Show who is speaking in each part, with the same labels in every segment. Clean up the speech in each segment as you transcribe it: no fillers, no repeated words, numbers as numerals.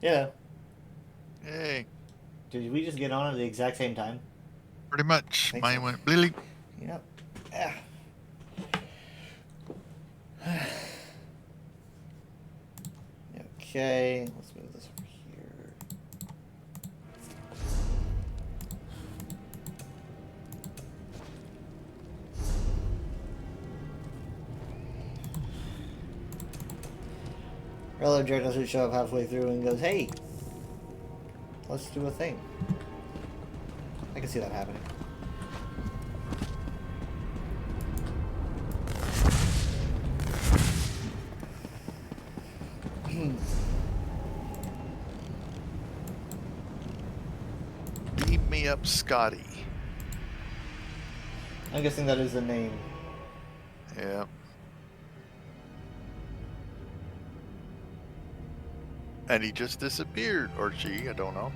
Speaker 1: Yeah.
Speaker 2: Hey.
Speaker 1: Did we just get on at the exact same time?
Speaker 2: Pretty much. Mine
Speaker 1: So.
Speaker 2: went bleep.
Speaker 1: Yep. Yeah. Okay, let's move this over here. Rather, Jared doesn't show up halfway through and goes, "Hey, let's do a thing." I can see that happening.
Speaker 2: Beam me up, Scotty.
Speaker 1: I'm guessing that is the name.
Speaker 2: Yeah. And he just disappeared. Or she, I don't know.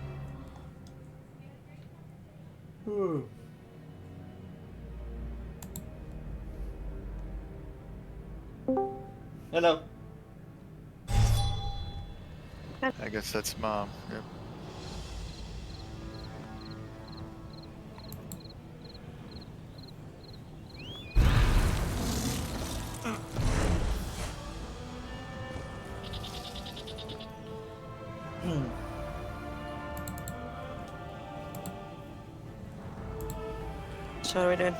Speaker 1: Hello.
Speaker 2: I guess that's Mom. Yep.
Speaker 3: So what are we doing?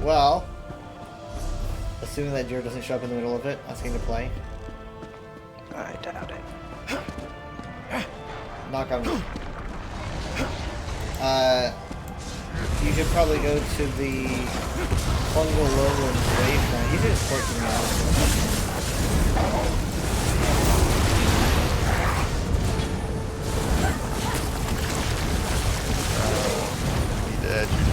Speaker 1: Well, assuming that Jared doesn't show up in the middle of it, asking to play.
Speaker 3: I doubt it.
Speaker 1: Knock on wood. You should probably go to the Fungal Lowlands Wavefront. You should just port to me out.
Speaker 2: Need to add you to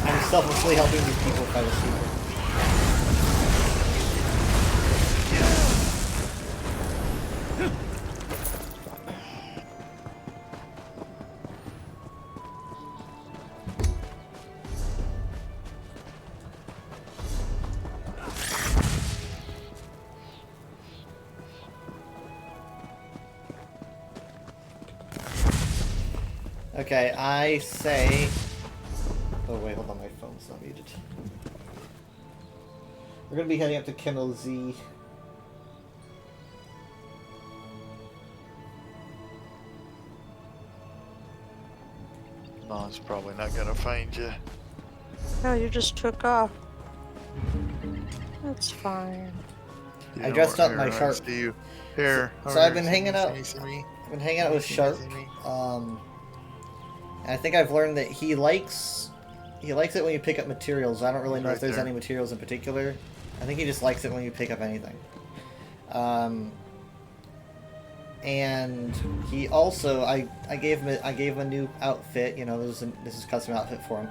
Speaker 1: I'm selflessly helping these people fight a super. Okay, I say... Oh wait, hold on, my phone's not muted. We're gonna be heading up to Kennel Z.
Speaker 2: Mom's probably not gonna find you.
Speaker 3: Oh, you just took off. That's fine.
Speaker 2: You
Speaker 1: I
Speaker 2: know
Speaker 1: dressed
Speaker 2: what,
Speaker 1: up my
Speaker 2: here, I
Speaker 1: Sharp.
Speaker 2: see you. Here.
Speaker 1: So I've been hanging out.
Speaker 2: See me?
Speaker 1: I've been hanging out with Sharp. And I think I've learned that he likes it when you pick up materials. I don't really know if there's any materials in particular. I think he just likes it when you pick up anything. And he also I gave him a new outfit. You know, this is a custom outfit for him.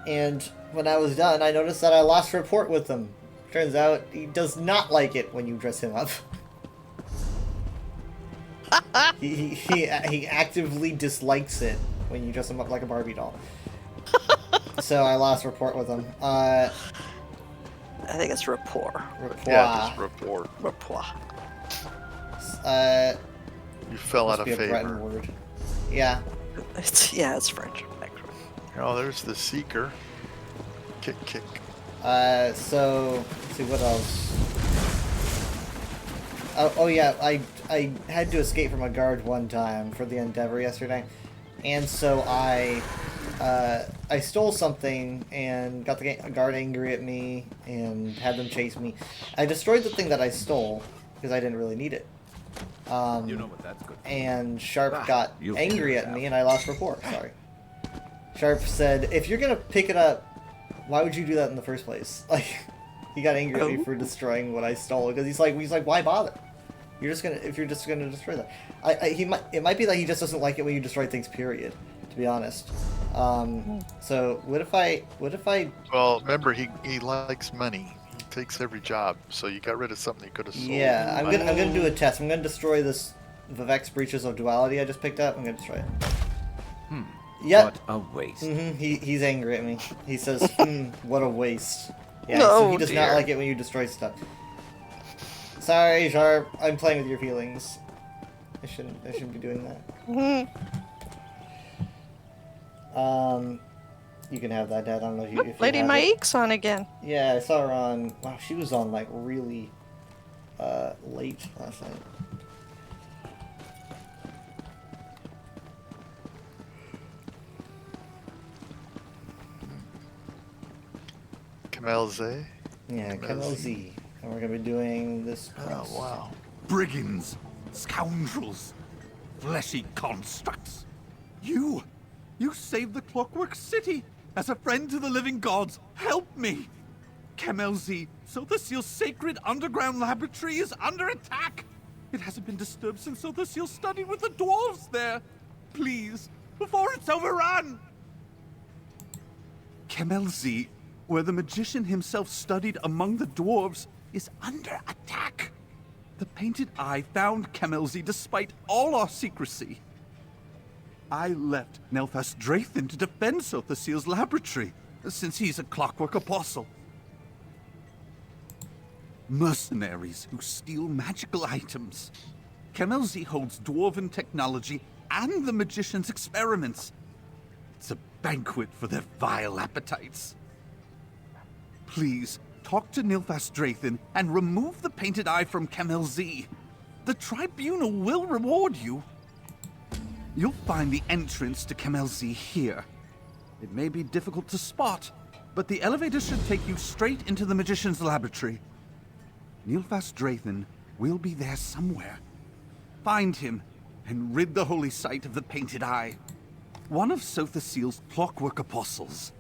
Speaker 1: And when I was done, I noticed that I lost rapport with him. Turns out he does not like it when you dress him up. he actively dislikes it when you dress him up like a Barbie doll. So I lost rapport with him.
Speaker 3: I think it's rapport.
Speaker 2: Yeah, just report.
Speaker 3: Rapport.
Speaker 2: You fell out
Speaker 1: Must
Speaker 2: of
Speaker 1: be a Breton
Speaker 2: favor.
Speaker 1: word. Yeah.
Speaker 3: It's French, actually.
Speaker 2: Oh, there's the Seeker. Kick.
Speaker 1: So let's see what else. Oh yeah, I had to escape from a guard one time for the Endeavor yesterday, and so I stole something and got the guard angry at me and had them chase me. I destroyed the thing that I stole because I didn't really need it.
Speaker 4: You know what that's good for.
Speaker 1: And Sharp got
Speaker 4: you'll
Speaker 1: angry
Speaker 4: figure
Speaker 1: at
Speaker 4: it
Speaker 1: me
Speaker 4: out.
Speaker 1: and I lost rapport. Sorry. Sharp said, "If you're gonna pick it up, why would you do that in the first place?" Like, he got angry at me for destroying what I stole because he's like, why bother? If you're just gonna destroy that. It might be that he just doesn't like it when you destroy things. Period. To be honest. So what if I
Speaker 2: Well, remember he likes money. He takes every job. So you got rid of something you could have sold.
Speaker 1: Yeah, I'm gonna do a test. I'm gonna destroy this Vivek's Breaches of Duality I just picked up. I'm gonna destroy it. Yep.
Speaker 5: What a waste.
Speaker 1: He's angry at me. He says, what a waste. Yeah,
Speaker 3: No,
Speaker 1: so he does not
Speaker 3: dear.
Speaker 1: like it when you destroy stuff. Sorry, Sharp. I'm playing with your feelings. I shouldn't be doing that. You can have that, Dad. I don't know if you. If you
Speaker 3: Lady
Speaker 1: have
Speaker 3: My
Speaker 1: it.
Speaker 3: Eek's on again.
Speaker 1: Yeah, I saw her on. Wow, she was on like really late last night.
Speaker 2: Kamel Z.
Speaker 1: Yeah, Kamel Z. And we're gonna be doing this.
Speaker 2: Oh wow.
Speaker 6: Brigands, scoundrels, fleshy constructs. You saved the Clockwork City. As a friend to the living gods, help me. Kemelzi, Sothasil's sacred underground laboratory is under attack. It hasn't been disturbed since Sothasil studied with the dwarves there. Please, before it's overrun. Kemelzi, where the magician himself studied among the dwarves, is under attack. The Painted Eye found Kemelzi despite all our secrecy. I left Nelthas Drathan to defend Sothasil's laboratory, since he's a clockwork apostle. Mercenaries who steal magical items. Kemelzi holds dwarven technology and the magician's experiments. It's a banquet for their vile appetites. Please, talk to Nilfas Drathan and remove the Painted Eye from Kemelzi. The Tribunal will reward you. You'll find the entrance to Kemelzi here. It may be difficult to spot, but the elevator should take you straight into the magician's laboratory. Nilfas Drathan will be there somewhere. Find him and rid the holy site of the Painted Eye. One of Sothasil's clockwork apostles.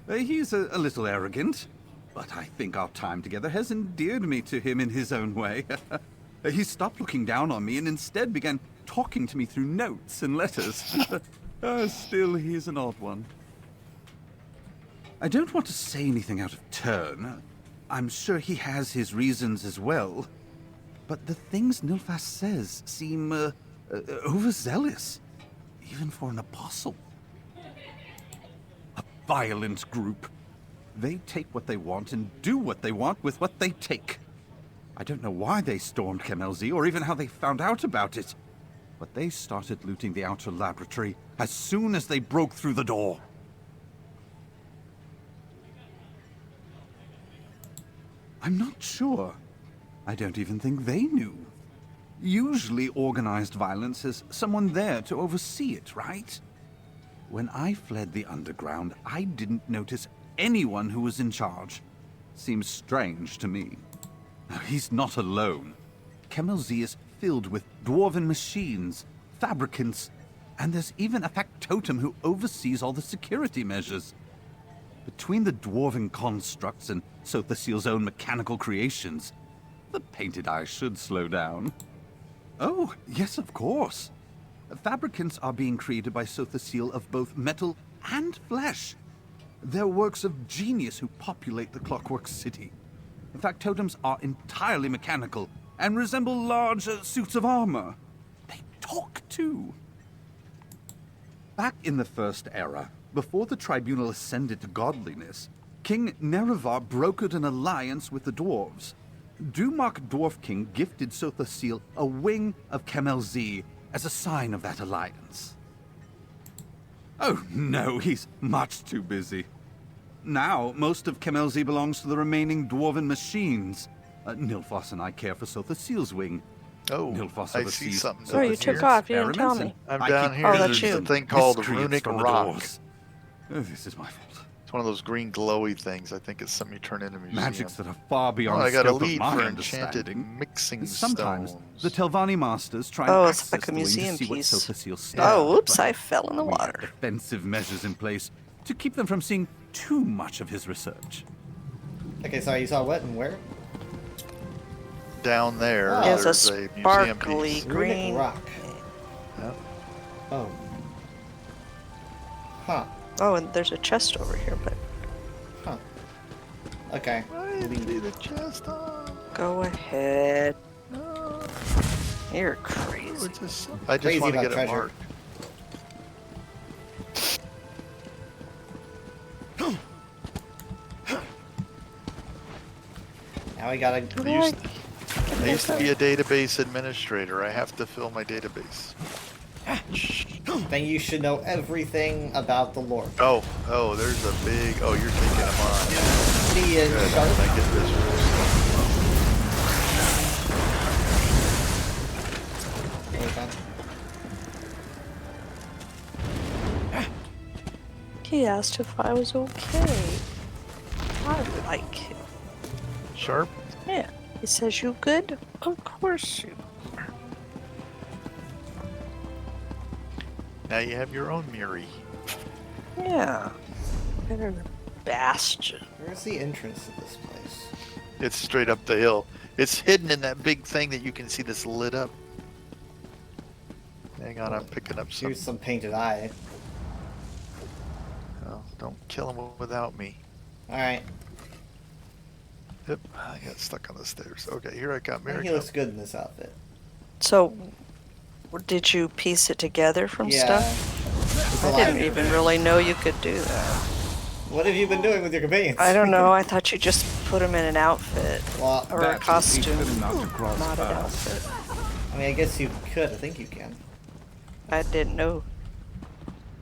Speaker 6: He's a little arrogant, but I think our time together has endeared me to him in his own way. He stopped looking down on me and instead began talking to me through notes and letters. Still, he's an odd one. I don't want to say anything out of turn. I'm sure he has his reasons as well. But the things Nilfas says seem overzealous, even for an apostle. A violent group. They take what they want and do what they want with what they take. I don't know why they stormed Kemelzi or even how they found out about it. But they started looting the outer laboratory as soon as they broke through the door. I'm not sure. I don't even think they knew. Usually organized violence has someone there to oversee it, right? When I fled the underground, I didn't notice anyone who was in charge. Seems strange to me. Now, he's not alone. Kemelzi is filled with dwarven machines, fabricants, and there's even a factotum who oversees all the security measures. Between the dwarven constructs and Sothasil's own mechanical creations, the Painted Eye should slow down. Oh, yes, of course. Fabricants are being created by Sothasil of both metal and flesh. They're works of genius who populate the Clockwork City. Factotums are entirely mechanical and resemble large suits of armor. They talk, too. Back in the First Era, before the Tribunal ascended to godliness, King Nerevar brokered an alliance with the dwarves. Dumak Dwarf King gifted Sothasil a wing of Kemelzi as a sign of that alliance. Oh no, he's much too busy. Now, most of Kemelzi belongs to the remaining dwarven machines. Nilfas and I care for Sothasil's wing.
Speaker 2: Oh,
Speaker 6: Nilfas
Speaker 2: I see
Speaker 6: oversees
Speaker 2: something.
Speaker 3: Oh, you
Speaker 6: Sothasil's
Speaker 3: took off. You didn't tell
Speaker 6: experiments,
Speaker 3: me.
Speaker 6: and
Speaker 2: I'm
Speaker 6: I
Speaker 2: down
Speaker 6: keep
Speaker 2: here.
Speaker 3: Oh,
Speaker 2: There's
Speaker 3: that's
Speaker 2: a
Speaker 3: you.
Speaker 2: thing called
Speaker 6: miscreants
Speaker 2: runic
Speaker 6: from the
Speaker 2: rock.
Speaker 6: dwarves. This is my fault.
Speaker 2: It's one of those green glowy things. I think it's something you turn into a museum.
Speaker 6: Magics that are far beyond
Speaker 2: Oh,
Speaker 6: the
Speaker 2: I got a
Speaker 6: scope
Speaker 2: lead
Speaker 6: of my
Speaker 2: for enchanted
Speaker 6: understanding.
Speaker 2: mixing
Speaker 6: Sometimes
Speaker 2: stones.
Speaker 6: the Telvanni masters try
Speaker 3: Oh,
Speaker 6: and
Speaker 3: it's
Speaker 6: access
Speaker 3: like a
Speaker 6: the wing
Speaker 3: museum
Speaker 6: to see what
Speaker 3: piece.
Speaker 6: Sothasil studied.
Speaker 3: Oh, whoops,
Speaker 6: but
Speaker 3: I fell in the
Speaker 6: we have
Speaker 3: water.
Speaker 6: defensive measures in place to keep them from seeing too much of his research.
Speaker 1: Okay, sorry, you saw what and where?
Speaker 2: Down there,
Speaker 1: Oh.
Speaker 3: It's a
Speaker 2: there's a museum
Speaker 3: sparkly
Speaker 2: piece.
Speaker 3: green.
Speaker 1: Runic rock.
Speaker 2: Yep.
Speaker 1: Oh. Huh.
Speaker 3: Oh, and there's a chest over here, but
Speaker 1: Huh. Okay.
Speaker 2: I need the chest on.
Speaker 3: go ahead.
Speaker 2: No.
Speaker 3: You're crazy.
Speaker 2: I
Speaker 1: Crazy
Speaker 2: just want to
Speaker 1: about
Speaker 2: get it
Speaker 1: treasure.
Speaker 2: marked.
Speaker 1: Now we gotta.
Speaker 2: I used to be a database administrator. I have to fill my database.
Speaker 1: Then you should know everything about the lore.
Speaker 2: Oh, there's a big. Oh, you're taking them on. Yeah.
Speaker 1: The
Speaker 2: Good.
Speaker 1: sharp.
Speaker 2: I get this
Speaker 3: He asked if I was okay. I like him.
Speaker 2: sharp.
Speaker 3: Yeah. He says, you good? Of course you are.
Speaker 2: Now you have your own Miri.
Speaker 3: Yeah. Better than Bastion.
Speaker 1: Where's the entrance to this place?
Speaker 2: It's straight up the hill. It's hidden in that big thing that you can see that's lit up. Hang on, I'm picking up some.
Speaker 1: Here's some painted eye.
Speaker 2: Oh, don't kill him without me.
Speaker 1: Alright.
Speaker 2: Yep, I got stuck on the stairs. Okay, here I come.
Speaker 1: I
Speaker 2: Here
Speaker 1: think
Speaker 2: I
Speaker 1: he
Speaker 2: come.
Speaker 1: looks good in this outfit.
Speaker 3: So, did you piece it together from stuff?
Speaker 1: It's a
Speaker 3: I
Speaker 1: lot
Speaker 3: didn't
Speaker 1: of-
Speaker 3: even really know you could do that.
Speaker 1: What have you been doing with your companions?
Speaker 3: I don't know. I thought you just put them in an outfit
Speaker 1: Well,
Speaker 3: or a
Speaker 6: That would teach
Speaker 3: costume,
Speaker 6: them not to cross
Speaker 3: not an
Speaker 6: paths.
Speaker 3: outfit.
Speaker 1: I mean, I guess you could. I think you can.
Speaker 3: I didn't know.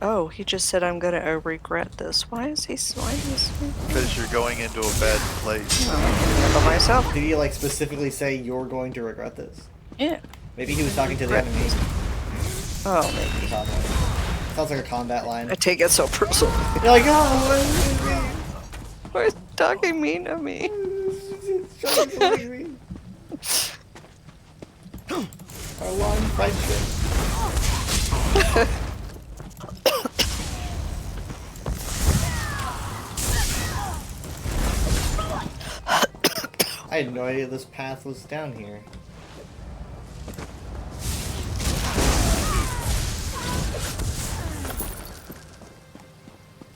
Speaker 3: Oh, he just said I'm gonna regret this. Why is he?
Speaker 2: Because you're going into a bad place.
Speaker 3: Remember myself.
Speaker 1: Did he like specifically say you're going to regret this?
Speaker 3: Yeah.
Speaker 1: Maybe he was talking to the
Speaker 3: Regret
Speaker 1: enemy.
Speaker 3: Oh, maybe.
Speaker 1: Sounds like a combat line.
Speaker 3: I take it so personal.
Speaker 1: You're like, oh,
Speaker 3: Why is he talking mean to me?
Speaker 1: Our long friendship. I had no idea this path was down here.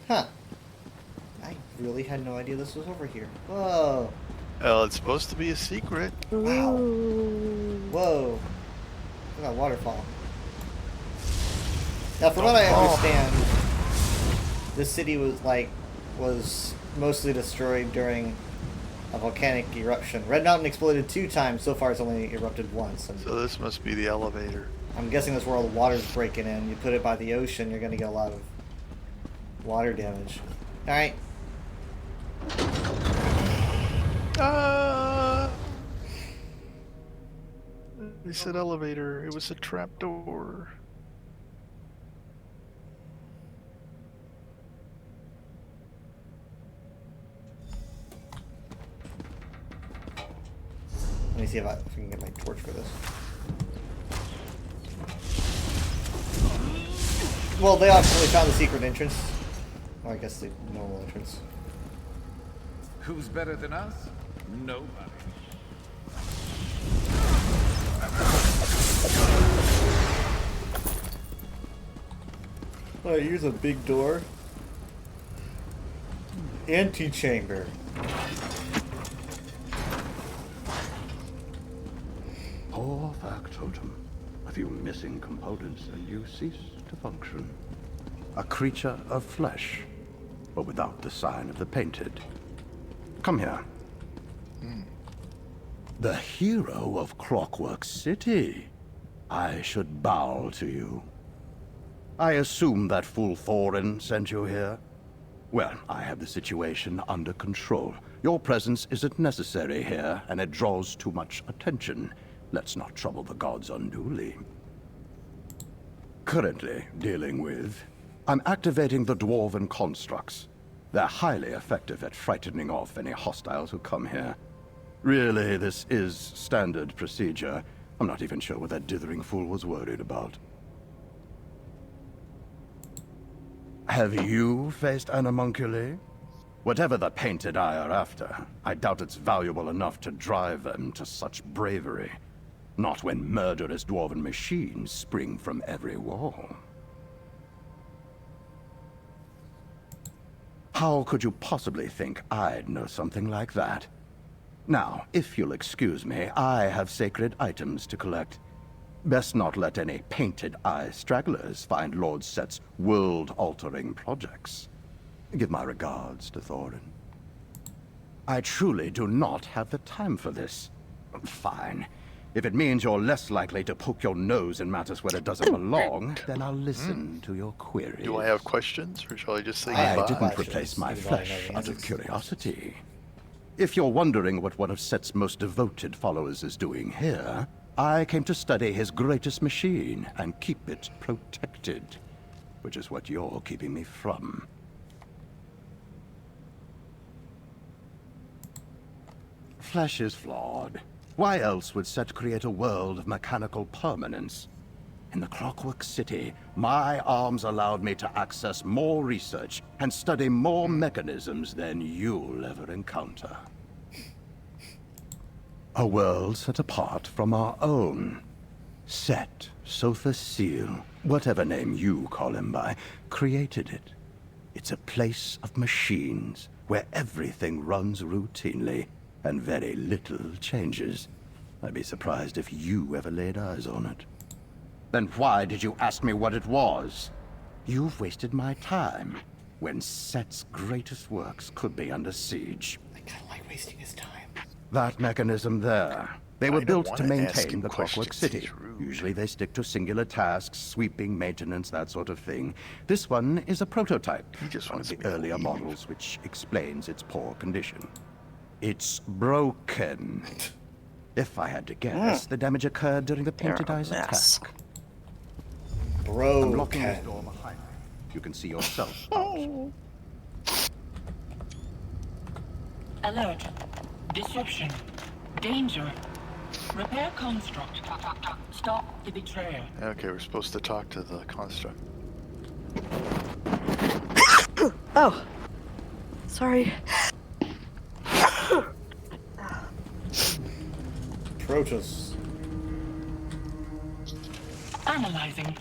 Speaker 1: Huh. I really had no idea this was over here. Whoa.
Speaker 2: Well, it's supposed to be a secret.
Speaker 1: Wow.
Speaker 3: Ooh.
Speaker 1: Whoa. Look at that waterfall. Now, from what I understand, this city was mostly destroyed during a volcanic eruption. Red Mountain exploded 2 times. So far, it's only erupted once. And
Speaker 2: So this must be the elevator.
Speaker 1: I'm guessing that's where all the water's breaking in. You put it by the ocean, you're gonna get a lot of water damage. All right.
Speaker 2: They said elevator. It was a trap door.
Speaker 1: Let me see if I can get my torch for this. Well, they obviously found the secret entrance. Or I guess the normal entrance.
Speaker 4: Who's better than us? Nobody.
Speaker 1: Oh, here's a big door. Antechamber.
Speaker 5: Poor factotum. A few missing components and you cease to function. A creature of flesh, but without the sign of the painted. Come here. The hero of Clockwork City. I should bow to you. I assume that fool Thorin sent you here? Well, I have the situation under control. Your presence isn't necessary here, and it draws too much attention. Let's not trouble the gods unduly. Currently dealing with... I'm activating the Dwarven constructs. They're highly effective at frightening off any hostiles who come here. Really, this is standard procedure. I'm not even sure what that dithering fool was worried about. Have you faced Animunculi? Whatever the Painted Eye are after, I doubt it's valuable enough to drive them to such bravery. Not when murderous dwarven machines spring from every wall. How could you possibly think I'd know something like that? Now, if you'll excuse me, I have sacred items to collect. Best not let any painted-eye stragglers find Lord Set's world-altering projects. Give my regards to Thorin. I truly do not have the time for this. Fine. If it means you're less likely to poke your nose in matters where it doesn't belong, then I'll listen to your queries.
Speaker 2: Do I have questions, or shall I just say
Speaker 5: I
Speaker 2: goodbye?
Speaker 5: didn't
Speaker 1: Questions.
Speaker 5: replace my
Speaker 1: You probably know
Speaker 5: flesh
Speaker 1: the
Speaker 5: out of
Speaker 1: answers.
Speaker 5: curiosity. If you're wondering what one of Set's most devoted followers is doing here, I came to study his greatest machine and keep it protected, which is what you're keeping me from. Flesh is flawed. Why else would Set create a world of mechanical permanence? In the Clockwork City, my arms allowed me to access more research and study more mechanisms than you'll ever encounter. A world set apart from our own. Set, Sotha Seal, whatever name you call him by, created it. It's a place of machines where everything runs routinely and very little changes. I'd be surprised if you ever laid eyes on it. Then why did you ask me what it was? You've wasted my time when Set's greatest works could be under siege.
Speaker 1: I kind of like wasting his time.
Speaker 5: That mechanism there. They were
Speaker 2: I don't
Speaker 5: built to
Speaker 2: wanna ask
Speaker 5: maintain
Speaker 2: him
Speaker 5: the Clockwork
Speaker 2: questions,
Speaker 5: City.
Speaker 2: he's rude.
Speaker 5: Usually they stick to singular tasks, sweeping maintenance, that sort of thing. This one is a prototype,
Speaker 2: He just
Speaker 5: one
Speaker 2: wants
Speaker 5: of the
Speaker 2: me to
Speaker 5: earlier
Speaker 2: leave.
Speaker 5: models, which explains its poor condition. It's broken. If I had to guess, the damage occurred during the
Speaker 3: You're
Speaker 5: Painted
Speaker 3: a
Speaker 5: Eyes
Speaker 3: mess.
Speaker 5: attack.
Speaker 1: Bro,
Speaker 5: I'm locking this door behind me. You can see yourself out.
Speaker 7: Alert. Disruption. Danger. Repair construct. Stop the betrayer.
Speaker 2: Okay, we're supposed to talk to the construct.
Speaker 3: Oh. Sorry.
Speaker 1: Protoss.
Speaker 7: Analyzing.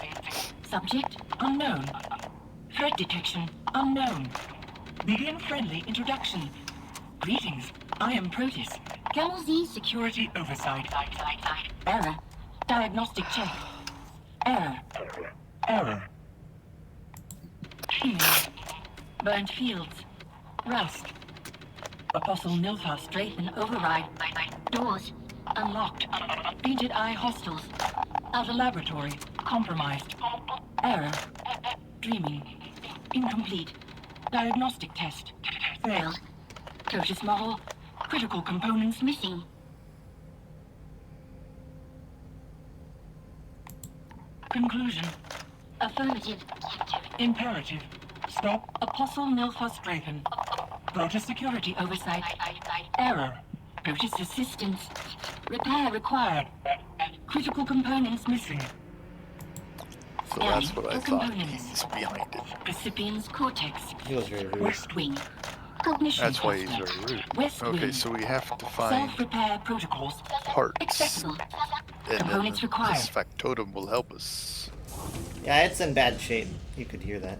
Speaker 7: Subject unknown. Threat detection unknown. Begin friendly introduction. Greetings. I am Proteus. Camel Z security oversight. Error. Diagnostic check. Error. Error. Burnt fields. Rust. Apostle Nilfar Straithen override. Doors. Unlocked. Painted Eye hostiles. Outer laboratory. Compromised. Error. Dreaming. Incomplete. Diagnostic test. Failed. Totus model. Critical components missing. Conclusion. Affirmative. Imperative. Stop. Apostle Nilfar Straithen. Protoss security oversight. Error. Protoss assistance. Repair required. Critical components missing.
Speaker 2: So that's what I thought. He's behind it.
Speaker 7: Recipient's cortex.
Speaker 1: He was very rude.
Speaker 7: West wing. Cognition.
Speaker 2: That's why he's
Speaker 7: cluster.
Speaker 2: very rude.
Speaker 7: West
Speaker 2: Okay,
Speaker 7: wing.
Speaker 2: so we have to find
Speaker 7: Self-repair protocols.
Speaker 2: parts.
Speaker 7: Accessible.
Speaker 2: And
Speaker 7: Components
Speaker 2: then
Speaker 7: required.
Speaker 2: this factotum will help us.
Speaker 1: Yeah, it's in bad shape. You could hear that.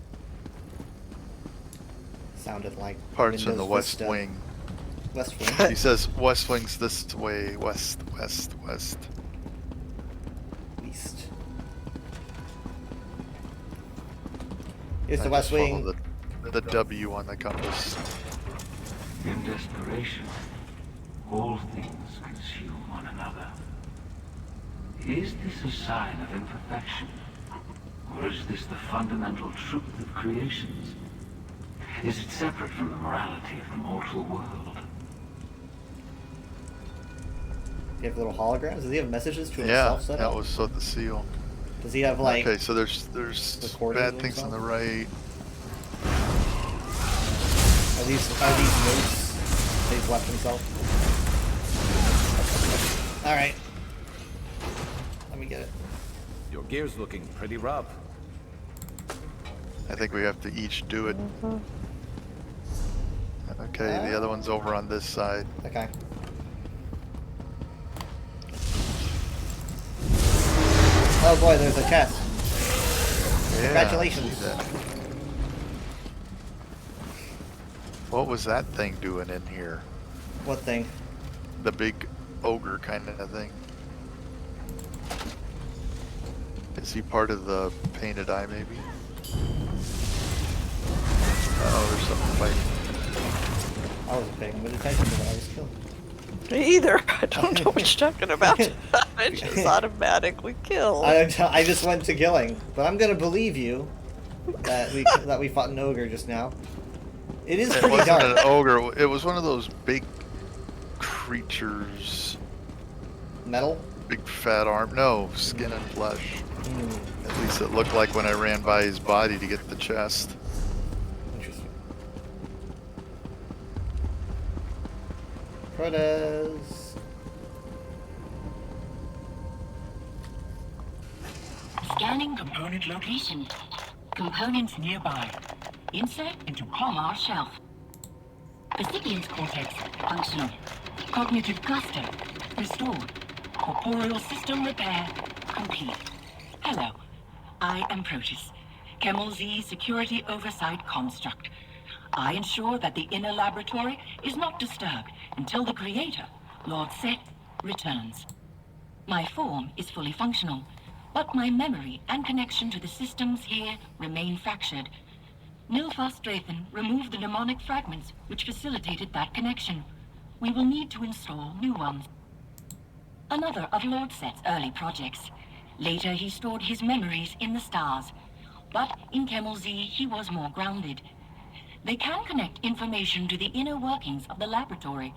Speaker 1: Sounded like
Speaker 2: Parts in
Speaker 1: Windows
Speaker 2: the West
Speaker 1: Vista.
Speaker 2: Wing.
Speaker 1: West Wing.
Speaker 2: He says West Wing's this way, west.
Speaker 1: East. Here's the
Speaker 2: I
Speaker 1: West
Speaker 2: just follow
Speaker 1: Wing.
Speaker 2: The W on the compass.
Speaker 8: In desperation, all things consume one another. Is this a sign of imperfection? Or is this the fundamental truth of creations? Is it separate from the morality of the mortal world?
Speaker 1: Do you have little holograms? Does he have messages to
Speaker 2: Yeah,
Speaker 1: himself set
Speaker 2: that
Speaker 1: up?
Speaker 2: was so the seal.
Speaker 1: Does he have like?
Speaker 2: Okay, so there's
Speaker 1: recordings
Speaker 2: bad
Speaker 1: of
Speaker 2: things on the
Speaker 1: himself?
Speaker 2: right.
Speaker 1: Are these notes that he's left himself? All right. Let me get it.
Speaker 4: Your gear's looking pretty rough.
Speaker 2: I think we have to each do it. Okay, the other one's over on this side.
Speaker 1: Okay. Oh boy, there's a chest.
Speaker 2: Yeah,
Speaker 1: Congratulations.
Speaker 2: see that. What was that thing doing in here?
Speaker 1: What thing?
Speaker 2: The big ogre kind of thing. Is he part of the painted eye, maybe? Oh, there's something fighting.
Speaker 1: I wasn't paying good attention to when I was killed.
Speaker 3: Me either. I don't know what you're talking about. I just automatically kill.
Speaker 1: I just went to killing, but I'm gonna believe you that we fought an ogre just now. It is
Speaker 2: It
Speaker 1: pretty
Speaker 2: wasn't
Speaker 1: dark.
Speaker 2: an ogre. It was one of those big creatures.
Speaker 1: Metal?
Speaker 2: Big fat arm. No, skin and flesh.
Speaker 1: Hmm,
Speaker 2: At least it looked like when I ran by his body to get the chest.
Speaker 1: interesting. Protos.
Speaker 7: Scanning component location. Components nearby. Insert into Palmar shelf. Percipience cortex functional. Cognitive cluster restored. Corporeal system repair complete. Hello, I am Proteus, Kemal Z Security Oversight Construct. I ensure that the inner laboratory is not disturbed until the creator, Lord Set, returns. My form is fully functional, but my memory and connection to the systems here remain fractured. Nilfas Drathan removed the mnemonic fragments which facilitated that connection. We will need to install new ones. Another of Lord Set's early projects. Later he stored his memories in the stars, but in Kemal Z he was more grounded. They can connect information to the inner workings of the laboratory.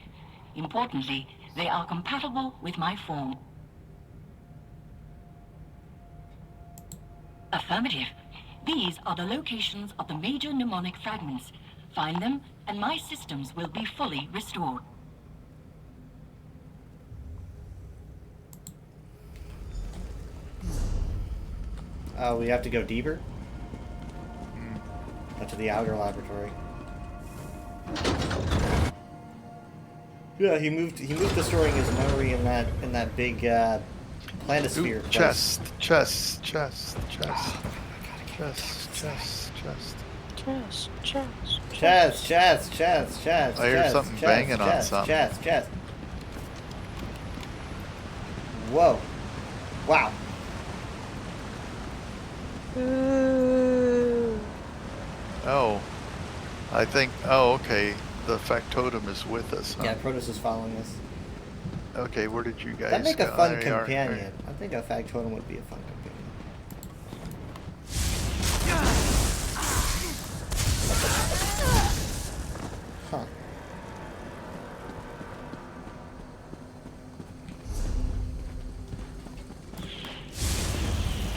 Speaker 7: Importantly, they are compatible with my form. Affirmative. These are the locations of the major mnemonic fragments. Find them, and my systems will be fully restored.
Speaker 1: We have to go deeper? To the outer laboratory. Yeah, he moved to storing his memory in that big planisphere
Speaker 2: Ooh,
Speaker 1: place.
Speaker 2: chest.
Speaker 3: Chest,
Speaker 1: Chest, chest.
Speaker 2: I hear something banging on something.
Speaker 1: Chest. Whoa. Wow.
Speaker 2: Oh, I think. Oh, okay. The factotum is with us. Huh?
Speaker 1: Yeah, Protoss is following us.
Speaker 2: Okay, where did you guys
Speaker 1: That'd make
Speaker 2: go?
Speaker 1: a fun
Speaker 2: There you are.
Speaker 1: companion. I think a factotum would be a fun companion. Huh.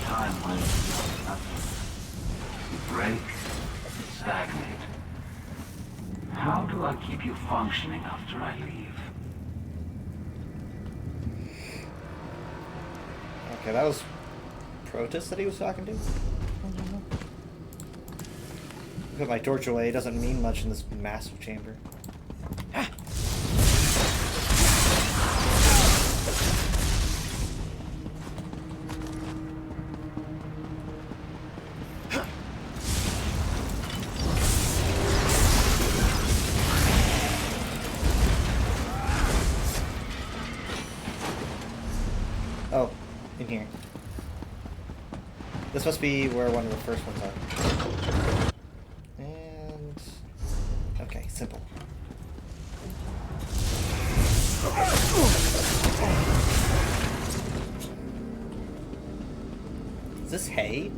Speaker 8: Time will nothing. You break, stagnate. How do I keep you functioning after I leave?
Speaker 1: Okay, that was Protoss that he was talking to? Put my torch away, it doesn't mean much in this massive chamber. Oh, in here. This must be where one of the first ones are. And... okay, simple. Is this hay?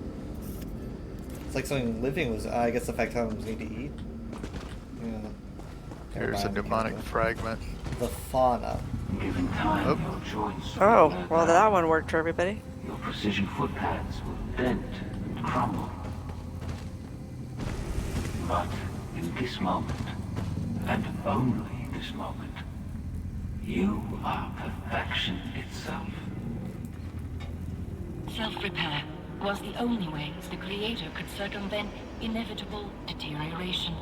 Speaker 1: It's like something living was... I guess the factotums need to eat. Yeah.
Speaker 2: Here's a mnemonic fragment.
Speaker 1: The fauna.
Speaker 8: Given time,
Speaker 2: Oh.
Speaker 8: your joints
Speaker 3: Oh,
Speaker 8: will
Speaker 3: well
Speaker 8: wear
Speaker 3: that
Speaker 8: down.
Speaker 3: one worked for everybody.
Speaker 8: Your precision footpads will dent and crumble. But in this moment, and only this moment, you are perfection itself.
Speaker 7: Self-repair was the only way the Creator could circumvent inevitable deterioration.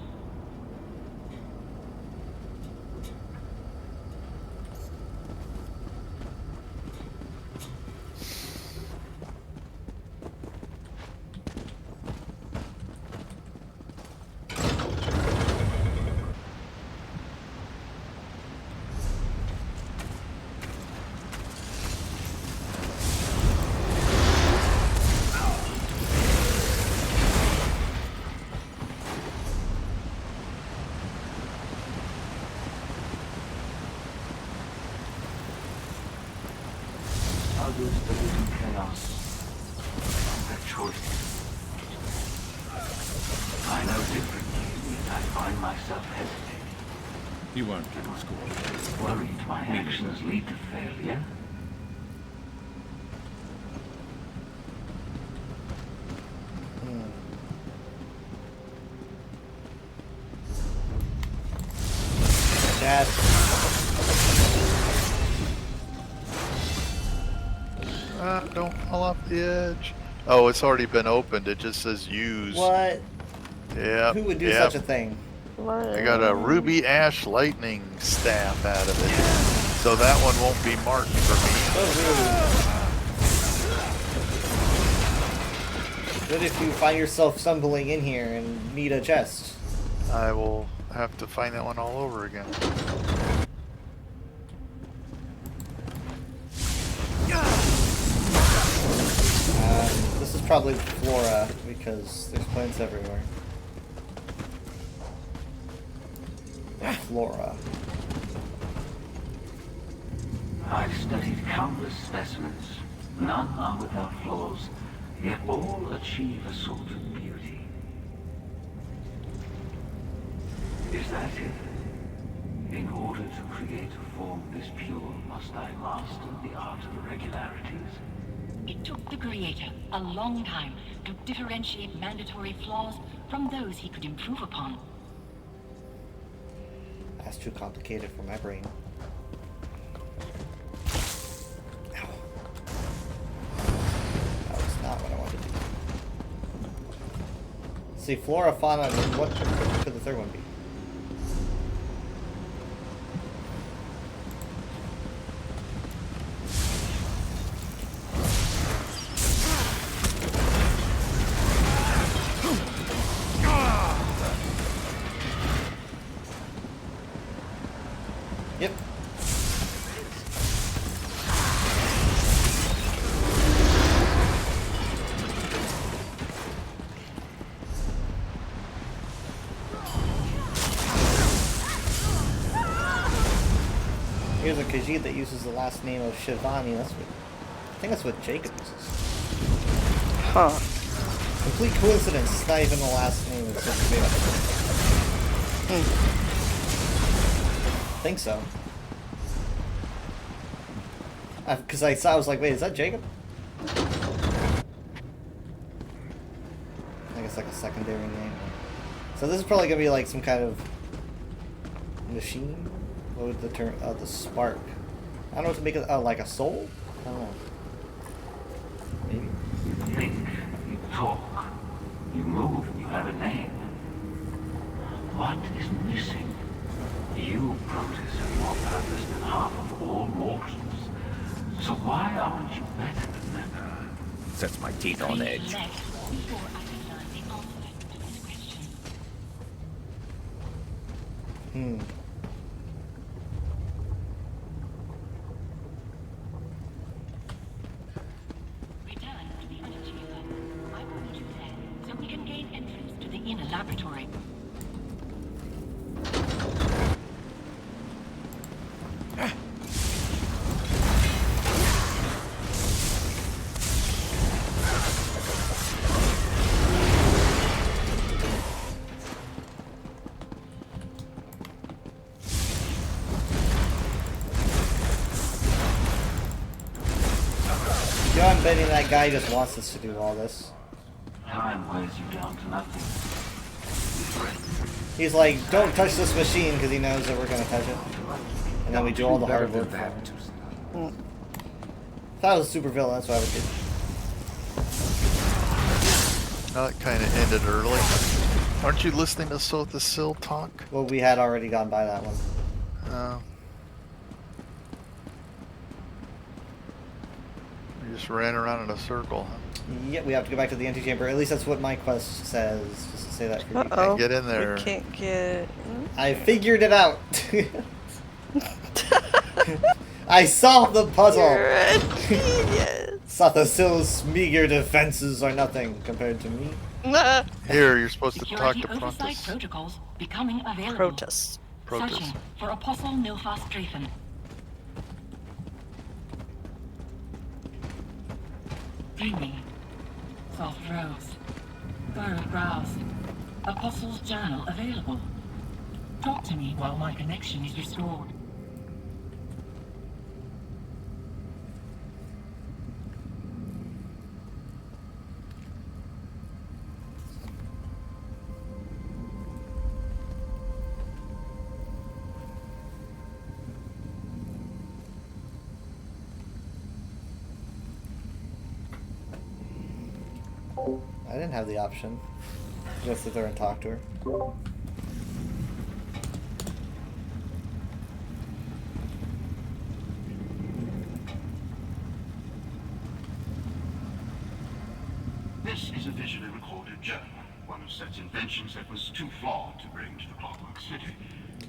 Speaker 8: others to live in chaos. Their choices. I know differently, yet I find myself hesitating.
Speaker 4: You weren't in school.
Speaker 8: Worried my actions lead to failure.
Speaker 1: Dad.
Speaker 2: Don't fall off the edge. Oh, it's already been opened. It just says use.
Speaker 1: What?
Speaker 2: Yeah.
Speaker 1: Who would do such a thing?
Speaker 3: What?
Speaker 2: I got a ruby ash lightning staff out of it. So that one won't be marked for me.
Speaker 1: What if you find yourself stumbling in here and need a chest?
Speaker 2: I will have to find that one all over again.
Speaker 1: This is probably Flora, because there's plants everywhere. Flora.
Speaker 8: I've studied countless specimens. None are without flaws, yet all achieve a sort of beauty. Is that it? In order to create a form this pure, must I master the art of irregularities?
Speaker 7: It took the Creator a long time to differentiate mandatory flaws from those he could improve upon.
Speaker 1: That's too complicated for my brain. Ow. That was not what I wanted to do. See, Flora, Fauna, and what could the third one be? Yep. Here's a Khajiit that uses the last name of Shivani. That's what I think that's what Jacob uses.
Speaker 3: Huh.
Speaker 1: Complete coincidence. It's not even the last name. It's just made up. I think so. Because I saw, I was like, wait, is that Jacob? I guess like a secondary name. So this is probably gonna be like some kind of machine. What would the term? The spark. I don't know what to make it. Oh, like a soul? I don't know. Maybe.
Speaker 8: You think, you talk, you move, you have a name. What is missing? You, Proteus, are more purpose than half of all mortals. So why aren't you better than them?
Speaker 4: Sets my teeth on
Speaker 7: Please
Speaker 4: edge.
Speaker 7: let before I can learn the answer to this question. Return to the inner chamber. I will meet you there, so we can gain entrance to the inner laboratory.
Speaker 1: You know, I'm betting that guy just wants us to do all this.
Speaker 8: Time wears you down to nothing.
Speaker 1: He's like, don't touch this machine because he knows that we're gonna touch it. And then we do all the hard work for him. If I was a super villain, that's what I would do.
Speaker 2: That kind of ended early. Aren't you listening to Sotha Sil talk?
Speaker 1: Well, we had already gone by that one.
Speaker 2: We just ran around in a circle. Huh?
Speaker 1: Yeah, we have to go back to the antechamber. At least that's what my quest says. Just to say that for you.
Speaker 3: Uh-oh.
Speaker 2: Get in there.
Speaker 3: We can't get...
Speaker 1: I figured it out. I solved the puzzle.
Speaker 3: You're a genius.
Speaker 1: Sotha Sil's meager defenses are nothing compared to me.
Speaker 2: Here, you're supposed to talk
Speaker 7: Security
Speaker 2: to
Speaker 7: oversight
Speaker 2: Proteus.
Speaker 7: protocols becoming available.
Speaker 3: Proteus.
Speaker 2: Proteus.
Speaker 7: Searching for Apostle Nilfas Drafen. Dreaming. Soft rose. Furrowed brows. Apostle's journal available. Talk to me while my connection is restored.
Speaker 1: I didn't have the option. Just sit there and talk to her.
Speaker 8: This is a visually recorded journal. One of Set's inventions that was too flawed to bring to the Clockwork City.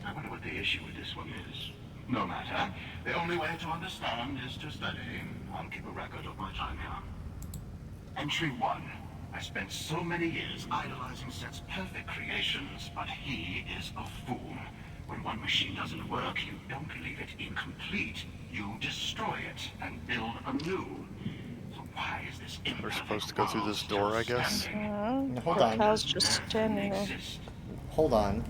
Speaker 8: I wonder what the issue with this one is. No matter. The only way to understand is to study. I'll keep a record of my time here. Entry 1. I spent so many years idolizing Set's perfect creations, but he is a fool. When one machine doesn't work, you don't leave it incomplete. You destroy it and build a new. So why is this
Speaker 2: We're supposed to go through this door, I guess.
Speaker 1: Hold on.
Speaker 3: I was just standing there.
Speaker 1: Hold on.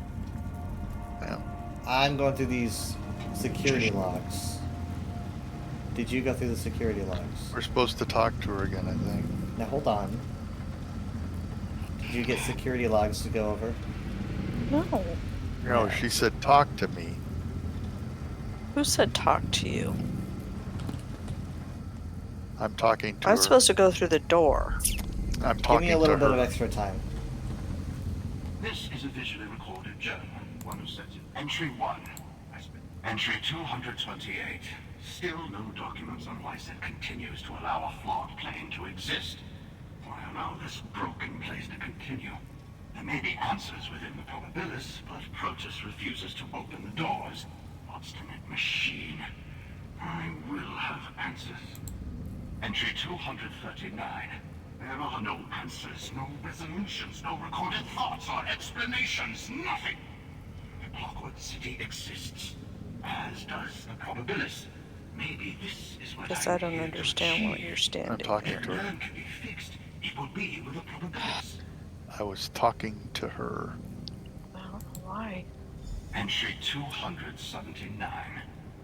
Speaker 2: Yeah.
Speaker 1: I'm going through these security logs. Did you go through the security logs?
Speaker 2: We're supposed to talk to her again, I think.
Speaker 1: Now hold on. Did you get security logs to go over?
Speaker 3: No.
Speaker 2: No, she said talk to me.
Speaker 3: Who said talk to you?
Speaker 2: I'm talking to
Speaker 3: I'm
Speaker 2: her.
Speaker 3: supposed to go through the door.
Speaker 2: I'm
Speaker 1: Give
Speaker 2: talking
Speaker 1: me a little
Speaker 2: to
Speaker 1: bit
Speaker 2: her.
Speaker 1: of extra time.
Speaker 8: This is a visually recorded journal. One of Set's entry 1. Entry 228. Still no documents on why Set continues to allow a flawed plane to exist. Why allow this broken place to continue? There may be answers within the probabilis, but Protus refuses to open the doors. Obstinate machine. I will have answers. Entry 239. There are no answers, no resolutions, no recorded thoughts or explanations, nothing. The Clockwork City exists, as does the probabilis. Maybe this is what
Speaker 3: Guess
Speaker 8: I'm
Speaker 3: I don't
Speaker 8: here to
Speaker 3: understand what
Speaker 8: achieve.
Speaker 3: you're standing
Speaker 2: I'm talking
Speaker 3: there.
Speaker 2: to her.
Speaker 8: None can be fixed. It will be with the probabilis.
Speaker 2: I was talking to her.
Speaker 3: I don't know why.
Speaker 8: Entry 279.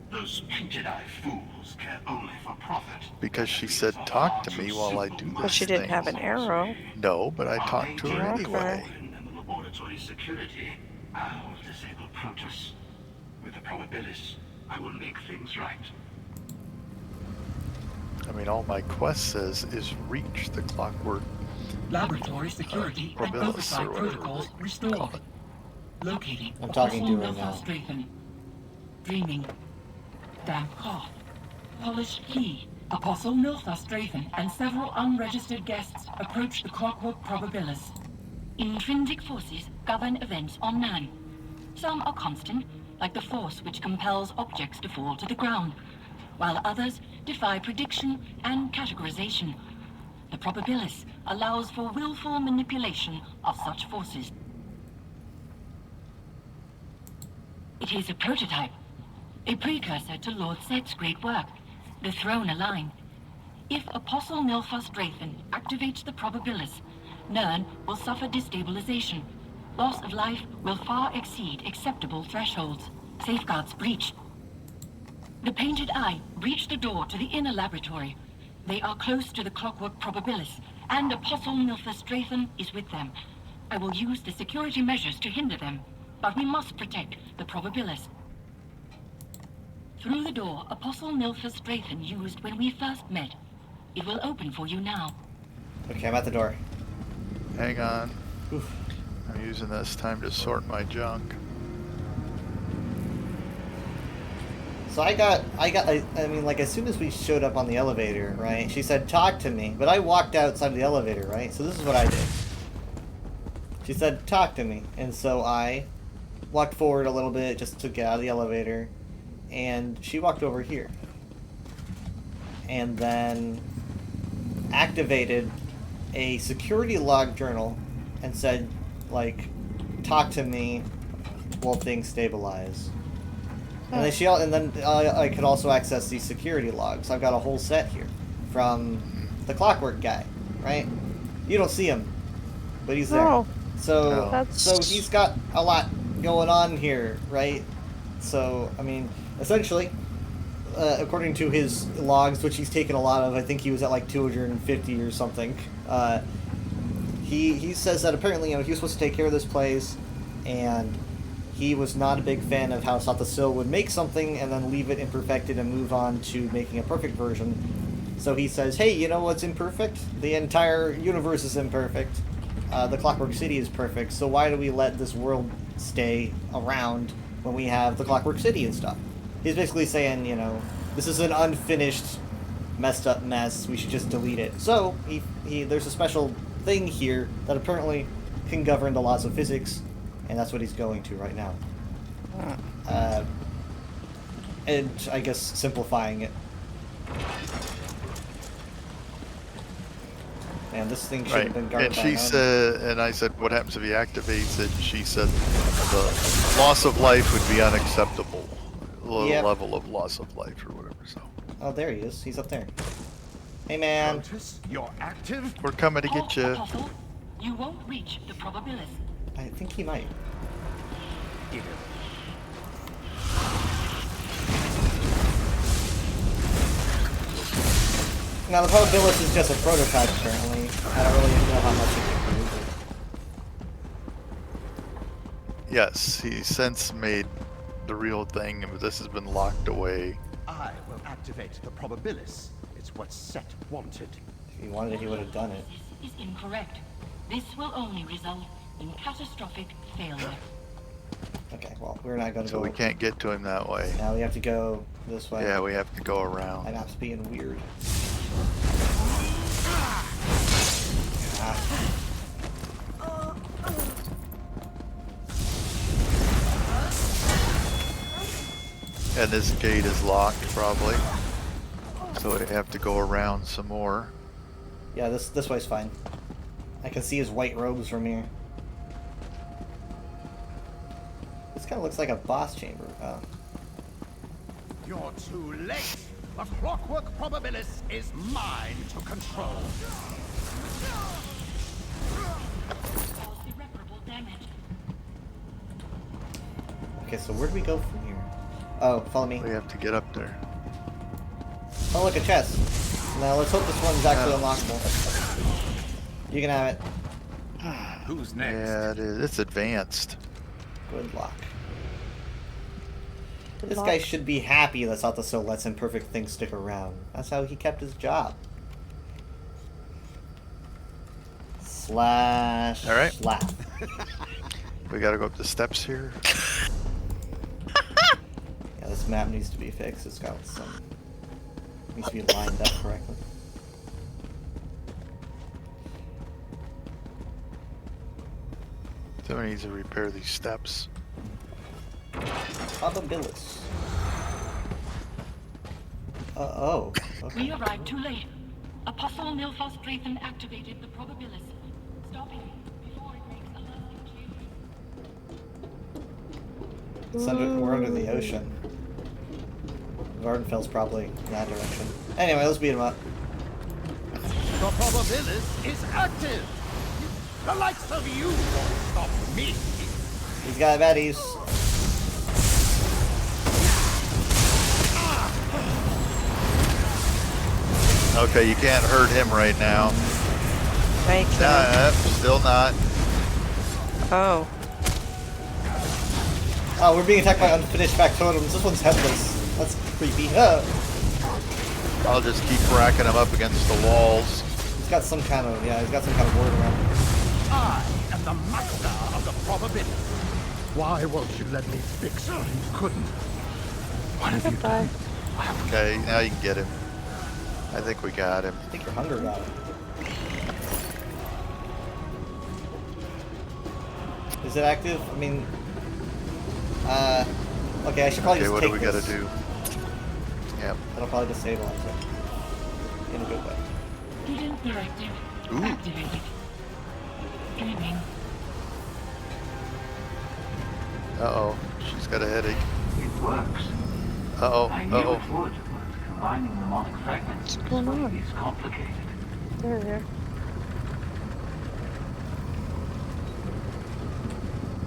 Speaker 8: Those painted-eye fools care only for profit.
Speaker 2: Because she said talk to me while I do this
Speaker 3: But she didn't
Speaker 2: thing.
Speaker 3: have an arrow.
Speaker 2: No, but I talked to her
Speaker 3: Okay.
Speaker 2: anyway.
Speaker 8: And the laboratory security, I'll disable Protus. With the probabilis, I will make things right.
Speaker 2: I mean, all my quest says is reach the Clockwork
Speaker 7: Laboratory security and
Speaker 2: Probabilis,
Speaker 7: oversight
Speaker 2: or whatever
Speaker 7: protocols
Speaker 2: they
Speaker 7: restored.
Speaker 2: call it.
Speaker 7: Locating
Speaker 1: I'm talking to her
Speaker 7: Apostle
Speaker 1: now.
Speaker 7: Milfar Dreaming. Damp cough. Polished key. Apostle Milfar and several unregistered guests approach the Clockwork Probabilis. Intrinsic forces govern events on Nan. Some are constant, like the force which compels objects to fall to the ground, while others defy prediction and categorization. The Probabilis allows for willful manipulation of such forces. It is a prototype, a precursor to Lord Set's great work, the Throne Aligned. If Apostle Milfar activates the Probabilis, Nern will suffer destabilization. Loss of life will far exceed acceptable thresholds. Safeguards breached. The Painted Eye breached the door to the inner laboratory. They are close to the Clockwork Probabilis, and Apostle Milfar is with them. I will use the security measures to hinder them, but we must protect the Probabilis. Through the door Apostle Milfar used when we first met. It will open for you now.
Speaker 1: Okay, I'm at the door.
Speaker 2: Hang on.
Speaker 1: Oof.
Speaker 2: I'm using this time to sort my junk.
Speaker 1: So I mean, like, as soon as we showed up on the elevator, right, she said, talk to me, but I walked outside the elevator, right? So this is what I did. She said, talk to me, and so I walked forward a little bit just to get out of the elevator, and she walked over here. And then activated a security log journal and said, like, talk to me while things stabilize. And then I could also access these security logs. I've got a whole set here from the clockwork guy, right? You don't see him, but he's there.
Speaker 3: Oh,
Speaker 1: So,
Speaker 3: that's-
Speaker 1: so he's got a lot going on here, right? So, I mean, essentially, according to his logs, which he's taken a lot of, I think he was at like 250 or something. He says that apparently, he was supposed to take care of this place, and he was not a big fan of how Sata Sil would make something and then leave it imperfected and move on to making a perfect version. So he says, hey, you know what's imperfect? The entire universe is imperfect. The Clockwork City is perfect, so why do we let this world stay around when we have the Clockwork City and stuff? He's basically saying, this is an unfinished, messed up mess, we should just delete it. So, there's a special thing here that apparently can govern the laws of physics, and that's what he's going to right now. And I guess simplifying it. Man, this thing should have been guarded
Speaker 2: And
Speaker 1: by
Speaker 2: she
Speaker 1: an army.
Speaker 2: said, and I said, what happens if he activates it? She said the loss of life would be unacceptable.
Speaker 1: Yep.
Speaker 2: Level of loss of life or whatever, so.
Speaker 1: Oh, there he is. He's up there. Hey, man.
Speaker 5: Protus, you're active?
Speaker 2: We're coming to get you.
Speaker 7: Apostle, you won't reach the probabilis.
Speaker 1: I think he might. Now, the Probabilis is just a prototype, apparently. I don't really know how much it can do.
Speaker 2: Yes, he since made the real thing, but this has been locked away.
Speaker 5: I will activate the Probabilis. It's what Set wanted.
Speaker 1: If he wanted it, he would have done it.
Speaker 7: This is incorrect. This will only result in catastrophic failure.
Speaker 1: Okay, well, we're not going to
Speaker 2: So
Speaker 1: go...
Speaker 2: we can't get to him that way.
Speaker 1: Now we have to go this way.
Speaker 2: Yeah, we have to go
Speaker 1: My
Speaker 2: around.
Speaker 1: map's being weird.
Speaker 2: And this gate is locked, probably. So we have to go around some more.
Speaker 1: Yeah, this way's fine. I can see his white robes from here. This kind of looks like a boss chamber. Oh.
Speaker 5: You're too late. The Clockwork Probabilis is mine to control.
Speaker 7: Cause irreparable damage.
Speaker 1: Okay, so where do we go from here? Oh, follow me.
Speaker 2: We have to get up there.
Speaker 1: Oh, look, a chest. Now let's hope this one's actually unlockable. You can have it.
Speaker 6: Who's next?
Speaker 2: Yeah, it is. It's advanced.
Speaker 1: Good luck. This guy should be happy that Sata Sil lets imperfect things stick around. That's how he kept his job. Slash.
Speaker 2: All right.
Speaker 1: Slap.
Speaker 2: We gotta go up the steps here.
Speaker 1: Yeah, this map needs to be fixed. It's got some. Needs to be lined up correctly.
Speaker 2: Someone needs to repair these steps.
Speaker 1: Probabilis. Oh. Okay.
Speaker 7: We arrived too late. Apostle Nilfos Drayton activated the probabilis, stopping it before it makes a lasting change.
Speaker 1: It's we're under the ocean. Vardenfell's probably in that direction. Anyway, let's beat him up.
Speaker 5: The Probabilis is active. The likes of you won't stop me.
Speaker 1: He's got baddies.
Speaker 2: Okay, you can't hurt him right now.
Speaker 3: Thank you.
Speaker 2: Still not.
Speaker 3: Oh.
Speaker 1: Oh, we're being attacked by unfinished factotums. This one's headless. That's creepy.
Speaker 2: I'll just keep racking him up against the walls.
Speaker 1: He's got some kind of word around him.
Speaker 5: I am the master of the Probabilis. Why won't you let me fix what you couldn't? What have you done?
Speaker 2: Okay, now you can get him. I think we got him.
Speaker 1: I think your hunger got him. Is it active? I mean, okay, I should probably
Speaker 2: Okay,
Speaker 1: just
Speaker 2: what
Speaker 1: take
Speaker 2: do we
Speaker 1: this.
Speaker 2: gotta do? Yep.
Speaker 1: That'll probably disable it. In a good way.
Speaker 7: Hidden directive
Speaker 2: Ooh.
Speaker 7: activated. Dreaming.
Speaker 2: Uh-oh. She's got a headache.
Speaker 8: It works.
Speaker 2: Uh-oh.
Speaker 8: I knew
Speaker 2: Uh-oh.
Speaker 8: it would, but combining mnemonic fragments
Speaker 3: What's going on?
Speaker 8: is complicated.
Speaker 3: There.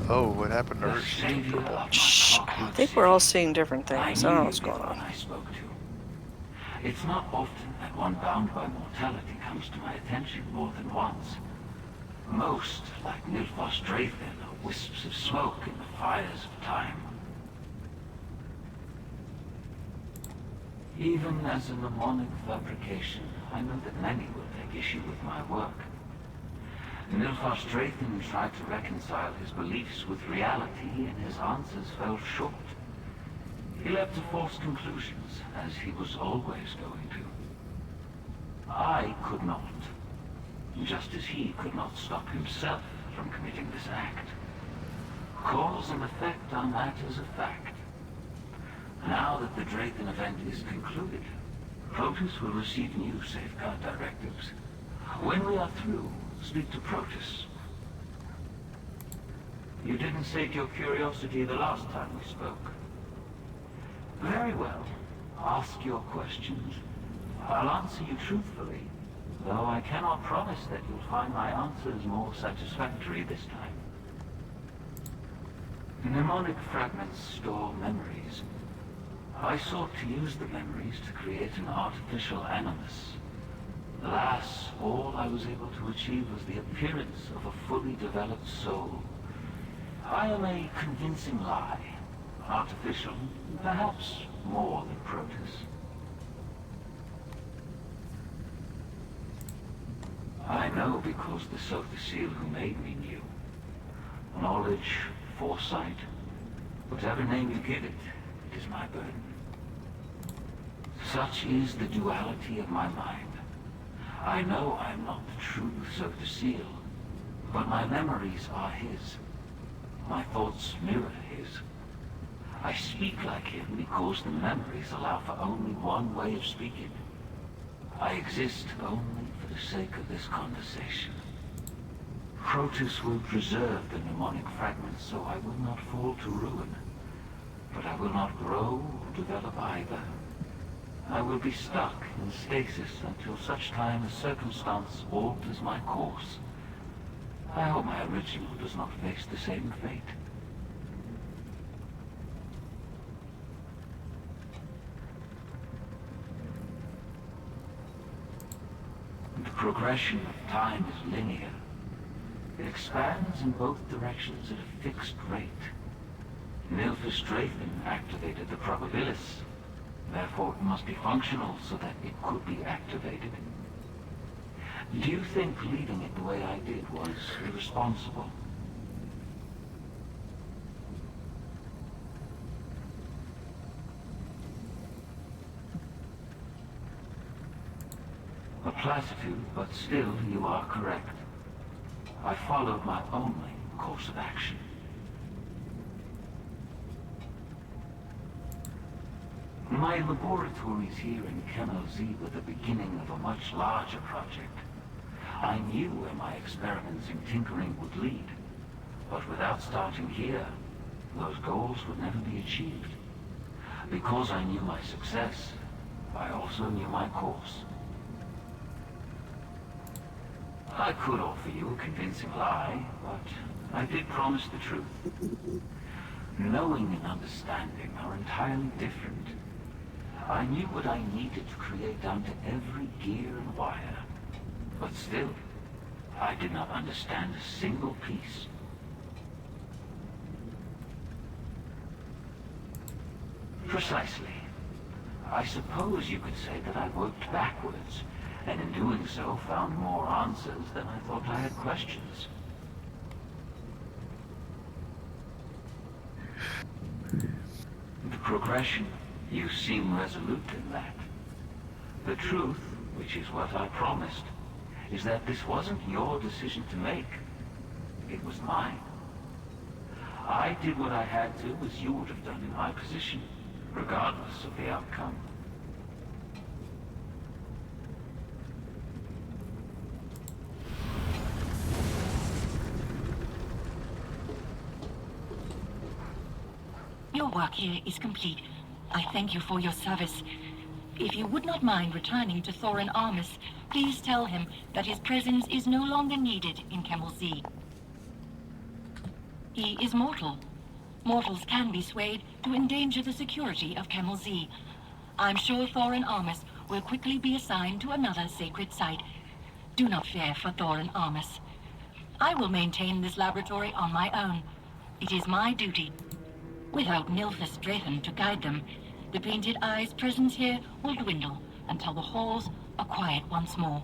Speaker 2: Oh, what happened to
Speaker 8: The
Speaker 2: her?
Speaker 8: savior of my
Speaker 3: Shh. I
Speaker 8: Clockwork
Speaker 3: think we're all
Speaker 8: City.
Speaker 3: seeing different
Speaker 8: I
Speaker 3: things. I don't
Speaker 8: knew
Speaker 3: know what's
Speaker 8: you'd
Speaker 3: going
Speaker 8: get what
Speaker 3: on.
Speaker 8: I spoke to. It's not often that one bound by mortality comes to my attention more than once. Most, like Nilfos Draythin, are wisps of smoke in the fires of time. Even as a mnemonic fabrication, I know that many will take issue with my work. Nilfos Draythin tried to reconcile his beliefs with reality, and his answers fell short. He leapt to false conclusions, as he was always going to. I could not. Just as he could not stop himself from committing this act. Cause and effect are matters of fact. Now that the Draythin event is concluded, Protus will receive new safeguard directives. When we are through, speak to Protus. You didn't sate your curiosity the last time we spoke. Very well. Ask your questions. I'll answer you truthfully, though I cannot promise that you'll find my answers more satisfactory this time. Mnemonic fragments store memories. I sought to use the memories to create an artificial animus. Alas, all I was able to achieve was the appearance of a fully developed soul. I am a convincing lie. Artificial, perhaps more than Protus. I know because the Sothasil who made me knew. Knowledge, foresight, whatever name you give it, it is my burden. Such is the duality of my mind. I know I am not the true Sothasil, but my memories are his. My thoughts mirror his. I speak like him because the memories allow for only one way of speaking. I exist only for the sake of this conversation. Protus will preserve the mnemonic fragments so I will not fall to ruin. But I will not grow or develop either. I will be stuck in stasis until such time as circumstance alters my course. I hope my original does not face the same fate. The progression of time is linear. It expands in both directions at a fixed rate. Nilfos Draythin activated the Probabilis. Therefore, it must be functional so that it could be activated. Do you think leaving it the way I did was irresponsible? A platitude, but still you are correct. I followed my only course of action. My laboratories here in Kemo Z were the beginning of a much larger project. I knew where my experiments in tinkering would lead, but without starting here, those goals would never be achieved. Because I knew my success, I also knew my course. I could offer you a convincing lie, but I did promise the truth. Knowing and understanding are entirely different. I knew what I needed to create down to every gear and wire. But still, I did not understand a single piece. Precisely. I suppose you could say that I worked backwards, and in doing so found more answers than I thought I had questions. The progression, you seem resolute in that. The truth, which is what I promised, is that this wasn't your decision to make. It was mine. I did what I had to, as you would have done in my position, regardless of the outcome.
Speaker 7: Your work here is complete. I thank you for your service. If you would not mind returning to Thorin Armus, please tell him that his presence is no longer needed in Kemel Z. He is mortal. Mortals can be swayed to endanger the security of Kemel Z. I'm sure Thorin Armus will quickly be assigned to another sacred site. Do not fear for Thorin Armus. I will maintain this laboratory on my own. It is my duty. Without Nilphys Drathan to guide them, the Painted Eye's presence here will dwindle until the halls are quiet once more.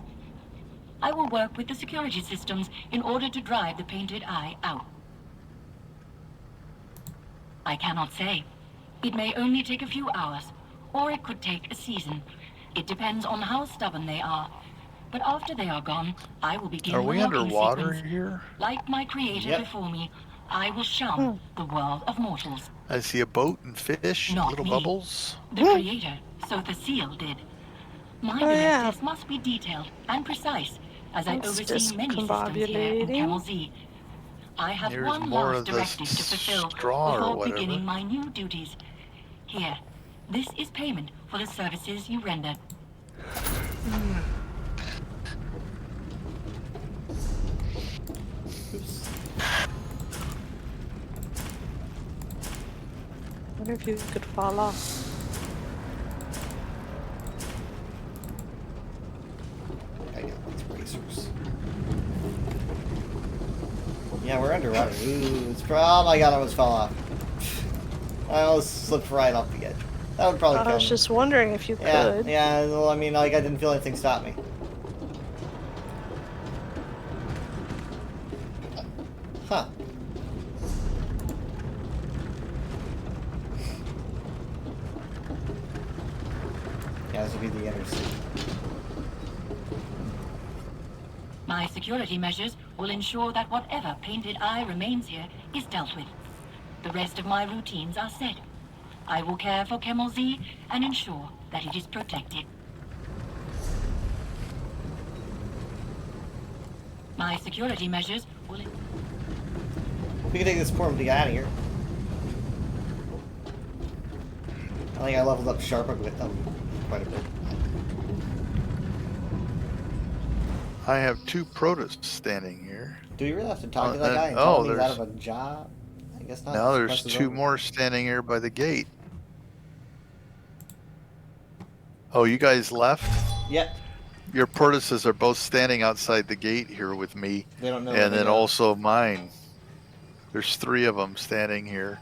Speaker 7: I will work with the security systems in order to drive the Painted Eye out. I cannot say. It may only take a few hours, or it could take a season. It depends on how stubborn they are. But after they are gone, I will begin
Speaker 2: Are
Speaker 7: the
Speaker 2: we
Speaker 7: locking
Speaker 2: underwater
Speaker 7: sequence.
Speaker 2: here?
Speaker 7: Like my creator
Speaker 1: Yep.
Speaker 7: before me, I will shun the world of mortals.
Speaker 2: I see a boat and fish,
Speaker 7: Not
Speaker 2: little
Speaker 7: me.
Speaker 2: bubbles.
Speaker 7: The creator, so the seal did. My
Speaker 3: Oh, yeah.
Speaker 7: directives must be detailed and precise, as I
Speaker 3: That's
Speaker 7: oversee many systems here in
Speaker 3: discombobulating.
Speaker 7: Kemel Z. I have
Speaker 2: Here's
Speaker 7: one
Speaker 2: more
Speaker 7: last
Speaker 2: of the
Speaker 7: directive to fulfill
Speaker 2: straw or
Speaker 7: before
Speaker 2: whatever.
Speaker 7: beginning my new duties. Here, this is payment for the services you rendered.
Speaker 1: Oops.
Speaker 3: I wonder if you could fall off.
Speaker 1: I got these bracers. Yeah, we're underwater. Ooh, it's oh my god, I almost fell off. I almost slipped right off the edge. That would probably
Speaker 3: I
Speaker 1: kill
Speaker 3: was
Speaker 1: me.
Speaker 3: just wondering if you
Speaker 1: Yeah,
Speaker 3: could.
Speaker 1: yeah, well, I mean, like, I didn't feel anything stop me. Huh. Yeah, this would be the inner sea.
Speaker 7: My security measures will ensure that whatever Painted Eye remains here is dealt with. The rest of my routines are set. I will care for Kemel Z and ensure that it is protected. My security measures will...
Speaker 1: We can take this poor empty guy out of here. I think I leveled up Sharp with them quite a bit.
Speaker 2: I have 2 protists standing here.
Speaker 1: Do we really have to talk to
Speaker 2: Oh,
Speaker 1: that guy and
Speaker 2: oh,
Speaker 1: tell him he's out
Speaker 2: there's-
Speaker 1: of a job? I guess not.
Speaker 2: Now
Speaker 1: Just
Speaker 2: there's
Speaker 1: press his
Speaker 2: 2
Speaker 1: over.
Speaker 2: more standing here by the gate. Oh, you guys left?
Speaker 1: Yep.
Speaker 2: Your Protuses are both standing outside the gate here with me,
Speaker 1: They don't know. where
Speaker 2: and
Speaker 1: they
Speaker 2: then
Speaker 1: go.
Speaker 2: also mine. There's 3 of them standing here.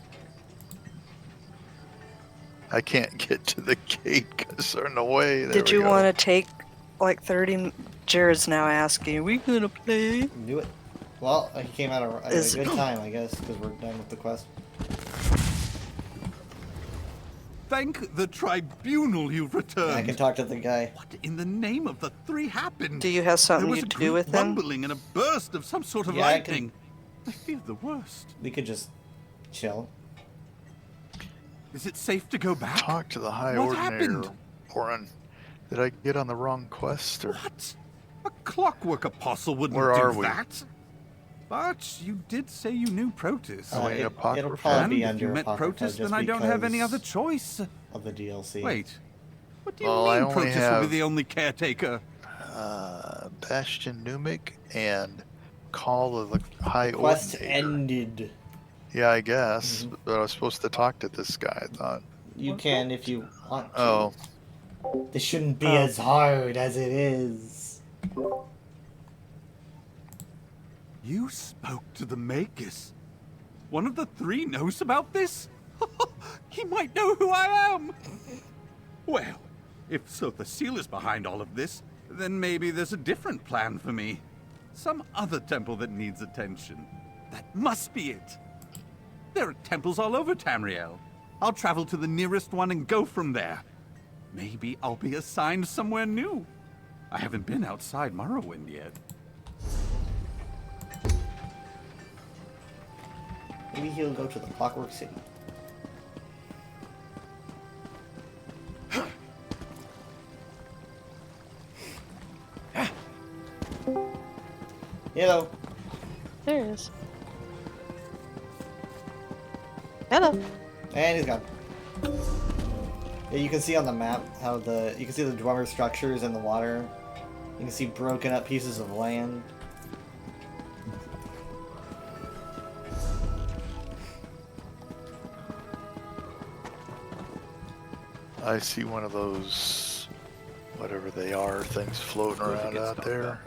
Speaker 2: I can't get to the gate because they're in the way. There
Speaker 3: Did
Speaker 2: we
Speaker 3: you
Speaker 2: go.
Speaker 3: want to take like 30? Jared's now asking, we gonna play?
Speaker 1: Do it. Well, he came out at a
Speaker 3: Is-
Speaker 1: good time, I guess, because we're done with the quest.
Speaker 6: Thank the tribunal you've returned.
Speaker 1: I can talk to the guy.
Speaker 6: What in the name of the 3 happened?
Speaker 3: Do you have
Speaker 6: There
Speaker 3: something
Speaker 6: was
Speaker 3: you
Speaker 6: a
Speaker 3: do
Speaker 6: great
Speaker 3: with him?
Speaker 6: rumbling and a burst of some sort of
Speaker 1: Yeah, I can-
Speaker 6: lightning. I fear the worst.
Speaker 1: We could just chill.
Speaker 6: Is it safe to go back?
Speaker 2: Talk to the High
Speaker 6: What
Speaker 2: Ordinator,
Speaker 6: happened?
Speaker 2: Orin. Did I get on the wrong quest? Or...
Speaker 6: What? A clockwork apostle wouldn't
Speaker 2: Where
Speaker 6: do
Speaker 2: are we?
Speaker 6: that. But you did say you knew Protus.
Speaker 2: Oh, wait,
Speaker 1: It'll
Speaker 2: Apocrypha?
Speaker 1: probably
Speaker 6: And
Speaker 1: be
Speaker 6: if
Speaker 1: under
Speaker 6: you met
Speaker 1: Apocrypha
Speaker 6: Protus,
Speaker 1: just
Speaker 6: then I don't have any
Speaker 1: because
Speaker 6: other choice.
Speaker 1: of the DLC.
Speaker 6: Wait. What do you
Speaker 2: Well, I
Speaker 6: mean
Speaker 2: only
Speaker 6: Protus will
Speaker 2: have-
Speaker 6: be the only caretaker?
Speaker 2: Bastion Numic and Call of the High
Speaker 1: Quest
Speaker 2: Ordinator.
Speaker 1: ended.
Speaker 2: Yeah, I guess.
Speaker 1: Mm-hmm.
Speaker 2: But I was supposed to talk to this guy, I thought.
Speaker 1: You can if you want to.
Speaker 2: Oh,
Speaker 1: This shouldn't be
Speaker 3: Oh.
Speaker 1: as hard as it is.
Speaker 6: You spoke to the Magus. One of the 3 knows about this? He might know who I am. Well, if so the seal is behind all of this, then maybe there's a different plan for me. Some other temple that needs attention. That must be it. There are temples all over Tamriel. I'll travel to the nearest one and go from there. Maybe I'll be assigned somewhere new. I haven't been outside Morrowind yet.
Speaker 1: Maybe he'll go to the Clockwork City. Hello.
Speaker 3: There he is. Hello.
Speaker 1: And he's gone. Yeah, you can see on the map how you can see the Dwemer structures in the water. You can see broken up pieces of land.
Speaker 2: I see one of those, whatever they are, things floating
Speaker 6: Suppose it
Speaker 2: around
Speaker 6: gets
Speaker 2: out
Speaker 6: dark
Speaker 2: there.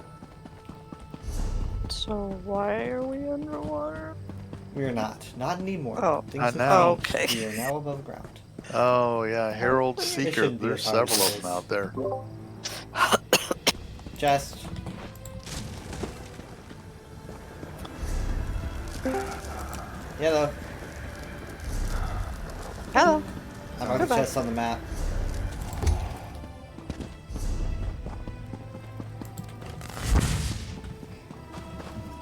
Speaker 3: So why are we underwater?
Speaker 1: We're not. Not anymore.
Speaker 3: Oh.
Speaker 1: Things
Speaker 2: Not
Speaker 1: have
Speaker 2: now.
Speaker 1: changed.
Speaker 3: Okay.
Speaker 1: We are now above ground.
Speaker 2: Oh yeah, Herald
Speaker 1: It
Speaker 2: Seeker.
Speaker 1: shouldn't be
Speaker 2: There's
Speaker 1: as hard
Speaker 2: several
Speaker 1: as
Speaker 2: of
Speaker 1: it
Speaker 2: them
Speaker 1: is.
Speaker 2: out there.
Speaker 1: Chest. Yellow.
Speaker 3: Hello.
Speaker 1: I marked the
Speaker 3: Goodbye.
Speaker 1: chest on the map.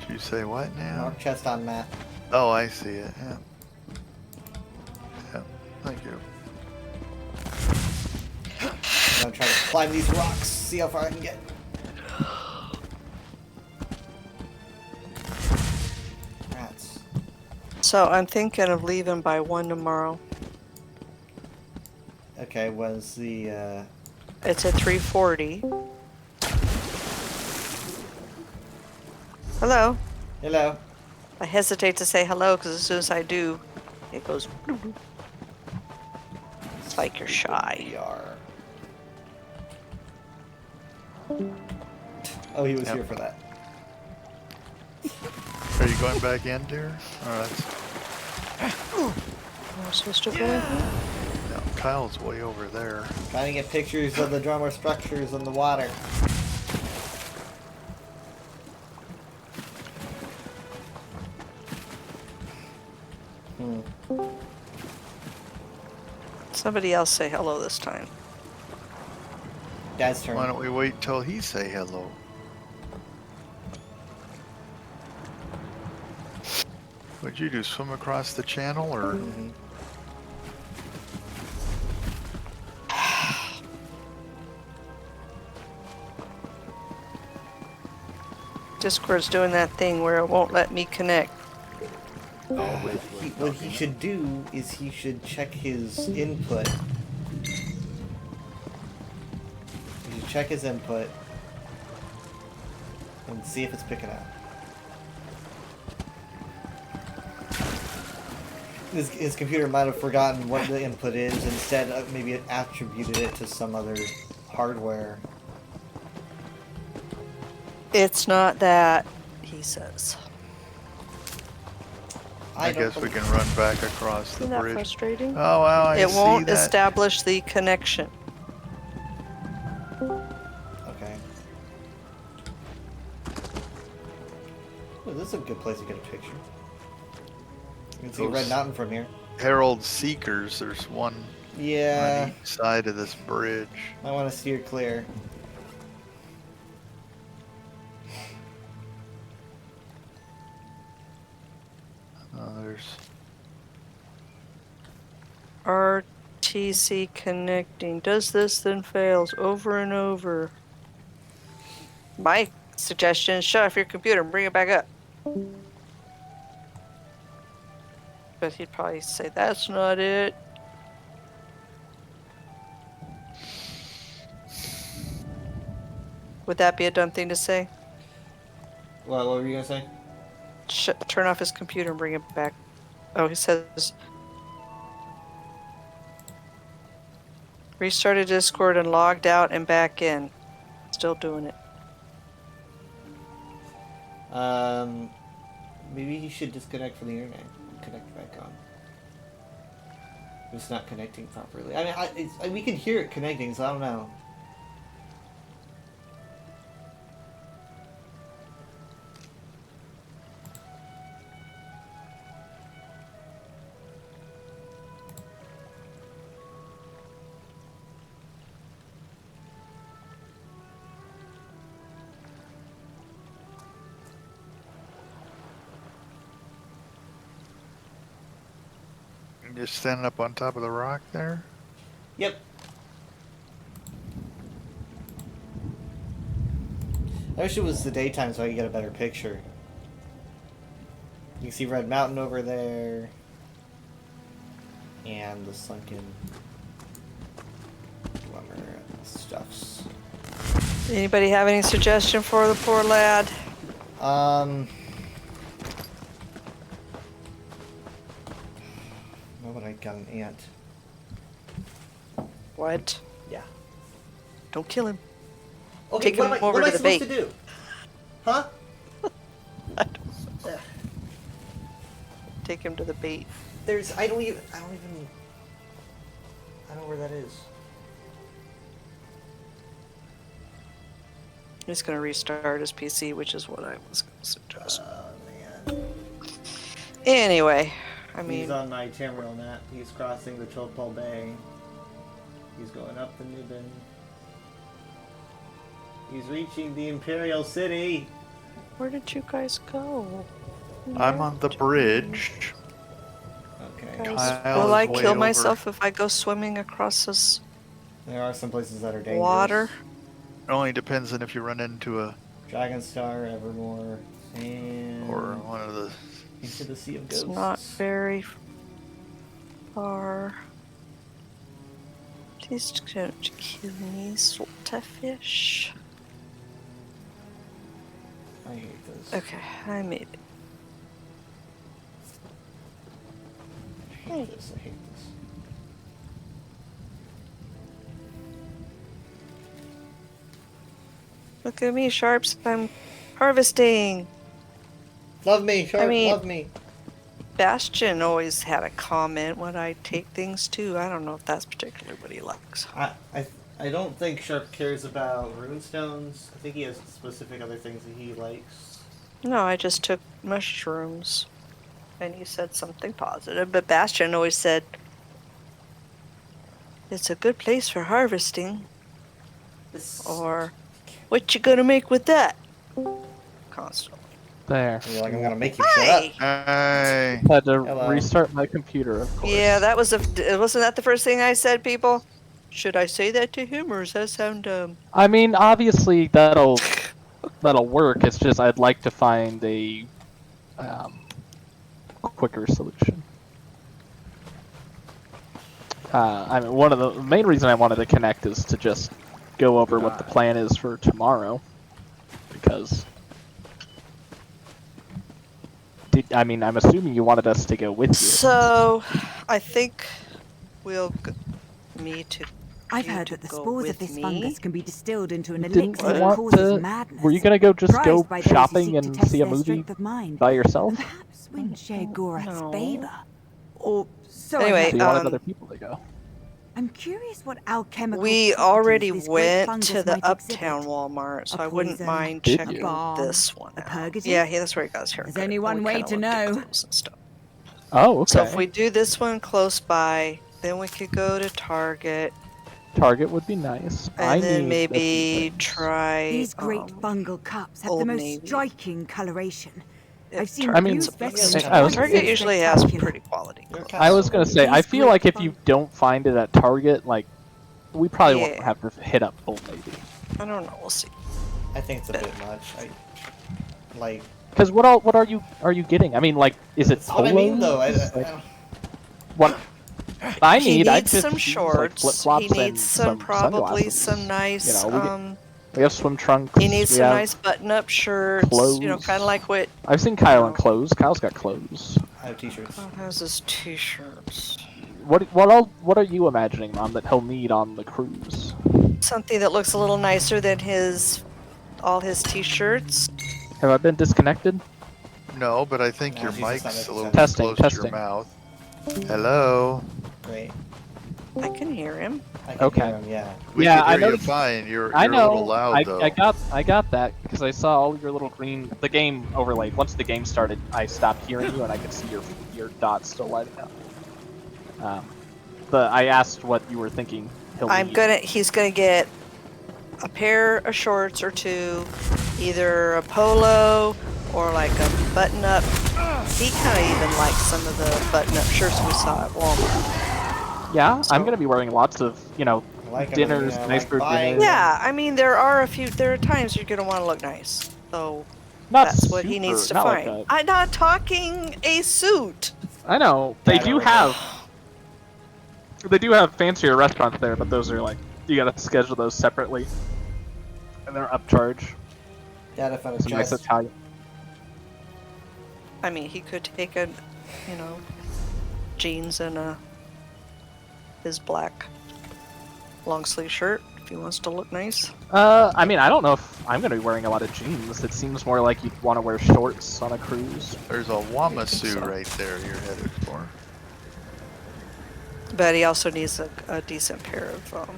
Speaker 2: Did you say what now?
Speaker 1: Mark chest on map.
Speaker 2: Oh, I see it. Yeah. Yeah. Thank you.
Speaker 1: I'm gonna try to climb these rocks, see how far I can get. Rats.
Speaker 3: So I'm thinking of leaving by 1 tomorrow.
Speaker 1: Okay, was the
Speaker 3: It's at 3:40. Hello.
Speaker 1: hello.
Speaker 3: I hesitate to say hello because as soon as I do, it goes. It's like you're shy.
Speaker 1: We are. Oh, he was
Speaker 2: Yep.
Speaker 1: here for that.
Speaker 2: Are you going back in, dear? Alright.
Speaker 3: Am I supposed to go in here?
Speaker 2: No, Kyle's way over there.
Speaker 1: Trying to get pictures of the drummer structures in the water.
Speaker 3: Somebody else say hello this time.
Speaker 1: Dad's turn.
Speaker 2: Why don't we wait till he say hello? What'd you do? Swim across the channel or?
Speaker 1: Mhm.
Speaker 3: Discord's doing that thing where it won't let me connect.
Speaker 1: What he should do is he should check his input. He should check his input and see if it's picking up. His computer might have forgotten what the input is. Instead, maybe it attributed it to some other hardware.
Speaker 3: It's not that, he says.
Speaker 2: I
Speaker 1: don't
Speaker 2: guess we can run back across the
Speaker 3: Isn't that
Speaker 2: bridge.
Speaker 3: frustrating?
Speaker 2: Oh wow, I
Speaker 3: It
Speaker 2: see
Speaker 3: won't
Speaker 2: that.
Speaker 3: establish the connection.
Speaker 1: Okay. Oh, this is a good place to get a picture. You can see
Speaker 2: Those-
Speaker 1: Red Mountain from here.
Speaker 2: Herald Seekers. There's one
Speaker 1: Yeah,
Speaker 2: on each side of this bridge.
Speaker 1: I want to steer clear.
Speaker 2: There's
Speaker 3: RTC connecting. Does this then fails over and over. My suggestion is shut off your computer and bring it back up. But he'd probably say that's not it. Would that be a dumb thing to say?
Speaker 1: What were you gonna say?
Speaker 3: Turn off his computer and bring it back. Oh, he says restarted Discord and logged out and back in. Still doing it.
Speaker 1: Maybe he should disconnect from the internet and connect back on. It's not connecting properly. I mean, we can hear it connecting, so I don't know.
Speaker 2: You're standing up on top of the rock there?
Speaker 1: Yep. I wish it was the daytime so I could get a better picture. You can see Red Mountain over there. And the sunken stuffs.
Speaker 3: Anybody have any suggestion for the poor lad?
Speaker 1: Why would I got an ant?
Speaker 3: What?
Speaker 1: Yeah.
Speaker 3: Don't kill him.
Speaker 1: Okay,
Speaker 3: Take
Speaker 1: what
Speaker 3: him
Speaker 1: am I,
Speaker 3: over
Speaker 1: what am I
Speaker 3: to the
Speaker 1: supposed
Speaker 3: bait.
Speaker 1: to do? Huh?
Speaker 3: Take him to the bait.
Speaker 1: There's, I don't know where that is.
Speaker 3: He's gonna restart his PC, which is what I was gonna suggest.
Speaker 1: Oh man.
Speaker 3: Anyway, I mean,
Speaker 1: He's on my Tamriel map. He's crossing the Topol Bay. He's going up the Niben. He's reaching the Imperial City.
Speaker 3: where did you guys go?
Speaker 2: I'm on the bridge.
Speaker 1: Okay.
Speaker 3: Guys,
Speaker 2: Kyle's
Speaker 3: will I
Speaker 2: way
Speaker 3: kill
Speaker 2: over.
Speaker 3: myself if I go swimming across this
Speaker 1: There are some places that are dangerous.
Speaker 3: water?
Speaker 2: It only depends on if you run into a
Speaker 1: Dragonstar, Evermore, and
Speaker 2: or one of the.
Speaker 1: into the Sea of
Speaker 3: It's
Speaker 1: Ghosts.
Speaker 3: not very far. Please don't kill me, saltfish.
Speaker 1: I hate this.
Speaker 3: Okay, I made it.
Speaker 1: I hate this. I hate this.
Speaker 3: Look at me, Sharps. I'm harvesting.
Speaker 1: Love me, Sharp.
Speaker 3: mean-
Speaker 1: Love me.
Speaker 3: Bastion always had a comment when I take things too. I don't know if that's particularly what he likes.
Speaker 1: I don't think Sharp cares about runestones. I think he has specific other things that he likes.
Speaker 3: No, I just took mushrooms. And he said something positive. But Bastion always said, it's a good place for harvesting. Or, what you gonna make with that? Constantly.
Speaker 9: There.
Speaker 1: You're like, I'm gonna make you shut up.
Speaker 3: Hi!
Speaker 2: Hey,
Speaker 9: Had to
Speaker 1: Hello.
Speaker 9: restart my computer, of course.
Speaker 3: Yeah, that was wasn't that the first thing I said, people? Should I say that to him, or does that sound dumb?
Speaker 9: I mean, obviously that'll work. It's just I'd like to find a quicker solution. I mean, one of the main reason I wanted to connect is to just go over what the plan is for tomorrow, because. I mean, I'm assuming you wanted us to go with you.
Speaker 3: So, I think we'll me to.
Speaker 10: I've
Speaker 3: you
Speaker 10: heard
Speaker 3: to
Speaker 10: that the
Speaker 3: go
Speaker 10: spores
Speaker 3: with
Speaker 10: of this
Speaker 3: me.
Speaker 10: fungus can be distilled into an
Speaker 9: Didn't
Speaker 10: elixir
Speaker 9: you
Speaker 10: that
Speaker 9: want
Speaker 10: causes
Speaker 9: to?
Speaker 10: madness.
Speaker 9: Were you gonna go just go
Speaker 10: Prized by those who
Speaker 9: shopping
Speaker 10: seek to
Speaker 9: and
Speaker 10: test
Speaker 9: see a
Speaker 10: their
Speaker 9: movie
Speaker 10: strength of mind.
Speaker 9: by yourself?
Speaker 10: And perhaps win Sheogorath's
Speaker 3: No.
Speaker 10: favor. Or so I
Speaker 3: Anyway,
Speaker 9: So you
Speaker 10: heard.
Speaker 9: wanted other people to go.
Speaker 10: I'm curious what alchemical
Speaker 3: We
Speaker 10: properties
Speaker 3: already
Speaker 10: this great
Speaker 3: went
Speaker 10: fungus
Speaker 3: to the
Speaker 10: might
Speaker 3: Uptown
Speaker 10: exhibit.
Speaker 3: Walmart, so
Speaker 10: A
Speaker 3: I wouldn't
Speaker 10: poison,
Speaker 3: mind
Speaker 9: Did
Speaker 3: checking
Speaker 9: you?
Speaker 10: balm,
Speaker 3: this one
Speaker 10: a
Speaker 3: out.
Speaker 10: purgative?
Speaker 3: Yeah, that's where he got his haircut.
Speaker 10: There's only one
Speaker 3: We
Speaker 10: way
Speaker 3: kinda
Speaker 10: to
Speaker 3: looked at
Speaker 10: know.
Speaker 3: clothes and stuff.
Speaker 9: Oh, okay.
Speaker 3: So if we do this one close by, then we could go to Target,
Speaker 9: Target would be nice.
Speaker 3: and
Speaker 9: I
Speaker 3: then
Speaker 9: need
Speaker 3: maybe
Speaker 9: a few things.
Speaker 3: try.
Speaker 10: These great fungal cups have the
Speaker 3: Old
Speaker 10: most
Speaker 3: Navy.
Speaker 10: striking coloration.
Speaker 3: if
Speaker 10: I've seen
Speaker 3: Target-
Speaker 9: I mean,
Speaker 10: reviews better than
Speaker 9: I was-
Speaker 3: Target usually has
Speaker 10: spectacular.
Speaker 3: pretty quality.
Speaker 1: You're
Speaker 3: clothes.
Speaker 1: kinda
Speaker 9: I was gonna say, I
Speaker 10: These
Speaker 9: feel
Speaker 10: great
Speaker 9: like if you don't find it at Target, like, we probably won't
Speaker 3: Yeah.
Speaker 9: have to hit up Old Navy.
Speaker 3: I don't know. We'll see.
Speaker 1: I think it's a bit much. Like,
Speaker 9: Because what are you getting? I mean, like, is it
Speaker 1: that's what I mean, though. I
Speaker 9: polos? Like,
Speaker 1: don't-
Speaker 9: what I
Speaker 3: He
Speaker 9: need, I
Speaker 3: needs
Speaker 9: just
Speaker 3: some
Speaker 9: use,
Speaker 3: shorts.
Speaker 9: like, flip-flops
Speaker 3: He
Speaker 9: and
Speaker 3: needs some probably
Speaker 9: sunglasses.
Speaker 3: some nice.
Speaker 9: You know, we have swim trunks.
Speaker 3: He needs
Speaker 9: we
Speaker 3: some
Speaker 9: have-
Speaker 3: nice button-up shirts. You know,
Speaker 9: clothes.
Speaker 3: kind of like what
Speaker 9: I've seen Kyle in clothes. Kyle's got clothes.
Speaker 1: I have t-shirts.
Speaker 3: has his t-shirts.
Speaker 9: What are you imagining, Mom, that he'll need on the cruise?
Speaker 3: Something that looks a little nicer than all his t-shirts.
Speaker 9: Have I been disconnected?
Speaker 2: no, but I think
Speaker 1: No,
Speaker 2: your
Speaker 1: she's just
Speaker 2: mic's
Speaker 1: not
Speaker 2: a
Speaker 1: making
Speaker 2: little
Speaker 1: sense.
Speaker 2: too
Speaker 9: Testing,
Speaker 2: close to
Speaker 9: testing.
Speaker 2: your mouth. Hello.
Speaker 1: Great.
Speaker 3: I can hear him.
Speaker 1: I can
Speaker 9: Okay.
Speaker 1: hear him, yeah.
Speaker 2: We
Speaker 9: Yeah,
Speaker 2: can
Speaker 9: I
Speaker 2: hear you
Speaker 9: noticed-
Speaker 2: fine. You're
Speaker 9: I
Speaker 2: a
Speaker 9: know.
Speaker 2: little loud though.
Speaker 9: I got that because I saw all your little green. The game overlaid. Once the game started, I stopped hearing you, and I could see your dots still lighting up. But I asked what you were thinking.
Speaker 3: He's gonna get a pair of shorts or two, either a polo or like a button-up. He kind of even likes some of the button-up shirts we saw at Walmart.
Speaker 9: Yeah,
Speaker 3: So-
Speaker 9: I'm gonna be wearing lots of
Speaker 1: I like
Speaker 9: dinners,
Speaker 1: everything. I
Speaker 9: nice
Speaker 1: like
Speaker 9: for
Speaker 1: buying-
Speaker 9: dinner.
Speaker 3: Yeah, I mean there are times you're gonna want to look nice. So
Speaker 9: Not
Speaker 3: that's what he
Speaker 9: super-
Speaker 3: needs to
Speaker 9: not like
Speaker 3: find.
Speaker 9: a-
Speaker 3: I'm not talking a suit.
Speaker 9: I know they
Speaker 1: Yeah, I
Speaker 9: do
Speaker 1: don't
Speaker 9: have. They do have fancier restaurants there, but those are like You gotta schedule those separately, and they're upcharge.
Speaker 1: Data found a
Speaker 9: Some nice
Speaker 1: chest.
Speaker 9: Italian.
Speaker 3: I mean, he could take a, jeans and his black long sleeve shirt if he wants to look nice.
Speaker 9: I mean, I don't know if I'm gonna be wearing a lot of jeans. It seems more like you'd want to wear shorts on a cruise.
Speaker 2: There's a Wamasu
Speaker 3: so.
Speaker 2: right there you're headed for.
Speaker 3: But he also needs a decent pair of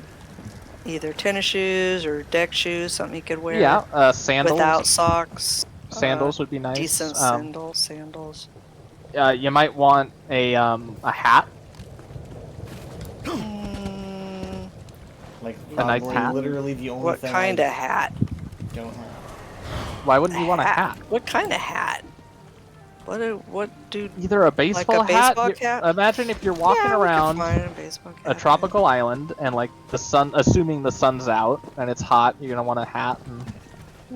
Speaker 3: either tennis shoes or deck shoes, something he could wear.
Speaker 9: Yeah, sandals.
Speaker 3: Without socks.
Speaker 9: Sandals would be nice.
Speaker 3: Decent sandals.
Speaker 9: You might want a hat.
Speaker 1: Like
Speaker 9: A nice
Speaker 1: probably
Speaker 9: hat?
Speaker 1: literally the only
Speaker 3: What
Speaker 1: thing
Speaker 3: kind
Speaker 1: I
Speaker 3: of hat?
Speaker 1: don't have.
Speaker 9: Why wouldn't you want a hat?
Speaker 3: What kind of hat? What do?
Speaker 9: Either a baseball hat.
Speaker 3: baseball cap?
Speaker 9: Imagine if you're walking
Speaker 3: Yeah, we could
Speaker 9: around
Speaker 3: find a baseball
Speaker 9: a
Speaker 3: cap.
Speaker 9: tropical island and like the sun, assuming the sun's out and it's hot, you're gonna want a hat. And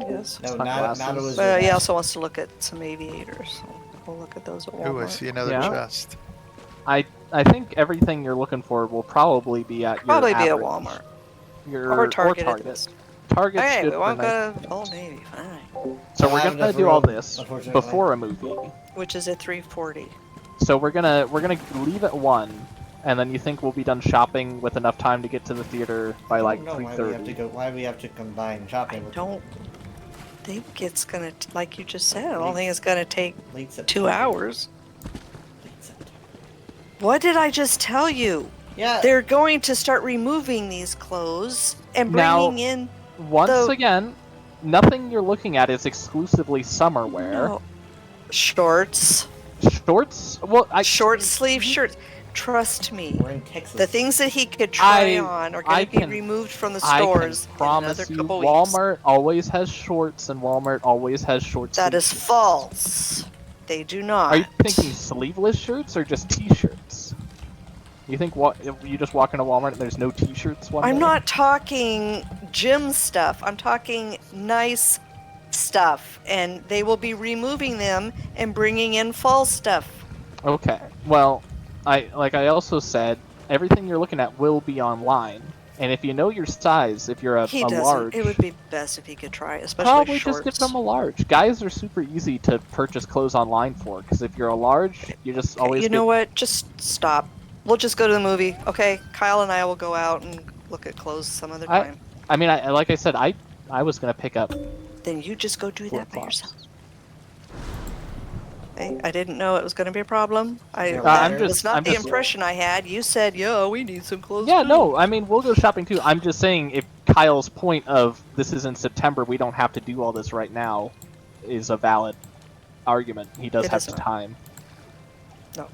Speaker 3: Yes.
Speaker 1: No,
Speaker 9: sunglasses.
Speaker 1: Nada was.
Speaker 3: But he
Speaker 1: your
Speaker 3: also wants to look at some aviators. So we'll look at those at Walmart.
Speaker 2: Ooh, I see another
Speaker 9: Yeah.
Speaker 2: chest.
Speaker 9: I think everything you're looking for will probably be at
Speaker 3: Probably
Speaker 9: your
Speaker 3: be at
Speaker 9: average.
Speaker 3: Walmart.
Speaker 9: Your,
Speaker 3: Or Target at
Speaker 9: Target.
Speaker 3: this.
Speaker 9: Target's
Speaker 3: Okay,
Speaker 9: good
Speaker 3: we
Speaker 9: for
Speaker 3: won't
Speaker 9: nice-
Speaker 3: go to Old Navy. Fine.
Speaker 9: So
Speaker 1: I
Speaker 9: we're
Speaker 1: have
Speaker 9: gonna
Speaker 1: enough
Speaker 9: do all
Speaker 1: room,
Speaker 9: this
Speaker 1: unfortunately.
Speaker 9: before a movie.
Speaker 3: Which is at 3:40.
Speaker 9: So we're gonna leave at 1, and then you think we'll be done shopping with enough time to get to the theater by like
Speaker 1: I don't know why we have to
Speaker 9: 3:30.
Speaker 1: go. Why we have to combine
Speaker 3: I
Speaker 1: shopping with
Speaker 3: don't think it's gonna, like you just said, I don't think it's gonna take
Speaker 1: late September.
Speaker 3: 2 hours.
Speaker 1: Late September.
Speaker 3: What did I just tell you?
Speaker 1: Yeah.
Speaker 3: They're going to start removing these clothes and
Speaker 9: Now-
Speaker 3: bringing in
Speaker 9: Once
Speaker 3: the-
Speaker 9: again, nothing you're looking at is exclusively summer wear.
Speaker 3: no, shorts,
Speaker 9: Shorts? Well,
Speaker 3: short sleeve shirts. Trust me.
Speaker 1: We're in Texas.
Speaker 3: The things that he could try
Speaker 9: I-
Speaker 3: on are
Speaker 9: I
Speaker 3: going to be
Speaker 9: can-
Speaker 3: removed from the
Speaker 9: I
Speaker 3: stores
Speaker 9: can
Speaker 3: in
Speaker 9: promise
Speaker 3: another
Speaker 9: you,
Speaker 3: couple weeks.
Speaker 9: Walmart always has shorts, and Walmart always has shorts.
Speaker 3: That is false. They do not.
Speaker 9: Are you thinking sleeveless shirts or just T-shirts? You think you just walk into Walmart and there's no T-shirts one
Speaker 3: I'm
Speaker 9: day?
Speaker 3: not talking gym stuff. I'm talking nice stuff, and they will be removing them and bringing in fall stuff.
Speaker 9: Okay. Well, I also said, everything you're looking at will be online, and if you know your size, if you're a
Speaker 3: He doesn't.
Speaker 9: large,
Speaker 3: It would be best if he could try, especially
Speaker 9: probably
Speaker 3: shorts.
Speaker 9: just get them a large. Guys are super easy to purchase clothes online for, because if you're a large, you just always.
Speaker 3: You know what? Just stop. We'll just go to the movie, okay? Kyle and I will go out and look at clothes some other time.
Speaker 9: I mean, like I said, I was gonna pick up.
Speaker 3: Then you just go do that by
Speaker 9: flip-flops.
Speaker 3: yourself. Okay? I didn't know it was going to be a problem.
Speaker 1: Yeah,
Speaker 3: That
Speaker 1: I'm
Speaker 3: was
Speaker 9: just-
Speaker 3: not
Speaker 9: I'm
Speaker 3: the
Speaker 9: just-
Speaker 3: impression I had. You said, "Yo, we need some clothes."
Speaker 9: Yeah,
Speaker 3: too."
Speaker 9: no, I mean, we'll go shopping too. I'm just saying, if Kyle's point of this is in September, we don't have to do all this right now, is a valid argument. He does
Speaker 3: It
Speaker 9: have
Speaker 3: is not.
Speaker 9: time.
Speaker 3: No.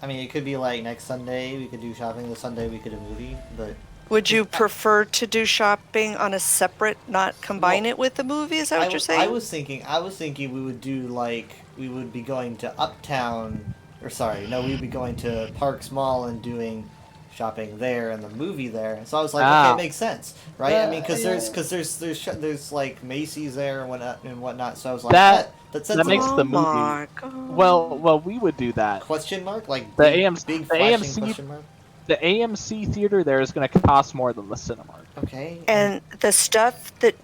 Speaker 1: I mean, it could be like next Sunday we could do shopping. This Sunday we could do a movie, but
Speaker 3: Would you prefer to do shopping on a separate, not combine
Speaker 1: Well,
Speaker 3: it with the movie? Is that what you're
Speaker 1: I
Speaker 3: saying?
Speaker 1: was thinking we would do like we would be going to Uptown, or sorry, no, we'd be going to Parks Mall and doing shopping there and the movie there. So I was like,
Speaker 9: Ah.
Speaker 1: okay, it makes sense, right? I mean, because
Speaker 9: Yeah.
Speaker 1: there's like Macy's there and whatnot. So I was like,
Speaker 9: That-
Speaker 1: that
Speaker 9: that makes
Speaker 3: Oh
Speaker 9: the movie.
Speaker 3: my God.
Speaker 9: Well, we would do that.
Speaker 1: question mark like
Speaker 9: The
Speaker 1: big,
Speaker 9: AMC
Speaker 1: big
Speaker 9: the
Speaker 1: flashing
Speaker 9: AMC
Speaker 1: question mark.
Speaker 9: The AMC theater there is going to cost more than the Cinemark.
Speaker 1: Okay.
Speaker 3: And the stuff that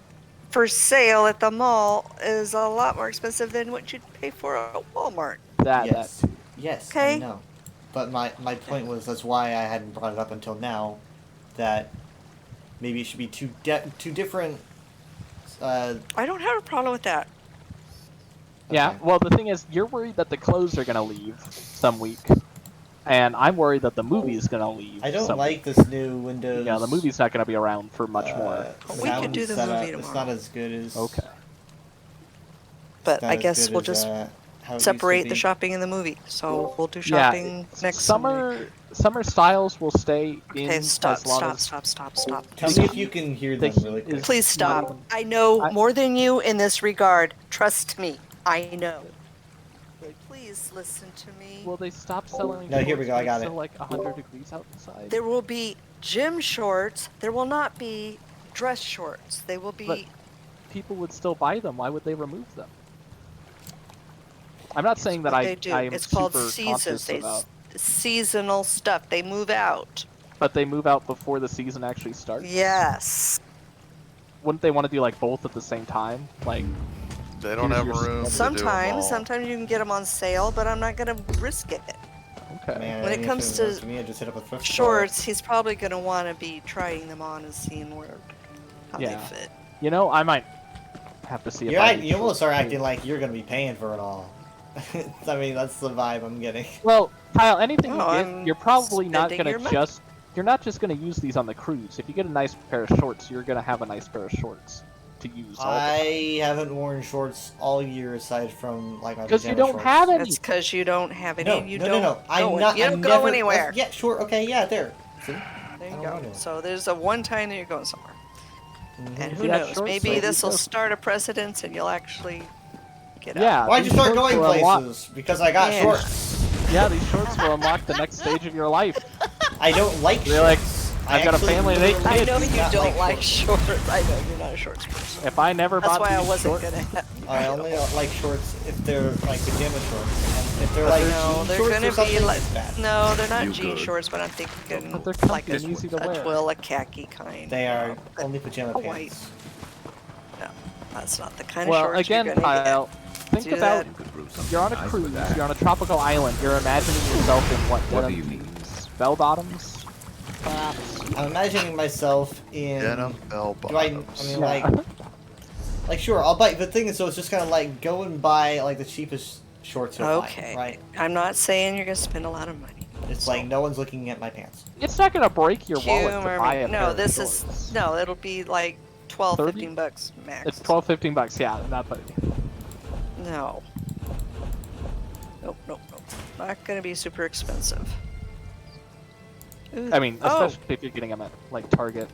Speaker 3: for sale at the mall is a lot more expensive than what you'd pay for at Walmart.
Speaker 1: Yes. Yes, I
Speaker 3: Okay.
Speaker 1: know. But my point was that's why I hadn't brought it up until now, that maybe it should be two different.
Speaker 3: I don't have a problem with that.
Speaker 9: Yeah.
Speaker 1: Okay.
Speaker 9: Well, the thing is, you're worried that the clothes are going to leave some week, and I'm worried that the movie is going to leave.
Speaker 1: I don't
Speaker 9: some
Speaker 1: like
Speaker 9: week.
Speaker 1: this new Windows.
Speaker 9: Yeah, the movie's not going to be around for much more.
Speaker 3: We could
Speaker 1: sound
Speaker 3: do the
Speaker 1: setup.
Speaker 3: movie
Speaker 1: It's
Speaker 3: tomorrow.
Speaker 1: not as good as.
Speaker 9: Okay.
Speaker 3: But
Speaker 1: not
Speaker 3: I
Speaker 1: as
Speaker 3: guess
Speaker 1: good
Speaker 3: we'll
Speaker 1: as,
Speaker 3: just
Speaker 1: how it used to
Speaker 3: separate the
Speaker 1: be.
Speaker 3: shopping and the movie. So we'll do
Speaker 9: Yeah,
Speaker 3: shopping next Sunday.
Speaker 9: Summer styles will stay in
Speaker 3: Okay, stop,
Speaker 9: as long
Speaker 3: stop,
Speaker 9: as
Speaker 3: stop, stop, stop.
Speaker 1: Tell me if you can hear
Speaker 9: the
Speaker 1: them really
Speaker 9: heat
Speaker 1: quick.
Speaker 9: is
Speaker 3: Please
Speaker 9: not
Speaker 3: stop.
Speaker 9: even-
Speaker 3: I know
Speaker 9: I-
Speaker 3: more than you in this regard. Trust me. I know. Please listen to me.
Speaker 9: Will they stop selling?
Speaker 1: No, here we
Speaker 9: shorts
Speaker 1: go, I
Speaker 9: when
Speaker 1: got
Speaker 9: it's
Speaker 1: it.
Speaker 9: still like 100 degrees outside.
Speaker 3: There will be gym shorts. There will not be dress shorts. They will be.
Speaker 9: But people would still buy them. Why would they remove them? I'm not saying that
Speaker 3: what
Speaker 9: I
Speaker 3: they do.
Speaker 9: am
Speaker 3: it's
Speaker 9: super
Speaker 3: called seasons.
Speaker 9: conscious about.
Speaker 3: Seasonal stuff. They move out.
Speaker 9: but they move out before the season actually starts.
Speaker 3: Yes.
Speaker 9: Wouldn't they want to do like both at the same time? Like,
Speaker 2: They don't have room to do 'em all.
Speaker 3: Sometimes you can get them on sale, but I'm not gonna risk it.
Speaker 9: okay.
Speaker 1: Man,
Speaker 3: When it
Speaker 1: if
Speaker 3: comes
Speaker 1: was
Speaker 3: to
Speaker 1: me, I'd just hit up a thrift store.
Speaker 3: Shorts, he's probably gonna want to be trying them on and seeing how
Speaker 9: Yeah.
Speaker 3: they fit.
Speaker 9: You know, I might have to see if
Speaker 1: You almost are acting like you're gonna be paying for it all. I mean, that's the vibe I'm getting.
Speaker 9: Well, Kyle, anything
Speaker 3: No,
Speaker 9: you get,
Speaker 3: I'm
Speaker 9: you're probably not
Speaker 3: spending
Speaker 9: gonna
Speaker 3: your money.
Speaker 9: you're not just gonna use these on the cruise. If you get a nice pair of shorts, you're gonna have a nice pair of shorts to use all the time.
Speaker 1: I haven't worn shorts all year aside from like my
Speaker 9: Because you
Speaker 1: pajama
Speaker 9: don't
Speaker 1: shorts.
Speaker 9: have any.
Speaker 3: That's because you don't have any.
Speaker 1: No,
Speaker 3: you
Speaker 1: no,
Speaker 3: don't.
Speaker 1: no, no. I'm
Speaker 3: go,
Speaker 1: not.
Speaker 3: You don't
Speaker 1: I'm
Speaker 3: go
Speaker 1: never,
Speaker 3: anywhere.
Speaker 1: Yeah, sure. Okay, yeah, there. See?
Speaker 3: There
Speaker 1: I
Speaker 3: you
Speaker 1: don't
Speaker 3: go.
Speaker 1: want to.
Speaker 3: So there's a one time that you're going somewhere, and
Speaker 9: If
Speaker 3: who
Speaker 9: you have
Speaker 3: knows?
Speaker 9: shorts,
Speaker 3: Maybe
Speaker 9: so
Speaker 3: this will
Speaker 9: you go.
Speaker 3: start a precedence, and you'll actually get out.
Speaker 9: Yeah.
Speaker 1: Why'd you
Speaker 9: these
Speaker 1: start
Speaker 9: shorts
Speaker 1: going
Speaker 9: will unlock-
Speaker 1: places? Because I got
Speaker 3: Man.
Speaker 1: shorts.
Speaker 9: Yeah, these shorts will unlock the next stage of your life.
Speaker 1: I don't like
Speaker 9: You're like,
Speaker 1: shorts.
Speaker 9: I've got a
Speaker 1: actually
Speaker 9: family of 8
Speaker 3: I
Speaker 9: kids.
Speaker 3: know you
Speaker 1: not
Speaker 3: don't
Speaker 1: like
Speaker 3: like shorts. I know you're not a shorts person.
Speaker 9: If I never
Speaker 3: That's
Speaker 9: bought
Speaker 3: why I
Speaker 9: these
Speaker 3: wasn't
Speaker 9: shorts,
Speaker 3: gonna.
Speaker 1: I only like shorts if they're like pajama shorts. And if they're like
Speaker 3: No,
Speaker 1: jean
Speaker 3: they're
Speaker 1: shorts
Speaker 3: gonna
Speaker 1: or something,
Speaker 3: be like.
Speaker 1: it's bad.
Speaker 3: No, they're not
Speaker 5: You
Speaker 3: jean
Speaker 5: good?
Speaker 3: shorts, but I'm thinking
Speaker 9: But they're
Speaker 3: like
Speaker 9: comfy and easy to wear.
Speaker 3: a khaki kind.
Speaker 1: They are only pajama
Speaker 3: a white.
Speaker 1: pants.
Speaker 3: No, that's not the kind of
Speaker 9: well,
Speaker 3: shorts
Speaker 9: again,
Speaker 3: you're gonna
Speaker 9: Kyle, think
Speaker 3: Do
Speaker 9: about
Speaker 3: that.
Speaker 5: You could brew something
Speaker 9: you're on a
Speaker 5: nice
Speaker 9: cruise,
Speaker 5: with that.
Speaker 9: you're on a tropical island, you're imagining yourself in what
Speaker 5: What do
Speaker 9: denim
Speaker 5: you need?
Speaker 9: jeans? Bell bottoms? Perhaps.
Speaker 1: I'm imagining myself in.
Speaker 2: Denim bell
Speaker 1: Do I
Speaker 2: bottoms.
Speaker 1: mean, like sure, I'll buy. The thing is, so it's just kind of like go and buy like the cheapest shorts you'll
Speaker 3: Okay.
Speaker 1: find, right?
Speaker 3: I'm not saying you're gonna spend a lot of money.
Speaker 1: It's like no one's looking at my pants.
Speaker 9: It's not gonna break your wallet to
Speaker 3: Humor
Speaker 9: buy
Speaker 3: me.
Speaker 9: a pair
Speaker 3: No,
Speaker 9: of
Speaker 3: this
Speaker 9: shorts.
Speaker 3: is no. It'll be like 12,
Speaker 9: 30?
Speaker 3: 15 bucks max.
Speaker 9: It's 12, 15 bucks, yeah, not funny.
Speaker 3: No. Nope, nope, nope. Not gonna be super expensive. Ooh,
Speaker 9: I mean,
Speaker 3: oh,
Speaker 9: especially if you're getting them at like Target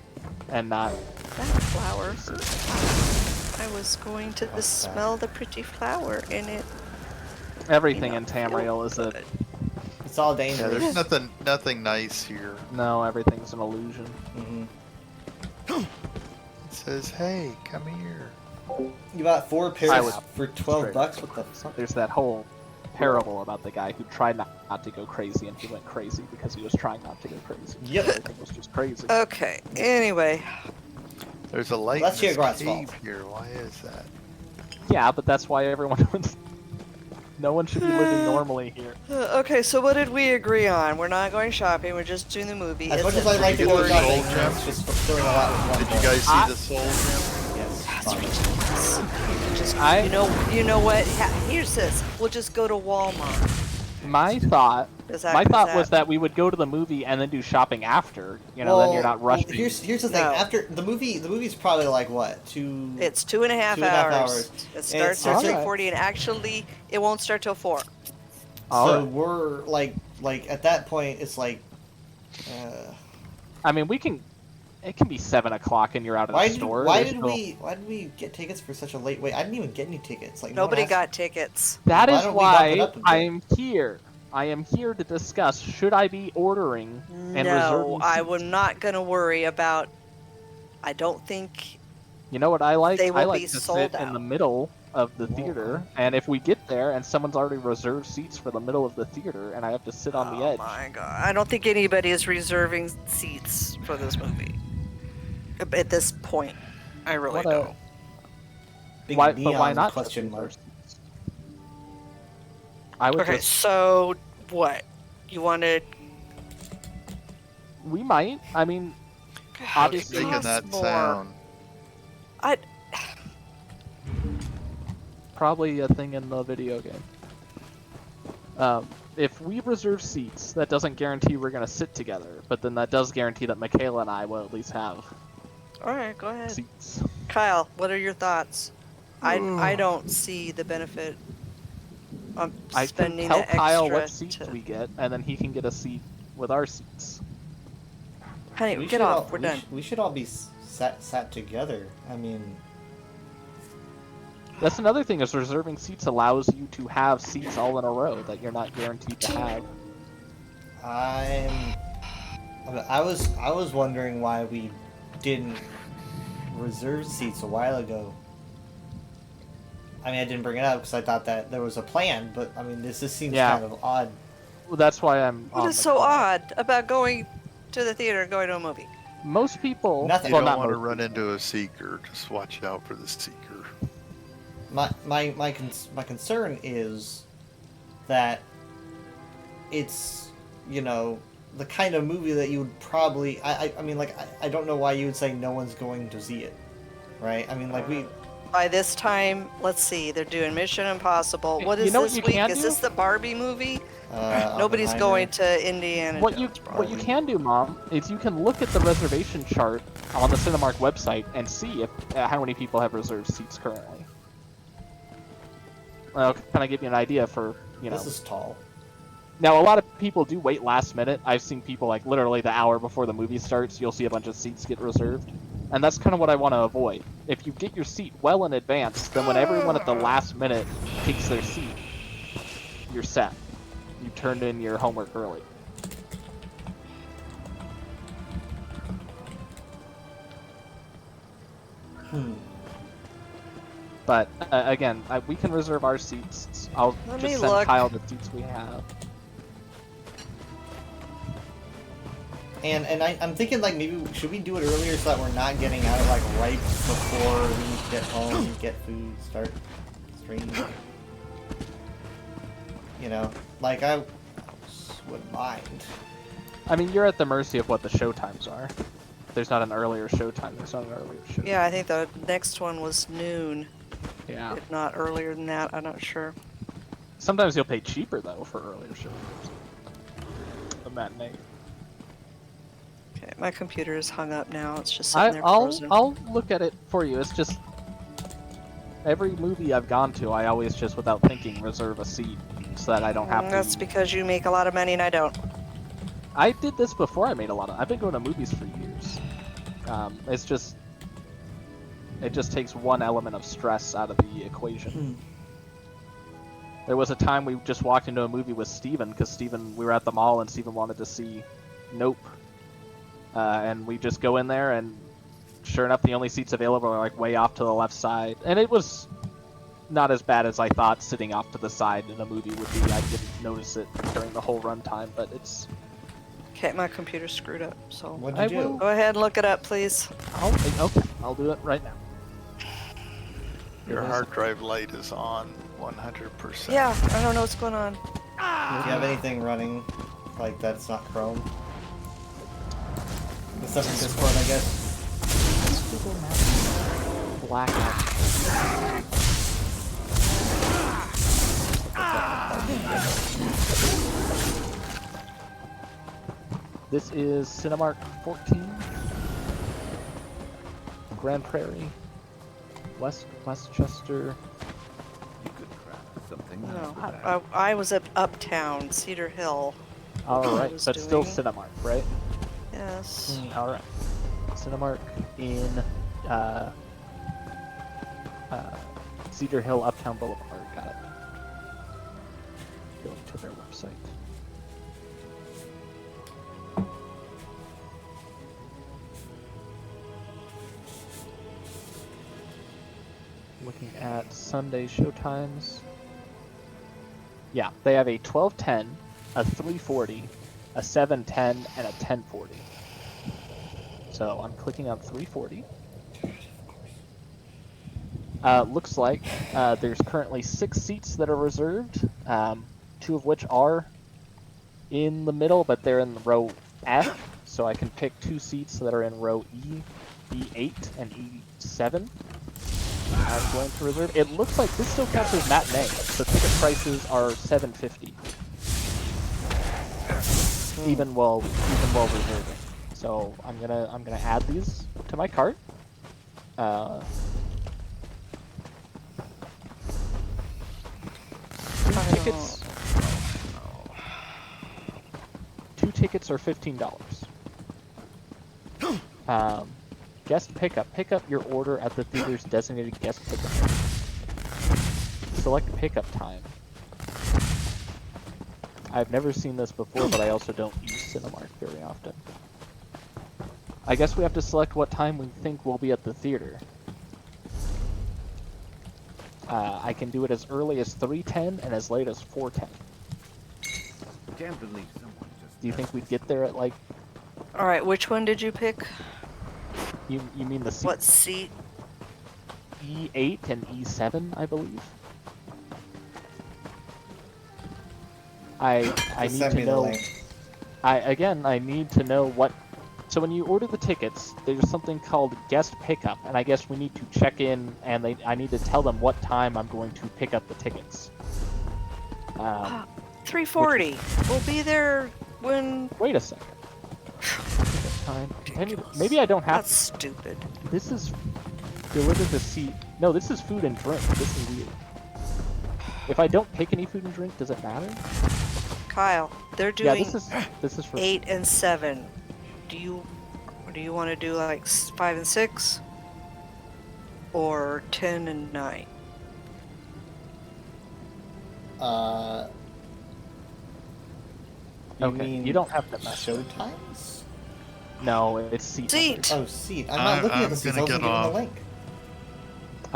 Speaker 9: and not.
Speaker 3: that flower. I was going to smell the pretty flower in it.
Speaker 9: Everything
Speaker 3: You
Speaker 9: in
Speaker 3: know,
Speaker 9: Tamriel
Speaker 3: feel
Speaker 9: is a
Speaker 3: good.
Speaker 1: It's all
Speaker 2: Yeah,
Speaker 1: dangerous.
Speaker 2: there's nothing nice here.
Speaker 9: no. Everything's an illusion.
Speaker 1: hmm
Speaker 2: It says, hey, come here.
Speaker 1: You bought 4
Speaker 9: I
Speaker 1: pairs
Speaker 9: would-
Speaker 1: for 12
Speaker 9: straight
Speaker 1: bucks.
Speaker 9: up.
Speaker 1: What the fuck?
Speaker 9: There's that whole parable about the guy who tried not to go crazy and he went crazy because he was trying not to go crazy.
Speaker 1: Yep.
Speaker 9: Everything was just crazy.
Speaker 3: Okay. Anyway,
Speaker 2: There's a light
Speaker 1: Let's
Speaker 2: in
Speaker 1: hear
Speaker 2: this
Speaker 1: Grot's fault.
Speaker 2: cave here. Why is that?
Speaker 9: Yeah, but that's why everyone no one should be living normally here.
Speaker 3: okay. So what did we agree on? We're not going shopping. We're just doing the movie.
Speaker 1: As
Speaker 3: Is
Speaker 1: much
Speaker 3: it
Speaker 1: as I like to
Speaker 2: Did you
Speaker 1: go
Speaker 2: get the
Speaker 1: shopping,
Speaker 2: soul gem?
Speaker 1: it's just fulfilling a lot with one
Speaker 2: Did you
Speaker 1: goal.
Speaker 2: guys see the soul gem?
Speaker 1: Yes.
Speaker 3: That's
Speaker 1: fine.
Speaker 3: ridiculous. Just,
Speaker 9: I-
Speaker 3: you know what? Here's this. We'll just go to Walmart.
Speaker 9: My thought
Speaker 3: Is that-
Speaker 9: My
Speaker 3: is
Speaker 9: thought
Speaker 3: that-
Speaker 9: was that we would go to the movie and then do shopping after. You know, then you're not rushing.
Speaker 1: Here's the thing.
Speaker 3: No.
Speaker 1: After the movie's probably like what
Speaker 3: It's 2.5
Speaker 1: 2.5
Speaker 3: hours. It starts at
Speaker 9: Alright.
Speaker 3: 3:40, and actually, it won't start till 4.
Speaker 1: So
Speaker 9: Alright.
Speaker 1: we're like at that point, it's like.
Speaker 9: I mean, we can. It can be 7 o'clock and you're out of the store.
Speaker 1: Why
Speaker 9: There's
Speaker 1: did
Speaker 9: no-
Speaker 1: we get tickets for such a late wait? I didn't even get any tickets. Like
Speaker 3: Nobody
Speaker 1: no one asked-
Speaker 3: got tickets.
Speaker 9: That
Speaker 1: Why
Speaker 9: is
Speaker 1: don't we bump it
Speaker 9: why
Speaker 1: up a bit?
Speaker 9: I am here. I am here to discuss should I be ordering and
Speaker 3: No,
Speaker 9: reserving
Speaker 3: I
Speaker 9: seats.
Speaker 3: am not going to worry about. I don't think.
Speaker 9: You know what I like?
Speaker 3: They
Speaker 9: I
Speaker 3: will
Speaker 9: like
Speaker 3: be
Speaker 9: to
Speaker 3: sold
Speaker 9: sit in
Speaker 3: out.
Speaker 9: the middle of the theater, and if we get there and someone's already reserved seats for the middle of the theater, and I have to sit on the edge.
Speaker 3: Oh my god! I don't think anybody is reserving seats for this movie. At this point, I really
Speaker 9: What a-
Speaker 3: don't.
Speaker 1: Big
Speaker 9: Why, but why
Speaker 1: neon
Speaker 9: not?
Speaker 1: question
Speaker 9: just
Speaker 1: mark.
Speaker 9: reserve seats? I would
Speaker 3: Okay,
Speaker 9: just.
Speaker 3: so what? You wanted?
Speaker 9: We might. I mean,
Speaker 3: How
Speaker 9: Obviously-
Speaker 2: Making that sound.
Speaker 3: I
Speaker 9: probably a thing in the video game. If we reserve seats, that doesn't guarantee we're gonna sit together, but then that does guarantee that Michaela and I will at least have
Speaker 3: all right. Go ahead,
Speaker 9: seats.
Speaker 3: Kyle. What are your thoughts? I don't see the benefit of
Speaker 9: I can
Speaker 3: spending
Speaker 9: tell
Speaker 3: the extra.
Speaker 9: Kyle what seats
Speaker 3: to...
Speaker 9: we get, and then he can get a seat with our seats.
Speaker 3: Honey,
Speaker 1: We
Speaker 3: get
Speaker 1: should
Speaker 3: off.
Speaker 1: all-
Speaker 3: We're done.
Speaker 1: We should all be sat together. I mean,
Speaker 9: That's another thing, is reserving seats allows you to have seats all in a row that you're not guaranteed to have.
Speaker 1: I was wondering why we didn't reserve seats a while ago. I mean, I didn't bring it up because I thought that there was a plan, but I mean, this just seems
Speaker 9: Yeah.
Speaker 1: kind of odd.
Speaker 9: Well, that's why I'm.
Speaker 3: What
Speaker 9: on
Speaker 3: is
Speaker 9: the
Speaker 3: so
Speaker 9: call.
Speaker 3: odd about going to the theater going to a movie?
Speaker 9: Most people,
Speaker 1: Nothing.
Speaker 2: You
Speaker 9: well,
Speaker 2: don't
Speaker 9: not
Speaker 2: want to
Speaker 9: most
Speaker 2: run into a seeker. Just watch out for the seeker.
Speaker 1: My concern is that it's, you know, the kind of movie that you would probably I mean, like, I don't know why you would say no one's going to see it, right? I mean, like,
Speaker 3: By this time, let's see, they're doing Mission Impossible. What
Speaker 9: You
Speaker 3: is
Speaker 9: know what
Speaker 3: this
Speaker 9: you
Speaker 3: week?
Speaker 9: can
Speaker 3: Is
Speaker 9: do?
Speaker 3: this the Barbie movie? Nobody's
Speaker 1: Oppenheimer.
Speaker 3: going to Indiana
Speaker 9: what you
Speaker 3: Jones,
Speaker 9: what you
Speaker 3: probably.
Speaker 9: can do, Mom, is you can look at the reservation chart on the Cinemark website and see if how many people have reserved seats currently. Well, kind of give you an idea for, you know.
Speaker 1: This is tall.
Speaker 9: Now, a lot of people do wait last minute. I've seen people, like, literally the hour before the movie starts, you'll see a bunch of seats get reserved. And that's kind of what I want to avoid. If you get your seat well in advance, then when everyone at the last minute takes their seat, you're set. You turned in your homework early. But, again, we can reserve our seats. I'll
Speaker 3: Let
Speaker 9: just
Speaker 3: me
Speaker 9: send
Speaker 3: look.
Speaker 9: Kyle the seats we have.
Speaker 1: And I'm thinking, like, maybe should we do it earlier so that we're not getting out of, like, right before we get home, get food, start stream. You know, like, I wouldn't mind.
Speaker 9: I mean, you're at the mercy of what the show times are. There's not an earlier show time. There's not an earlier show.
Speaker 3: Yeah, I think the next one was noon.
Speaker 9: Yeah.
Speaker 3: If not earlier than that, I'm not sure.
Speaker 9: Sometimes you'll pay cheaper though for earlier shows. The matinee.
Speaker 3: Okay, my computer is hung up now. It's just sitting there
Speaker 9: I'll
Speaker 3: frozen.
Speaker 9: look at it for you. It's just every movie I've gone to, I always just without thinking reserve a seat so that I don't have to.
Speaker 3: That's because you make a lot of money and I don't.
Speaker 9: I did this before I made a lot of. I've been going to movies for years. It's just. It just takes one element of stress out of the equation. There was a time we just walked into a movie with Steven, because we were at the mall and Steven wanted to see Nope. And we just go in there and sure enough the only seats available are like way off to the left side. And it was not as bad as I thought sitting off to the side in a movie would be. I didn't notice it during the whole runtime, but it's...
Speaker 3: Okay, my computer's screwed up, so...
Speaker 1: What'd you do?
Speaker 3: Go ahead and look it up, please.
Speaker 9: Okay, I'll do it right now.
Speaker 2: Your hard drive light is on 100%.
Speaker 3: Yeah, I don't know what's going on.
Speaker 1: Do you have anything running like that's not Chrome? The stuff from Discord, I guess.
Speaker 9: Blackout. This is Cinemark 14, Grand Prairie, Westchester.
Speaker 6: You could craft something nice
Speaker 3: No,
Speaker 6: with that.
Speaker 3: I was at Uptown, Cedar Hill.
Speaker 9: All right,
Speaker 3: was
Speaker 9: but still
Speaker 3: doing.
Speaker 9: Cinemark, right?
Speaker 3: Yes.
Speaker 9: All right, Cinemark in Cedar Hill, Uptown Boulevard. Got it. Going to their website. Looking at Sunday showtimes. Yeah, they have a 12:10, a 3:40, a 7:10, and a 10:40. So I'm clicking on 3:40. Looks like there's currently 6 seats that are reserved, 2 of which are in the middle, but they're in row F, so I can pick 2 seats that are in row E, E8, and E7. I'm going to reserve. It looks like this still counts as matinee. The ticket prices are $7.50, even while reserving. So I'm gonna add these to my cart. Two tickets are $15. Guest pickup. Pick up your order at the theater's designated guest pickup. Select pickup time. I've never seen this before, but I also don't use Cinemark very often. I guess we have to select what time we think we'll be at the theater. I can do it as early as 3:10 and as late as 4:10.
Speaker 6: Can't believe someone just...
Speaker 9: Do you think we'd get there at like
Speaker 3: All right, which one did you pick?
Speaker 9: You mean the seat?
Speaker 3: What seat?
Speaker 9: E8 and E7, I believe. I
Speaker 1: Just
Speaker 9: need
Speaker 1: send
Speaker 9: to
Speaker 1: me the
Speaker 9: know.
Speaker 1: link.
Speaker 9: I need to know what. So when you order the tickets, there's something called guest pickup, and I guess we need to check in, and I need to tell them what time I'm going to pick up the tickets.
Speaker 3: 3:40. We'll be there when.
Speaker 9: Wait a second. Time. Maybe I don't have.
Speaker 3: That's stupid.
Speaker 9: This is deliver the seat. No, this is food and drink. This is weird. If I don't pick any food and drink, does it matter?
Speaker 3: Kyle, they're
Speaker 9: Yeah,
Speaker 3: doing
Speaker 9: this is for
Speaker 3: 8 and 7. Do you want to do like 5 and 6, or 10 and 9?
Speaker 1: You
Speaker 9: Okay,
Speaker 1: mean
Speaker 9: you don't have to mess
Speaker 1: show
Speaker 9: with it.
Speaker 1: times?
Speaker 9: No, it's seat.
Speaker 3: Seat.
Speaker 1: Oh, seat. I'm not looking at the seats. I
Speaker 2: I'm
Speaker 1: was
Speaker 2: gonna
Speaker 1: looking
Speaker 2: get
Speaker 1: at the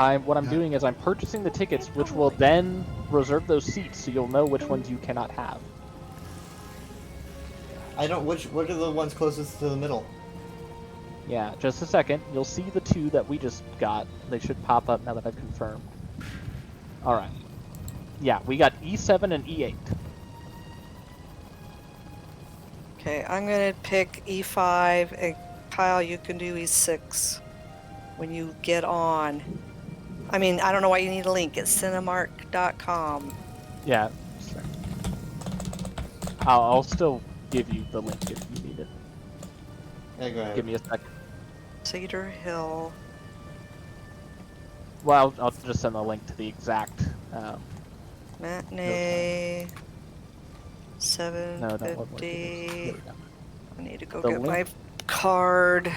Speaker 1: link.
Speaker 9: What I'm doing is I'm purchasing the tickets, which will then reserve those seats, so you'll know which ones you cannot have.
Speaker 1: I don't. What are the ones closest to the middle?
Speaker 9: Yeah, just a second. You'll see the two that we just got. They should pop up now that I've confirmed. All right. Yeah, we got E7 and E8.
Speaker 3: Okay, I'm gonna pick E5, and Kyle, you can do E6 when you get on. I mean, I don't know why you need a link. It's cinemark.com.
Speaker 9: Yeah. Sure. I'll still give you the link if you need it.
Speaker 1: Yeah, go ahead.
Speaker 9: Give me a second.
Speaker 3: Cedar Hill.
Speaker 9: Well, I'll just send the link to the exact.
Speaker 3: Matinee.
Speaker 9: No, that won't work.
Speaker 3: 750. I need to go
Speaker 9: The
Speaker 3: get my
Speaker 9: link-
Speaker 3: card.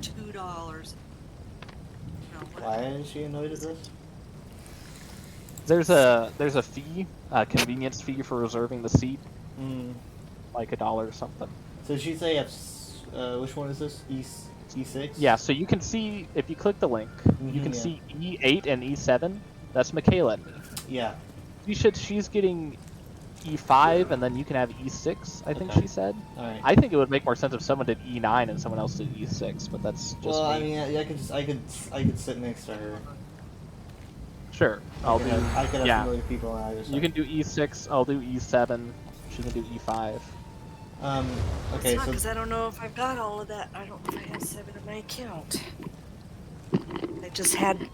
Speaker 3: $2.
Speaker 1: Why is she annoyed at this?
Speaker 9: There's a fee, a convenience fee for reserving the seat, like $1 or something.
Speaker 1: So she say which one is this? E6?
Speaker 9: Yeah, so you can see if you click the link, you can
Speaker 1: yeah.
Speaker 9: see E8 and E7. That's Michaela and me.
Speaker 1: Yeah.
Speaker 9: She's getting E5, and then you can have E6. I think
Speaker 1: Okay.
Speaker 9: she said.
Speaker 1: Alright.
Speaker 9: I think it would make more sense if someone did E9 and someone else did E6, but that's just
Speaker 1: Well, I
Speaker 9: me.
Speaker 1: mean, I could sit next to her.
Speaker 9: Sure, I'll do.
Speaker 1: I could have
Speaker 9: Yeah,
Speaker 1: familiar people, and I just.
Speaker 9: you can do E6. I'll do E7. She can do E5.
Speaker 1: Okay,
Speaker 3: It's
Speaker 1: so
Speaker 3: because I don't know if I've got all of that. I don't know if I have 7 in my account. I just had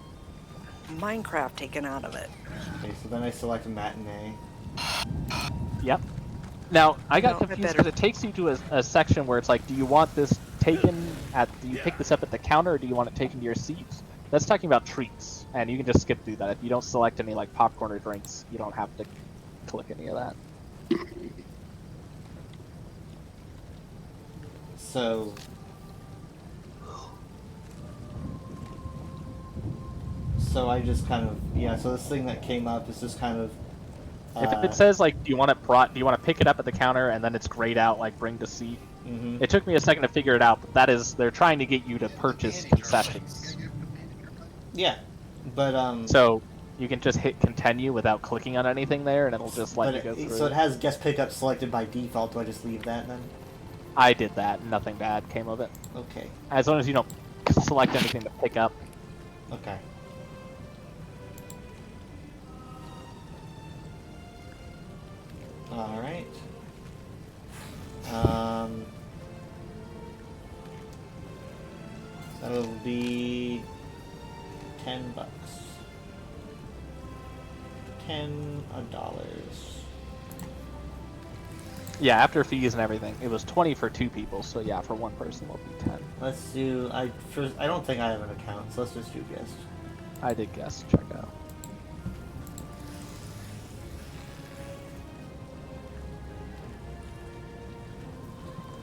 Speaker 3: Minecraft taken out of it.
Speaker 1: okay, so then I select matinee.
Speaker 9: Yep. Now, I got
Speaker 3: No, I
Speaker 9: confused
Speaker 3: better-
Speaker 9: because it takes you to a section where it's like, do you want this taken at, do you pick this up at the counter, or do you want it taken to your seat? That's talking about treats, and you can just skip through that. If you don't select any like popcorn or drinks, you don't have to click any of that.
Speaker 1: So. So I just kind of so this thing that came up is just kind of.
Speaker 9: If it says like, do you want it brought, do you want to pick it up at the counter, and then it's grayed out like bring to seat.
Speaker 1: Mhm.
Speaker 9: It took me a second to figure it out, but that is, they're trying to get you to purchase concessions.
Speaker 1: Yeah, but
Speaker 9: So you can just hit continue without clicking on anything there, and it'll just let
Speaker 1: but
Speaker 9: you go through.
Speaker 1: so it has guest pickup selected by default. Do I just leave that then?
Speaker 9: I did that. Nothing bad came of it.
Speaker 1: Okay.
Speaker 9: As long as you don't select anything to pick up.
Speaker 1: Okay. All right. That'll be $10. $10.
Speaker 9: Yeah, after fees and everything, it was 20 for 2 people. So yeah, for 1 person will be 10.
Speaker 1: Let's do. I don't think I have an account, so let's just do guest.
Speaker 9: I did guess. Check out.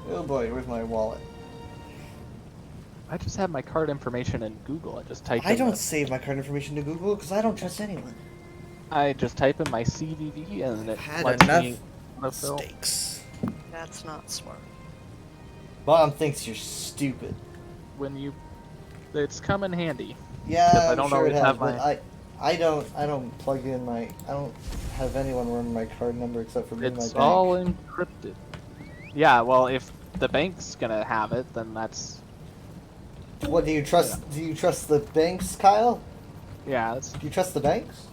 Speaker 1: Oh boy, where's my wallet?
Speaker 9: I just have my card information in Google. I just type.
Speaker 1: I
Speaker 9: in
Speaker 1: don't
Speaker 9: the-
Speaker 1: save my card information to Google because I don't trust anyone.
Speaker 9: I just type in my CVV and it
Speaker 1: Had
Speaker 9: lets
Speaker 1: enough
Speaker 9: me autofill.
Speaker 1: mistakes.
Speaker 3: That's not smart.
Speaker 1: Mom thinks you're stupid.
Speaker 9: When you, it's come in handy.
Speaker 1: Yeah,
Speaker 9: Because I
Speaker 1: I'm
Speaker 9: don't
Speaker 1: sure
Speaker 9: always
Speaker 1: it has,
Speaker 9: have
Speaker 1: but
Speaker 9: my-
Speaker 1: I don't plug in my. I don't have anyone remember my card number except for me and my
Speaker 9: It's
Speaker 1: bank.
Speaker 9: all encrypted. Yeah, well, if the bank's gonna have it, then that's
Speaker 1: What do you trust? Do you trust the banks, Kyle?
Speaker 9: yeah. That's,
Speaker 1: Do you trust the banks?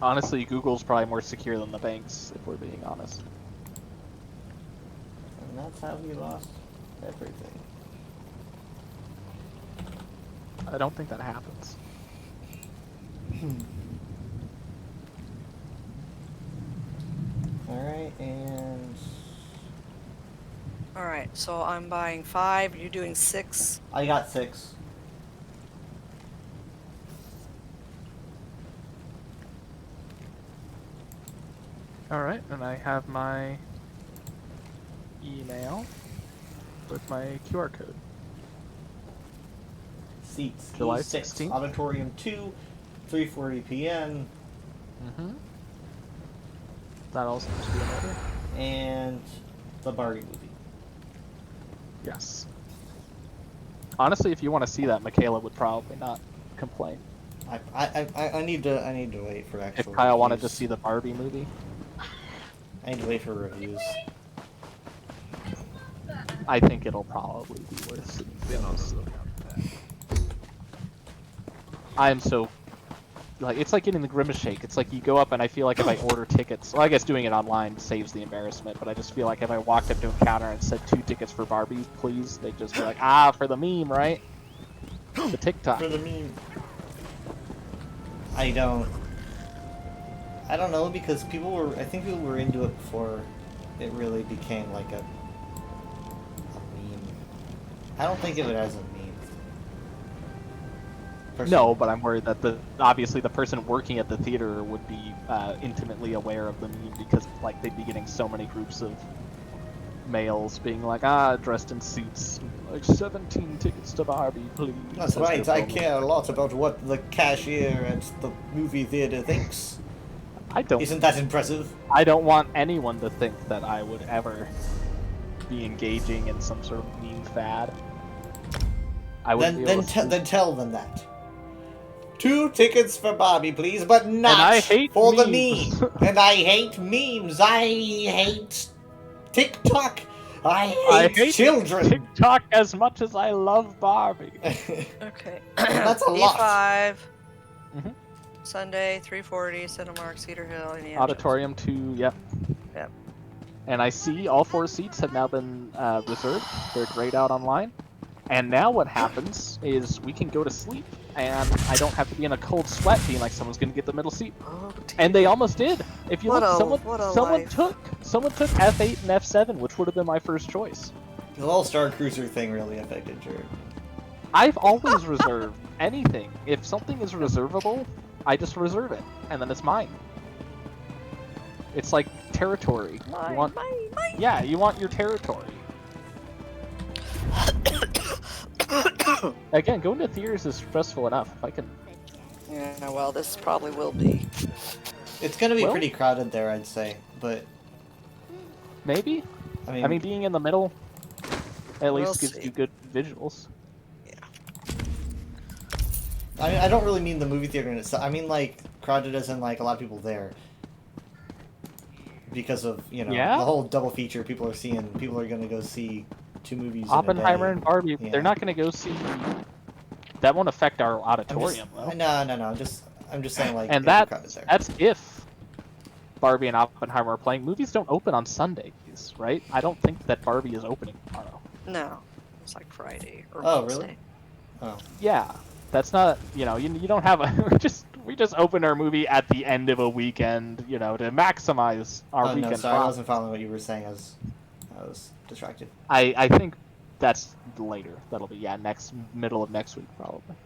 Speaker 9: honestly, Google's probably more secure than the banks, if we're being honest.
Speaker 1: And that's how we lost everything.
Speaker 9: I don't think that happens.
Speaker 1: Alright, and
Speaker 3: Alright, so I'm buying 5, you're doing 6.
Speaker 1: I got 6.
Speaker 9: Alright, and I have my email with my QR code.
Speaker 1: Seats
Speaker 9: July
Speaker 1: E6,
Speaker 9: 16th.
Speaker 1: Auditorium 2, 3:40 p.m.
Speaker 9: Mm-hmm. That all seems to be in order.
Speaker 1: and the Barbie movie.
Speaker 9: Yes. Honestly, if you want to see that, Michaela would probably not complain.
Speaker 1: I need to wait for actual.
Speaker 9: If Kyle wanted to
Speaker 1: reviews.
Speaker 9: see the Barbie movie,
Speaker 1: I need to wait for reviews.
Speaker 9: I think it'll probably be worth seeing. Honestly. I am so like it's like getting the Grimace shake. It's like you go up and I feel like if I order tickets, well, I guess doing it online saves the embarrassment. But I just feel like if I walked up to a counter and said 2 tickets for Barbie, please, they'd just be like, ah, for the meme, right? The TikTok.
Speaker 1: For the meme. I don't know because I think people were into it before it really became like a meme. I don't think of it as a meme.
Speaker 9: No, but I'm worried that obviously the person working at the theater would be intimately aware of the meme because like they'd be getting so many groups of males being like, dressed in suits, like 17 tickets to Barbie, please.
Speaker 1: That's right, I care a lot about what the cashier at the movie theater thinks.
Speaker 9: I don't.
Speaker 1: Isn't that impressive?
Speaker 9: I don't want anyone to think that I would ever be engaging in some sort of meme fad. I wouldn't
Speaker 1: Then tell them that. 2 tickets for Barbie, please, but not
Speaker 9: I hate
Speaker 1: for the
Speaker 9: memes.
Speaker 1: meme. And I hate memes. I hate TikTok. I hate children.
Speaker 9: TikTok as much as I love Barbie.
Speaker 3: Okay.
Speaker 1: That's a lot.
Speaker 3: E5.
Speaker 9: Mhm.
Speaker 3: Sunday, 3:40, Cinemark, Cedar Hill, Indiana.
Speaker 9: Auditorium 2, yep.
Speaker 3: Yep.
Speaker 9: And I see all 4 seats have now been reserved. They're grayed out online. And now what happens is we can go to sleep, and I don't have to be in a cold sweat being like someone's gonna get the middle seat.
Speaker 3: Oh, dear.
Speaker 9: And they almost did. If you
Speaker 3: What
Speaker 9: look,
Speaker 3: a
Speaker 9: someone
Speaker 3: life.
Speaker 9: took F8 and F7, which would have been my first choice.
Speaker 1: The whole Star Cruiser thing really affected Jared.
Speaker 9: I've always reserved anything. If something is reservable, I just reserve it, and then it's mine. It's like territory. You want, yeah, you want your territory. Again, going to theaters is stressful enough. If I can.
Speaker 3: Yeah, well, this probably will be.
Speaker 1: It's gonna be
Speaker 9: Well-
Speaker 1: pretty crowded there, I'd say, but
Speaker 9: Maybe.
Speaker 1: I mean,
Speaker 9: Being in the middle at
Speaker 3: We'll
Speaker 9: least gives
Speaker 3: see.
Speaker 9: you good visuals.
Speaker 1: I don't really mean the movie theater in itself. I mean like crowded as in like a lot of people there. Because of,
Speaker 9: Yeah?
Speaker 1: the whole double feature people are gonna go see 2 movies
Speaker 9: Oppenheimer
Speaker 1: in a
Speaker 9: and
Speaker 1: day.
Speaker 9: Barbie.
Speaker 1: Yeah.
Speaker 9: They're not going to go see. That won't affect our
Speaker 1: I'm
Speaker 9: auditorium, though.
Speaker 1: No. I'm just saying like
Speaker 9: And
Speaker 1: it'll be crowded there.
Speaker 9: that's if Barbie and Oppenheimer are playing. Movies don't open on Sundays, right? I don't think that Barbie is opening tomorrow.
Speaker 3: No. It's like Friday or
Speaker 1: Oh,
Speaker 3: Wednesday.
Speaker 1: really? Oh.
Speaker 9: Yeah, that's not. You don't have a. we just open our movie at the end of a weekend, to maximize our
Speaker 1: Oh,
Speaker 9: weekend.
Speaker 1: no, sorry, I
Speaker 9: profit.
Speaker 1: wasn't following what you were saying. I was distracted.
Speaker 9: I think that's later. That'll be middle of next week probably.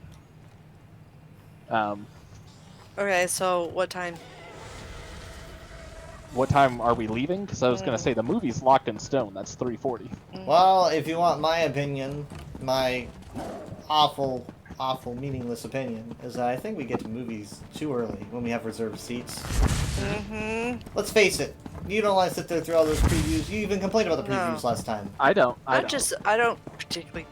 Speaker 3: Okay, so what time?
Speaker 9: What time are we leaving? Because I was gonna say the movie's locked in stone. That's 3:40.
Speaker 1: Well, if you want my opinion, my awful, meaningless opinion, is that I think we get to movies too early when we have reserved seats.
Speaker 3: Mm-hmm.
Speaker 1: Let's face it, you don't want to sit there through all those previews. You even complained about the
Speaker 3: No.
Speaker 1: previews last time.
Speaker 9: I don't.
Speaker 3: I don't particularly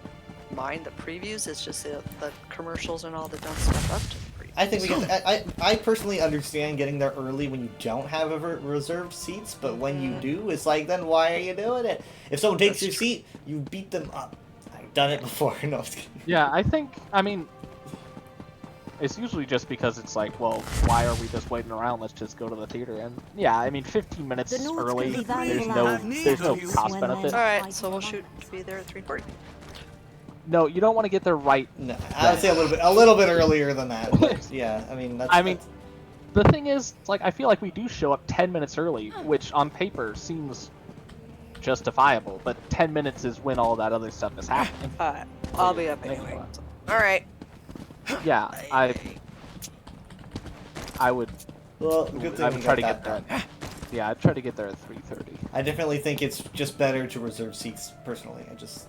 Speaker 3: mind the previews. It's just the commercials and all that don't step up to the previews.
Speaker 1: I think we get. I personally understand getting there early when you don't have reserved seats, but when you do, it's like, then why are you doing it? If someone takes your seat, you beat them up. I've done it before. No, I was kidding.
Speaker 9: Yeah, I mean, it's usually just because it's like, well, why are we just waiting around? Let's just go to the theater. And yeah, I mean, 15 minutes
Speaker 10: The notes
Speaker 9: early,
Speaker 10: can be
Speaker 9: there's
Speaker 10: valuable
Speaker 9: no cost
Speaker 10: when
Speaker 9: benefit.
Speaker 3: Alright, so we'll be there at 3:40.
Speaker 9: No, you don't want to get there right.
Speaker 1: No, I would say a little bit earlier than that. But yeah, I mean, that's.
Speaker 9: The thing is, like, I feel like we do show up 10 minutes early, which on paper seems justifiable, but 10 minutes is when all that other stuff is happening.
Speaker 3: Alright, I'll be up anyway. Alright.
Speaker 9: Yeah, I would.
Speaker 1: Well, good thing
Speaker 9: I
Speaker 1: we
Speaker 9: would try to
Speaker 1: got
Speaker 9: get there.
Speaker 1: that.
Speaker 9: Yeah, I'd try to get there at 3:30.
Speaker 1: I definitely think it's just better to reserve seats. Personally, I just.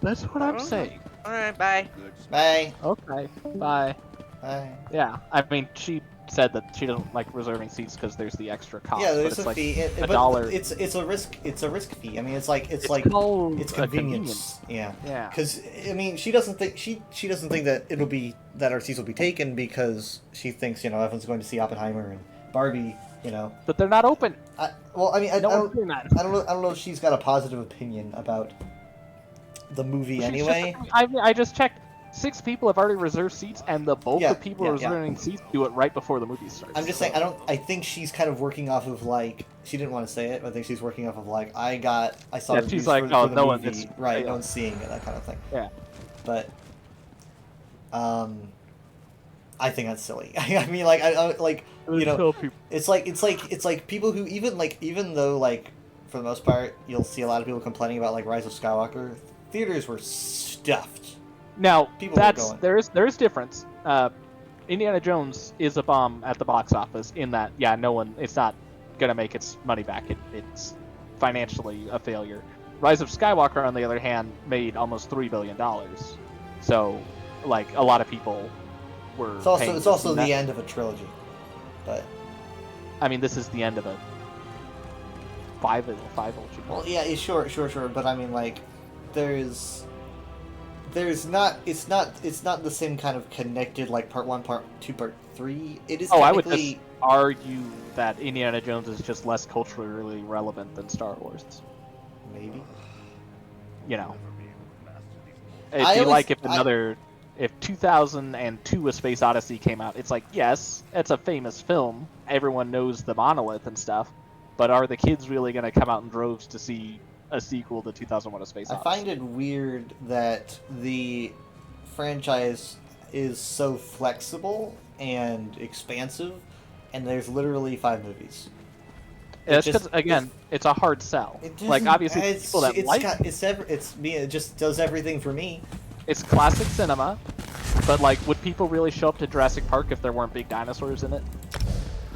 Speaker 9: That's what I'm saying.
Speaker 3: Alright, bye.
Speaker 1: Bye.
Speaker 9: Okay, bye.
Speaker 1: Bye.
Speaker 9: Yeah, I mean, she said that she doesn't like reserving seats because there's the extra cost.
Speaker 1: Yeah,
Speaker 9: but
Speaker 1: there's
Speaker 9: it's
Speaker 1: a
Speaker 9: like
Speaker 1: fee.
Speaker 9: $1.
Speaker 1: It's a risk. It's a risk fee. I mean, it's like
Speaker 9: called
Speaker 1: it's
Speaker 9: a
Speaker 1: convenience. Yeah.
Speaker 9: Yeah.
Speaker 1: Because I mean, she doesn't think that it'll be that our seats will be taken because she thinks everyone's going to see Oppenheimer and Barbie.
Speaker 9: But they're not open.
Speaker 1: Well, I mean, I
Speaker 9: No one's
Speaker 1: don't
Speaker 9: doing that.
Speaker 1: I don't know if she's got a positive opinion about the movie anyway.
Speaker 9: I just checked. 6 people have already reserved seats, and the bulk of people reserving seats do it right before the movie starts.
Speaker 1: I'm just saying, I think she's kind of working off of like, she didn't want to say it, but I think she's working off of like, I saw the
Speaker 9: she's
Speaker 1: reviews
Speaker 9: like,
Speaker 1: for the
Speaker 9: no one
Speaker 1: movie,
Speaker 9: is
Speaker 1: right,
Speaker 9: yeah.
Speaker 1: no one's seeing it, that kind of thing.
Speaker 9: Yeah.
Speaker 1: But, I think that's silly. I mean, like, I like, it's like people who even though like, for the most part, you'll see a lot of people complaining about like Rise of Skywalker, theaters were stuffed.
Speaker 9: Now,
Speaker 1: People were going.
Speaker 9: there is difference. Indiana Jones is a bomb at the box office in that, it's not gonna make its money back. It's financially a failure. Rise of Skywalker, on the other hand, made almost $3 billion. So, like, a lot of people were.
Speaker 1: It's also the end of a trilogy, but.
Speaker 9: I mean, this is the end of a five.
Speaker 1: Well, yeah, sure, but I mean, like, it's not the same kind of connected like part 1, part 2, part 3. It is.
Speaker 9: I would just argue that Indiana Jones is just less culturally relevant than Star Wars.
Speaker 1: Maybe.
Speaker 9: If 2002: A Space Odyssey came out, it's like, yes, it's a famous film. Everyone knows the monolith and stuff, but are the kids really going to come out in droves to see a sequel to 2001: A Space Odyssey?
Speaker 1: I find it weird that the franchise is so flexible and expansive, and there's literally 5 movies.
Speaker 9: It's because, again, it's a hard sell. Like, obviously, people that
Speaker 1: it just does everything for me.
Speaker 9: It's classic cinema, but like, would people really show up to Jurassic Park if there weren't big dinosaurs in it?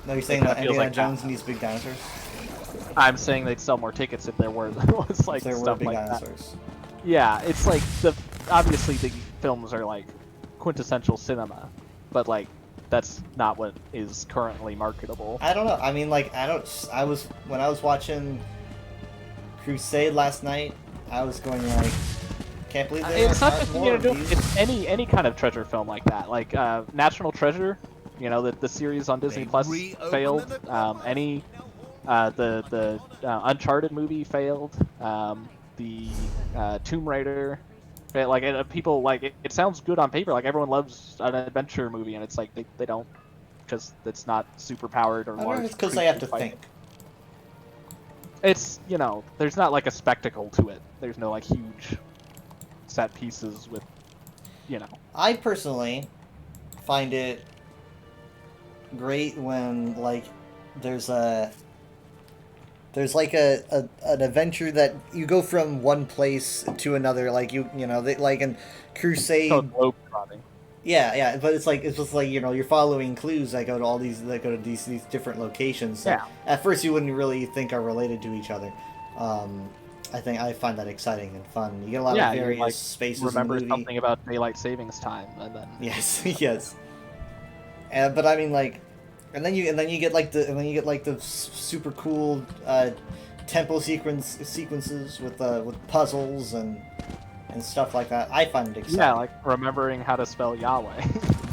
Speaker 1: No, you're saying that Indiana Jones needs big dinosaurs?
Speaker 9: I'm saying they'd sell more tickets if there were like stuff like
Speaker 1: dinosaurs.
Speaker 9: That. Yeah, it's like obviously the films are like quintessential cinema, but like that's not what is currently marketable.
Speaker 1: I don't know. I mean, like, when I was watching Crusade last night, I was going like, can't believe
Speaker 9: it's not just Indiana Jones. It's any kind of treasure film like that. Like National Treasure, the series on Disney Plus failed. The Uncharted movie failed. The Tomb Raider. Like people like it sounds good on paper. Like everyone loves an adventure movie, and it's like they don't, because it's not super powered or large.
Speaker 1: It's because they have to think.
Speaker 9: It's there's not like a spectacle to it. There's no like huge set pieces with,
Speaker 1: I personally find it great when like there's an adventure that you go from one place to another, like like in Crusade. Yeah, but it's just like you're following clues that go to these different locations. So at first you wouldn't really think are related to each other. I find that exciting and fun. You get a lot of various spaces.
Speaker 9: Remember
Speaker 1: in the movie.
Speaker 9: something about daylight savings time, and then
Speaker 1: yes. But I mean, like, and then you get the super cool temple sequences with puzzles and and stuff like that. I find it exciting.
Speaker 9: Yeah, like remembering how to spell Yahweh.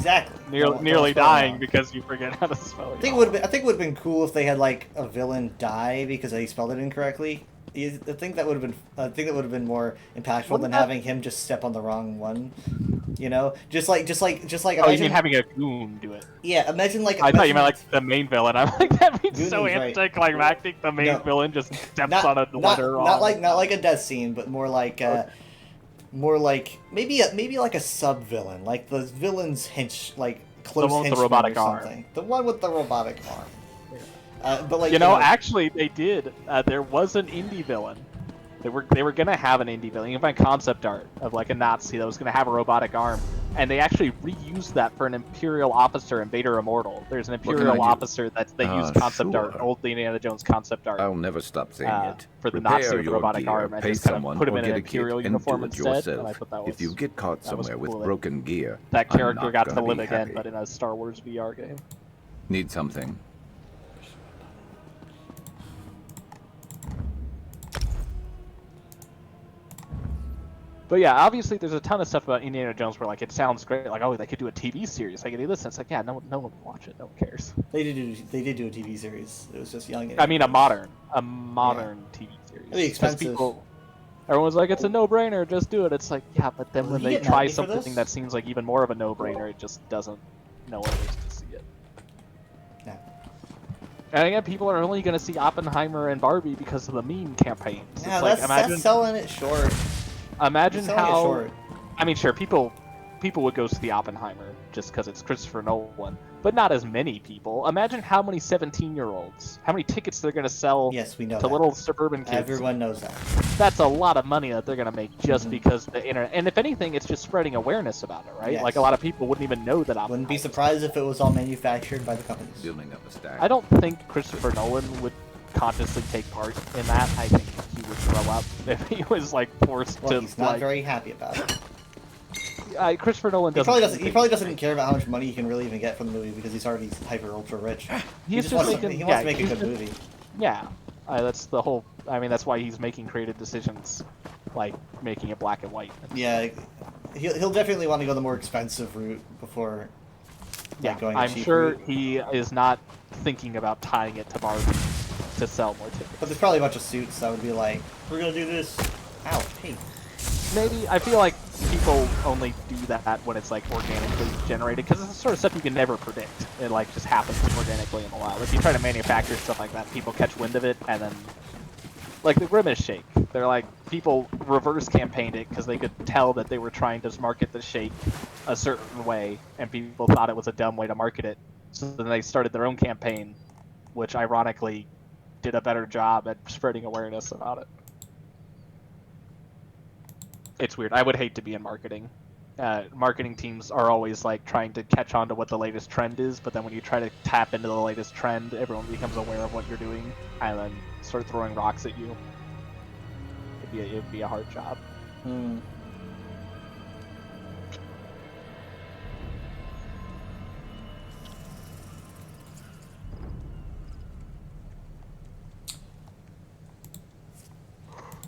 Speaker 1: Exactly.
Speaker 9: Nearly dying because you forget how to spell
Speaker 1: I think it would have been cool if they had like a villain die because they spelled it incorrectly. I think that would have been more impactful than having him just step on the wrong one. You know, just like.
Speaker 9: Oh,
Speaker 1: imagine,
Speaker 9: you mean having a goon do it?
Speaker 1: Yeah, imagine like.
Speaker 9: I thought you meant like the main villain. I'm like, that means
Speaker 1: Goon
Speaker 9: so
Speaker 1: is right.
Speaker 9: anticlimactic. The main villain just steps on a letter.
Speaker 1: Not like a death scene, but more like. Maybe like a sub villain, like the villain's close
Speaker 9: one with the
Speaker 1: henchman
Speaker 9: robotic
Speaker 1: or
Speaker 9: arm.
Speaker 1: something. The one with the robotic arm. But like
Speaker 9: actually, they did. There was an indie villain. They were gonna have an indie villain. You can find concept art of like a Nazi that was gonna have a robotic arm, and they actually reused that for an Imperial officer in Vader Immortal. There's an Imperial officer that they used concept art, old Indiana Jones concept art.
Speaker 11: I'll never stop saying it.
Speaker 9: For the
Speaker 11: Repair
Speaker 9: Nazi with the
Speaker 11: your
Speaker 9: robotic
Speaker 11: gear,
Speaker 9: arm, and
Speaker 11: pay
Speaker 9: just kind of
Speaker 11: someone,
Speaker 9: put him
Speaker 11: or
Speaker 9: in an
Speaker 11: get a kit
Speaker 9: Imperial
Speaker 11: and
Speaker 9: uniform
Speaker 11: do it
Speaker 9: instead.
Speaker 11: yourself.
Speaker 9: And I thought that was,
Speaker 11: if you get caught
Speaker 9: that was
Speaker 11: somewhere with
Speaker 9: cool.
Speaker 11: broken gear,
Speaker 9: That
Speaker 11: I'm
Speaker 9: character
Speaker 11: not
Speaker 9: got to
Speaker 11: gonna
Speaker 9: live
Speaker 11: be
Speaker 9: again,
Speaker 11: happy.
Speaker 9: but in a Star Wars VR game.
Speaker 11: Need something?
Speaker 9: But yeah, obviously there's a ton of stuff about Indiana Jones where like it sounds great, like oh they could do a TV series, they could do this. And it's like yeah, no one would watch it, no one cares.
Speaker 1: They did do a TV series. It was just young.
Speaker 9: I mean a modern TV series.
Speaker 1: It'd be expensive.
Speaker 9: Everyone's like it's a no-brainer, just do it. It's like yeah, but then when
Speaker 1: Will
Speaker 9: they
Speaker 1: he get
Speaker 9: try
Speaker 1: nominated for
Speaker 9: something
Speaker 1: this?
Speaker 9: that seems like even more of a no-brainer, it just doesn't. No one wants to see it.
Speaker 1: No.
Speaker 9: And again, people are only going to see Oppenheimer and Barbie because of the meme campaigns.
Speaker 1: Yeah,
Speaker 9: it's
Speaker 1: that's selling it short.
Speaker 9: Imagine
Speaker 1: Selling it
Speaker 9: how.
Speaker 1: short.
Speaker 9: I mean, sure, people would go see Oppenheimer just because it's Christopher Nolan, but not as many people. Imagine how many 17-year-olds, how many tickets they're going to sell.
Speaker 1: Yes, we know
Speaker 9: to
Speaker 1: that.
Speaker 9: little suburban kids.
Speaker 1: Everyone knows that.
Speaker 9: That's a lot of money that they're going to make just because the internet. And if anything, it's just spreading awareness about it, right?
Speaker 1: Yes.
Speaker 9: Like a lot of people wouldn't even know that Oppenheimer.
Speaker 1: Wouldn't be surprised if it was all manufactured by the companies.
Speaker 11: Building up a stack.
Speaker 9: I don't think Christopher Nolan would consciously take part in that. I think he would throw up if he was like forced
Speaker 1: Well,
Speaker 9: to.
Speaker 1: he's not very happy about it.
Speaker 9: Christopher Nolan
Speaker 1: He
Speaker 9: doesn't.
Speaker 1: probably doesn't care about how much money he can really even get from the movie because he's already hyper ultra rich. He
Speaker 9: He's
Speaker 1: just
Speaker 9: just
Speaker 1: wants
Speaker 9: making,
Speaker 1: he wants to make a
Speaker 9: he's
Speaker 1: good
Speaker 9: just-
Speaker 1: movie.
Speaker 9: Yeah, that's the whole. I mean, that's why he's making creative decisions, like making it black and white.
Speaker 1: Yeah, he'll definitely want to go the more expensive route before.
Speaker 9: Yeah,
Speaker 1: going
Speaker 9: I'm
Speaker 1: cheap
Speaker 9: sure
Speaker 1: route.
Speaker 9: he is not thinking about tying it to Barbie to sell more tickets.
Speaker 1: But there's probably a bunch of suits that would be like, we're gonna do this. Ow, hey.
Speaker 9: Maybe I feel like people only do that when it's like organically generated because it's the sort of stuff you can never predict. It like just happens organically in the wild. If you try to manufacture stuff like that, people catch wind of it and then, like the Grimace shake, they're like people reverse campaigned it because they could tell that they were trying to market the shake a certain way, and people thought it was a dumb way to market it. So then they started their own campaign, which ironically did a better job at spreading awareness about it. It's weird. I would hate to be in marketing. Marketing teams are always like trying to catch on to what the latest trend is, but then when you try to tap into the latest trend, everyone becomes aware of what you're doing and then start throwing rocks at you. It'd be a hard job.
Speaker 1: Hmm.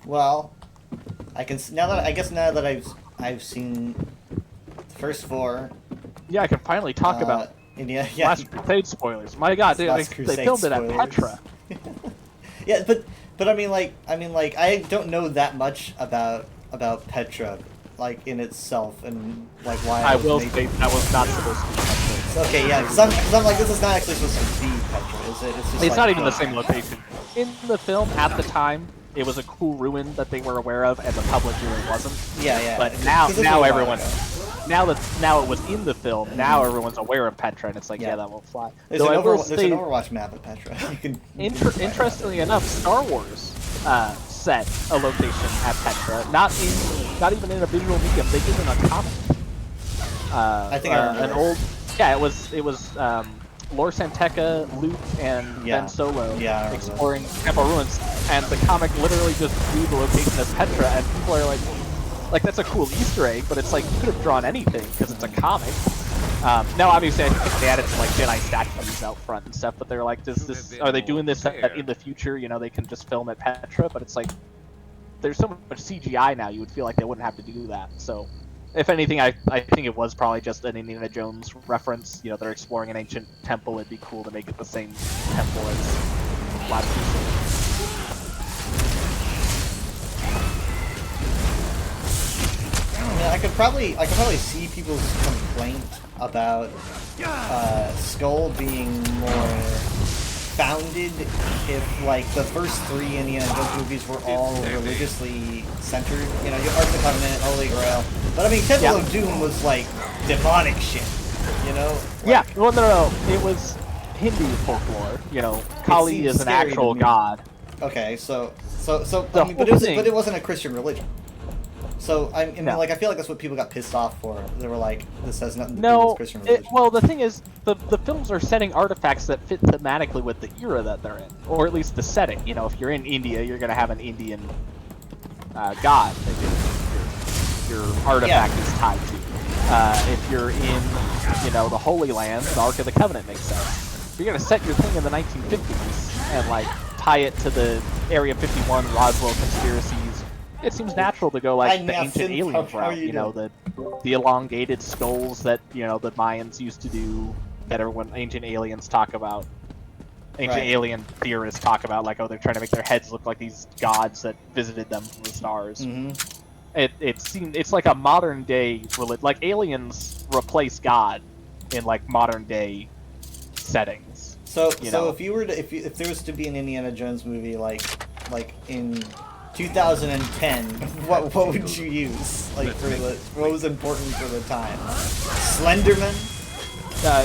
Speaker 1: Well, I now that I've seen the first four.
Speaker 9: Yeah, I can finally talk about
Speaker 1: yeah.
Speaker 9: Last Crusade spoilers. My God, dude,
Speaker 1: Last
Speaker 9: they
Speaker 1: Crusade
Speaker 9: filmed it at
Speaker 1: spoilers.
Speaker 9: Petra.
Speaker 1: Yeah, but I mean like I don't know that much about Petra, like in itself, and like why
Speaker 9: I
Speaker 1: was
Speaker 9: will
Speaker 1: made-
Speaker 9: say that was not supposed to be Petra.
Speaker 1: Okay, yeah, because I'm like, this is not actually supposed to be Petra, is it? It's just
Speaker 9: It's
Speaker 1: like,
Speaker 9: not even the same location. In the film, at the time, it was a cool ruin that they were aware of, and the public really wasn't.
Speaker 1: Yeah, yeah.
Speaker 9: But now
Speaker 1: 'Cause this was a while
Speaker 9: everyone,
Speaker 1: ago.
Speaker 9: now it was in the film. Now everyone's aware of Petra, and it's like, yeah, that won't fly.
Speaker 1: There's,
Speaker 9: Though
Speaker 1: an,
Speaker 9: I will
Speaker 1: there's
Speaker 9: say,
Speaker 1: an Overwatch map of Petra. You can
Speaker 9: interestingly enough, Star Wars set a location at Petra. Not even in a visual medium. They did it in a comic.
Speaker 1: I think I remember.
Speaker 9: An old. Yeah, it was. Lor Santeca, Luke, and Ben Solo exploring Temple Ruins, and the comic literally just drew the location as Petra, and people are like that's a cool Easter egg, but it's like you could have drawn anything because it's a comic. Now, obviously, I think they added some like Jedi statues out front and stuff, but they're like, are they doing this in the future? You know, they can just film at Petra, but it's like there's so much CGI now, you would feel like they wouldn't have to do that. So, if anything, I think it was probably just an Indiana Jones reference. You know, they're exploring an ancient temple. It'd be cool to make it the same temple as Laputa.
Speaker 1: Yeah, I could probably see people's complaint about Skull being more founded if, like, the first 3 Indiana Jones movies were all religiously centered. You know, Ark of the Covenant, Holy Grail. But I mean, Temple of Doom was like demonic shit. You know? Like,
Speaker 9: Yeah. Well, no. It was Hindu folklore. You know, Kali
Speaker 1: seems
Speaker 9: is an
Speaker 1: scary to
Speaker 9: actual
Speaker 1: me.
Speaker 9: god.
Speaker 1: Okay, so
Speaker 9: The
Speaker 1: I mean, but
Speaker 9: whole thing-
Speaker 1: it wasn't a Christian religion. So I mean,
Speaker 9: No.
Speaker 1: like, I feel like that's what people got pissed off for. They were like, "This has nothing to do
Speaker 9: No,
Speaker 1: with Christian religion."
Speaker 9: well, the thing is, the films are setting artifacts that fit thematically with the era that they're in, or at least the setting. You know, if you're in India, you're going to have an Indian god that your artifact is tied to. If you're in, you know, the Holy Land, the Ark of the Covenant makes sense. If you're going to set your thing in the 1950s and, like, tie it to the Area 51 Roswell conspiracies, it seems natural to go like the ancient aliens route, you know, the elongated skulls that, you know, the Mayans used to do, that everyone ancient aliens talk about. Ancient
Speaker 1: Right.
Speaker 9: alien theorists talk about, like, oh, they're trying to make their heads look like these gods that visited them from the stars.
Speaker 1: Mm-hmm.
Speaker 9: It's like a modern day like aliens replace God in like modern day settings.
Speaker 1: So
Speaker 9: you know?
Speaker 1: if you were to if there was to be an Indiana Jones movie like in 2010, what would you use, like, for what was important for the time? Slenderman?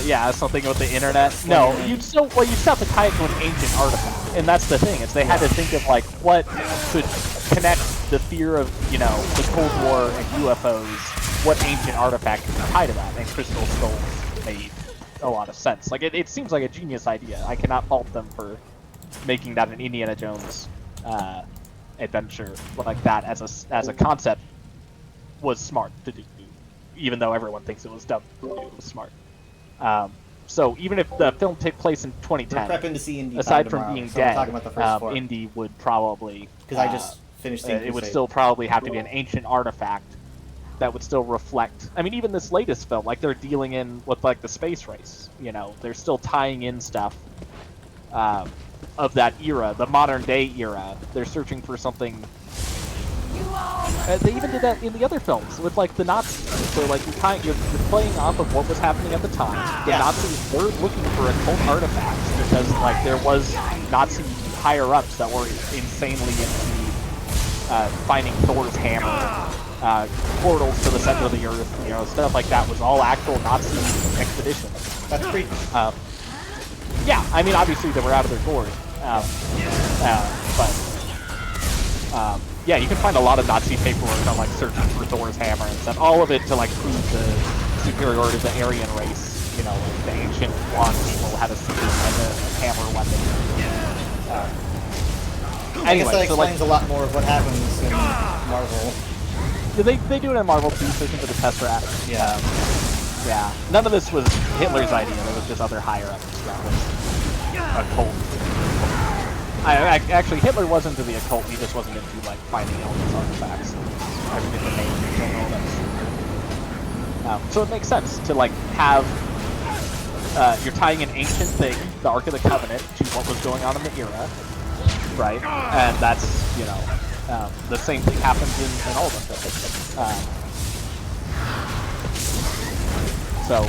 Speaker 9: Yeah, something with the internet. No, you'd still have to tie it to an ancient artifact, and that's the thing. Is they had to think of like what could connect the fear of, you know, the Cold War and UFOs. What ancient artifact could be tied to that? And Crystal Skulls made a lot of sense. Like it seems like a genius idea. I cannot fault them for making that an Indiana Jones adventure like that as a concept. Was smart to do, even though everyone thinks it was dumb to do. It was smart. So even if the film took place in 2010,
Speaker 1: We're prepping to see Indy
Speaker 9: aside
Speaker 1: tomorrow,
Speaker 9: from being
Speaker 1: so we're
Speaker 9: dead,
Speaker 1: talking about the first 4.
Speaker 9: Indy would probably
Speaker 1: Because I just finished seeing
Speaker 9: it would
Speaker 1: Crusade.
Speaker 9: still probably have to be an ancient artifact that would still reflect. I mean, even this latest film, like they're dealing in with like the space race. You know, they're still tying in stuff of that era, the modern day era. They're searching for something. They even did that in the other films with like the Nazis. So like you're playing off of what was happening at the time. The Nazis were looking for occult artifacts because like there was Nazi higher ups that were insanely into finding Thor's hammer, portals to the center of the earth, you know, stuff like that was all actual Nazi expeditions.
Speaker 1: That's pretty.
Speaker 9: Yeah, I mean obviously they were out of their gourd, yeah, you can find a lot of Nazi paperwork on like searching for Thor's hammer and stuff. All of it to like prove the superiority of the Aryan race. You know, like the ancient one people had a super like a hammer weapon.
Speaker 1: I guess that
Speaker 9: so, like,
Speaker 1: explains a lot more of what happens in Marvel.
Speaker 9: They do it in Marvel too, searching for the Tesseract.
Speaker 1: Yeah.
Speaker 9: Yeah. None of this was Hitler's idea. There was just other higher ups that was occult. Actually, Hitler was into the occult. He just wasn't into like finding elements, artifacts. I forget the name. Don't know that. So it makes sense to like have you're tying an ancient thing, the Ark of the Covenant, to what was going on in the era, right? And that's, you know, the same thing happens in all of them. So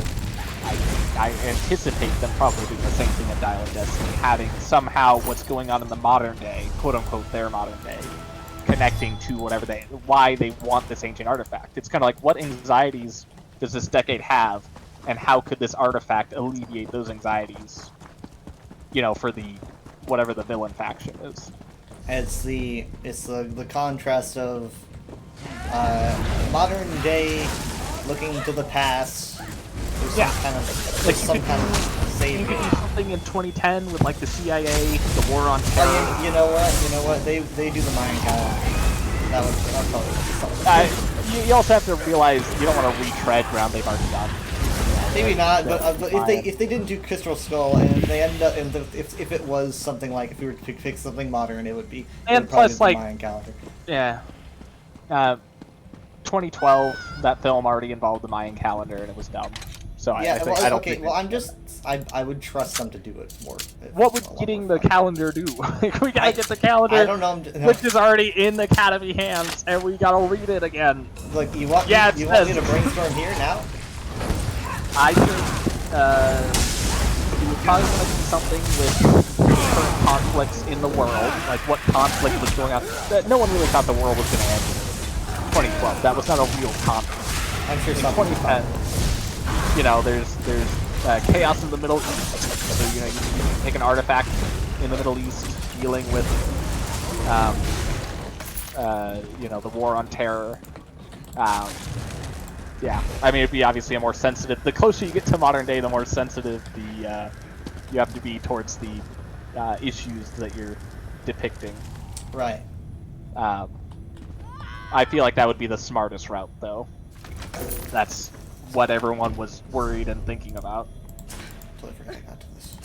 Speaker 9: I anticipate them probably doing the same thing in Dial of Destiny, having somehow what's going on in the modern day, quote unquote their modern day, connecting to why they want this ancient artifact. It's kind of like, what anxieties does this decade have, and how could this artifact alleviate those anxieties, you know, for whatever the villain faction is.
Speaker 1: It's the contrast of modern day looking to the past. There's some kind of saving.
Speaker 9: You could do something in 2010 with like the CIA, the war on terror.
Speaker 1: You know what? They do the Mayan calendar. That probably be something.
Speaker 9: You also have to realize you don't want to retread ground they've already done.
Speaker 1: Maybe not, but
Speaker 9: That's
Speaker 1: if they didn't do Crystal Skull and they ended up and if it was something like if we were to pick something modern, it would be
Speaker 9: And
Speaker 1: probably
Speaker 9: plus,
Speaker 1: the
Speaker 9: like-
Speaker 1: Mayan calendar.
Speaker 9: Yeah. 2012, that film already involved the Mayan calendar, and it was dumb. So I
Speaker 1: Yeah,
Speaker 9: think,
Speaker 1: well,
Speaker 9: I don't
Speaker 1: okay.
Speaker 9: think
Speaker 1: Well, I would trust them to do it more.
Speaker 9: what would
Speaker 1: a lot
Speaker 9: getting
Speaker 1: more
Speaker 9: the
Speaker 1: fun.
Speaker 9: calendar do? Like, we gotta get the calendar,
Speaker 1: I don't know.
Speaker 9: which is already in Academy hands, and we gotta read it again.
Speaker 1: Like you want?
Speaker 9: Yeah, it
Speaker 1: you want me
Speaker 9: says-
Speaker 1: to brainstorm here now?
Speaker 9: I think you would probably want to do something with current conflicts in the world, like what conflict was going on. No one really thought the world was going to end in 2012. That was not a real conflict.
Speaker 1: I'm sure
Speaker 9: In
Speaker 1: something.
Speaker 9: 2010, you know, there's chaos in the Middle East, so you know you can take an artifact in the Middle East dealing with, you know, the war on terror. Yeah, I mean, it'd be obviously a more sensitive. The closer you get to modern day, the more sensitive the you have to be towards the issues that you're depicting.
Speaker 1: Right.
Speaker 9: I feel like that would be the smartest route, though. That's what everyone was worried and thinking about.
Speaker 1: Totally forgot I got to this.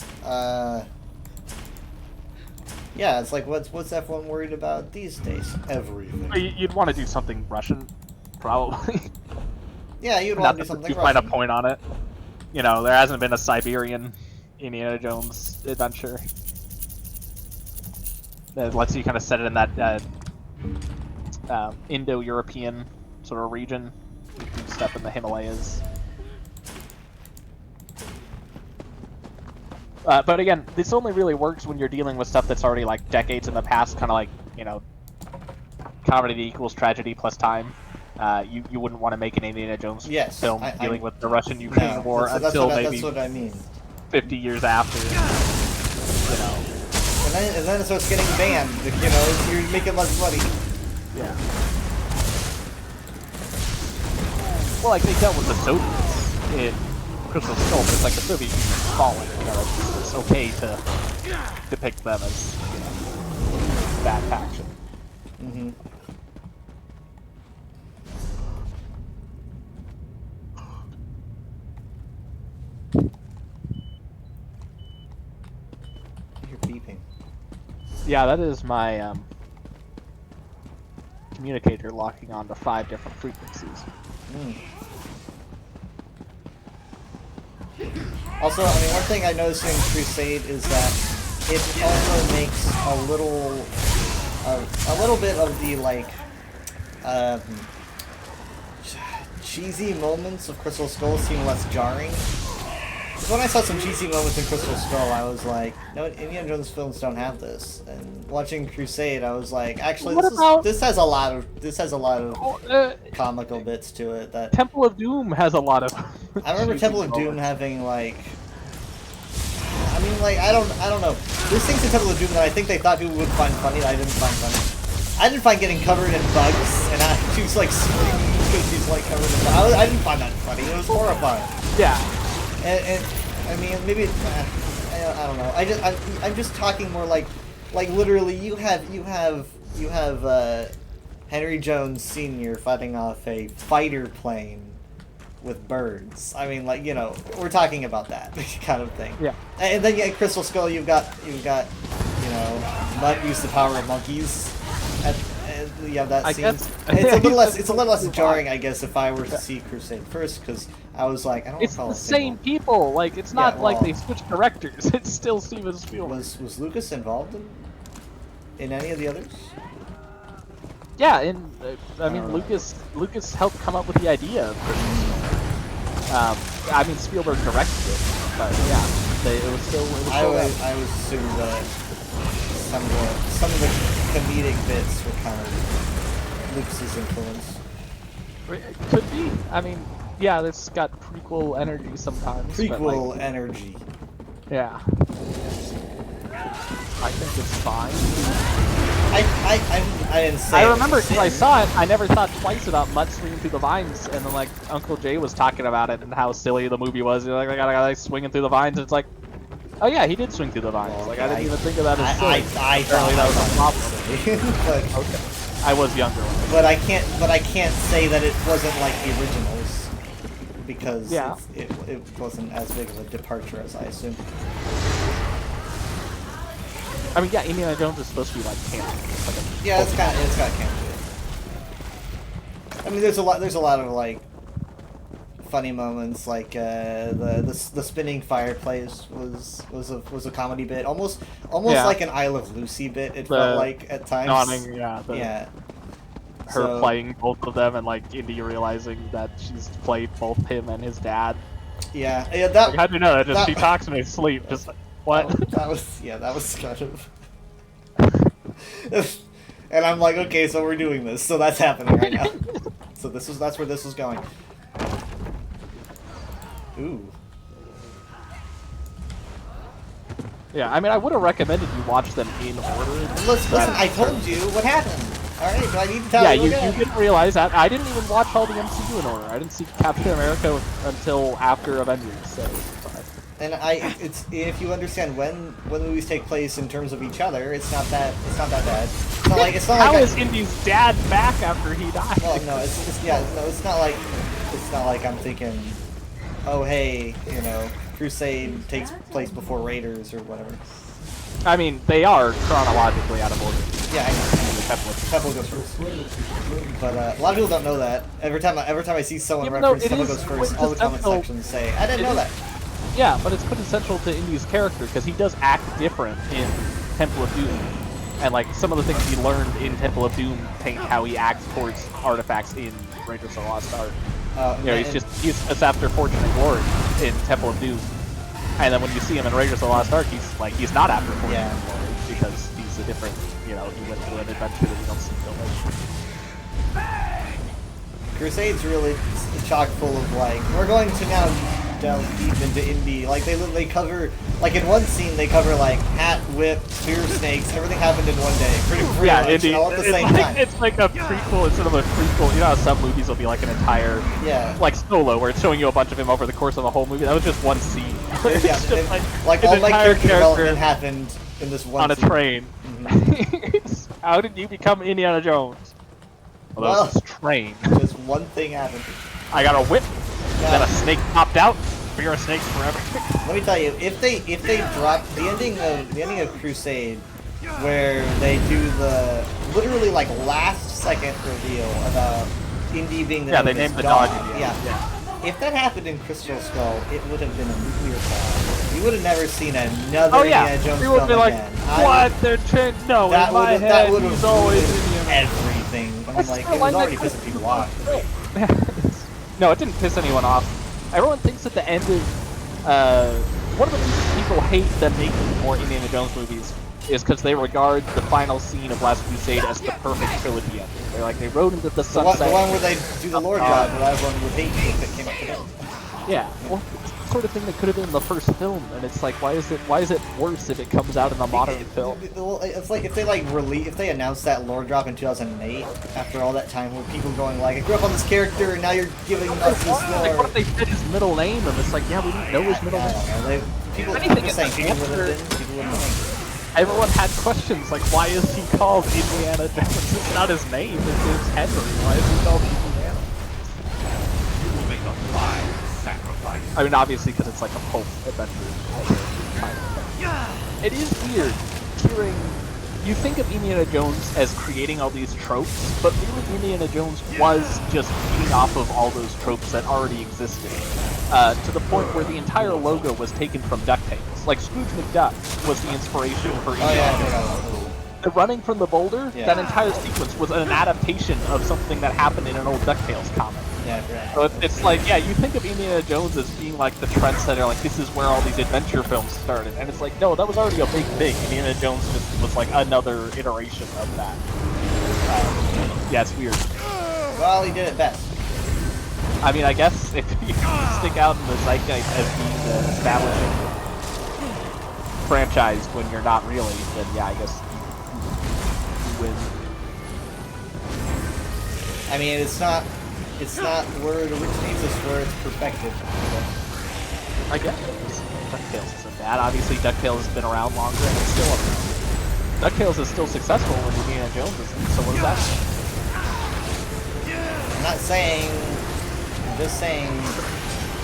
Speaker 1: Yeah, it's like what's everyone worried about these days? Everything.
Speaker 9: You'd want to do something Russian, probably.
Speaker 1: Yeah, you'd
Speaker 9: Not
Speaker 1: want to do
Speaker 9: to
Speaker 1: something
Speaker 9: find a
Speaker 1: Russian.
Speaker 9: point on it. You know, there hasn't been a Siberian Indiana Jones adventure that lets you kind of set it in that Indo-European sort of region. You do stuff in the Himalayas. But again, this only really works when you're dealing with stuff that's already like decades in the past, kind of like, you know, comedy equals tragedy plus time. You wouldn't want to make an Indiana Jones film dealing with the Russian-Ukraine war until maybe
Speaker 1: that's what I mean.
Speaker 9: 50 years after. You know.
Speaker 1: And then it starts getting banned. You know, you're making less money.
Speaker 9: Yeah. Well, like they dealt with the Soviets in Crystal Skull, but it's like the Soviet Union's fallen. You know, it's okay to depict them as, you know, bad faction.
Speaker 1: Mm-hmm. You're beeping.
Speaker 9: Yeah, that is my communicator locking onto 5 different frequencies.
Speaker 1: Mm. Also, I mean, one thing I noticed in Crusade is that it also makes a little bit of the like cheesy moments of Crystal Skull seem less jarring. When I saw some cheesy moments in Crystal Skull, I was like, no, Indiana Jones films don't have this. And watching Crusade, I was like, actually, this has a lot of comical bits to it. That
Speaker 9: Temple of Doom has a lot of.
Speaker 1: I remember Temple of Doom having like, I mean, like I don't know. There's things in Temple of Doom that I think they thought people would find funny that I didn't find funny. I didn't find getting covered in bugs, and she was like screaming because she's like covered in bugs. I didn't find that funny. It was horrifying.
Speaker 9: Yeah.
Speaker 1: And I mean, maybe I don't know. I'm just talking more like literally. You have Henry Jones Sr. fighting off a fighter plane with birds. I mean, like, you know, we're talking about that kind of thing.
Speaker 9: Yeah.
Speaker 1: And then in Crystal Skull, you've got you know, Mutt use the power of monkeys. And you have that
Speaker 9: I
Speaker 1: scene.
Speaker 9: guess-
Speaker 1: It's a little less jarring, I guess, if I were to see Crusade first, because I was like, I don't
Speaker 9: It's
Speaker 1: recall
Speaker 9: the
Speaker 1: a single-
Speaker 9: same people. Like, it's not
Speaker 1: Yeah,
Speaker 9: like
Speaker 1: well-
Speaker 9: they switched directors. It's still Steven Spielberg.
Speaker 1: Was Lucas involved in any of the others?
Speaker 9: Yeah, and I mean, Lucas helped come up with the idea of Crystal Skull. I mean, Spielberg directed it, but yeah, it was still.
Speaker 1: I would assume that some of the comedic bits were kind of Lucas's influence.
Speaker 9: It could be. I mean, yeah, it's got prequel energy sometimes. but,
Speaker 1: Prequel
Speaker 9: like,
Speaker 1: energy.
Speaker 9: Yeah. I think it's fine.
Speaker 1: I didn't say.
Speaker 9: I remember because I saw it, I never thought twice about Mutt swinging through the vines, and then like Uncle Jay was talking about it and how silly the movie was. You're like, I got like swinging through the vines, and it's like, oh yeah, he did swing through the vines. Like I didn't even think of that as silly.
Speaker 1: I
Speaker 9: Apparently that was a problem.
Speaker 1: but
Speaker 9: okay. I was younger.
Speaker 1: But I can't say that it wasn't like the originals. because
Speaker 9: Yeah.
Speaker 1: it wasn't as big of a departure as I assumed.
Speaker 9: I mean, yeah, Indiana Jones is supposed to be like campy. It's like a
Speaker 1: Yeah, it's got camp to it. I mean, there's a lot of like funny moments, like the spinning fireplace was a comedy bit, almost
Speaker 9: Yeah.
Speaker 1: like an Isle of Lucy bit. It felt like at times.
Speaker 9: Nodding, yeah. Her
Speaker 1: So-
Speaker 9: playing both of them and like Indy realizing that she's played both him and his dad.
Speaker 1: Yeah, that.
Speaker 9: Like, how'd you know that? Just
Speaker 1: that-
Speaker 9: she talks in his sleep. Just like, what?
Speaker 1: That was kind of. And I'm like, okay, so we're doing this, so that's happening right now. So that's where this is going. Ooh.
Speaker 9: Yeah, I mean, I would have recommended you watch them in order.
Speaker 1: Listen, I told you what happened. All right, do I need to tell
Speaker 9: Yeah,
Speaker 1: you?
Speaker 9: you
Speaker 1: again?
Speaker 9: didn't realize that. I didn't even watch all the MCU in order. I didn't see Captain America until after Avengers. So it's fine.
Speaker 1: And it's if you understand when movies take place in terms of each other, it's not that bad. It's not like
Speaker 9: How is Indy's dad back after he died?
Speaker 1: Well, no, it's not like I'm thinking, oh hey, you know, Crusade takes place before Raiders or whatever.
Speaker 9: I mean, they are chronologically out of order.
Speaker 1: Yeah, I know. Temple goes first. But a lot of people don't know that. Every time I see someone
Speaker 9: Even though
Speaker 1: reference
Speaker 9: it
Speaker 1: Temple
Speaker 9: is
Speaker 1: goes first, all the comment
Speaker 9: quintessential-
Speaker 1: sections say, I didn't know that.
Speaker 9: Yeah, but it's quintessential to Indy's character because he does act different in Temple of Doom. And like some of the things he learned in Temple of Doom paint how he acts towards artifacts in Raiders of the Lost Ark. You know, he's just after Fortune and Glory in Temple of Doom. And then when you see him in Raiders of the Lost Ark, he's not after Fortune and Glory because he's a different, you know, he went through an adventure that you don't see so much.
Speaker 1: Crusade's really chock full of like, we're going to now delve deep into Indy. Like they cover, like in one scene they cover like hat, whip, spear snakes, everything happened in one day. Pretty
Speaker 9: Yeah,
Speaker 1: much,
Speaker 9: Indy,
Speaker 1: all at the
Speaker 9: it's
Speaker 1: same
Speaker 9: like,
Speaker 1: time.
Speaker 9: it's like a prequel instead of a prequel. You know how some movies will be like an entire, like Solo, where it's showing you a bunch of him over the course of the whole movie. That was just one scene. It's
Speaker 1: Yeah,
Speaker 9: just
Speaker 1: like
Speaker 9: his
Speaker 1: all my
Speaker 9: entire
Speaker 1: character development happened in this one
Speaker 9: on a
Speaker 1: scene.
Speaker 9: train. How did you become Indiana Jones? Well, this train.
Speaker 1: Just one thing happened.
Speaker 9: I got a whip. Then a snake popped out. Fear of snakes forever.
Speaker 1: Let me tell you, if they drop the ending of Crusade, where they do the literally like last second reveal about Indy being the
Speaker 9: they named the dog Indy.
Speaker 1: Yeah. If that happened in Crystal Skull, it would have been a nuclear bomb. You would have never seen another Indiana Jones
Speaker 9: we would
Speaker 1: film
Speaker 9: be like,
Speaker 1: again.
Speaker 9: what? No, in my head,
Speaker 1: would've
Speaker 9: he's always
Speaker 1: ruined
Speaker 9: Indiana.
Speaker 1: everything. And I'm like, it was already pissing people off.
Speaker 9: No, it didn't piss anyone off. Everyone thinks at the end of one of the reasons people hate them making more Indiana Jones movies is because they regard the final scene of Last Crusade as the perfect trilogy ending. They're like, they rode into the sunset.
Speaker 1: The one where they do the lore drop, but everyone would hate if it came up today.
Speaker 9: Yeah, well, it's the sort of thing that could have been the first film, and it's like, why is it worse if it comes out in a modern film?
Speaker 1: Well, it's like if they announced that lore drop in 2008, after all that time, with people going like, I grew up on this character, and now you're giving us this lore.
Speaker 9: Like, what if they said his middle name, and it's like, yeah, we didn't know his middle name.
Speaker 1: People
Speaker 9: Anything
Speaker 1: were saying
Speaker 9: is
Speaker 1: people
Speaker 9: an
Speaker 1: would have
Speaker 9: answer.
Speaker 1: been, people wouldn't think.
Speaker 9: Everyone had questions, like, why is he called Indiana Jones? It's not his name, it's his Henry. Why is he called Indiana?
Speaker 8: You will make a fine sacrifice.
Speaker 9: I mean, obviously, because it's like a pulp adventure. It is weird hearing. You think of Indiana Jones as creating all these tropes, but really Indiana Jones was just feeding off of all those tropes that already existed. To the point where the entire logo was taken from DuckTales. Like, Scrooge McDuck was the inspiration for Indiana Jones. The running from the boulder, that entire sequence was an adaptation of something that happened in an old DuckTales comic. So it's like, yeah, you think of Indiana Jones as being like the trendsetter, like this is where all these adventure films started, and it's like, no, that was already a big thing. Indiana Jones just was like another iteration of that. Yeah, it's weird.
Speaker 1: Well, he did it best.
Speaker 9: I mean, I guess if you stick out in the zeitgeist as being the establishing franchise when you're not really, then yeah, I guess you win.
Speaker 1: I mean, it's not where it originates, it's where it's perfected.
Speaker 9: I guess DuckTales isn't bad. Obviously, DuckTales has been around longer and it's still around. DuckTales is still successful when Indiana Jones isn't, so what does that mean?
Speaker 1: I'm not saying, I'm just saying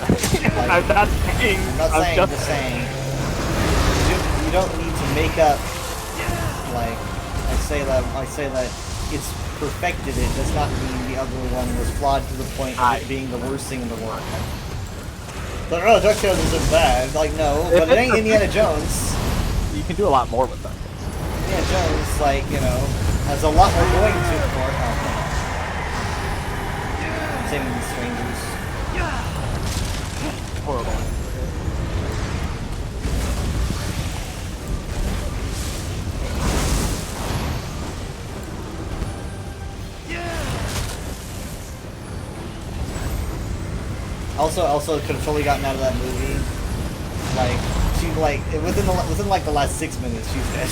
Speaker 9: I'm not saying.
Speaker 1: I'm not saying,
Speaker 9: just
Speaker 1: just saying. You don't need to make up, like, I say that it's perfected, it does not mean the other one was flawed to the point of it being the worst thing in the world. But, oh, DuckTales isn't bad. Like, no, but it ain't Indiana Jones.
Speaker 9: You can do a lot more with them.
Speaker 1: Indiana Jones, like, you know, has a lot more going to it for it. Same with Strangers.
Speaker 9: Horrible. Also could have totally gotten out of that movie. Like, she within like the last 6 minutes, she's dead.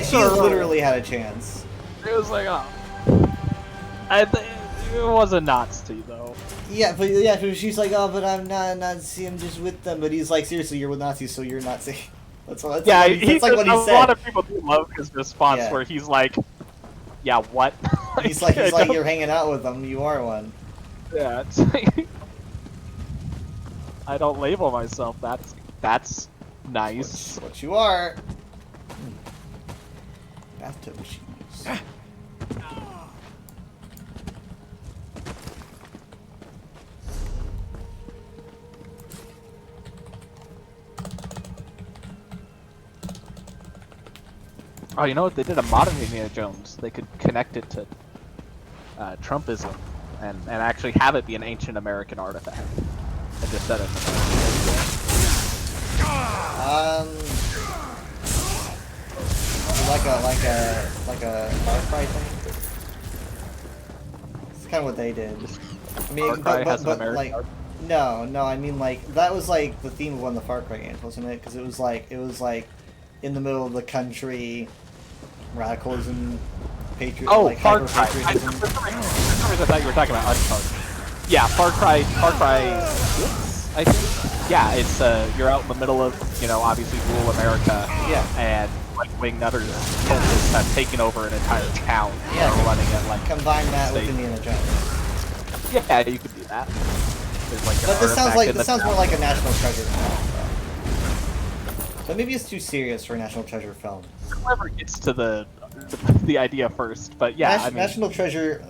Speaker 9: She literally had a chance. It was like, oh. It was a Nazi though.
Speaker 1: Yeah, but she's like, oh, but I'm not a Nazi, I'm just with them. But he's like, seriously, you're with Nazis, so you're Nazi. That's like what he said.
Speaker 9: A lot of people do love his response where he's like, yeah, what?
Speaker 1: He's like, you're hanging out with them, you are one.
Speaker 9: Yeah, it's like, I don't label myself. That's nice.
Speaker 1: What you are. Bathtub machines.
Speaker 9: Oh, you know what? They did a modern Indiana Jones. They could connect it to Trumpism and actually have it be an ancient American artifact. And just set it.
Speaker 1: Like a Far Cry thing. It's kind of what they did. I mean, but like, no. I mean, like that was like the theme of one of the Far Cry games, wasn't it? Because it was like in the middle of the country, radicalism, like
Speaker 9: Far Cry. I thought you were talking about Uncharted. Yeah, Far Cry 6, I think. Yeah, it's you're out in the middle of, you know, obviously rural America.
Speaker 1: Yeah.
Speaker 9: And like wing nutters have taken over an entire town.
Speaker 1: Yeah.
Speaker 9: Running it like.
Speaker 1: Combine that with Indiana Jones.
Speaker 9: Yeah, you could do that. There's like
Speaker 1: but this sounds more like a National Treasure film. But maybe it's too serious for a National Treasure film.
Speaker 9: Whoever gets to the idea first, but yeah, I mean,
Speaker 1: National Treasure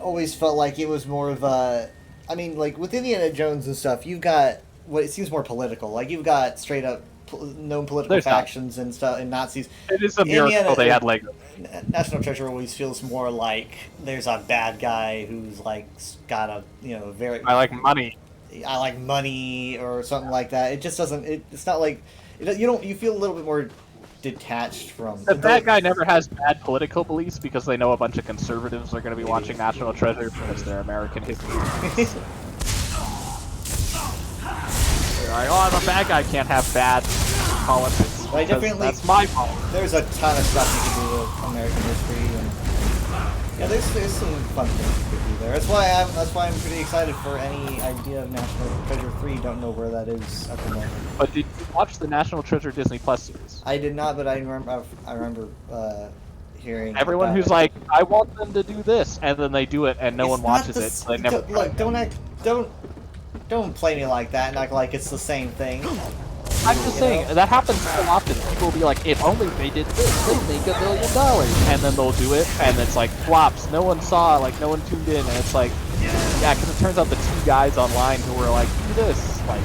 Speaker 1: always felt like it was more of a. I mean, like with Indiana Jones and stuff, you've got what it seems more political. Like you've got straight up known political factions and stuff, and Nazis.
Speaker 9: It is a miracle they had Lego.
Speaker 1: National Treasure always feels more like there's a bad guy who's like got a very.
Speaker 9: I like money.
Speaker 1: I like money or something like that. It just doesn't. It's not like. You feel a little bit more detached from...
Speaker 9: The bad guy never has bad political beliefs because they know a bunch of conservatives are going to be watching National Treasure because they're American history. They're like, oh, I'm a bad guy, can't have bad politics. That's my fault.
Speaker 1: There's a ton of stuff you can do with American history. And, yeah, there's some fun things you could do there. That's why I'm pretty excited for any idea of National Treasure 3. Don't know where that is at the moment.
Speaker 9: But did you watch the National Treasure Disney Plus series?
Speaker 1: I did not, but I remember hearing.
Speaker 9: Everyone who's like, I want them to do this, and then they do it, and no one watches it. So they never.
Speaker 1: Look, don't play me like that and act like it's the same thing.
Speaker 9: I'm just saying, that happens so often. People will be like, if only they did this, they'd make $1 million. And then they'll do it, and it's like, flops. No one saw, like, no one tuned in. And it's like, yeah, because it turns out the 2 guys online who were like, do this. Like,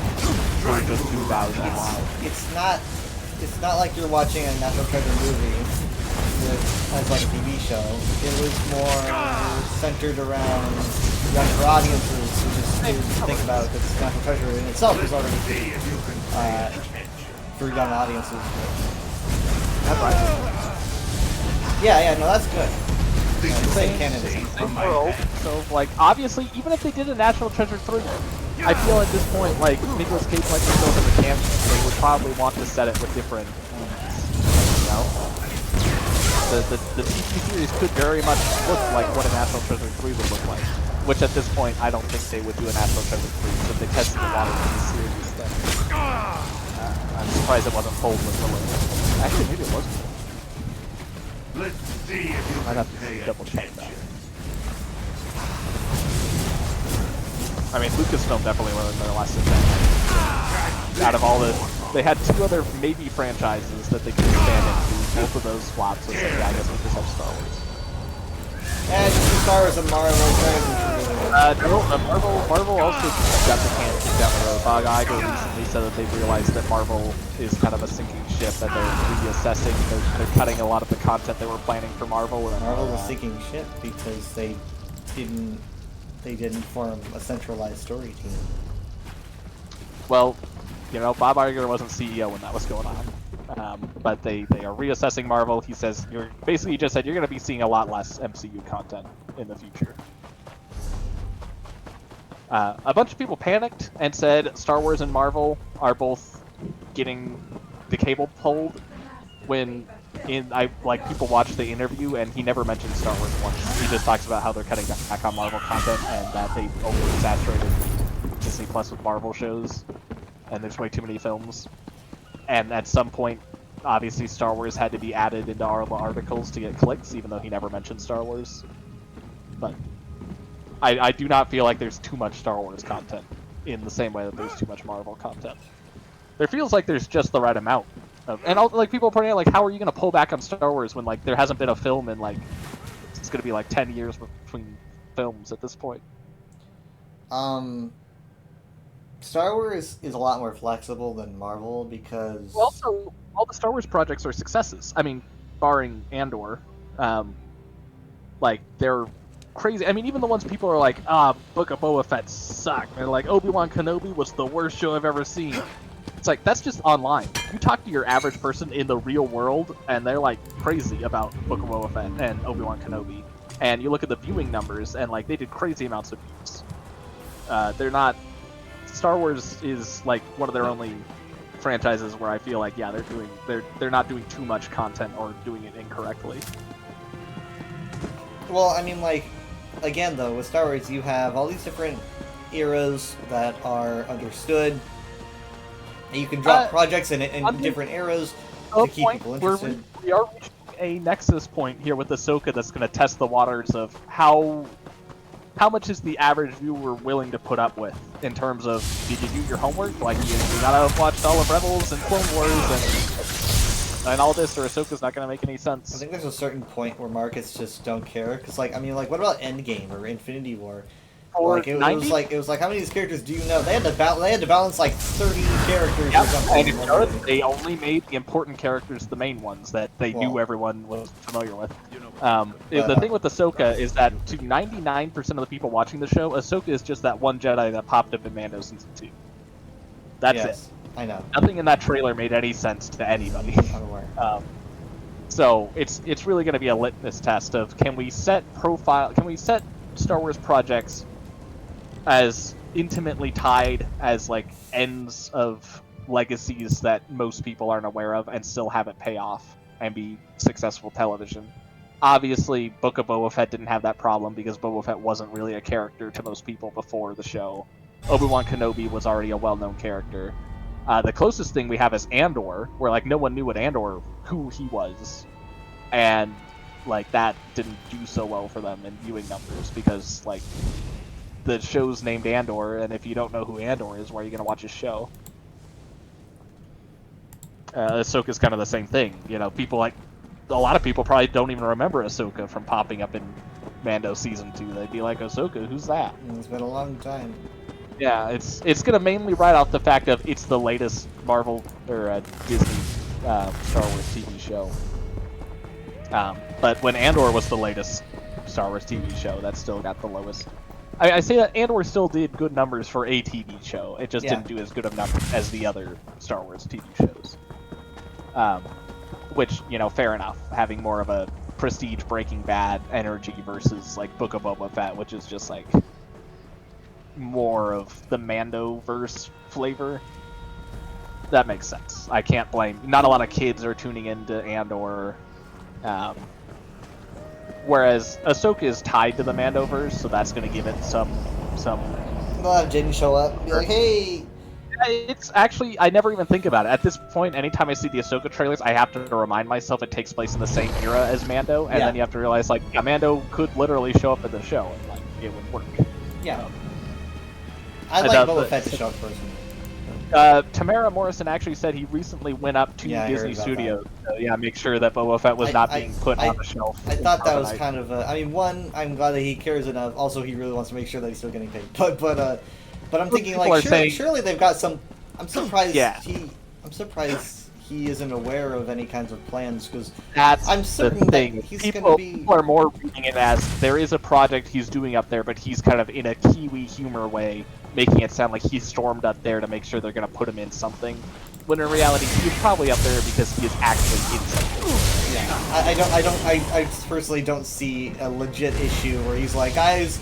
Speaker 9: we're just 2 guys online.
Speaker 1: It's not like you're watching a National Treasure movie as like a TV show. It was more centered around younger audiences who just think about it. Because National Treasure in itself is already for young audiences.
Speaker 9: That's right.
Speaker 1: Yeah, no, that's good. Same canon.
Speaker 9: So, like, obviously, even if they did a National Treasure 3, I feel at this point, like, Nicolas Cage might be still in the camp, they would probably want to set it with different themes, you know? The TV series could very much look like what a National Treasure 3 would look like. Which at this point, I don't think they would do a National Treasure 3, so they tested the water with the series then. I'm surprised it wasn't pulled with the Actually, maybe it was.
Speaker 8: Let's see if you
Speaker 9: I'd have to double check that. I mean, Lucasfilm definitely learned their lesson. Out of all they had 2 other maybe franchises that they could expand into. Both of those flops. So it's like, yeah, I guess we just have Star Wars.
Speaker 1: And just Star Wars and Marvel.
Speaker 9: Marvel also got the can kicked down the road. Bob Iger recently said that they've realized that Marvel is kind of a sinking ship, that they're reassessing, they're cutting a lot of the content they were planning for Marvel. And,
Speaker 1: Marvel's a sinking ship because they didn't form a centralized story team.
Speaker 9: Well, you know, Bob Iger wasn't CEO when that was going on. But they are reassessing Marvel. He says he just said you're going to be seeing a lot less MCU content in the future. A bunch of people panicked and said Star Wars and Marvel are both getting the cable pulled. When people watched the interview and he never mentioned Star Wars once. He just talks about how they're cutting back on Marvel content and that they've oversaturated Disney Plus with Marvel shows, and there's way too many films. And at some point, obviously, Star Wars had to be added into all the articles to get clicks, even though he never mentioned Star Wars. But I do not feel like there's too much Star Wars content in the same way that there's too much Marvel content. There feels like there's just the right amount. And people pointing out, like, how are you going to pull back on Star Wars when, like, there hasn't been a film in, like, it's going to be, like, 10 years between films at this point?
Speaker 1: Star Wars is a lot more flexible than Marvel because...
Speaker 9: Well, also, all the Star Wars projects are successes. I mean, barring Andor. They're crazy. I mean, even the ones people are like, Book of Boba Fett sucked. They're like, Obi-Wan Kenobi was the worst show I've ever seen. It's like, that's just online. You talk to your average person in the real world, and they're, like, crazy about Book of Boba Fett and Obi-Wan Kenobi. And you look at the viewing numbers, and, like, they did crazy amounts of views. They're not... Star Wars is like one of their only franchises where I feel like, yeah, they're not doing too much content or doing it incorrectly.
Speaker 1: Well, I mean, like, again though, with Star Wars you have all these different eras that are understood. And you can drop projects in different eras to keep people interested.
Speaker 9: We are reaching a nexus point here with Ahsoka that's going to test the waters of how much is the average viewer willing to put up with in terms of, did you do your homework? Like, you gotta have watched all of Rebels and Clone Wars and all this, or Ahsoka's not gonna make any sense.
Speaker 1: I think there's a certain point where markets just don't care, because, like, I mean, like, what about Endgame or Infinity War? Like, it was like, how many of these characters do you know? They had to balance like 30 characters or something.
Speaker 9: And if you notice, they only made the important characters the main ones that they knew everyone was familiar with. The thing with Ahsoka is that to 99% of the people watching the show, Ahsoka is just that one Jedi that popped up in Mando Season 2. That's it.
Speaker 1: I know.
Speaker 9: Nothing in that trailer made any sense to anybody.
Speaker 1: I'm aware.
Speaker 9: So it's really going to be a litmus test of, can we set Star Wars projects as intimately tied as, like, ends of legacies that most people aren't aware of and still have it pay off and be successful television. Obviously, Book of Boba Fett didn't have that problem because Boba Fett wasn't really a character to most people before the show. Obi-Wan Kenobi was already a well-known character. The closest thing we have is Andor, where, like, no one knew who he was. And, like, that didn't do so well for them in viewing numbers because, like, the show's named Andor, and if you don't know who Andor is, why are you going to watch his show? Ahsoka's kind of the same thing. You know, a lot of people probably don't even remember Ahsoka from popping up in Mando Season 2. They'd be like, Ahsoka, who's that?
Speaker 1: It's been a long time.
Speaker 9: Yeah, it's going to mainly ride off the fact of it's the latest Marvel or Disney Star Wars TV show. But when Andor was the latest Star Wars TV show, that still got the lowest. I say that Andor still did good numbers for a TV show. It just didn't do as good of numbers as the other Star Wars TV shows. Which, you know, fair enough. Having more of a prestige Breaking Bad energy versus, like, Book of Boba Fett, which is just, like, more of the Mando-verse flavor. That makes sense. I can't blame... Not a lot of kids are tuning into Andor. Whereas Ahsoka is tied to the Mandoverse, so that's going to give it some.
Speaker 1: We'll have Jin show up and be like, hey!
Speaker 9: It's actually, I never even think about it. At this point, anytime I see the Ahsoka trailers, I have to remind myself it takes place in the same era as Mando, and then you have to realize, like, Mando could literally show up in the show, and, like, it would work.
Speaker 1: Yeah. I like Boba Fett to show up first.
Speaker 9: Tamara Morrison actually said he recently went up to
Speaker 1: Yeah, I heard
Speaker 9: Disney
Speaker 1: about
Speaker 9: Studios. So, yeah, make sure that Boba Fett was not being put on the shelf.
Speaker 1: I thought that was kind of I mean, one, I'm glad that he cares enough. Also, he really wants to make sure that he's still getting paid. But I'm thinking like, surely they've got some. I'm surprised. I'm surprised he isn't aware of any kinds of plans because I'm certain that he's going to be.
Speaker 9: People are more reading it as there is a project he's doing up there, but he's kind of in a Kiwi humor way, making it sound like he stormed up there to make sure they're going to put him in something. When in reality, he's probably up there because he is actually in something.
Speaker 1: Yeah, I personally don't see a legit issue where he's like, guys,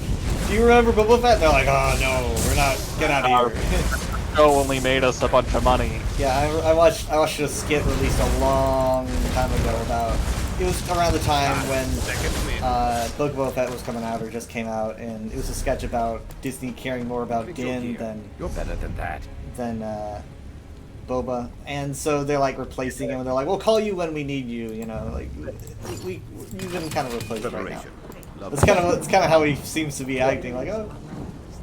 Speaker 1: do you remember Boba Fett? And they're like, oh no, we're not. Get out of here.
Speaker 9: Show only made us a bunch of money.
Speaker 1: Yeah, I watched a skit released a long time ago about. It was around the time when Book Boba Fett was coming out or just came out, and it was a sketch about Disney caring more about Din than
Speaker 11: you're better than that.
Speaker 1: Than Boba, and so they're like replacing him. And they're like, "We'll call you when we need you." You know, like you've been kind of replaced right now. It's kind of how he seems to be acting. Like, oh.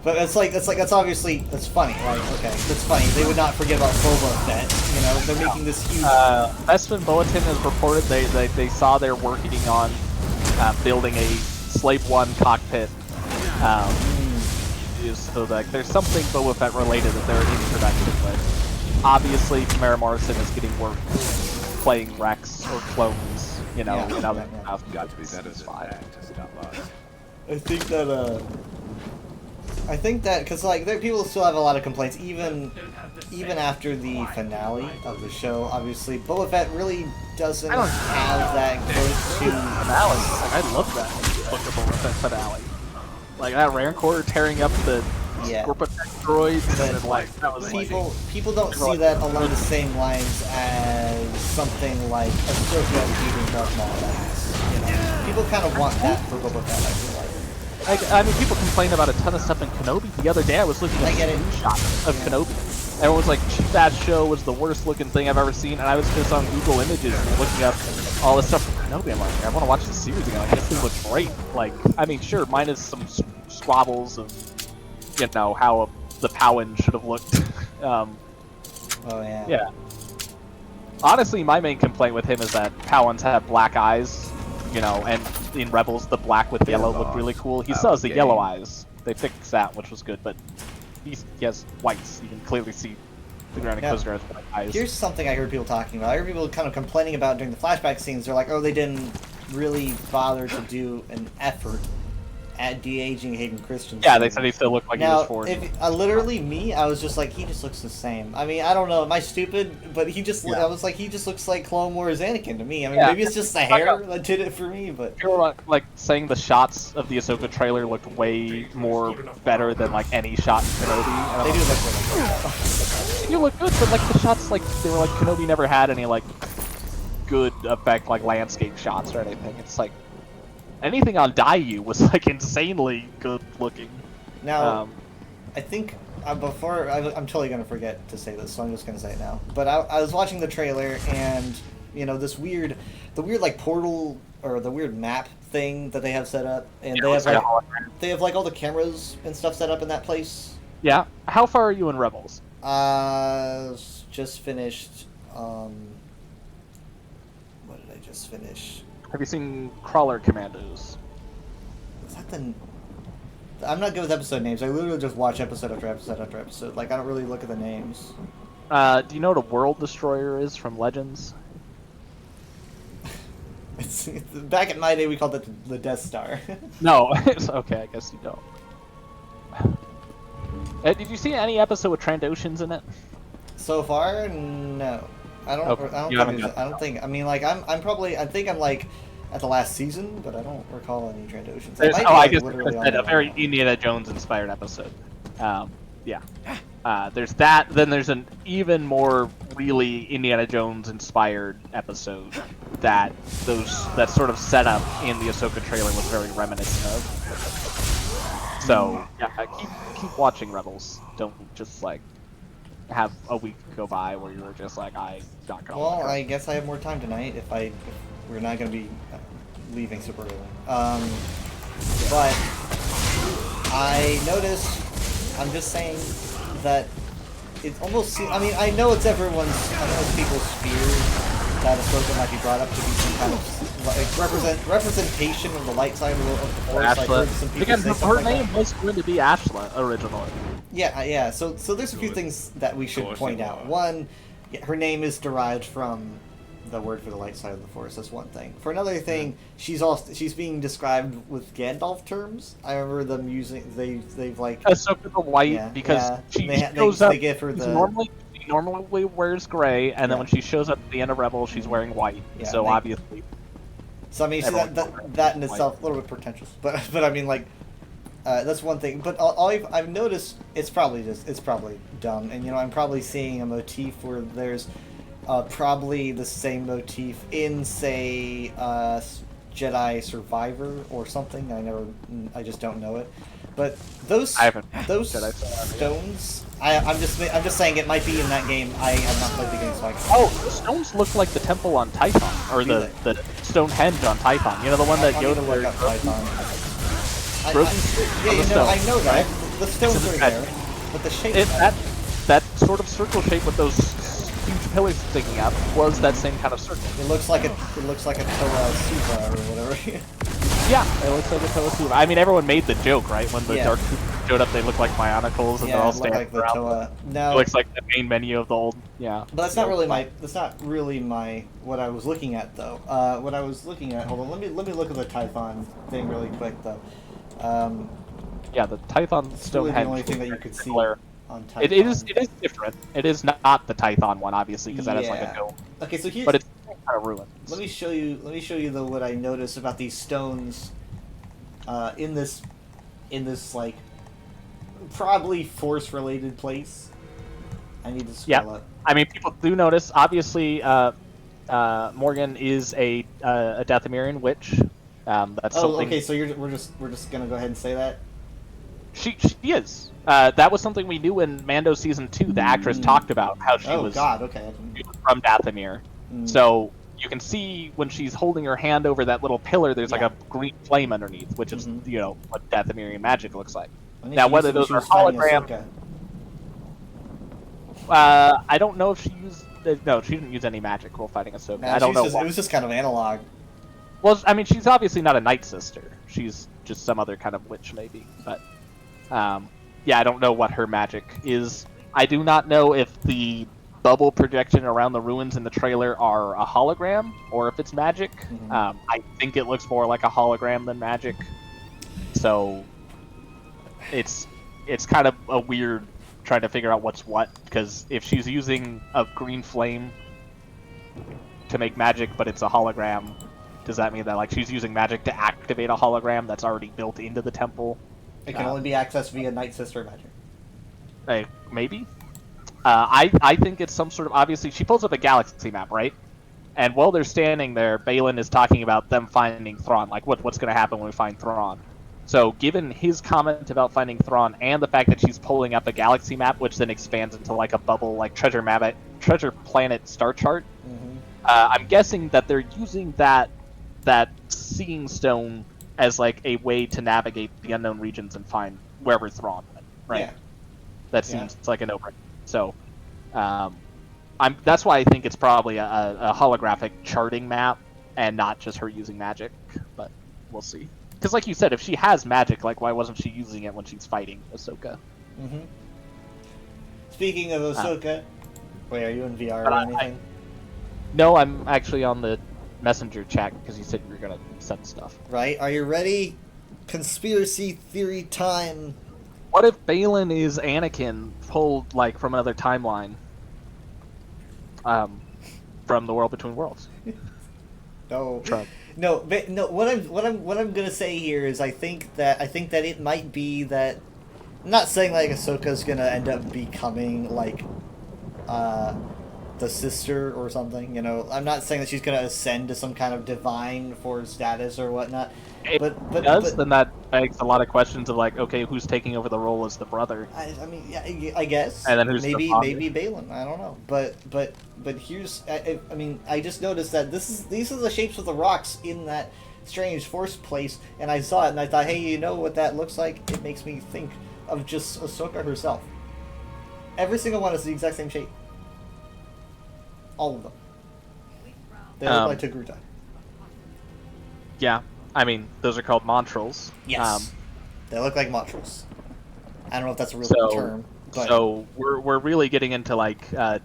Speaker 1: But that's obviously funny. Like, okay, that's funny. They would not forget about Boba Fett. You know, they're making this huge.
Speaker 9: Bespin Bulletin has reported they saw they're working on building a Slave One cockpit. So that there's something Boba Fett related that they're in production with. Obviously, Tamara Morrison is getting work playing Rex or clones. You know, in other stuff.
Speaker 11: Got to be better than that to stop us.
Speaker 1: I think that because like people still have a lot of complaints even after the finale of the show. Obviously, Boba Fett really doesn't have that close to
Speaker 9: finale. Like, I love that Book of Boba Fett finale. Like that Rancor tearing up the Scorpion droids, and like that was
Speaker 1: people don't see that along the same lines as something like Ahsoka beating Darth Maul. You know, people kind of want that for Boba Fett. I feel like.
Speaker 9: I mean, people complain about a ton of stuff in Kenobi. The other day I was looking at a screenshot of Kenobi. Everyone was like, that show was the worst looking thing I've ever seen, and I was just on Google Images looking up all this stuff from Kenobi. I'm like, I want to watch the series again. Like, this thing looks great. Like, I mean, sure, minus some squabbles of, you know, how the Powan should have looked.
Speaker 1: Oh, yeah.
Speaker 9: Yeah. Honestly, my main complaint with him is that Powans have black eyes. You know, and in Rebels, the black with yellow looked really cool. He still has the yellow eyes. They fixed that, which was good, but he has whites. You can clearly see the Grand Inquisitor has white eyes.
Speaker 1: Here's something I heard people talking about. I heard people kind of complaining about during the flashback scenes. They're like, oh, they didn't really bother to do an effort at de-aging Hayden Christensen.
Speaker 9: Yeah, they said he still looked like
Speaker 1: now,
Speaker 9: he was 40.
Speaker 1: Literally, me, I was just like, he just looks the same. I mean, I don't know, am I stupid? But he just, I was like, he just looks like Clone Wars Anakin to me. I mean, maybe it's just the hair that did it for me, but...
Speaker 9: You were like saying the shots of the Ahsoka trailer looked way more better than like any shot in Kenobi.
Speaker 1: They do look really good.
Speaker 9: You look good, but like the shots, like they were like Kenobi never had any like good effect, like landscape shots or anything. It's like anything on Daiyu was like insanely good looking.
Speaker 1: Now, I think I'm totally gonna forget to say this, so I'm just gonna say it now. But I was watching the trailer, and you know the weird like portal or the weird map thing that they have set up, and they have like all the cameras and stuff set up in that place.
Speaker 9: Yeah. How far are you in Rebels?
Speaker 1: Just finished. What did I just finish?
Speaker 9: Have you seen Crawler Commandos?
Speaker 1: Is that the... I'm not good with episode names. I literally just watch episode after episode after episode. Like, I don't really look at the names.
Speaker 9: Do you know what a World Destroyer is from Legends?
Speaker 1: Back in my day, we called it the Death Star.
Speaker 9: No. Okay, I guess you don't. Did you see any episode with Trandoshans in it?
Speaker 1: So far, no. I don't think. I mean, like, I'm like at the last season, but I don't recall any Trandoshans.
Speaker 9: I guess a very Indiana Jones inspired episode. Yeah. There's that. Then there's an even more really Indiana Jones inspired episode that sort of setup in the Ahsoka trailer was very reminiscent of. So yeah, keep watching Rebels. Don't just like have a week go by where you're just like, I'm not gonna.
Speaker 1: Well, I guess I have more time tonight if we're not gonna be leaving super early. But I noticed I'm just saying that it almost seems, I mean, I know it's people's fear that Ahsoka might be brought up to be some kind of like representation of the light side of the Force. I've heard some people
Speaker 9: Again,
Speaker 1: say
Speaker 9: her
Speaker 1: something like
Speaker 9: name
Speaker 1: that.
Speaker 9: was going to be Ashla originally.
Speaker 1: Yeah. So there's a few things that we should point out. One, her name is derived from the word for the light side of the Force. That's one thing. For another thing, she's being described with Gandalf terms. I remember them using they've like
Speaker 9: Ahsoka the White because she shows up.
Speaker 1: They give her the
Speaker 9: She normally wears gray, and then when she shows up at the end of Rebels, she's wearing white.
Speaker 1: Yeah,
Speaker 9: so obviously.
Speaker 1: So I mean, that in itself a little bit pretentious, but I mean like. That's one thing, but I've noticed it's probably dumb, and I'm probably seeing a motif where there's probably the same motif in say Jedi Survivor or something. I just don't know it, but those stones. I'm just saying it might be in that game. I have not played the game, so I can't.
Speaker 9: Oh, the stones look like the temple on Tython, or the Stonehenge on Tython. You know, the one that Yoda
Speaker 1: look up Tython. I know that. The stones are there, but the shape...
Speaker 9: That sort of circle shape with those huge pillars sticking up was that same kind of circle.
Speaker 1: It looks like a Toa Suva or whatever.
Speaker 9: Yeah, it looks like a Toa Suva. I mean, everyone made the joke, right? When the Dark Troopers showed up, they look like Bionicles, and they're all standing
Speaker 1: like the
Speaker 9: around.
Speaker 1: Toa. No,
Speaker 9: it looks like the main menu of the old... Yeah.
Speaker 1: But that's not really my... What I was looking at, though. What I was looking at... Hold on, let me look at the Tython thing really quick, though.
Speaker 9: Yeah, the Tython Stonehenge.
Speaker 1: Really the only thing that you could see on Tython.
Speaker 9: It is different. It is not the Tython one, obviously, because that is like a dome.
Speaker 1: Okay, so here's...
Speaker 9: But it's kind of ruined.
Speaker 1: Let me show you though what I noticed about these stones in this like probably Force-related place. I need to scroll up.
Speaker 9: I mean, people do notice. Obviously, Morgan is a Dathomirian witch. That's something...
Speaker 1: okay. So we're just gonna go ahead and say that.
Speaker 9: She is. That was something we knew in Mando season 2. The actress talked about how she was.
Speaker 1: God, okay.
Speaker 9: From Dathomir. So you can see when she's holding her hand over that little pillar, there's like a green flame underneath, which is what Dathomirian magic looks like. Now, whether those are holograms. I don't know if she used. No, she didn't use any magic while fighting Ahsoka. I don't know.
Speaker 1: It was just kind of analog.
Speaker 9: Well, I mean, she's obviously not a Night Sister. She's just some other kind of witch, maybe. But, yeah, I don't know what her magic is. I do not know if the bubble projection around the ruins in the trailer are a hologram, or if it's magic. I think it looks more like a hologram than magic. So, it's kind of a weird trying to figure out what's what, because if she's using a green flame to make magic, but it's a hologram... Does that mean that like she's using magic to activate a hologram that's already built into the temple?
Speaker 1: It can only be accessed via Night Sister magic.
Speaker 9: Maybe. I think it's some sort of... Obviously, she pulls up a galaxy map, right? And while they're standing there, Baylan is talking about them finding Thrawn. Like, what's going to happen when we find Thrawn? So, given his comment about finding Thrawn and the fact that she's pulling up a galaxy map, which then expands into like a bubble, like treasure planet star chart, I'm guessing that they're using that seeing stone as like a way to navigate the unknown regions and find wherever Thrawn went, right?
Speaker 1: Yeah.
Speaker 9: That seems like an open. So, that's why I think it's probably a holographic charting map and not just her using magic. But we'll see. Because, like you said, if she has magic, like why wasn't she using it when she's fighting Ahsoka?
Speaker 1: Speaking of Ahsoka, wait, are you in VR or anything?
Speaker 9: No, I'm actually on the messenger chat because you said you were gonna send stuff.
Speaker 1: Right? Are you ready? Conspiracy theory time.
Speaker 9: What if Baylan is Anakin pulled like from another timeline? From the World Between Worlds.
Speaker 1: No.
Speaker 9: Trump.
Speaker 1: No. What I'm gonna say here is I think that it might be that. I'm not saying like Ahsoka's gonna end up becoming like the sister or something, I'm not saying that she's gonna ascend to some kind of divine Force status or whatnot. But
Speaker 9: then that begs a lot of questions of like, okay, who's taking over the role as the brother?
Speaker 1: I mean, yeah, I guess.
Speaker 9: And then who's
Speaker 1: maybe
Speaker 9: the
Speaker 1: Baylan. I don't know. But here's I mean, I just noticed that these are the shapes of the rocks in that strange Force place, and I saw it and I thought, hey, you know what that looks like? It makes me think of just Ahsoka herself. Every single one is the exact same shape. All of them. They look like Togruta.
Speaker 9: Yeah, I mean, those are called Montrals.
Speaker 1: Yes. They look like Montrals. I don't know if that's a real term. But...
Speaker 9: So we're really getting into like the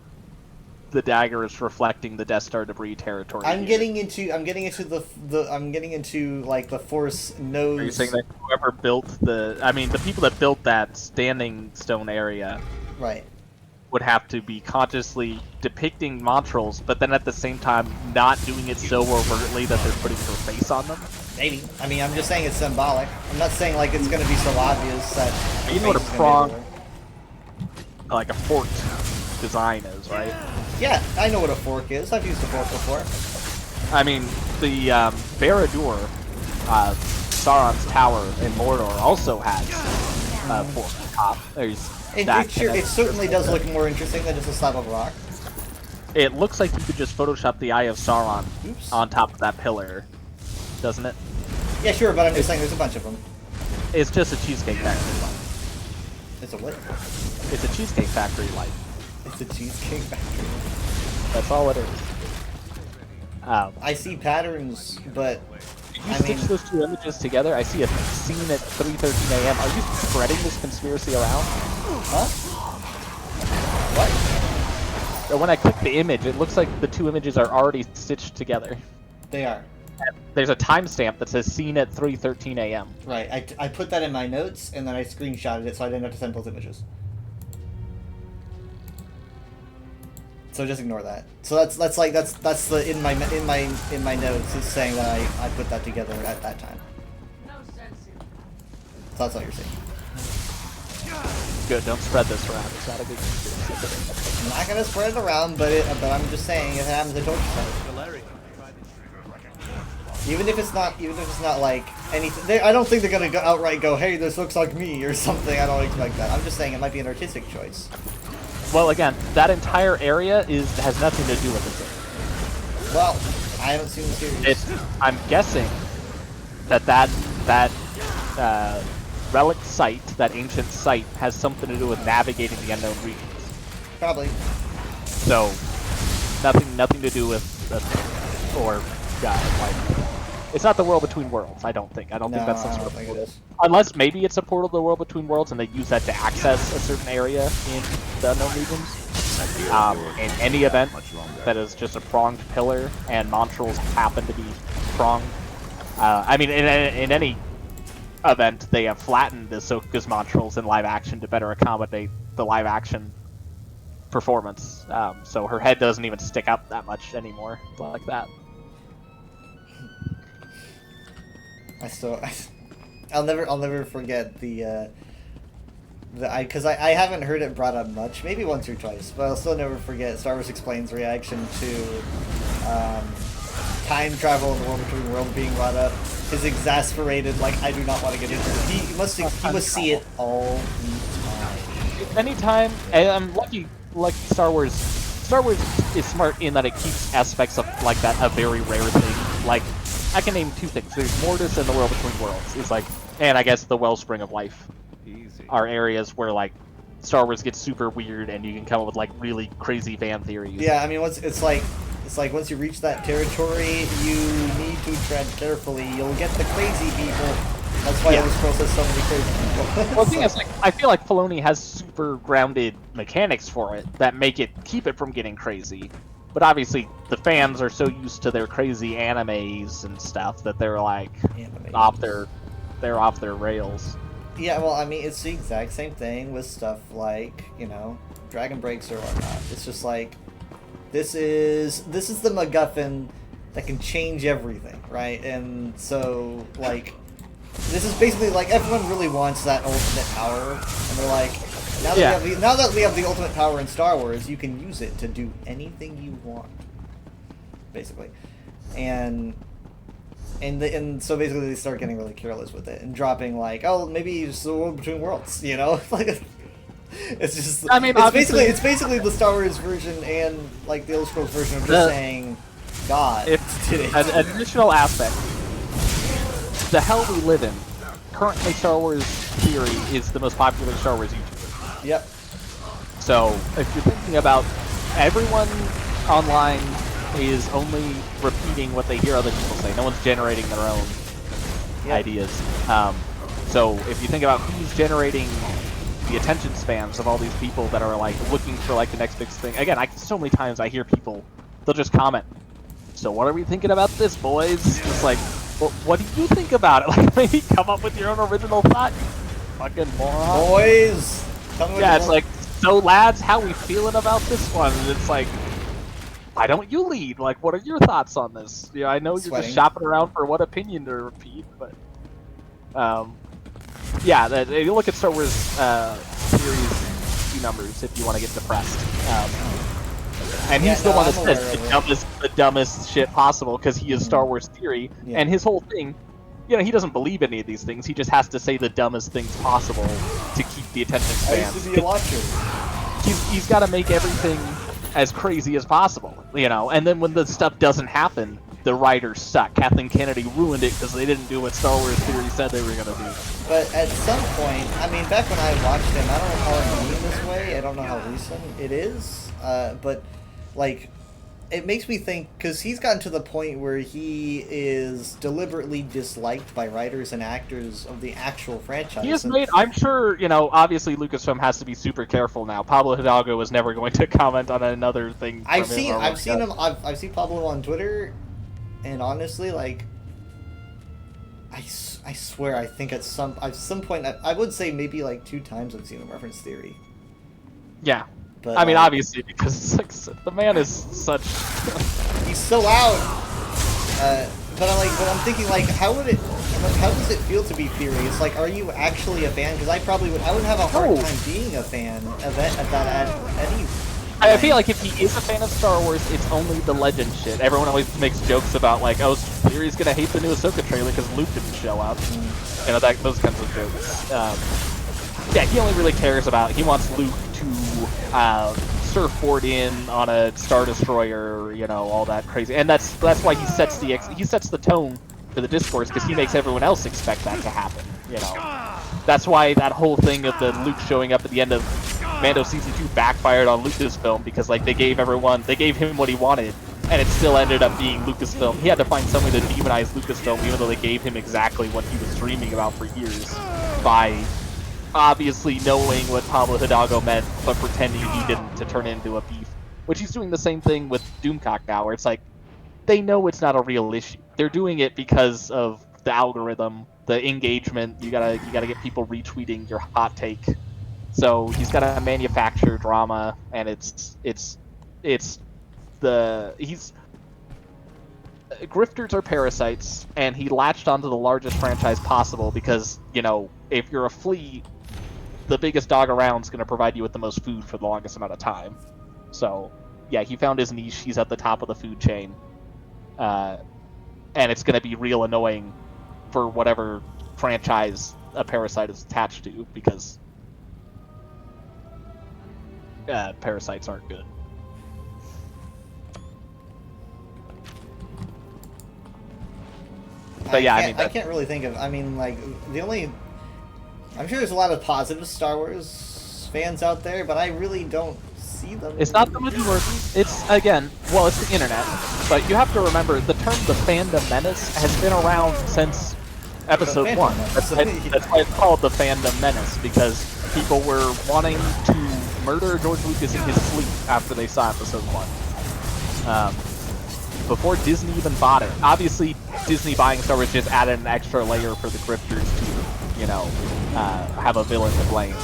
Speaker 9: daggers reflecting the Death Star debris territory.
Speaker 1: I'm getting into like the Force knows.
Speaker 9: Are you saying that whoever built the people that built that Standing Stone area,
Speaker 1: right,
Speaker 9: would have to be consciously depicting Montrals, but then at the same time not doing it so overtly that they're putting her face on them?
Speaker 1: Maybe. I mean, I'm just saying it's symbolic. I'm not saying like it's going to be so obvious that.
Speaker 9: You know what a prong, like a forked design is, right?
Speaker 1: Yeah, I know what a fork is. I've used a fork before.
Speaker 9: I mean, the Barad-dûr, Sauron's tower in Mordor, also has a forked top.
Speaker 1: It certainly does look more interesting than just a slab of rock.
Speaker 9: It looks like you could just Photoshop the Eye of Sauron on top of that pillar, doesn't it?
Speaker 1: Yeah, sure, but I'm just saying there's a bunch of them.
Speaker 9: It's just a Cheesecake Factory light.
Speaker 1: It's a what?
Speaker 9: It's a Cheesecake Factory light.
Speaker 1: It's a Cheesecake Factory.
Speaker 9: That's all it is.
Speaker 1: I see patterns, but
Speaker 9: you stitch those two images together. I see a scene at 3:13 a.m. Are you spreading this conspiracy around?
Speaker 1: Huh? What?
Speaker 9: So when I click the image, it looks like the two images are already stitched together.
Speaker 1: They are.
Speaker 9: And there's a timestamp that says "seen at 3:13 a.m."
Speaker 1: Right. I put that in my notes and then I screenshotted it so I didn't have to send both images. So just ignore that. So that's the in my notes is saying that I put that together at that time. So that's all you're seeing.
Speaker 9: Good. Don't spread this around. It's not a good conspiracy.
Speaker 1: I'm not gonna spread it around, but I'm just saying if it happens, I told you so. Even if it's not like anything, I don't think they're gonna outright go, "Hey, this looks like me" or something. I don't expect that. I'm just saying it might be an artistic choice.
Speaker 9: Well, again, that entire area has nothing to do with it.
Speaker 1: Well, I haven't seen the series.
Speaker 9: I'm guessing that relic site, that ancient site, has something to do with navigating the unknown regions.
Speaker 1: Probably.
Speaker 9: So, nothing to do with like, it's not the world between worlds. I don't think that's some sort of portal. Unless maybe it's a portal to the world between worlds, and they use that to access a certain area in the unknown regions. In any event, that is just a pronged pillar, and Montrals happen to be pronged. I mean, in any event, they have flattened Ahsoka's Montrals in live action to better accommodate the live action performance. So her head doesn't even stick up that much anymore, like that.
Speaker 1: I'll never forget because I haven't heard it brought up much, maybe once or twice, but I'll still never forget Star Wars Explained's reaction to time travel in the world between worlds being brought up. His exasperated, like, I do not want to get into it. He must see it all the time.
Speaker 9: Anytime, and I'm lucky Star Wars is smart in that it keeps aspects of like that a very rare thing. Like, I can name two things. There's Mortis and the World Between Worlds. It's like, and I guess the Wellspring of Life are areas where like Star Wars gets super weird and you can come up with like really crazy fan theories.
Speaker 1: Yeah, I mean, it's like once you reach that territory, you need to tread carefully. You'll get the crazy people. That's why Elder Scrolls has so many crazy people.
Speaker 9: Well, the thing is, like, I feel like Filoni has super grounded mechanics for it that keep it from getting crazy. But obviously, the fans are so used to their crazy animes and stuff that they're like off their rails.
Speaker 1: Yeah, well, I mean, it's the exact same thing with stuff like, Dragon Breaks or whatnot. It's just like, this is the MacGuffin that can change everything, right? And so, like, this is basically like everyone really wants that ultimate power, and they're like, now that we have the ultimate power in Star Wars, you can use it to do anything you want, basically, and so basically they start getting really careless with it and dropping like, oh, maybe it's the world between worlds, like. It's just. I mean, it's basically the Star Wars version and like the Elder Scrolls version of just saying, God.
Speaker 9: It's an additional aspect. The hell we live in currently Star Wars Theory is the most popular Star Wars YouTuber.
Speaker 1: Yep.
Speaker 9: So if you're thinking about everyone online is only repeating what they hear other people say. No one's generating their own ideas. So if you think about who's generating the attention spans of all these people that are like looking for like the next big thing. Again, so many times I hear people, they'll just comment, so what are we thinking about this, boys? It's like, well, what do you think about it? Like, maybe come up with your own original thought, you fucking moron.
Speaker 1: Boys!
Speaker 9: Yeah, it's like, so lads, how we feeling about this one? And it's like, why don't you lead? Like, what are your thoughts on this? Yeah, I know you're just shopping around for what opinion to repeat, but yeah, you look at Star Wars series numbers if you want to get depressed. And he's the one that says the dumbest shit possible because he is Star Wars Theory, and his whole thing, you know, he doesn't believe any of these things. He just has to say the dumbest things possible to keep the attention span.
Speaker 1: I used to be a watcher.
Speaker 9: He's got to make everything as crazy as possible, you know. And then when the stuff doesn't happen, the writers suck. Kathleen Kennedy ruined it because they didn't do what Star Wars Theory said they were gonna do.
Speaker 1: But at some point, I mean, back when I watched him, I don't know how it became this way. I don't know how recent it is. But like, it makes me think, because he's gotten to the point where he is deliberately disliked by writers and actors of the actual franchise.
Speaker 9: He has made, I'm sure, you know, obviously Lucasfilm has to be super careful now. Pablo Hidalgo was never going to comment on another thing.
Speaker 1: I've seen Pablo on Twitter, and honestly, like, I swear, I think at some point, I would say maybe like 2 times I've seen him reference Theory.
Speaker 9: Yeah.
Speaker 1: But,
Speaker 9: I mean, obviously, because like, the man is such...
Speaker 1: He's so loud! But I'm thinking, like, how does it feel to be Theory? It's like, are you actually a fan? Because I would have a hard time being a fan at any...
Speaker 9: I feel like if he is a fan of Star Wars, it's only the legend shit. Everyone always makes jokes about, like, oh, Theory's gonna hate the new Ahsoka trailer because Luke didn't show up. You know, those kinds of jokes. Yeah, he only really cares about, he wants Luke to surfboard in on a Star Destroyer, you know, all that crazy. And that's why he sets the tone for the discourse, because he makes everyone else expect that to happen, you know. That's why that whole thing of the Luke showing up at the end of Mando Season 2 backfired on Lucasfilm, because like they gave him what he wanted, and it still ended up being Lucasfilm. He had to find some way to demonize Lucasfilm, even though they gave him exactly what he was dreaming about for years, by obviously knowing what Pablo Hidalgo meant, but pretending he didn't, to turn it into a beef. Which he's doing the same thing with Doomcock now, where it's like, they know it's not a real issue. They're doing it because of the algorithm, the engagement. You gotta get people retweeting your hot take. So he's gotta manufacture drama, and grifters are parasites, and he latched onto the largest franchise possible because, you know, if you're a flea, the biggest dog around is going to provide you with the most food for the longest amount of time. So, yeah, he found his niche. He's at the top of the food chain. And it's going to be real annoying for whatever franchise a parasite is attached to, because parasites aren't good. But yeah,
Speaker 1: I can't really think of. I mean, like, I'm sure there's a lot of positive Star Wars fans out there, but I really don't see them.
Speaker 9: It's not the majority. It's, again, well, it's the internet. But you have to remember, the term the fandom menace has been around since Episode 1. That's why it's called the fandom menace, because people were wanting to murder George Lucas in his sleep after they saw Episode 1. Before Disney even bought it. Obviously, Disney buying Star Wars just added an extra layer for the grifters to, you know, have a villain to blame.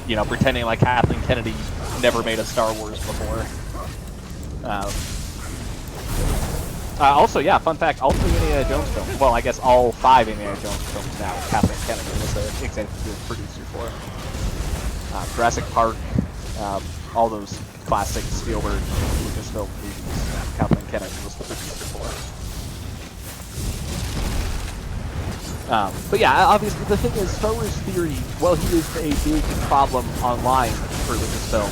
Speaker 9: You know, pretending like Kathleen Kennedy never made a Star Wars before. Also, yeah, fun fact, all 3 Indiana Jones films, well, I guess all 5 Indiana Jones films now, Kathleen Kennedy was the executive producer for. Jurassic Park, all those classic Spielberg, Lucasfilm movies, Kathleen Kennedy was the producer for. But yeah, obviously the thing is, Star Wars Theory, well, he is a big problem online for Lucasfilm.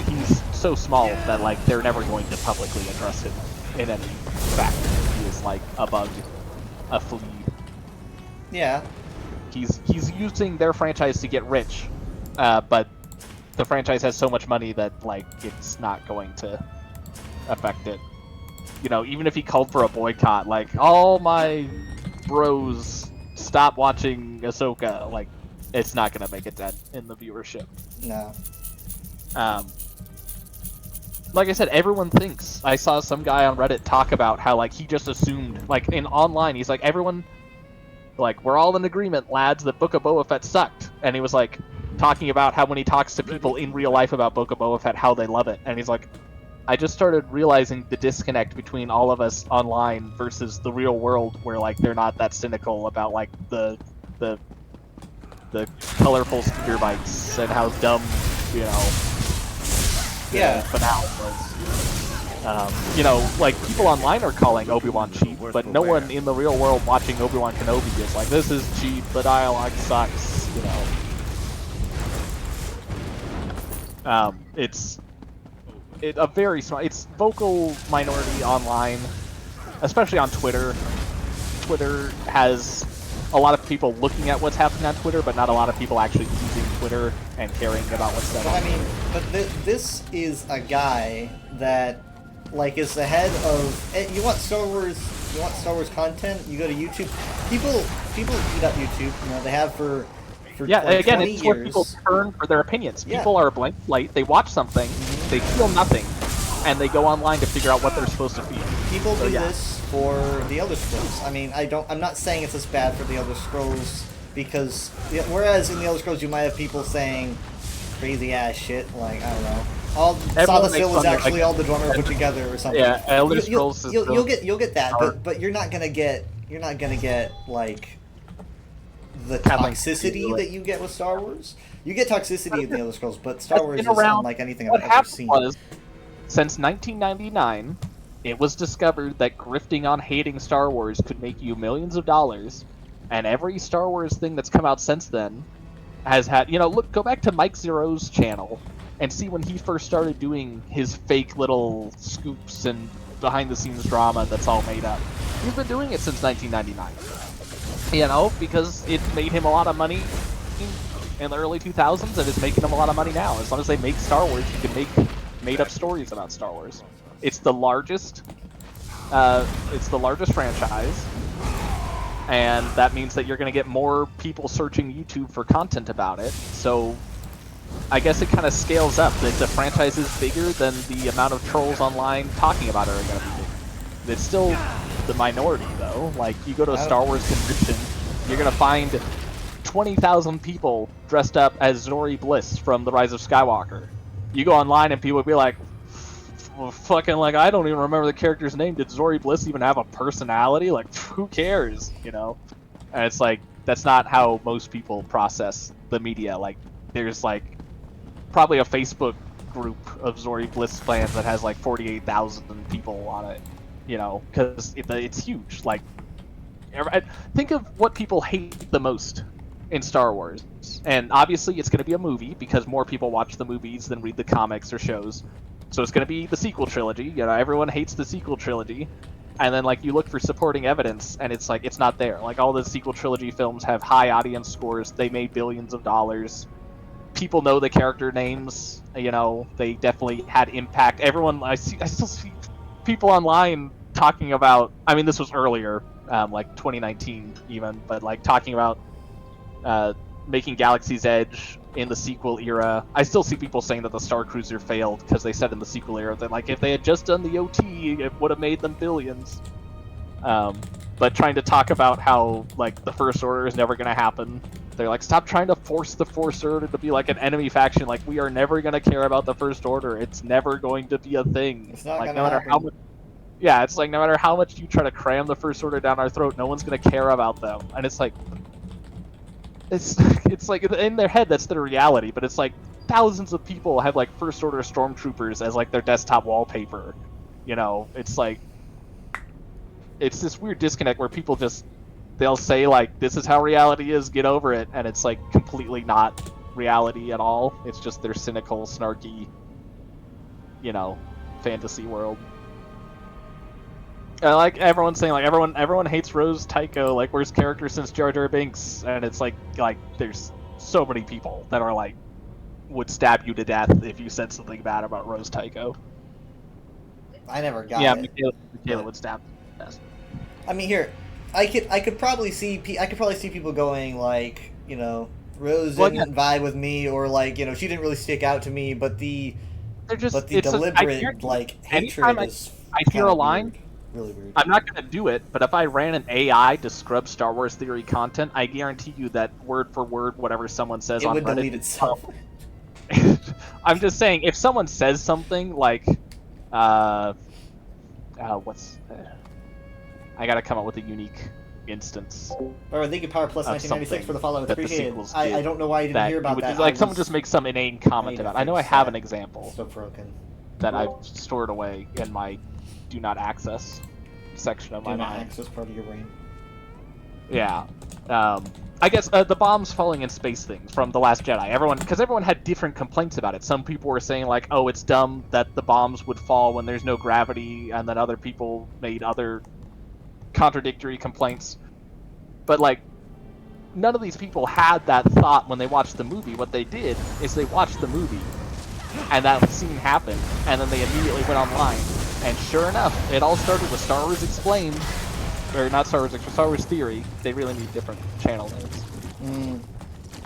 Speaker 9: He's so small that, like, they're never going to publicly address him in any factor. He is like a bug, a flea.
Speaker 1: Yeah.
Speaker 9: He's using their franchise to get rich, but the franchise has so much money that like it's not going to affect it. You know, even if he called for a boycott, like all my bros stop watching Ahsoka, like it's not gonna make a dent in the viewership.
Speaker 1: No.
Speaker 9: Like I said, everyone thinks. I saw some guy on Reddit talk about how like he just assumed, like in online, he's like everyone, like we're all in agreement, lads, that Book of Boba Fett sucked, and he was like talking about how when he talks to people in real life about Book of Boba Fett, how they love it, and he's like, I just started realizing the disconnect between all of us online versus the real world, where like they're not that cynical about like the colorful speeder bikes and how dumb, you know,
Speaker 1: Yeah.
Speaker 9: finale was. You know, like people online are calling Obi-Wan cheap, but no one in the real world watching Obi-Wan Kenobi is like, this is cheap, the dialogue sucks, you know. It's a very small, it's vocal minority online, especially on Twitter. Twitter has a lot of people looking at what's happening on Twitter, but not a lot of people actually using Twitter and caring about what's said.
Speaker 1: But I mean, this is a guy that, like, is the head of. You want Star Wars? You want Star Wars content? You go to YouTube. People eat up YouTube. You know, they have for
Speaker 9: yeah. Again,
Speaker 1: 20
Speaker 9: it's
Speaker 1: years.
Speaker 9: where people turn for their opinions.
Speaker 1: Yeah.
Speaker 9: People are a blank slate. They watch something, they feel nothing, and they go online to figure out what they're supposed to feel.
Speaker 1: People
Speaker 9: So,
Speaker 1: do
Speaker 9: yeah.
Speaker 1: this for the Elder Scrolls. I mean, I'm not saying it's as bad for the Elder Scrolls because whereas in the Elder Scrolls you might have people saying crazy ass shit like I don't know, all
Speaker 9: Everyone makes
Speaker 1: Sadasil was
Speaker 9: fun of,
Speaker 1: actually
Speaker 9: like,
Speaker 1: all the drummer put together or something.
Speaker 9: Yeah, Elder Scrolls is
Speaker 1: you'll get that,
Speaker 9: power.
Speaker 1: but you're not gonna get like the
Speaker 9: Having
Speaker 1: toxicity
Speaker 9: to do it.
Speaker 1: that you get with Star Wars. You get toxicity in the Elder Scrolls, but Star
Speaker 9: It's
Speaker 1: Wars
Speaker 9: been
Speaker 1: is
Speaker 9: around-
Speaker 1: unlike anything
Speaker 9: what
Speaker 1: I've ever
Speaker 9: happened
Speaker 1: seen.
Speaker 9: was, since 1999, it was discovered that grifting on hating Star Wars could make you millions of dollars, and every Star Wars thing that's come out since then has had, you know, look, go back to Mike Zero's channel and see when he first started doing his fake little scoops and behind-the-scenes drama that's all made up. He's been doing it since 1999. You know, because it made him a lot of money in the early 2000s, and it's making him a lot of money now. As long as they make Star Wars, you can make made-up stories about Star Wars. It's the largest franchise, and that means that you're going to get more people searching YouTube for content about it. So I guess it kind of scales up. That the franchise is bigger than the amount of trolls online talking about it are going to be big. It's still the minority, though. Like, you go to a Star Wars convention, you're going to find 20,000 people dressed up as Zori Bliss from The Rise of Skywalker. You go online and people would be like, fucking, like, I don't even remember the character's name. Did Zori Bliss even have a personality? Like, who cares, you know? And it's like, that's not how most people process the media. Like, there's, like, probably a Facebook group of Zori Bliss fans that has, like, 48,000 people on it, you know? Because it's huge. Like, think of what people hate the most in Star Wars. And obviously it's going to be a movie because more people watch the movies than read the comics or shows. So it's going to be the sequel trilogy. You know, everyone hates the sequel trilogy. And then, like, you look for supporting evidence, and it's like, it's not there. Like, all the sequel trilogy films have high audience scores. They made billions of dollars. People know the character names. You know, they definitely had impact. Everyone, I still see people online talking about, I mean, this was earlier, like 2019 even, but, like, talking about making Galaxy's Edge in the sequel era. I still see people saying that the Star Cruiser failed because they said in the sequel era that, like, if they had just done the OT, it would have made them billions. But trying to talk about how, like, the First Order is never going to happen. They're like, stop trying to force the First Order to be like an enemy faction. Like, we are never going to care about the First Order. It's never going to be a thing.
Speaker 1: It's not
Speaker 9: like,
Speaker 1: gonna
Speaker 9: no matter
Speaker 1: happen.
Speaker 9: how much. Yeah, it's like no matter how much you try to cram the First Order down our throat, no one's going to care about them. And it's like, it's like in their head that's their reality, but it's like thousands of people have like First Order stormtroopers as like their desktop wallpaper. You know, it's like it's this weird disconnect where people just they'll say like this is how reality is, get over it, and it's like completely not reality at all. It's just their cynical, snarky, you know, fantasy world. Like everyone's saying, like everyone hates Rose Tycho, like worst character since Jar Jar Binks, and it's like there's so many people that are like would stab you to death if you said something bad about Rose Tycho.
Speaker 1: I never got it.
Speaker 9: Michaela would stab you to death.
Speaker 1: I mean, here, I could probably see people going like, you know, Rose didn't vibe with me, or like, you know, she didn't really stick out to me, but the deliberate like hatred is.
Speaker 9: I hear a line.
Speaker 1: Weird. Really weird.
Speaker 9: I'm not gonna do it, but if I ran an AI to scrub Star Wars Theory content, I guarantee you that word for word, whatever someone says on
Speaker 1: Reddit,
Speaker 9: Reddit,
Speaker 1: delete itself.
Speaker 9: I'm just saying, if someone says something like, I gotta come up with a unique instance.
Speaker 1: Alright, thank you, Power Plus 1996 for the follow. It's appreciated. I don't know why I didn't hear about that.
Speaker 9: Like someone just makes some inane comment about it. I know I have an example.
Speaker 1: So broken.
Speaker 9: That I've stored away in my do not access section of my mind.
Speaker 1: Do not access part of your brain.
Speaker 9: Yeah. I guess the bombs falling in space things from The Last Jedi. Because everyone had different complaints about it. Some people were saying like, oh, it's dumb that the bombs would fall when there's no gravity, and then other people made other contradictory complaints. But like, none of these people had that thought when they watched the movie. What they did is they watched the movie, and that scene happened, and then they immediately went online. And sure enough, it all started with Star Wars Explained, or not Star Wars Explained, Star Wars Theory. They really need different channel names.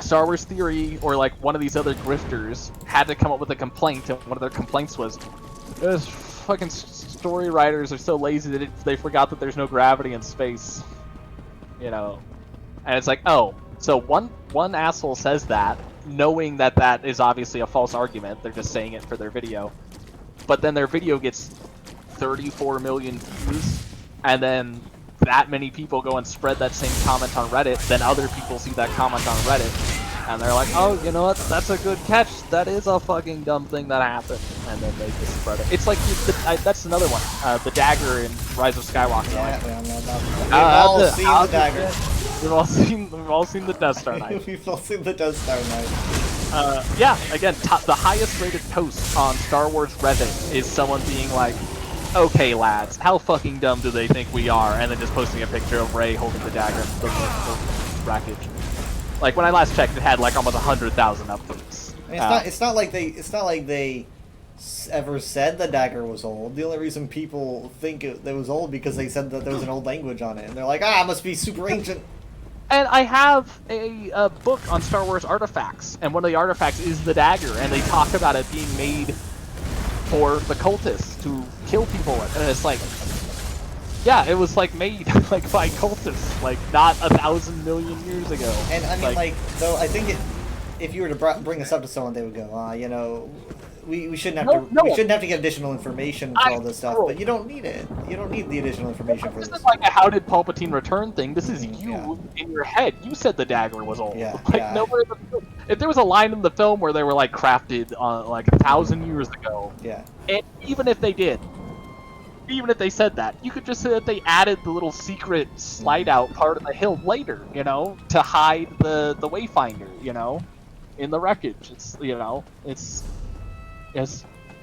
Speaker 9: Star Wars Theory, or like one of these other grifters, had to come up with a complaint, and one of their complaints was, those fucking story writers are so lazy that they forgot that there's no gravity in space. You know? And it's like, oh, so one asshole says that, knowing that that is obviously a false argument. They're just saying it for their video. But then their video gets 34 million views, and then that many people go and spread that same comment on Reddit, then other people see that comment on Reddit, and they're like, oh, you know what, that's a good catch, that is a fucking dumb thing that happened, and then they just spread it. It's like, that's another one, the dagger in Rise of Skywalker.
Speaker 1: Yeah, we've all seen the dagger.
Speaker 9: We've all seen the Death Star knife.
Speaker 1: We've all seen the Death Star knife.
Speaker 9: Yeah, again, the highest rated post on Star Wars Reddit is someone being like, okay lads, how fucking dumb do they think we are? And then just posting a picture of Rey holding the dagger in the wreckage. Like, when I last checked, it had like almost 100,000 upvotes.
Speaker 1: I mean, it's not like they ever said the dagger was old. The only reason people think it was old because they said that there was an old language on it, and they're like, it must be super ancient.
Speaker 9: And I have a book on Star Wars artifacts, and one of the artifacts is the dagger, and they talk about it being made for the cultists to kill people with, and it's like, yeah, it was like made like by cultists, like not 1,000 million years ago.
Speaker 1: And I mean, like though, I think if you were to bring this up to someone, they would go, you know, we shouldn't have we shouldn't have to get additional information for all this stuff, but you don't need it. You don't need the additional information for this.
Speaker 9: This is like a how did Palpatine return thing. This is you in your head. You said the dagger was old.
Speaker 1: Yeah,
Speaker 9: like nowhere in the film. If there was a line in the film where they were like crafted like 1,000 years ago.
Speaker 1: Yeah.
Speaker 9: And even if they did, even if they said that, you could just say that they added the little secret slide out part of the hill later, you know, to hide the Wayfinder, you know, in the wreckage. It's, you know, it's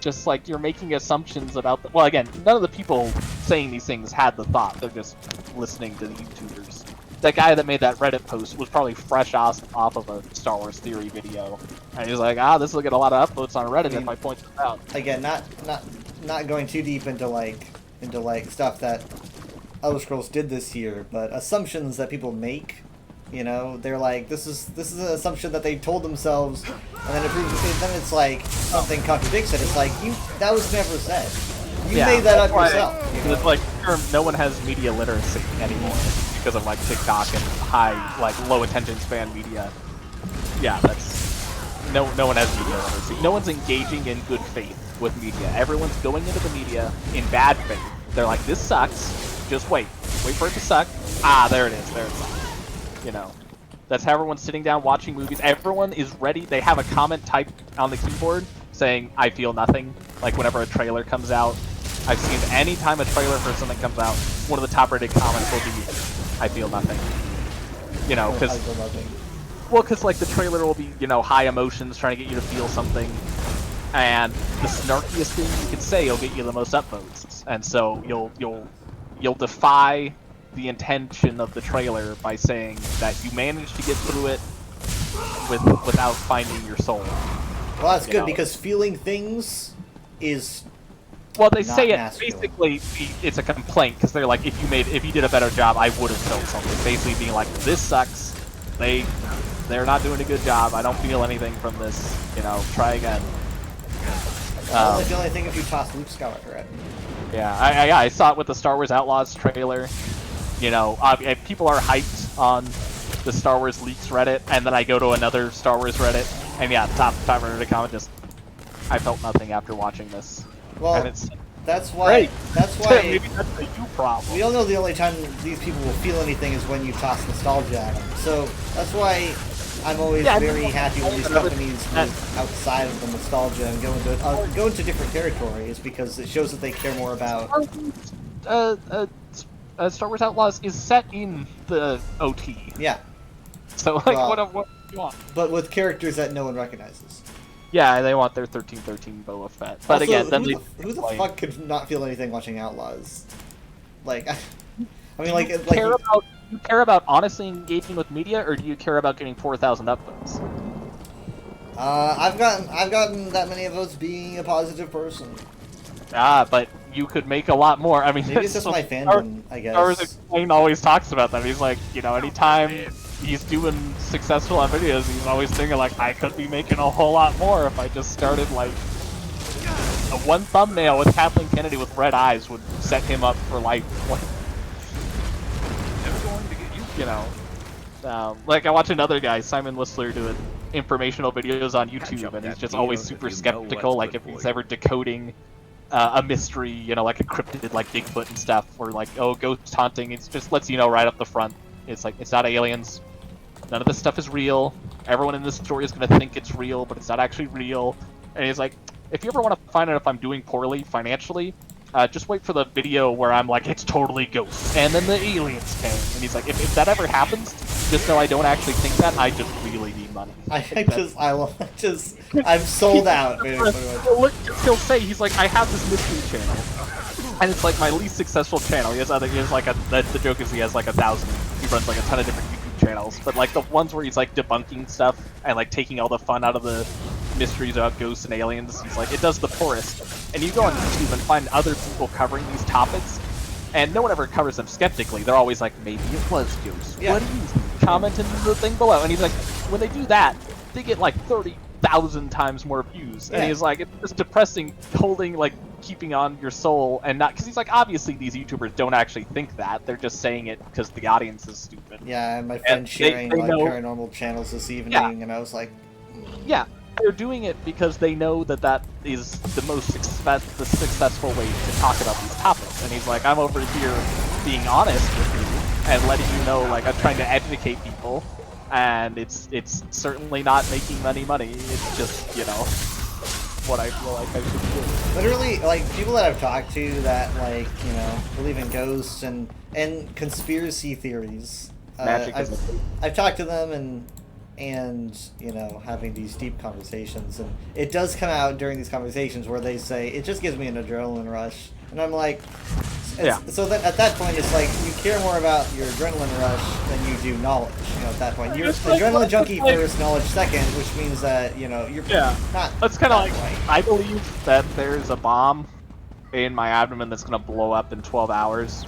Speaker 9: just like you're making assumptions about the, well, again, none of the people saying these things had the thought. They're just listening to the YouTubers. That guy that made that Reddit post was probably fresh off of a Star Wars Theory video, and he was like, this will get a lot of upvotes on Reddit if I point this out.
Speaker 1: Again, not going too deep into like stuff that Elder Scrolls did this year, but assumptions that people make. You know, they're like, this is an assumption that they told themselves, and then then it's like something contradicts it. It's like that was never said. You made that up yourself. You know?
Speaker 9: It's like no one has media literacy anymore because of like TikTok and low attention span media. Yeah, that's no one has media literacy. No one's engaging in good faith with media. Everyone's going into the media in bad faith. They're like, this sucks. Just wait for it to suck. There it is. There it sucks. You know, that's how everyone's sitting down watching movies. Everyone is ready. They have a comment typed on the keyboard saying, I feel nothing. Like whenever a trailer comes out. I've seen any time a trailer for something comes out, one of the top rated comments will be, I feel nothing. You know, because like the trailer will be, you know, high emotions, trying to get you to feel something. And the snarkiest thing you can say will get you the most upvotes. And so you'll you'll defy the intention of the trailer by saying that you managed to get through it without finding your soul.
Speaker 1: Well, that's
Speaker 9: You
Speaker 1: good
Speaker 9: know.
Speaker 1: because feeling things is
Speaker 9: Well, they
Speaker 1: not
Speaker 9: say it
Speaker 1: masculine.
Speaker 9: basically. It's a complaint because they're like, if you did a better job, I would have felt something. Basically, being like, this sucks. They're not doing a good job. I don't feel anything from this. You know, try again.
Speaker 1: Well, it's the only thing if you toss Luke Skywalker at me.
Speaker 9: Yeah, I saw it with the Star Wars Outlaws trailer. You know, people are hyped on the Star Wars leaks Reddit, and then I go to another Star Wars Reddit, and yeah, top Reddit comment just, I felt nothing after watching this.
Speaker 1: Well,
Speaker 9: and it's
Speaker 1: that's why.
Speaker 9: great.
Speaker 1: That's why.
Speaker 9: Maybe that's a you problem.
Speaker 1: We all know the only time these people will feel anything is when you toss nostalgia at them. So that's why I'm always very happy when these companies move outside of the nostalgia and go into different territories because it shows that they care more about.
Speaker 9: Star Wars Outlaws is set in the OT.
Speaker 1: Yeah.
Speaker 9: So like,
Speaker 1: Well,
Speaker 9: what do you want?
Speaker 1: But with characters that no one recognizes.
Speaker 9: Yeah, they want their 1313 Boba Fett. But
Speaker 1: Also,
Speaker 9: again, then
Speaker 1: who the fuck could not feel anything watching Outlaws? Like, I mean, like,
Speaker 9: you care about honestly engaging with media, or do you care about getting 4,000 upvotes?
Speaker 1: I've gotten that many of those being a positive person.
Speaker 9: Ah, but you could make a lot more. I mean,
Speaker 1: Maybe it's just my fandom, I guess.
Speaker 9: Star Wars Explained always talks about that. He's like, you know, anytime he's doing successful on videos, he's always thinking like, I could be making a whole lot more if I just started like one thumbnail with Kathleen Kennedy with red eyes would set him up for life. You know, like I watch another guy, Simon Whistler, doing informational videos on YouTube, and he's just always super skeptical. Like if he's ever decoding a mystery, you know, like a cryptid like Bigfoot and stuff, or like, oh, ghost haunting, it just lets you know right up the front. It's like, it's not aliens. None of this stuff is real. Everyone in this story is going to think it's real, but it's not actually real. And he's like, if you ever want to find out if I'm doing poorly financially, just wait for the video where I'm like, it's totally ghosts. And then the aliens came. And he's like, if that ever happens, just know I don't actually think that. I just really need money.
Speaker 1: I'm sold out.
Speaker 9: Look, he'll say, he's like, I have this mystery channel. And it's like my least successful channel. He has like the joke is he has like 1,000. He runs like a ton of different YouTube channels. But like the ones where he's like debunking stuff and like taking all the fun out of the mysteries about ghosts and aliens, he's like, it does the poorest. And you go on YouTube and find other people covering these topics, and no one ever covers them skeptically. They're always like, maybe it was ghosts.
Speaker 1: Yeah.
Speaker 9: What do you think? Comment in the thing below. And he's like, when they do that, they get like 30,000 times more views. And
Speaker 1: Yeah.
Speaker 9: he's like, it's depressing keeping on your soul and not, because he's like, obviously these YouTubers don't actually think that. They're just saying it because the audience is stupid.
Speaker 1: Yeah, and my friend sharing
Speaker 9: they
Speaker 1: like
Speaker 9: know-
Speaker 1: paranormal channels this evening,
Speaker 9: Yeah.
Speaker 1: and I was like,
Speaker 9: Yeah, they're doing it because they know that that is the most successful way to talk about these topics. And he's like, I'm over here being honest with you and letting you know, like, I'm trying to educate people, and it's certainly not making money. It's just, you know, what I feel like I should do.
Speaker 1: literally, like, people that I've talked to that, like, you know, believe in ghosts and conspiracy theories.
Speaker 9: Magic is
Speaker 1: I've talked to them and you know, having these deep conversations, and it does come out during these conversations where they say it just gives me an adrenaline rush, and I'm like, so that at that point it's like you care more about your adrenaline rush than you do knowledge. You know, at that point you're adrenaline junkie first, knowledge second, which means that, you know, you're not.
Speaker 9: That's kind of like, I believe that there's a bomb in my abdomen that's gonna blow up in 12 hours.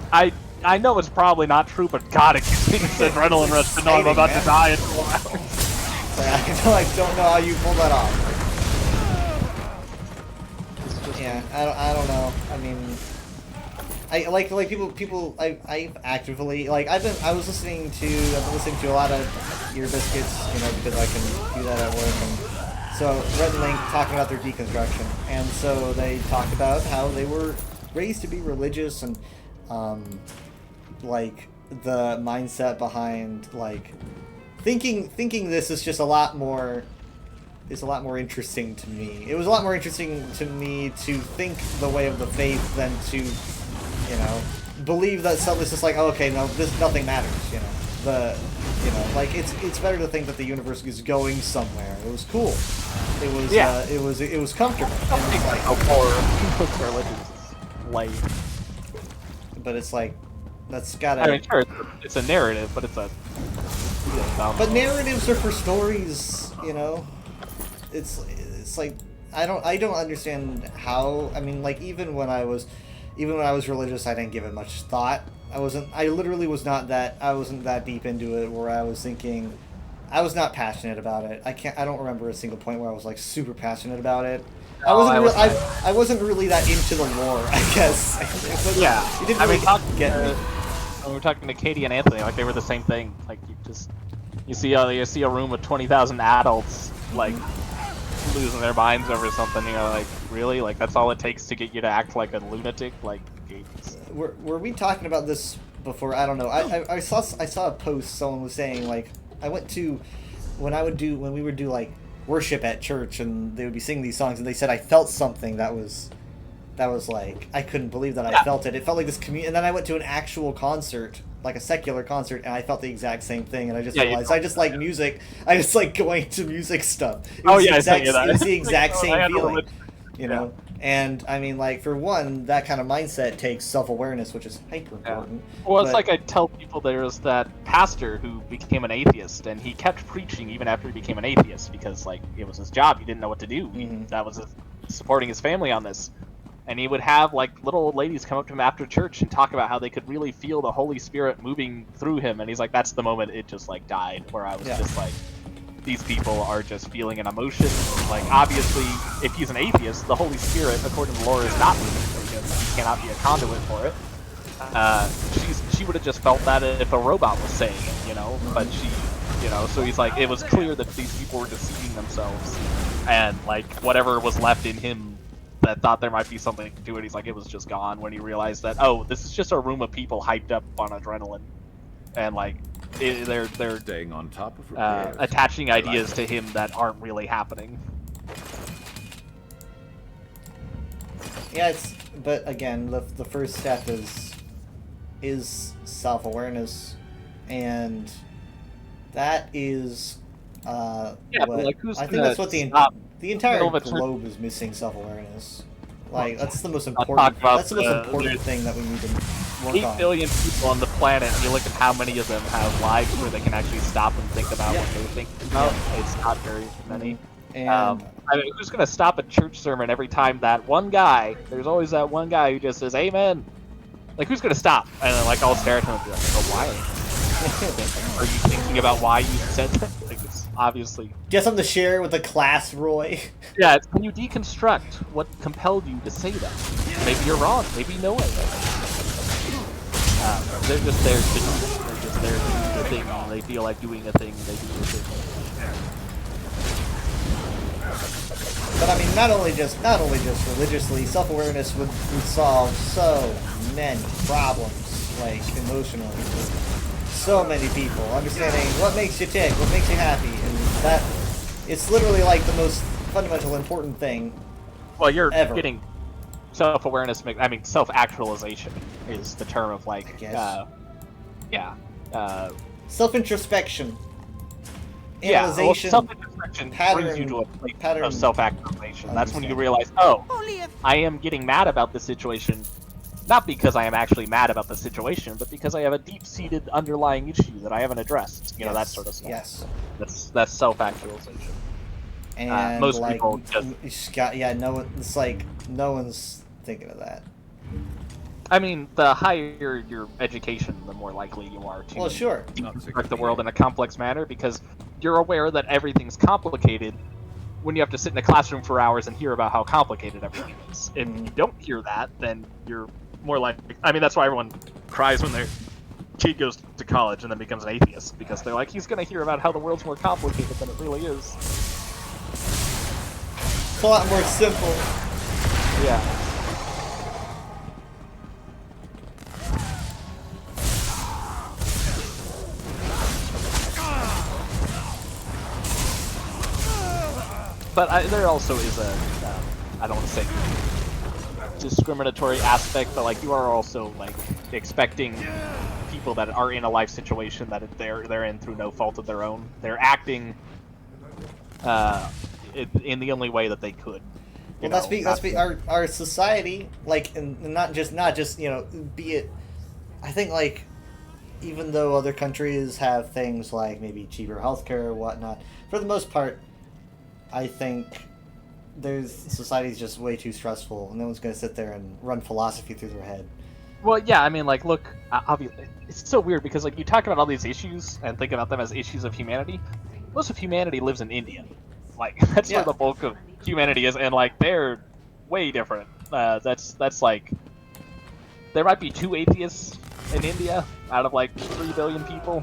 Speaker 9: I know it's probably not true, but God, it gives me this adrenaline rush to know I'm about to die in 12 hours.
Speaker 1: I don't know how you pull that off. Yeah, I don't know. I mean, I like people. I've actively, like, I've been listening to a lot of Ear Biscuits, you know, because I can do that at work. And so Red and Link talking about their deconstruction, and so they talked about how they were raised to be religious, and like the mindset behind like thinking this is just a lot more interesting to me. It was a lot more interesting to me to think the way of the faith than to, you know, believe that something's just like, oh, okay, no, nothing matters, you know. Like it's better to think that the universe is going somewhere. It was cool. It was it was comfortable. And it's like,
Speaker 9: religions is lame.
Speaker 1: but it's like, That's gotta.
Speaker 9: I mean, sure, it's a narrative, but it's a.
Speaker 1: But narratives are for stories, you know. It's like I don't understand how. I mean, like even when I was religious, I didn't give it much thought. I literally was not that. I wasn't that deep into it where I was thinking. I was not passionate about it. I don't remember a single point where I was like super passionate about it. I wasn't really that into the lore, I guess. It didn't really get me.
Speaker 9: When we were talking to Katie and Anthony, like they were the same thing. Like you see a room with 20,000 adults like losing their minds over something. You know, like really, like that's all it takes to get you to act like a lunatic. Like,
Speaker 1: were we talking about this before? I don't know. I saw a post. Someone was saying like when we would do like worship at church and they would be singing these songs and they said I felt something that was like I couldn't believe that I felt it. It felt like this community. And then I went to an actual concert, like a secular concert, and I felt the exact same thing. And I just realized I just like music. I just like going to music stuff. It was the exact same feeling, you know. And I mean, like for one, that kind of mindset takes self-awareness, which is hyper important.
Speaker 9: Well, it's like I tell people there's that pastor who became an atheist, and he kept preaching even after he became an atheist because like it was his job. He didn't know what to do. That was supporting his family on this. And he would have like little old ladies come up to him after church and talk about how they could really feel the Holy Spirit moving through him. And he's like, that's the moment it just like died, where I was just like, these people are just feeling an emotion. Like obviously, if he's an atheist, the Holy Spirit, according to the lore, is not moving because he cannot be a conduit for it. She would have just felt that if a robot was saying it, you know. But she, you know, so he's like, it was clear that these people were deceiving themselves, and like whatever was left in him that thought there might be something to it, he's like, it was just gone when he realized that, oh, this is just a room of people hyped up on adrenaline, and like they're
Speaker 4: staying on top of
Speaker 9: attaching ideas to him that aren't really happening.
Speaker 1: Yeah, but again, the first step is self-awareness, and that is I think that's what the entire globe is missing, self-awareness. Like that's the most important. That's the most important thing that we need to work on.
Speaker 9: 8 billion people on the planet, and you look at how many of them have lives where they can actually stop and think about what they're thinking about. It's not very many.
Speaker 1: And
Speaker 9: I mean, who's gonna stop a church sermon every time that one guy? There's always that one guy who just says "Amen." Like, who's gonna stop? And then, like, I'll stare at him and be like, "Oh, why? Are you thinking about why you said that?" Like, it's obviously.
Speaker 1: Do you have something to share with the class, Roy?
Speaker 9: Yeah, can you deconstruct what compelled you to say that? Maybe you're wrong. Maybe no one. They're just there to do it. They're just there to do the thing. They feel like doing a thing. They do the thing.
Speaker 1: But I mean, not only just religiously, self-awareness would solve so many problems, like emotionally. So many people understanding what makes you tick, what makes you happy, and that it's literally like the most fundamental, important thing.
Speaker 9: Well, you're
Speaker 1: ever.
Speaker 9: Getting self-awareness. I mean, self-actualization is the term of like,
Speaker 1: self-introspection.
Speaker 9: Analyzation, self-introspection brings you to a place of self-actualization. That's when you realize, oh, I am getting mad about this situation, not because I am actually mad about the situation, but because I have a deep-seated underlying issue that I haven't addressed. You know, that sort of stuff.
Speaker 1: Yes.
Speaker 9: That's self-actualization.
Speaker 1: And
Speaker 9: most
Speaker 1: like,
Speaker 9: people
Speaker 1: just it's like no one's thinking of that.
Speaker 9: I mean, the higher your education, the more likely you are to deconstruct the world in a complex manner, because you're aware that everything's complicated when you have to sit in a classroom for hours and hear about how complicated everything is. If you don't hear that, then you're more likely... I mean, that's why everyone cries when their kid goes to college and then becomes an atheist, because they're like, he's going to hear about how the world's more complicated than it really is.
Speaker 1: It's a lot more simple.
Speaker 9: Yeah. But there also is a, I don't want to say discriminatory aspect, but like you are also like expecting people that are in a life situation that they're in through no fault of their own. They're acting in the only way that they could.
Speaker 1: Well, that's our society, like, and not just you know, be it I think, like, even though other countries have things like maybe cheaper healthcare or whatnot, for the most part, I think society's just way too stressful, and no one's going to sit there and run philosophy through their head.
Speaker 9: Well, yeah, I mean, like, look, obviously, it's so weird because, like, you talk about all these issues and think about them as issues of humanity. Most of humanity lives in India. Like, that's where the bulk of humanity is, and, like, they're way different. That's like, there might be 2 atheists in India out of, like, 3 billion people.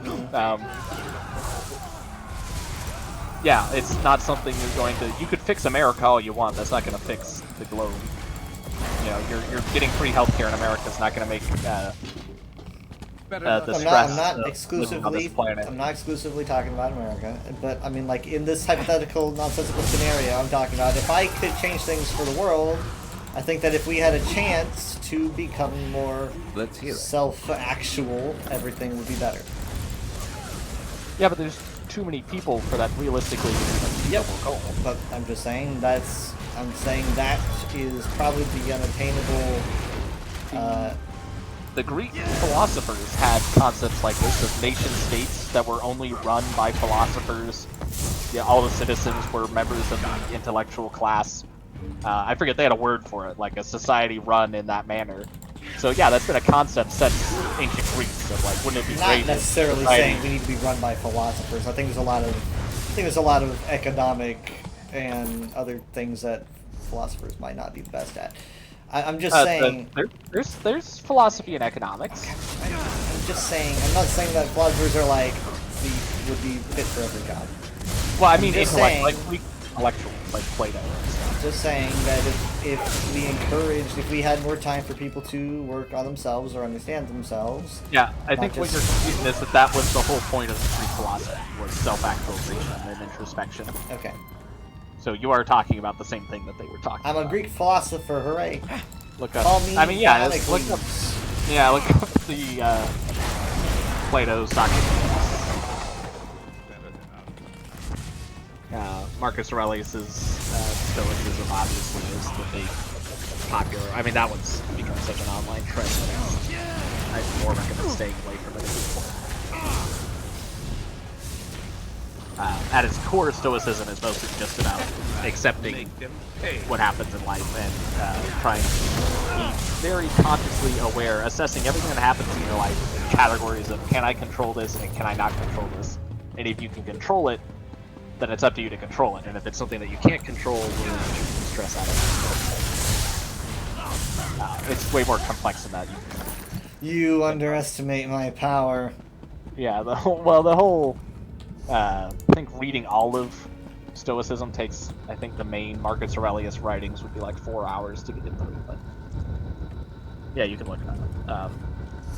Speaker 9: Yeah, it's not something you're going to... You could fix America all you want, that's not going to fix the globe. You know, you're getting free healthcare in America is not going to make the stress.
Speaker 1: I'm not exclusively talking about America, but I mean, like, in this hypothetical, nonsensical scenario, I'm talking about if I could change things for the world, I think that if we had a chance to become more self-actual, everything would be better.
Speaker 9: Yeah, but there's too many people for that realistically goal.
Speaker 1: But I'm just saying that is probably the unattainable.
Speaker 9: The Greek philosophers had concepts like this of nation states that were only run by philosophers. Yeah, all the citizens were members of the intellectual class. I forget, they had a word for it, like a society run in that manner. So yeah, that's been a concept since ancient Greece of, like, wouldn't it be great?
Speaker 1: Not necessarily saying we need to be run by philosophers. I think there's a lot of economic and other things that philosophers might not be the best at. I'm just saying.
Speaker 9: There's philosophy and economics.
Speaker 1: I'm just saying. I'm not saying that philosophers are like would be fit for every job.
Speaker 9: Well, I mean, intellectuals like Plato.
Speaker 1: Just saying that if we had more time for people to work on themselves or understand themselves.
Speaker 9: Yeah, I think what you're confusing is that was the whole point of Greek philosophy, was self-actualization and introspection.
Speaker 1: Okay.
Speaker 9: So you are talking about the same thing that they were talking about.
Speaker 1: I'm a Greek philosopher, hooray!
Speaker 9: Look up.
Speaker 1: Call me
Speaker 9: I mean, yeah, look up the Plato, Socrates. Marcus Aurelius's Stoicism obviously is the big popular. I mean, that one's become such an online trend that I more recommend staying away from it at this point. At its core, Stoicism is mostly just about accepting what happens in life and trying to be very consciously aware, assessing everything that happens in your life in categories of can I control this and can I not control this. And if you can control it, then it's up to you to control it. And if it's something that you can't control, you can stress out of it. It's way more complex than that.
Speaker 1: You underestimate my power.
Speaker 9: Yeah, the whole I think reading all of Stoicism takes, I think the main Marcus Aurelius writings would be like 4 hours to get through, but yeah, you can look it up.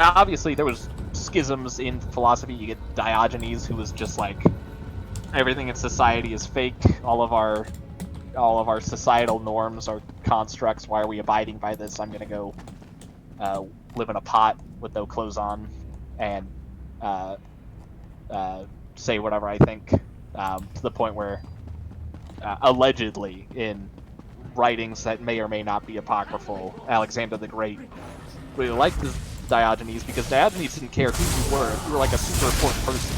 Speaker 9: Obviously, there was schisms in philosophy. You get Diogenes, who was just like, everything in society is fake. All of our societal norms are constructs. Why are we abiding by this? I'm gonna go live in a pot with no clothes on and say whatever I think. To the point where allegedly in writings that may or may not be apocryphal, Alexander the Great really liked this Diogenes because Diogenes didn't care who you were. If you were like a super important person,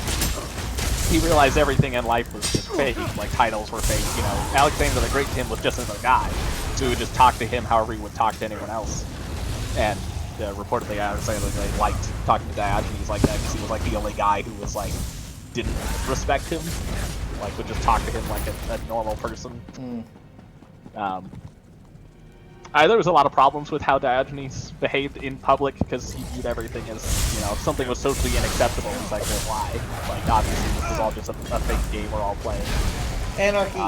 Speaker 9: he realized everything in life was just fake, like titles were fake, you know. Alexander the Great to him was just another guy, so he would just talk to him however he would talk to anyone else. And reportedly Alexander the Great liked talking to Diogenes like that because he was like the only guy who was like, didn't respect him, like would just talk to him like a normal person. There was a lot of problems with how Diogenes behaved in public because he viewed everything as, you know, if something was socially unacceptable, it's like, well, why? Like, obviously, this is all just a fake game we're all playing.
Speaker 1: Anarchy.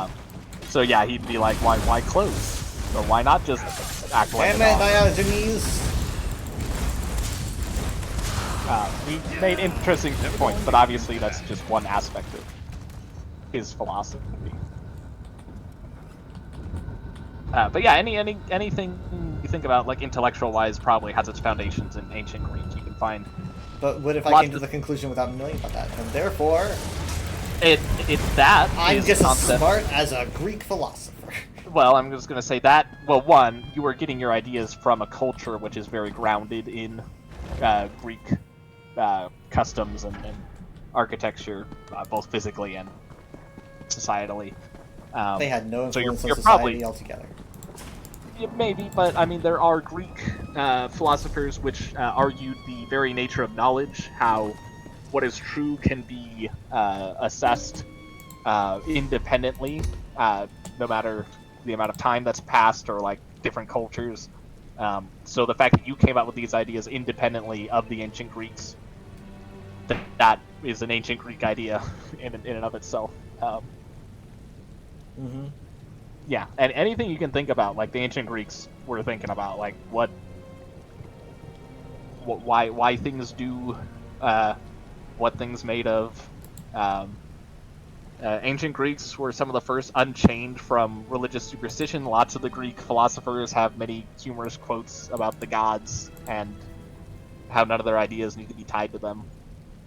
Speaker 9: So yeah, he'd be like, why close? Or why not just act like an
Speaker 1: Diogenes.
Speaker 9: He made interesting points, but obviously that's just one aspect of his philosophy. But yeah, anything you think about, like, intellectual-wise, probably has its foundations in ancient Greek. You can find.
Speaker 1: But what if I came to the conclusion without knowing about that? And therefore,
Speaker 9: I'm
Speaker 1: just as smart as a Greek philosopher.
Speaker 9: Well, I'm just gonna say that. Well, one, you are getting your ideas from a culture which is very grounded in Greek customs and architecture, both physically and societally.
Speaker 1: They had no
Speaker 9: so
Speaker 1: influence
Speaker 9: you're
Speaker 1: on society
Speaker 9: probably,
Speaker 1: altogether.
Speaker 9: yeah, maybe, but I mean, there are Greek philosophers which argued the very nature of knowledge, how what is true can be assessed independently, no matter the amount of time that's passed or like different cultures. So the fact that you came up with these ideas independently of the ancient Greeks, that is an ancient Greek idea in and of itself. Yeah, and anything you can think about, like the ancient Greeks were thinking about, like why things do what things made of. Ancient Greeks were some of the first unchained from religious superstition. Lots of the Greek philosophers have many humorous quotes about the gods and how none of their ideas need to be tied to them.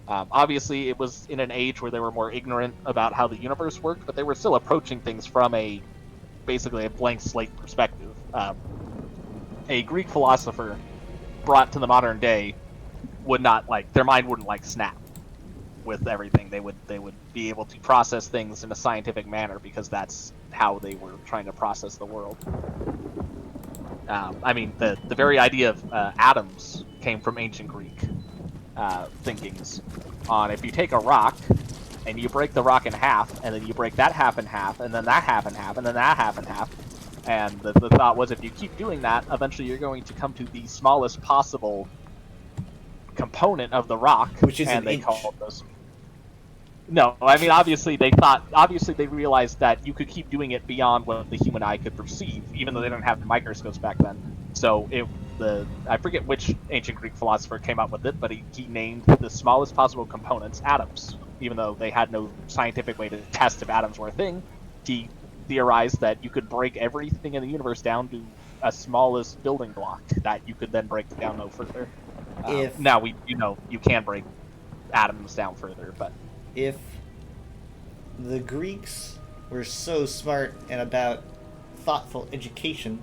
Speaker 9: Obviously, it was in an age where they were more ignorant about how the universe worked, but they were still approaching things from basically a blank slate perspective. A Greek philosopher brought to the modern day would not their mind wouldn't snap with everything. They would be able to process things in a scientific manner because that's how they were trying to process the world. I mean, the very idea of atoms came from ancient Greek thinkings on if you take a rock and you break the rock in half, and then you break that half in half, and then that half in half, and then that half in half, and the thought was if you keep doing that, eventually you're going to come to the smallest possible component of the rock,
Speaker 1: which is
Speaker 9: and
Speaker 1: an
Speaker 9: they
Speaker 1: inch.
Speaker 9: called those. No, I mean obviously they realized that you could keep doing it beyond what the human eye could perceive, even though they didn't have microscopes back then. So I forget which ancient Greek philosopher came up with it, but he named the smallest possible components atoms. Even though they had no scientific way to test if atoms were a thing, he theorized that you could break everything in the universe down to a smallest building block that you could then break down no further. Now you can break atoms down further, but
Speaker 1: if the Greeks were so smart and about thoughtful education,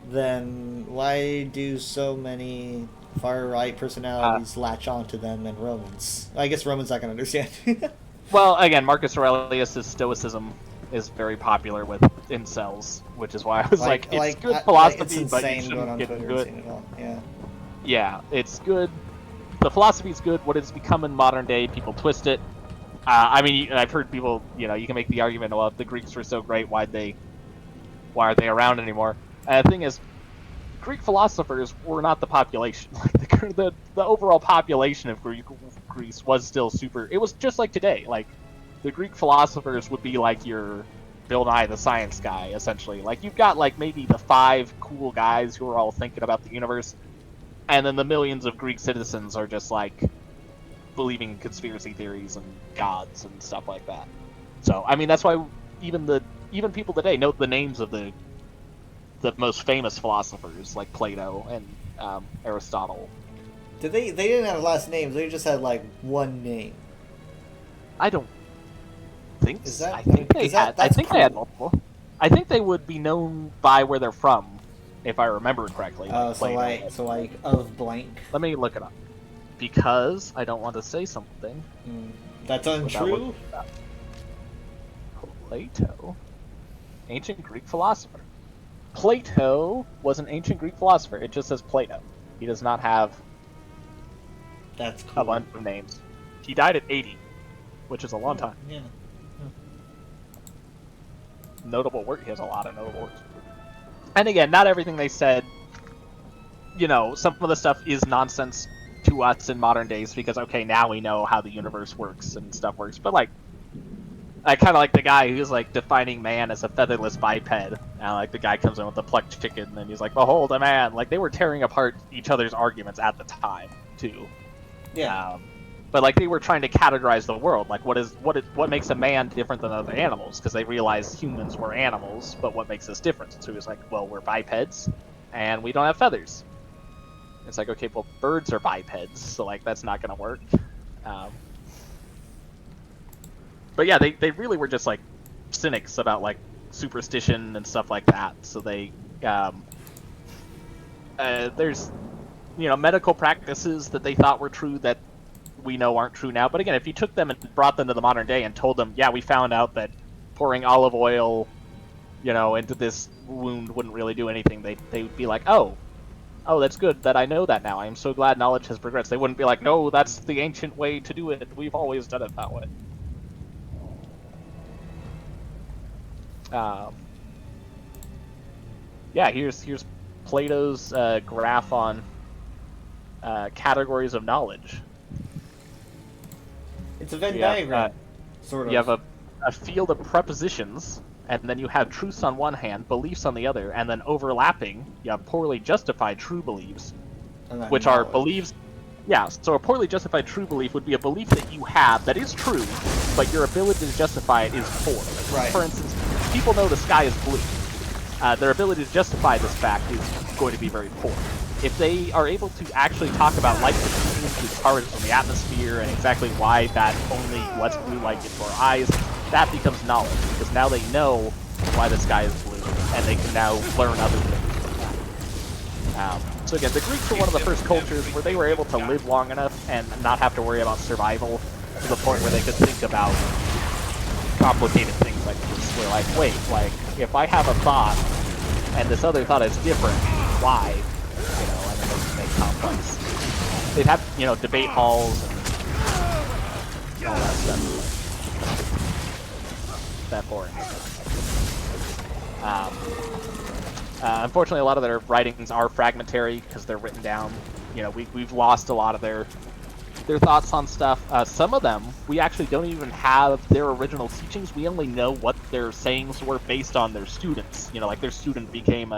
Speaker 1: then why do so many far-right personalities latch onto them and Romans? I guess Romans not going to understand.
Speaker 9: Well, again, Marcus Aurelius' Stoicism is very popular with incels, which is why I was it's good philosophy,
Speaker 1: it's insane
Speaker 9: but you
Speaker 1: going
Speaker 9: shouldn't
Speaker 1: on
Speaker 9: get
Speaker 1: Twitter
Speaker 9: into
Speaker 1: and
Speaker 9: it.
Speaker 1: seeing it all. Yeah.
Speaker 9: Yeah, it's good. The philosophy is good. What it's become in modern day, people twist it. I mean, I've heard people, you can make the argument, well, if the Greeks were so great, why aren't they around anymore? And the thing is, Greek philosophers were not the population. Like the overall population of Greece was still super. It was just like today. Like the Greek philosophers would be like your Bill Nye the Science Guy, essentially. Like you've got maybe the 5 cool guys who are all thinking about the universe, and then the millions of Greek citizens are just believing in conspiracy theories and gods and stuff like that. So I mean that's why even people today know the names of the most famous philosophers like Plato and Aristotle.
Speaker 1: They didn't have last names. They just had one name.
Speaker 9: I don't think.
Speaker 1: Is that?
Speaker 9: I think they had. I think
Speaker 1: cool.
Speaker 9: they had multiple. I think they would be known by where they're from, if I remember correctly.
Speaker 1: Oh, so of blank.
Speaker 9: Let me look it up, because I don't want to say something.
Speaker 1: That's untrue.
Speaker 9: Plato, ancient Greek philosopher. Plato was an ancient Greek philosopher. It just says Plato. He does not have
Speaker 1: That's cool.
Speaker 9: a bunch of names. He died at 80, which is a long time.
Speaker 1: Yeah.
Speaker 9: Notable work. He has a lot of notable works. And again, not everything they said, some of the stuff is nonsense to us in modern days because, okay, now we know how the universe works and stuff works. But, I kind of like the guy who's, defining man as a featherless biped. And, the guy comes in with the plucked chicken and he's like, behold, a man. They were tearing apart each other's arguments at the time, too.
Speaker 1: Yeah.
Speaker 9: But they were trying to categorize the world. What makes a man different than other animals? Because they realized humans were animals, but what makes us different? So he was like, well, we're bipeds, and we don't have feathers. It's like, okay, well, birds are bipeds, so that's not gonna work. But yeah, they really were just cynics about superstition and stuff like that. So they there's medical practices that they thought were true that we know aren't true now. But again, if you took them and brought them to the modern day and told them, yeah, we found out that pouring olive oil, into this wound wouldn't really do anything, they would be like, oh, that's good that I know that now. I am so glad knowledge has progressed. They wouldn't be like, no, that's the ancient way to do it. We've always done it that way. Yeah, here's Plato's graph on categories of knowledge.
Speaker 1: It's a Venn diagram, sort of.
Speaker 9: You have a field of prepositions, and then you have truths on one hand, beliefs on the other, and then overlapping, you have poorly justified true beliefs, which are beliefs. Yeah, so a poorly justified true belief would be a belief that you have that is true, but your ability to justify it is poor.
Speaker 1: Right.
Speaker 9: For instance, people know the sky is blue. Their ability to justify this fact is going to be very poor. If they are able to actually talk about light diffusion through particles in the atmosphere and exactly why that only lets blue light into our eyes, that becomes knowledge, because now they know why the sky is blue, and they can now learn other things from that. So again, the Greeks were one of the first cultures where they were able to live long enough and not have to worry about survival to the point where they could think about complicated things like this, where like, wait, like, if I have a thought and this other thought is different, why? And then they can make complex. They'd have, debate halls and all that stuff. That boring. Unfortunately, a lot of their writings are fragmentary because they're written down. We've lost a lot of their thoughts on stuff. Some of them, we actually don't even have their original teachings. We only know what their sayings were based on their students. Like their student became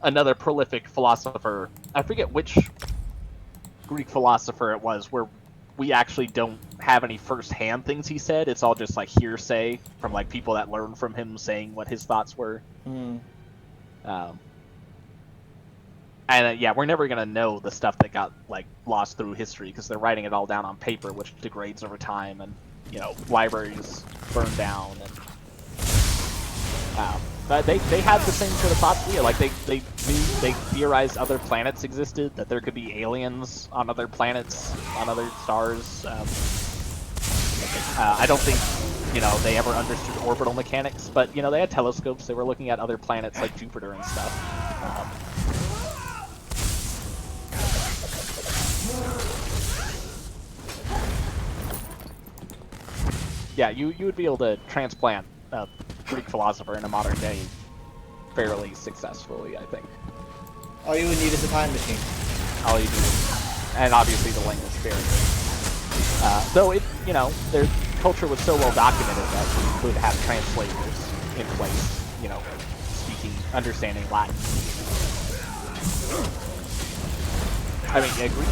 Speaker 9: another prolific philosopher. I forget which Greek philosopher it was, where we actually don't have any first-hand things he said. It's all just like hearsay from like people that learned from him saying what his thoughts were. And yeah, we're never gonna know the stuff that got like lost through history because they're writing it all down on paper, which degrades over time, and libraries burn down. And but they had the same sort of thoughts we had. Like they theorized other planets existed, that there could be aliens on other planets, on other stars. I don't think they ever understood orbital mechanics, but they had telescopes. They were looking at other planets like Jupiter and stuff. Yeah, you would be able to transplant a Greek philosopher in a modern day fairly successfully, I think.
Speaker 1: All you would need is a time machine.
Speaker 9: All you need, and obviously the language barrier. Though their culture was so well documented that you could have translators in place, speaking, understanding Latin. I mean, Greek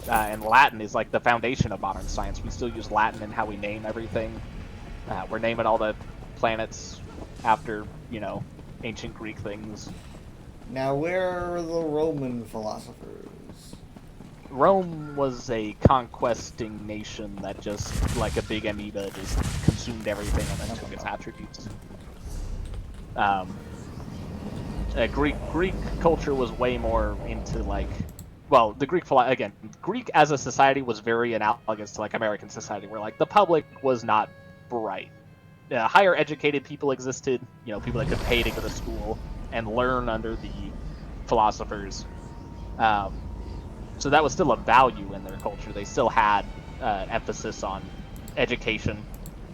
Speaker 9: and Latin is like the foundation of modern science. We still use Latin in how we name everything. We're naming all the planets after, ancient Greek things.
Speaker 1: Now, where are the Roman philosophers?
Speaker 9: Rome was a conquesting nation that just, like a big amoeba, just consumed everything and then took its attributes. Greek culture was way more into the Greek as a society was very analogous to American society, where the public was not bright. Higher educated people existed, people that could pay to go to school and learn under the philosophers. So that was still a value in their culture. They still had emphasis on education.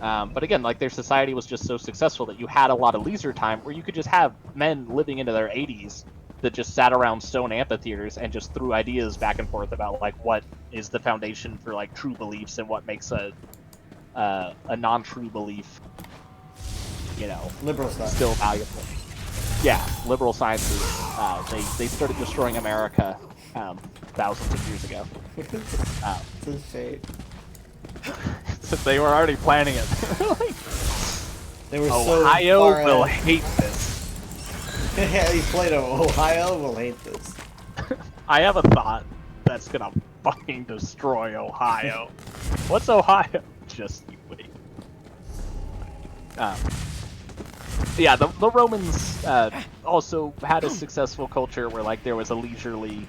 Speaker 9: But again, their society was just so successful that you had a lot of leisure time where you could just have men living into their 80s that just sat around stone amphitheaters and just threw ideas back and forth about what is the foundation for true beliefs and what makes a non-true belief,
Speaker 1: liberal stuff,
Speaker 9: still valuable. Yeah, liberal sciences. They started destroying America thousands of years ago.
Speaker 1: It's a shame.
Speaker 9: They were already planning it.
Speaker 1: They were
Speaker 9: Ohio
Speaker 1: so
Speaker 9: will hate this.
Speaker 1: Yeah, Plato. Ohio will hate this.
Speaker 9: I have a thought that's gonna fucking destroy Ohio. What's Ohio? Just you wait. Yeah, the Romans also had a successful culture where like there was a leisurely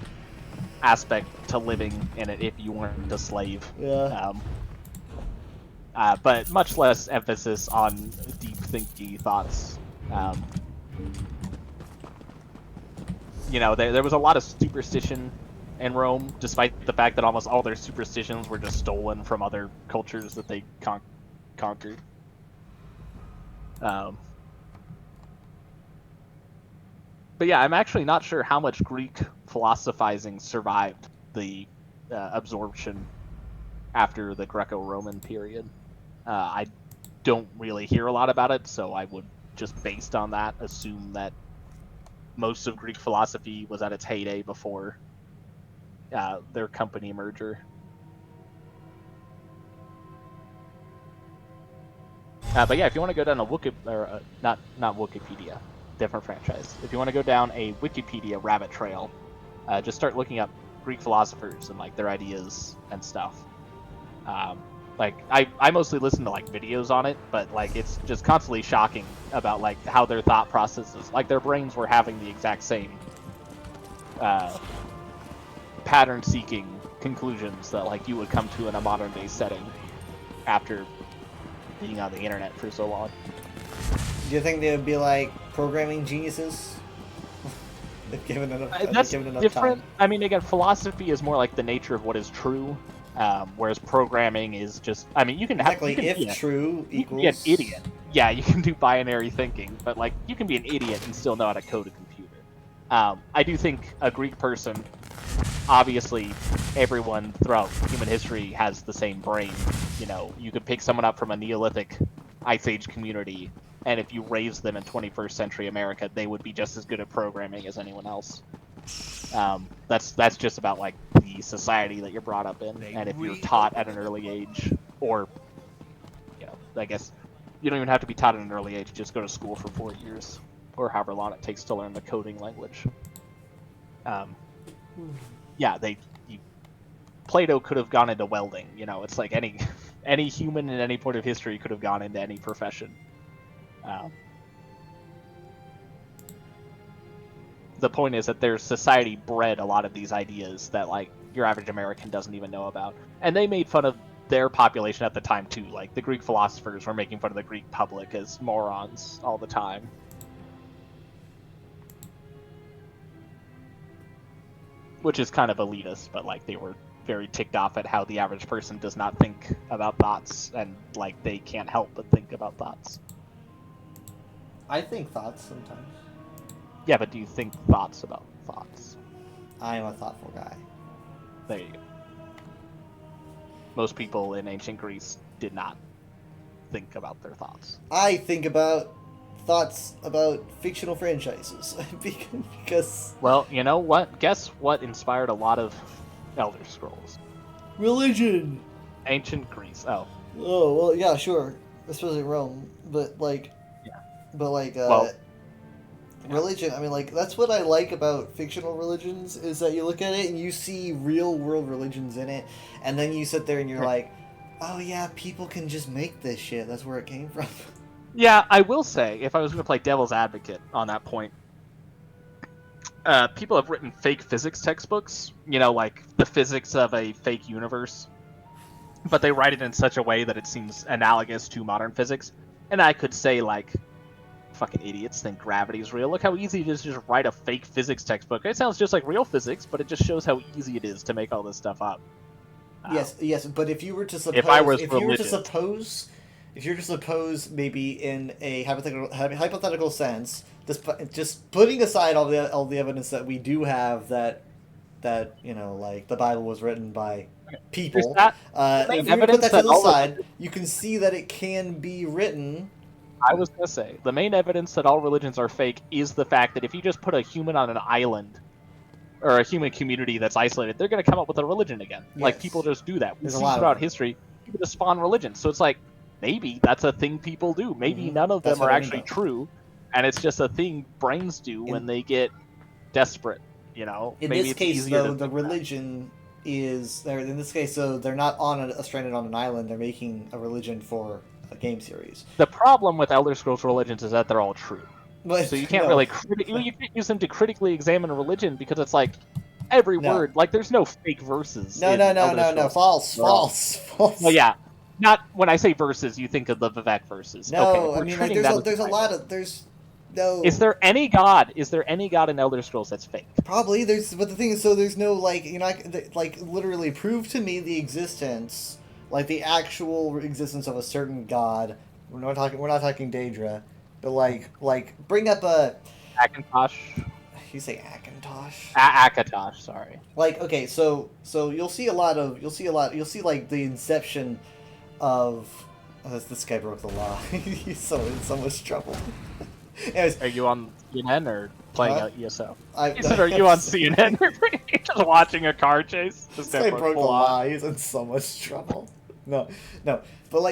Speaker 9: aspect to living in it if you weren't a slave.
Speaker 1: Yeah.
Speaker 9: But much less emphasis on deep thinky thoughts. You know, there was a lot of superstition in Rome, despite the fact that almost all their superstitions were just stolen from other cultures that they conquered. But yeah, I'm actually not sure how much Greek philosophizing survived the absorption after the Greco-Roman period. I don't really hear a lot about it, so I would just based on that assume that most of Greek philosophy was at its heyday before their company merger. But yeah, if you want to go down a not Wikipedia, different franchise. If you want to go down a Wikipedia rabbit trail, just start looking up Greek philosophers and like their ideas and stuff. Like I mostly listen to like videos on it, but like it's just constantly shocking about like how their thought processes, like their brains were having the exact same pattern-seeking conclusions that like you would come to in a modern-day setting after being on the internet for so long.
Speaker 1: Do you think they would be like programming geniuses? They've given enough.
Speaker 9: That's
Speaker 1: given enough
Speaker 9: different.
Speaker 1: time.
Speaker 9: I mean, again, philosophy is more like the nature of what is true, whereas programming is just. I mean, you can have
Speaker 1: Exactly. If true equals.
Speaker 9: You can be an idiot. Yeah, you can do binary thinking, but like you can be an idiot and still know how to code a computer. I do think a Greek person. Obviously, everyone throughout human history has the same brain. You know, you could pick someone up from a Neolithic Ice Age community, and if you raised them in 21st century America, they would be just as good at programming as anyone else. That's just about like the society that you're brought up in, and if you're taught at an early age, or you know, I guess you don't even have to be taught at an early age. Just go to school for 4 years, or however long it takes to learn the coding language. Yeah, Plato could have gone into welding. You know, it's like any human in any point of history could have gone into any profession. The point is that their society bred a lot of these ideas that like your average American doesn't even know about, and they made fun of their population at the time too. Like the Greek philosophers were making fun of the Greek public as morons all the time. Which is kind of elitist, but like they were very ticked off at how the average person does not think about thoughts, and like they can't help but think about thoughts.
Speaker 1: I think thoughts sometimes.
Speaker 9: Yeah, but do you think thoughts about thoughts?
Speaker 1: I am a thoughtful guy.
Speaker 9: There you go. Most people in ancient Greece did not think about their thoughts.
Speaker 1: I think about thoughts about fictional franchises because.
Speaker 9: Well, you know what? Guess what inspired a lot of Elder Scrolls?
Speaker 1: Religion.
Speaker 9: Ancient Greece. Oh.
Speaker 1: Oh well, yeah, sure. Especially Rome, but like.
Speaker 9: Yeah.
Speaker 1: But like.
Speaker 9: Well,
Speaker 1: religion. I mean, like that's what I like about fictional religions is that you look at it and you see real world religions in it, and then you sit there and you're like, oh yeah, people can just make this shit. That's where it came from.
Speaker 9: Yeah, I will say, if I was going to play devil's advocate on that point, people have written fake physics textbooks, you know, like the physics of a fake universe, but they write it in such a way that it seems analogous to modern physics. And I could say, like, fucking idiots think gravity is real. Look how easy it is to just write a fake physics textbook. It sounds just like real physics, but it just shows how easy it is to make all this stuff up.
Speaker 1: Yes, but if you were to suppose, if you were to suppose maybe in a hypothetical sense, just putting aside all the evidence that we do have that you know, like the Bible was written by people, if you put that to the side, you can see that it can be written.
Speaker 9: I was going to say, the main evidence that all religions are fake is the fact that if you just put a human on an island, or a human community that's isolated, they're going to come up with a religion again. Yes. Like, people just do that. We see throughout history, people just spawn religions. So it's like, maybe that's a thing people do. Maybe none of them are actually true, and it's just a thing brains do when they get desperate, you know?
Speaker 1: In this case, though, the religion is... In this case, so they're not stranded on an island. They're making a religion for a game series.
Speaker 9: The problem with Elder Scrolls religions is that they're all true.
Speaker 1: But,
Speaker 9: So you can't
Speaker 1: no.
Speaker 9: really you can't use them to critically examine a religion because it's like every
Speaker 1: No.
Speaker 9: word, like there's no fake verses.
Speaker 1: No,
Speaker 9: in
Speaker 1: no, no,
Speaker 9: Elder
Speaker 1: no, no,
Speaker 9: Scrolls.
Speaker 1: false.
Speaker 9: Well, yeah, not when I say verses, you think of the Vivek verses.
Speaker 1: No,
Speaker 9: okay, we're
Speaker 1: I mean, like,
Speaker 9: treating that as
Speaker 1: there's a
Speaker 9: Bible.
Speaker 1: lot of, no.
Speaker 9: Is there any god? Is there any god in Elder Scrolls that's fake?
Speaker 1: Probably, but the thing is, so there's no, like, like, literally prove to me the existence, like, the actual existence of a certain god. We're not talking Daedra, but, like, bring up a...
Speaker 9: Akatosh?
Speaker 1: You say Akatosh?
Speaker 9: Akatosh, sorry.
Speaker 1: Like, okay, so you'll see like the inception of this guy broke the law. He's so in so much trouble. Anyways,
Speaker 9: Are you on CNN or playing
Speaker 1: Huh?
Speaker 9: out ESO?
Speaker 1: I-
Speaker 9: He said, "Are you on CNN?" Just watching a car chase. This
Speaker 1: this
Speaker 9: guy
Speaker 1: guy broke the
Speaker 9: full on.
Speaker 1: law. He's in so much trouble. No, but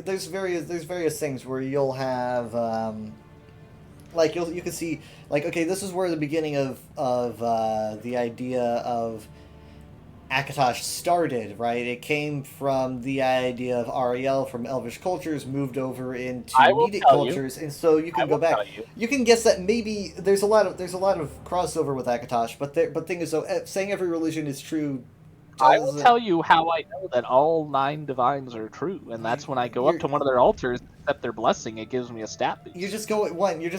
Speaker 1: there's various things where you'll have like you can see, like, okay, this is where the beginning of the idea of Akatosh started, right? It came from the idea of Ariel from Elvish cultures, moved over into
Speaker 9: I will
Speaker 1: Medic
Speaker 9: tell you.
Speaker 1: cultures, and so you
Speaker 9: I
Speaker 1: can go
Speaker 9: will
Speaker 1: back.
Speaker 9: tell you.
Speaker 1: You can guess that maybe there's a lot of crossover with Akatosh, but thing is, so saying every religion is true.
Speaker 9: I will
Speaker 1: doesn't-
Speaker 9: tell you how I know that all 9 divines are true, and that's when I go up to one of their altars, accept their blessing, it gives me a stat boost.
Speaker 1: You're just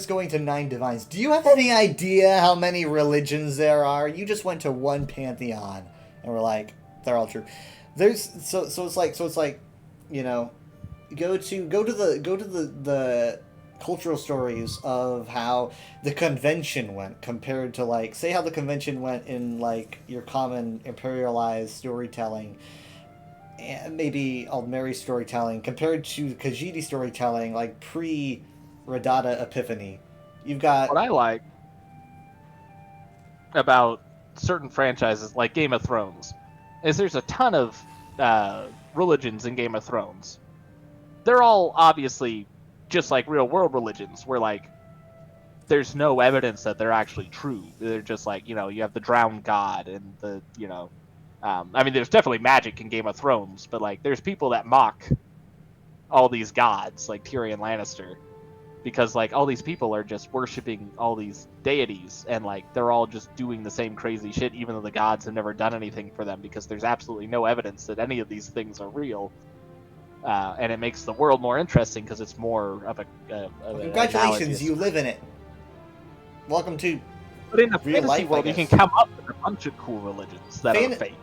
Speaker 1: going to 9 divines. Do you have any idea how many religions there are? You just went to one pantheon, and we're like, they're all true. There's so it's like, you know, go to the cultural stories of how the convention went compared to, like, say how the convention went in, like, your common imperialized storytelling, and maybe Aldmeri storytelling compared to Khajiit storytelling, like pre-Radata Epiphany. You've got
Speaker 9: What I like about certain franchises like Game of Thrones is there's a ton of religions in Game of Thrones. They're all obviously just like real world religions where, like, there's no evidence that they're actually true. They're just like, you know, you have the drowned god and the, you know, I mean, there's definitely magic in Game of Thrones, but, like, there's people that mock all these gods, like Tyrion Lannister, because, like, all these people are just worshiping all these deities, and, like, they're all just doing the same crazy shit, even though the gods have never done anything for them, because there's absolutely no evidence that any of these things are real. And it makes the world more interesting because it's more of a
Speaker 1: congratulations, you live in it. Welcome to
Speaker 9: But in the
Speaker 1: real
Speaker 9: fantasy
Speaker 1: life, I
Speaker 9: world, you can
Speaker 1: guess.
Speaker 9: come up with a bunch of cool religions that are fake.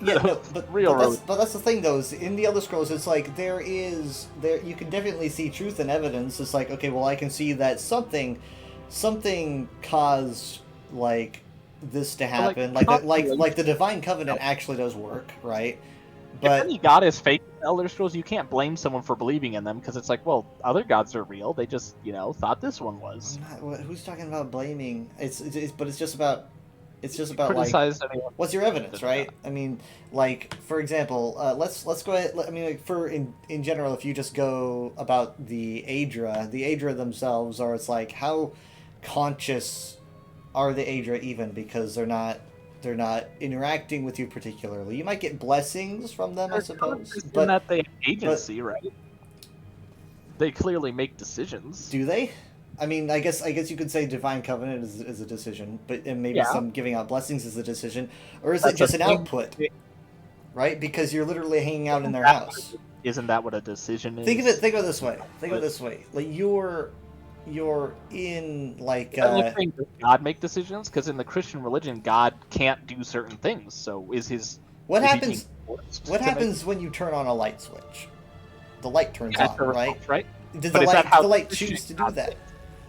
Speaker 1: Yeah, no, but,
Speaker 9: Real
Speaker 1: but that's the thing, though. Is in the Elder Scrolls, it's like there you can definitely see truth and evidence. It's like, okay, well, I can see that something caused, like, this to happen. Like the Divine Covenant actually does work, right? But
Speaker 9: if any god is fake in Elder Scrolls, you can't blame someone for believing in them because it's like, well, other gods are real. They just, you know, thought this one was.
Speaker 1: who's talking about blaming? It's just about like,
Speaker 9: Criticize anyone.
Speaker 1: what's your evidence, right? I mean, like, for example, let's go ahead. I mean, like, in general, if you just go about the Aedra themselves, or it's like, how conscious are the Aedra even, because they're not interacting with you particularly. You might get blessings from them, I suppose.
Speaker 9: But that they have agency, right? They clearly make decisions.
Speaker 1: Do they? I mean, I guess you could say Divine Covenant is a decision, and maybe
Speaker 9: Yeah.
Speaker 1: some giving out blessings is a decision, or is
Speaker 9: That's
Speaker 1: it just
Speaker 9: a
Speaker 1: an
Speaker 9: thing.
Speaker 1: output? Right, because you're literally hanging out in their house.
Speaker 9: Isn't that what a decision is?
Speaker 1: Think of it this way. Think of it this way. Like, you're in, like,
Speaker 9: Does God make decisions? Because in the Christian religion, God can't do certain things. So is his
Speaker 1: what
Speaker 9: is he
Speaker 1: happens?
Speaker 9: being forced
Speaker 1: What
Speaker 9: to make-
Speaker 1: happens when you turn on a light switch? The light turns
Speaker 9: Yeah,
Speaker 1: on,
Speaker 9: the
Speaker 1: right?
Speaker 9: result, right?
Speaker 1: Did
Speaker 9: But
Speaker 1: the
Speaker 9: is that how
Speaker 1: light
Speaker 9: Christian
Speaker 1: choose to do
Speaker 9: God
Speaker 1: that?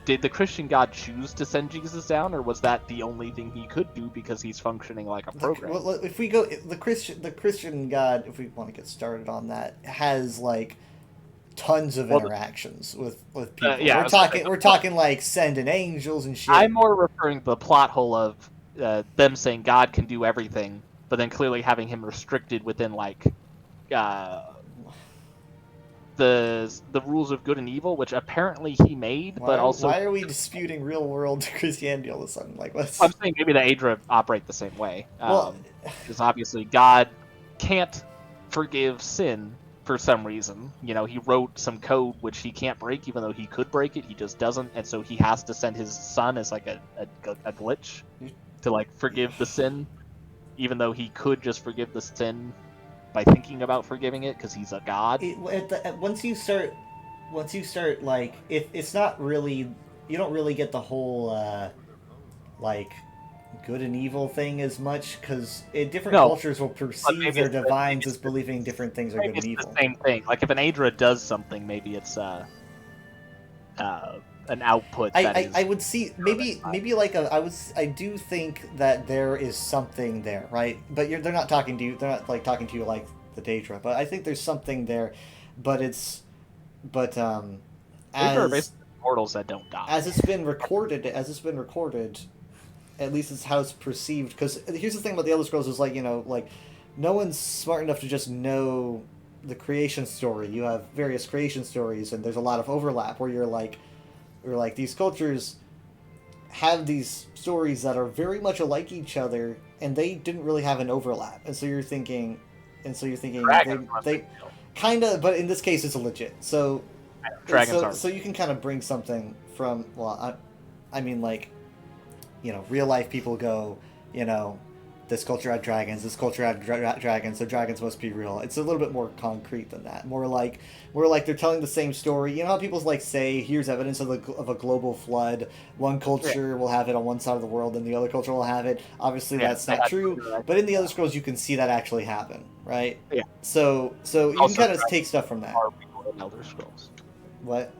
Speaker 9: Did the Christian God choose to send Jesus down, or was that the only thing he could do because he's functioning like a program?
Speaker 1: Well, if we go the Christian God, if we want to get started on that, has, like, tons of interactions with people.
Speaker 9: yeah,
Speaker 1: we're talking like sending angels and shit.
Speaker 9: I'm more referring to the plot hole of them saying God can do everything, but then clearly having him restricted within, like, the rules of good and evil, which apparently he made, but also
Speaker 1: why are we disputing real world Christianity all of a sudden? Like, what's...
Speaker 9: I'm saying maybe the Aedra operate the same way.
Speaker 1: Well-
Speaker 9: Because obviously God can't forgive sin, for some reason. You know, he wrote some code which he can't break, even though he could break it. He just doesn't, and so he has to send his son as like a glitch to like forgive the sin, even though he could just forgive the sin by thinking about forgiving it because he's a god.
Speaker 1: Once you start like it's not really, you don't really get the whole like good and evil thing as much, because different cultures will perceive their divines as believing different things are good and evil.
Speaker 9: The same thing. Like if an Aedra does something, maybe it's an output.
Speaker 1: I would see maybe like I do think that there is something there, right? But they're not talking to you. They're not like talking to you like the Daedra. But I think there's something there. But as
Speaker 9: Daedra are basically mortals that don't die.
Speaker 1: As it's been recorded, at least it's how it's perceived. Because here's the thing about the Elder Scrolls is like, you know, like no one's smart enough to just know the creation story. You have various creation stories, and there's a lot of overlap where you're like these cultures have these stories that are very much alike each other, and they didn't really have an overlap. And so you're thinking they kind of, but in this case it's legit. So so you can kind of bring something from, well, I mean, like, you know, real life people go, you know, this culture had dragons, this culture had dragons, so dragons must be real. It's a little bit more concrete than that. More like they're telling the same story. You know how people like say, here's evidence of a global flood. One culture will have it on one side of the world, and the other culture will have it. Obviously, that's not true. But in the Elder Scrolls, you can see that actually happen, right? Yeah. So you can kind of take stuff from that.
Speaker 9: Are real in Elder Scrolls.
Speaker 1: What?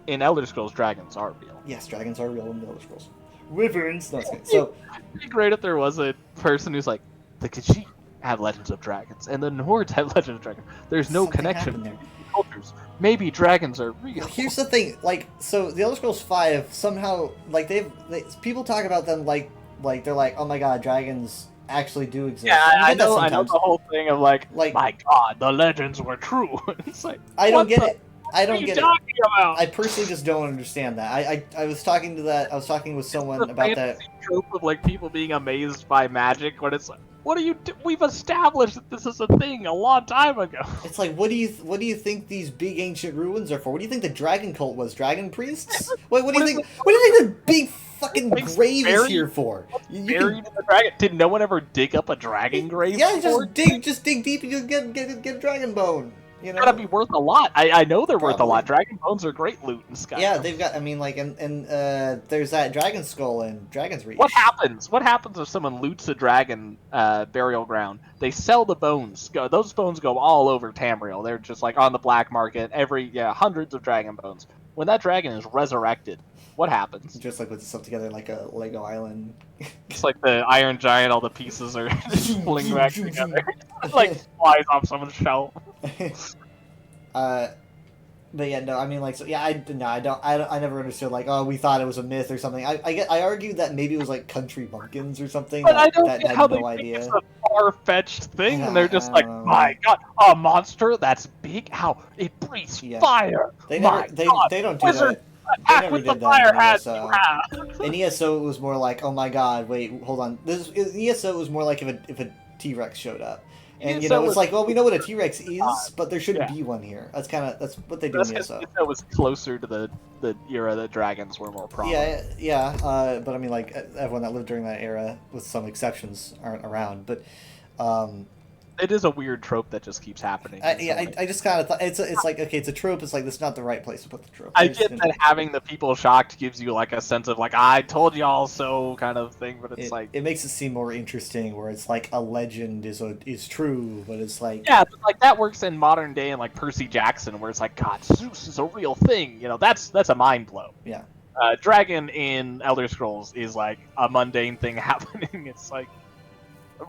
Speaker 9: In Elder Scrolls, dragons are real.
Speaker 1: Yes, dragons are real in the Elder Scrolls. Wyverns. No, so
Speaker 9: it'd be great if there was a person who's like, the Khajiit have legends of dragons, and the Nords have legends of dragons. There's no connection there. Cultures. Maybe dragons are real.
Speaker 1: Here's the thing, like, so the Elder Scrolls 5 somehow, like, people talk about them like they're like, oh my god, dragons actually do exist.
Speaker 9: Yeah, I know the whole thing of like, my god, the legends were true. It's like,
Speaker 1: I don't get it. I don't get it.
Speaker 9: About?
Speaker 1: I personally just don't understand that. I was talking with someone about that
Speaker 9: trope of like people being amazed by magic when it's like, what do you do? We've established that this is a thing a long time ago.
Speaker 1: It's like, what do you think these big ancient ruins are for? What do you think the dragon cult was? Dragon priests? Wait, what do you think the big fucking grave is here for?
Speaker 9: Buried in the dragon. Did no one ever dig up a dragon grave?
Speaker 1: Yeah, just dig deep and you get a dragon bone. You know?
Speaker 9: Gotta be worth a lot. I know they're worth a lot. Dragon bones are great loot in Skyrim.
Speaker 1: Yeah, they've got. I mean, like, and there's that dragon skull in Dragon's Reach.
Speaker 9: What happens? What happens if someone loots a dragon burial ground? They sell the bones. Those bones go all over Tamriel. They're just like on the black market. Hundreds of dragon bones. When that dragon is resurrected, what happens?
Speaker 1: Just like puts itself together like a Lego island.
Speaker 9: It's like the Iron Giant. All the pieces are just pulling back together. Like flies off someone's shelf.
Speaker 1: But yeah, no, I mean, like, so yeah, I never understood, like, oh, we thought it was a myth or something. I argued that maybe it was like country bumpkins or something.
Speaker 9: But I don't
Speaker 1: that
Speaker 9: get
Speaker 1: had
Speaker 9: how
Speaker 1: no
Speaker 9: they
Speaker 1: idea.
Speaker 9: think it's a far-fetched thing, and they're just like, my god, a monster that's big? How it breathes fire!
Speaker 1: They
Speaker 9: don't do that.
Speaker 1: They never
Speaker 9: with
Speaker 1: did
Speaker 9: the fire
Speaker 1: that
Speaker 9: hat you have.
Speaker 1: In ESO, it was more like, oh my god, wait, hold on. ESO was more like if a T-Rex showed up. And, you know, it's like, well, we know what a T-Rex is, but there shouldn't be one here. That's what they do in ESO.
Speaker 9: That was closer to the era that dragons were more prominent.
Speaker 1: Yeah, but I mean, like, everyone that lived during that era, with some exceptions, aren't around. But,
Speaker 9: it is a weird trope that just keeps happening.
Speaker 1: I just kind of thought, it's like, okay, it's a trope, it's like, that's not the right place to put the trope.
Speaker 9: I get that having the people shocked gives you, like, a sense of, like, I told y'all so kind of thing, but it's like...
Speaker 1: It makes it seem more interesting, where it's like, a legend is true, but it's like...
Speaker 9: Yeah, but, like, that works in modern day, and, like, Percy Jackson, where it's like, God, Zeus is a real thing, you know, that's a mind blow.
Speaker 1: Yeah.
Speaker 9: Dragon in Elder Scrolls is, like, a mundane thing happening. It's, like,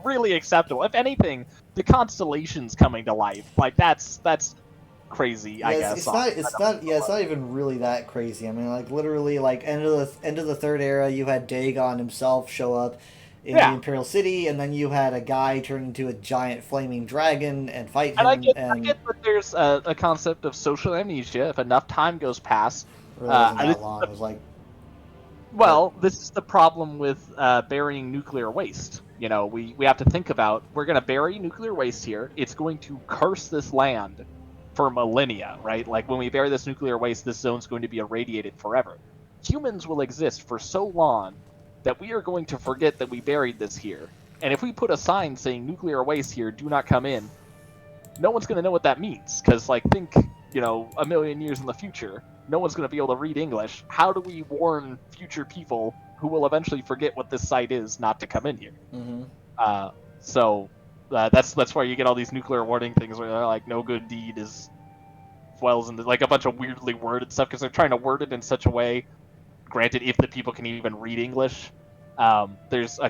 Speaker 9: really acceptable. If anything, the constellations coming to life, like, that's crazy. I guess
Speaker 1: it's not even really that crazy. I mean, like, literally, like, end of the Third Era, you had Dagon himself show up in the Imperial City, and then you had a guy turn into a giant flaming dragon and fight him.
Speaker 9: I get that there's a concept of social amnesia if enough time goes past.
Speaker 1: Really wasn't that long. It was like...
Speaker 9: Well, this is the problem with burying nuclear waste. You know, we have to think about, we're going to bury nuclear waste here. It's going to curse this land for millennia, right? Like when we bury this nuclear waste, this zone's going to be irradiated forever. Humans will exist for so long that we are going to forget that we buried this here. And if we put a sign saying nuclear waste here, do not come in, no one's going to know what that means. Because, like, think, you know, a million years in the future, no one's going to be able to read English. How do we warn future people who will eventually forget what this site is not to come in here? So that's why you get all these nuclear warning things where they're like, no good deed is dwells in like a bunch of weirdly worded stuff, because they're trying to word it in such a way, granted, if the people can even read English. There's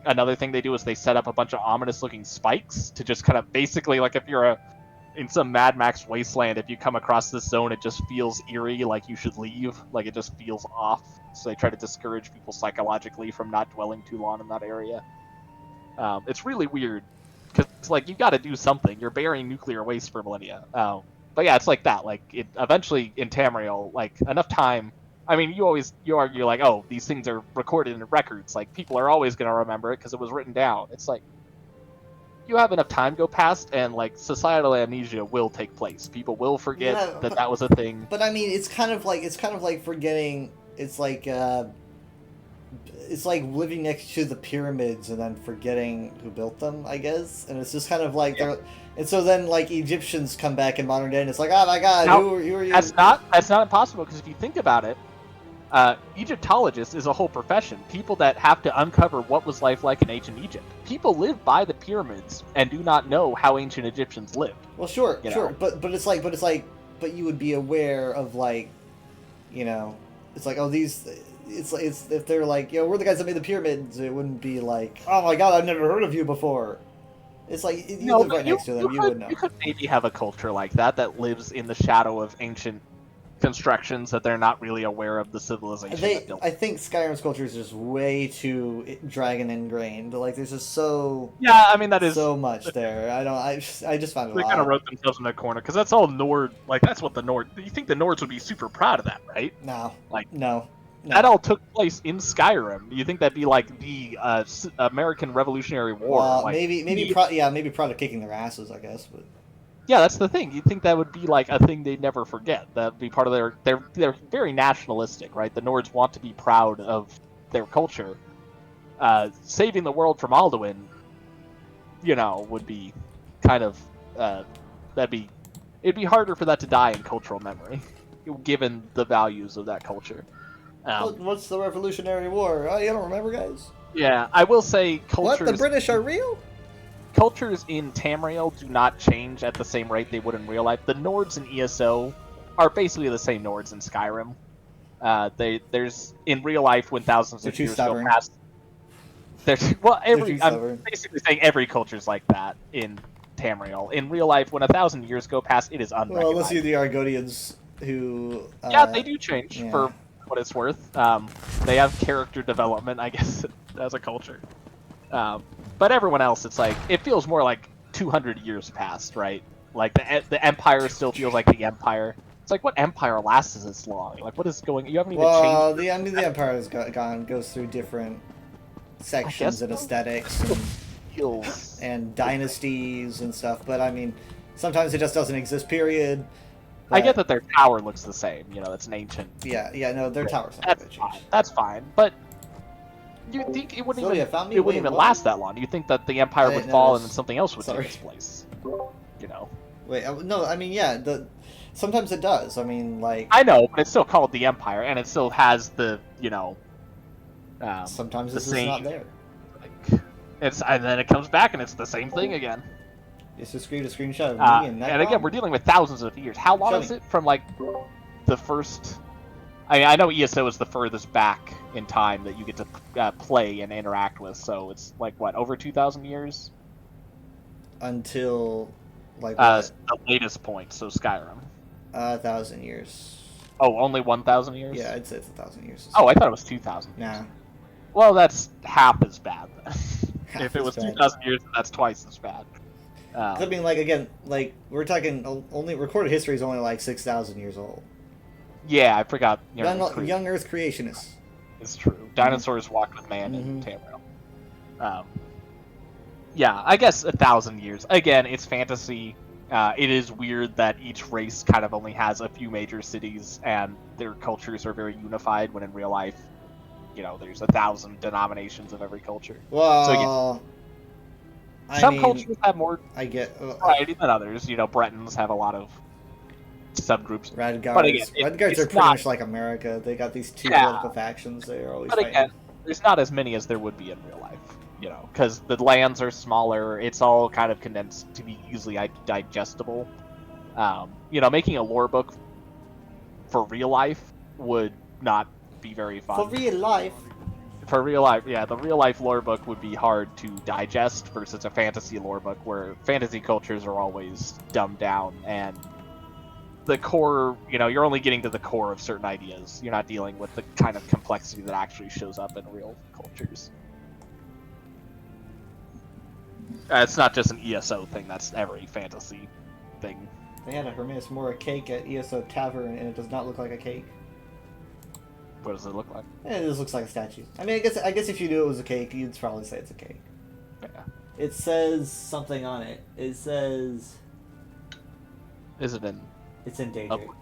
Speaker 9: another thing they do is they set up a bunch of ominous looking spikes to just kind of basically, like, if you're in some Mad Max wasteland, if you come across this zone, it just feels eerie, like you should leave, like it just feels off. So they try to discourage people psychologically from not dwelling too long in that area. It's really weird, because it's like, you got to do something. You're burying nuclear waste for millennia. But yeah, it's like that. Like, it eventually in Tamriel, like, enough time. I mean, you argue like, oh, these things are recorded in records. Like, people are always going to remember it because it was written down. It's like, you have enough time go past, and like societal amnesia will take place. People will forget that was a thing.
Speaker 1: But I mean, it's kind of like forgetting. It's like living next to the pyramids and then forgetting who built them, I guess. And it's just kind of like they're. And so then, like, Egyptians come back in modern day, and it's like, oh my God,
Speaker 9: now,
Speaker 1: who are you?
Speaker 9: That's not impossible, because if you think about it, Egyptologist is a whole profession. People that have to uncover what was life like in ancient Egypt. People live by the pyramids and do not know how ancient Egyptians lived.
Speaker 1: Well, sure,
Speaker 9: you
Speaker 1: sure,
Speaker 9: know?
Speaker 1: but you would be aware of, like, you know, it's like, oh, these. It's if they're like, yo, we're the guys that made the pyramids. It wouldn't be like, oh my God, I've never heard of you before. It's like, you live right next to them, you would know.
Speaker 9: You could maybe have a culture like that lives in the shadow of ancient constructions that they're not really aware of the civilization that built.
Speaker 1: I think Skyrim's culture is just way too dragon ingrained. Like, there's just so...
Speaker 9: Yeah, I mean, that is...
Speaker 1: so much there. I just found it
Speaker 9: They
Speaker 1: odd.
Speaker 9: kind of wrote themselves in a corner, because that's all Nord... Like, that's what the Nord... You think the Nords would be super proud of that, right?
Speaker 1: No.
Speaker 9: Like,
Speaker 1: no.
Speaker 9: That all took place in Skyrim. You think that'd be like the American Revolutionary War?
Speaker 1: Well,
Speaker 9: like,
Speaker 1: maybe proud of kicking their asses, I guess. But
Speaker 9: yeah, that's the thing. You'd think that would be like a thing they'd never forget. That'd be part of they're very nationalistic, right? The Nords want to be proud of their culture. Saving the world from Alduin, you know, would be kind of it'd be harder for that to die in cultural memory, given the values of that culture.
Speaker 1: What's the Revolutionary War? Oh, you don't remember, guys?
Speaker 9: Yeah, I will say cultures...
Speaker 1: What? The British are real?
Speaker 9: Cultures in Tamriel do not change at the same rate they would in real life. The Nords in ESO are basically the same Nords in Skyrim. There's in real life, when thousands of years go past... I'm basically saying every culture's like that in Tamriel. In real life, when 1,000 years go past, it is unrecognizable.
Speaker 1: Well, let's see the Argonians, who...
Speaker 9: yeah, they do change for what it's worth. They have character development, I guess, as a culture. But everyone else, it's like, it feels more like 200 years past, right? Like, the Empire still feels like the Empire. It's like, what Empire lasts this long? Like, what is going... You haven't even changed...
Speaker 1: the Empire has goes through different sections and aesthetics and dynasties and stuff, but I mean, sometimes it just doesn't exist, period.
Speaker 9: I get that their tower looks the same, you know, that's an ancient...
Speaker 1: Yeah, no, their tower's not
Speaker 9: That's fine, that's fine, but you think it wouldn't even last that long. You think that the Empire would fall and then something else would take its place, you know?
Speaker 1: Wait, no, I mean, yeah, sometimes it does, I mean, like...
Speaker 9: I know, but it's still called the Empire, and it still has the, you know...
Speaker 1: sometimes this is not there.
Speaker 9: Like, and then it comes back and it's the same thing again.
Speaker 1: It's a screenshot of me and
Speaker 9: and again, we're dealing with thousands of years. How long is it from, like, the first... I know ESO is the furthest back in time that you get to play and interact with, so it's, like, what, over 2,000 years?
Speaker 1: Until, like,
Speaker 9: the latest point, so Skyrim.
Speaker 1: 1,000 years.
Speaker 9: Oh, only 1,000 years?
Speaker 1: Yeah, I'd say it's 1,000 years.
Speaker 9: Oh, I thought it was 2,000 years.
Speaker 1: Nah.
Speaker 9: Well, that's half as bad, then. If it was 2,000 years, that's twice as bad.
Speaker 1: I mean, like, again, like, we're talking, only recorded history is only like 6,000 years old.
Speaker 9: Yeah, I forgot.
Speaker 1: Young Earth creationists.
Speaker 9: It's true. Dinosaurs walked with man in Tamriel. Yeah, I guess 1,000 years. Again, it's fantasy. It is weird that each race kind of only has a few major cities, and their cultures are very unified. When in real life, there's 1,000 denominations of every culture.
Speaker 1: Well,
Speaker 9: Some cultures have more
Speaker 1: I get
Speaker 9: variety than others. Bretons have a lot of subgroups.
Speaker 1: Redguards.
Speaker 9: But again,
Speaker 1: Redguards are pretty much like America. They got these two political factions. They're always
Speaker 9: But
Speaker 1: fighting.
Speaker 9: again, there's not as many as there would be in real life. Because the lands are smaller. It's all kind of condensed to be easily digestible. Making a lore book for real life would not be very fun.
Speaker 1: For real life.
Speaker 9: For real life, yeah, the real life lore book would be hard to digest versus a fantasy lore book where fantasy cultures are always dumbed down and the core, you're only getting to the core of certain ideas. You're not dealing with the kind of complexity that actually shows up in real cultures. It's not just an ESO thing, that's every fantasy thing.
Speaker 1: They had a Hermes Mora cake at ESO Tavern, and it does not look like a cake.
Speaker 9: What does it look like?
Speaker 1: It just looks like a statue. I mean, I guess if you knew it was a cake, you'd probably say it's a cake.
Speaker 9: Yeah.
Speaker 1: It says something on it. It says...
Speaker 9: Is it in...
Speaker 1: It's in Daedric.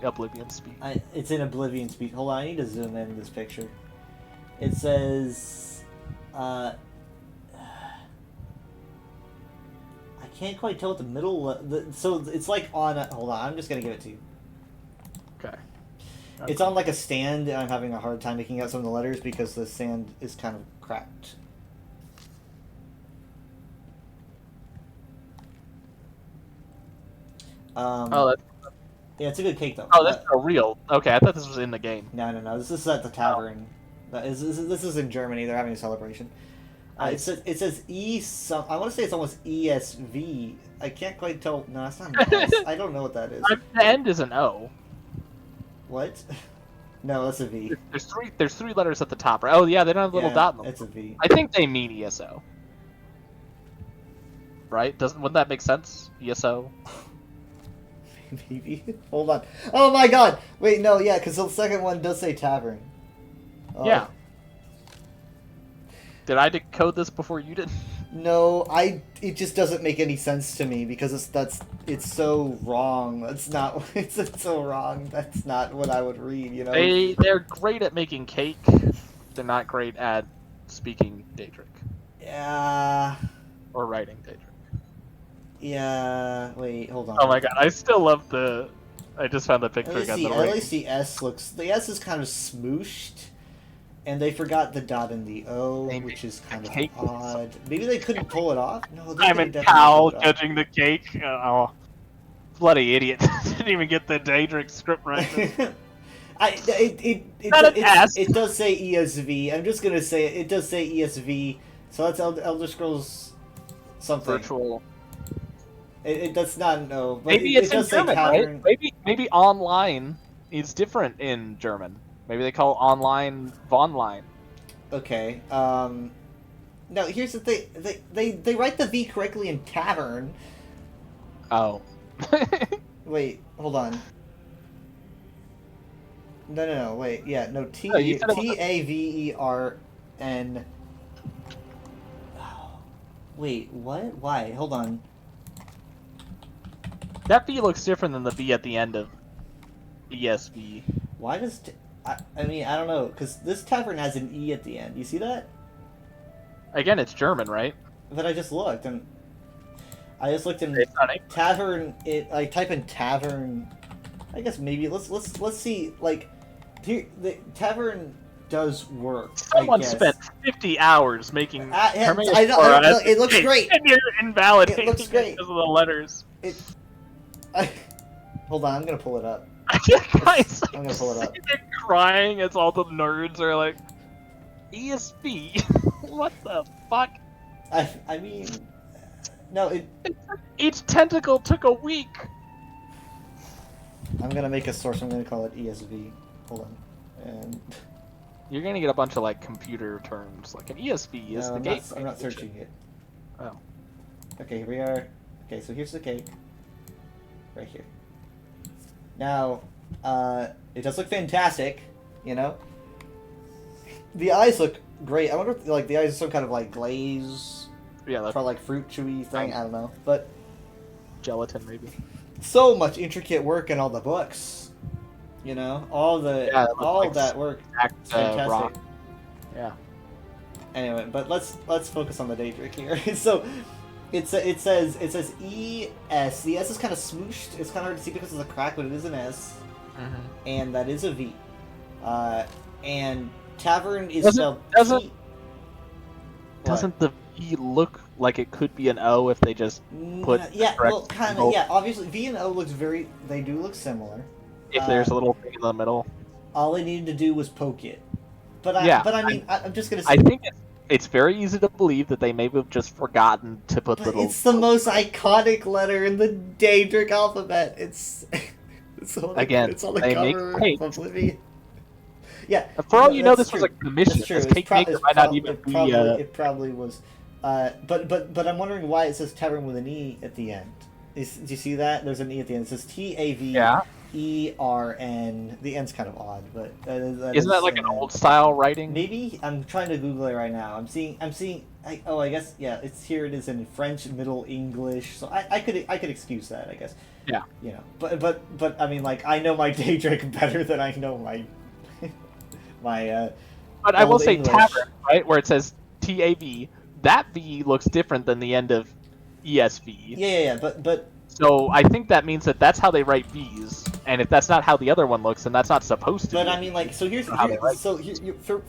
Speaker 9: Oblivion speed.
Speaker 1: It's in Oblivion speed. Hold on, I need to zoom in this picture. It says... I can't quite tell what the middle... so it's like on... hold on, I'm just going to give it to you.
Speaker 9: Okay.
Speaker 1: It's on like a stand, and I'm having a hard time making out some of the letters because the sand is kind of cracked.
Speaker 9: Yeah,
Speaker 1: it's a good cake though.
Speaker 9: Oh, that's a real. Okay, I thought this was in the game.
Speaker 1: No. This is at the tavern. This is in Germany. They're having a celebration. It says E. I want to say it's almost ESV. I can't quite tell. No, it's not an S. I don't know what that is.
Speaker 9: The end is an O.
Speaker 1: What? No, that's a V.
Speaker 9: There's three letters at the top, right? Oh yeah, they don't have a little dot in them.
Speaker 1: It's a V.
Speaker 9: I think they mean ESO. Right? Wouldn't that make sense? ESO.
Speaker 1: Maybe. Hold on. Oh my God! Wait, no, yeah, because the second one does say tavern. Oh.
Speaker 9: Yeah. Did I decode this before you did?
Speaker 1: No, it just doesn't make any sense to me because it's so wrong. That's not it's so wrong. That's not what I would read,
Speaker 9: They're great at making cake. They're not great at speaking Daedric.
Speaker 1: Yeah.
Speaker 9: Or writing Daedric.
Speaker 1: Yeah. Wait, hold on.
Speaker 9: Oh my God, I still love the. I just found the picture again.
Speaker 1: At least the S looks. The S is kind of smooshed. And they forgot the dot and the O, which is kind of odd. Maybe they couldn't pull it off? No, they
Speaker 9: I'm in Cal judging the cake. Oh, bloody idiot. Didn't even get the Daedric script right.
Speaker 1: It does say ESV. I'm just going to say it does say ESV. So that's Elder Scrolls something.
Speaker 9: Virtual.
Speaker 1: It does not know. But
Speaker 9: Maybe it's in German, right? Maybe online is different in German. Maybe they call online Vonline.
Speaker 1: Okay. No, here's the thing. They write the V correctly in tavern.
Speaker 9: Oh.
Speaker 1: Wait, hold on. No, wait. Yeah, no, T-A-V-E-R-N. Wait, what? Why? Hold on.
Speaker 9: That V looks different than the V at the end of ESV.
Speaker 1: Why does... I mean, I don't know, because this tavern has an E at the end. You see that?
Speaker 9: Again, it's German, right?
Speaker 1: But I just looked, and... I just looked in tavern... I type in tavern... I guess maybe... Let's see, like... Here, the tavern does work,
Speaker 9: Someone spent 50 hours making...
Speaker 1: it looks great!
Speaker 9: And you're invalidating
Speaker 1: it looks great.
Speaker 9: because of the letters.
Speaker 1: Hold on, I'm gonna pull it up.
Speaker 9: Guys,
Speaker 1: I'm gonna pull it up.
Speaker 9: They're crying as all the nerds are like, ESP? What the fuck?
Speaker 1: I mean, no,
Speaker 9: each tentacle took a week.
Speaker 1: I'm gonna make a source. I'm gonna call it ESV. Hold on, and
Speaker 9: you're gonna get a bunch of like computer terms, like an ESV is the gate.
Speaker 1: I'm not searching it.
Speaker 9: Oh.
Speaker 1: Okay, here we are. Okay, so here's the cake. Right here. Now, it does look fantastic, The eyes look great. I wonder if, the eyes are some kind of, glaze.
Speaker 9: Yeah,
Speaker 1: for, fruit chewy thing. I don't know. But
Speaker 9: gelatin, maybe.
Speaker 1: So much intricate work in all the books. You know, all the
Speaker 9: Yeah, it looks
Speaker 1: all
Speaker 9: like
Speaker 1: of that work.
Speaker 9: stacked,
Speaker 1: It's fantastic.
Speaker 9: rock. Yeah.
Speaker 1: Anyway, but let's focus on the Daedric here. So it says ES. The S is kind of smooshed. It's kind of hard to see because of the crack, but it is an S, and that is a V. And tavern is spelled T.
Speaker 9: Doesn't the V look like it could be an O if they just put
Speaker 1: Yeah,
Speaker 9: the correct
Speaker 1: well, kind of.
Speaker 9: symbol?
Speaker 1: Yeah, obviously V and O looks they do look similar.
Speaker 9: If there's a little thing in the middle.
Speaker 1: All they needed to do was poke it. But I mean, I'm just gonna say.
Speaker 9: I think it's very easy to believe that they may have just forgotten to put little.
Speaker 1: It's the most iconic letter in the Daedric alphabet. It's on the,
Speaker 9: Again,
Speaker 1: it's on the
Speaker 9: they make
Speaker 1: cover
Speaker 9: cake.
Speaker 1: of Oblivion. Yeah.
Speaker 9: For all you know,
Speaker 1: that's
Speaker 9: this was
Speaker 1: true.
Speaker 9: a commission.
Speaker 1: That's true.
Speaker 9: This
Speaker 1: It's
Speaker 9: cake
Speaker 1: pro-
Speaker 9: maker
Speaker 1: it's
Speaker 9: might not
Speaker 1: prob-
Speaker 9: even
Speaker 1: it
Speaker 9: be.
Speaker 1: probably, it probably was. But I'm wondering why it says tavern with an E at the end. Do you see that? There's an E at the end. It says TAVERN. The end's kind of odd, but
Speaker 9: Isn't that like an old style writing?
Speaker 1: Maybe. I'm trying to Google it right now. I'm seeing. I guess it's here. It is in French, Middle English. So I could excuse that, I guess.
Speaker 9: Yeah.
Speaker 1: You know, but I mean, like, I know my Daedric better than I know my my.
Speaker 9: But I will
Speaker 1: Old
Speaker 9: say
Speaker 1: English.
Speaker 9: tavern, right, where it says TAV. That V looks different than the end of ESV.
Speaker 1: Yeah. But.
Speaker 9: So I think that means that that's how they write V's, and if that's not how the other one looks, then that's not supposed to.
Speaker 1: But
Speaker 9: be.
Speaker 1: I mean, like, so for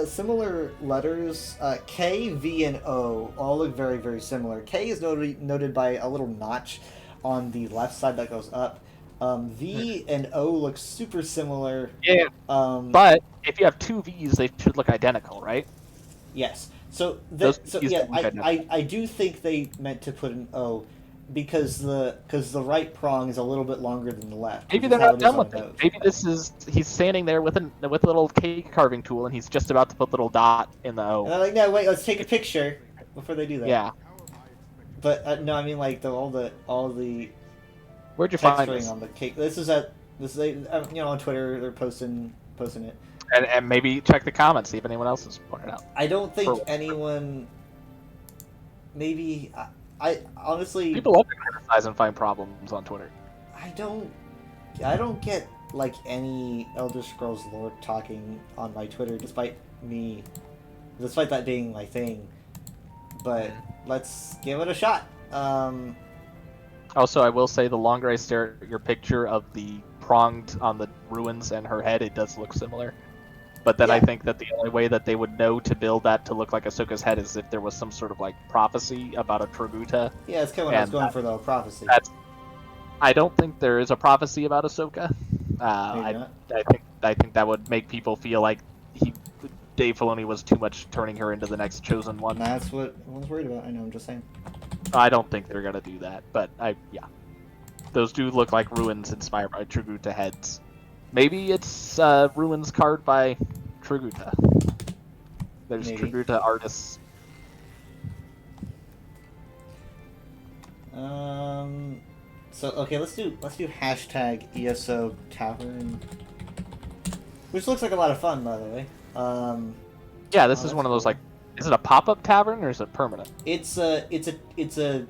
Speaker 1: similar letters, K, V, and O all look very, very similar. K is noted by a little notch on the left side that goes up. V and O look super similar.
Speaker 9: Yeah. But if you have two V's, they should look identical, right?
Speaker 1: Yes. So
Speaker 9: Those
Speaker 1: so
Speaker 9: V's
Speaker 1: yeah,
Speaker 9: don't look identical.
Speaker 1: I do think they meant to put an O. Because the right prong is a little bit longer than the left.
Speaker 9: Maybe
Speaker 1: which
Speaker 9: they're
Speaker 1: is how
Speaker 9: not
Speaker 1: it is
Speaker 9: done
Speaker 1: on
Speaker 9: with
Speaker 1: the
Speaker 9: it.
Speaker 1: nose.
Speaker 9: Maybe he's standing there with a little cake carving tool, and he's just about to put little dot in the O.
Speaker 1: And I'm like, no, wait, let's take a picture before they do that.
Speaker 9: Yeah.
Speaker 1: But no, I mean, like, all the
Speaker 9: Where'd you find
Speaker 1: texturing
Speaker 9: this?
Speaker 1: on the cake. This is on Twitter. They're posting it.
Speaker 9: And maybe check the comments, see if anyone else has pointed out.
Speaker 1: I don't think anyone. Maybe I honestly.
Speaker 9: People love to criticize and find problems on Twitter.
Speaker 1: I don't get like any Elder Scrolls lore talking on my Twitter, despite that being my thing. But let's give it a shot.
Speaker 9: Also, I will say the longer I stare at your picture of the pronged on the ruins and her head, it does look similar. But then I think that the only way that they would know to build that to look like Ahsoka's head is if there was some sort of like prophecy about a Traguta.
Speaker 1: Yeah, that's kind of what I was going for, though. Prophecy.
Speaker 9: I don't think there is a prophecy about Ahsoka. I think that would make people feel like Dave Filoni was too much turning her into the next chosen one.
Speaker 1: That's what I was worried about. I know. I'm just saying.
Speaker 9: I don't think they're gonna do that, but those do look like ruins inspired by Traguta heads. Maybe it's ruins carved by Traguta. There's
Speaker 1: Maybe.
Speaker 9: Traguta artists.
Speaker 1: So okay, let's do hashtag ESO Tavern, which looks like a lot of fun, by the way.
Speaker 9: Yeah, this is one of those like, is it a pop-up tavern or is it permanent?
Speaker 1: It's a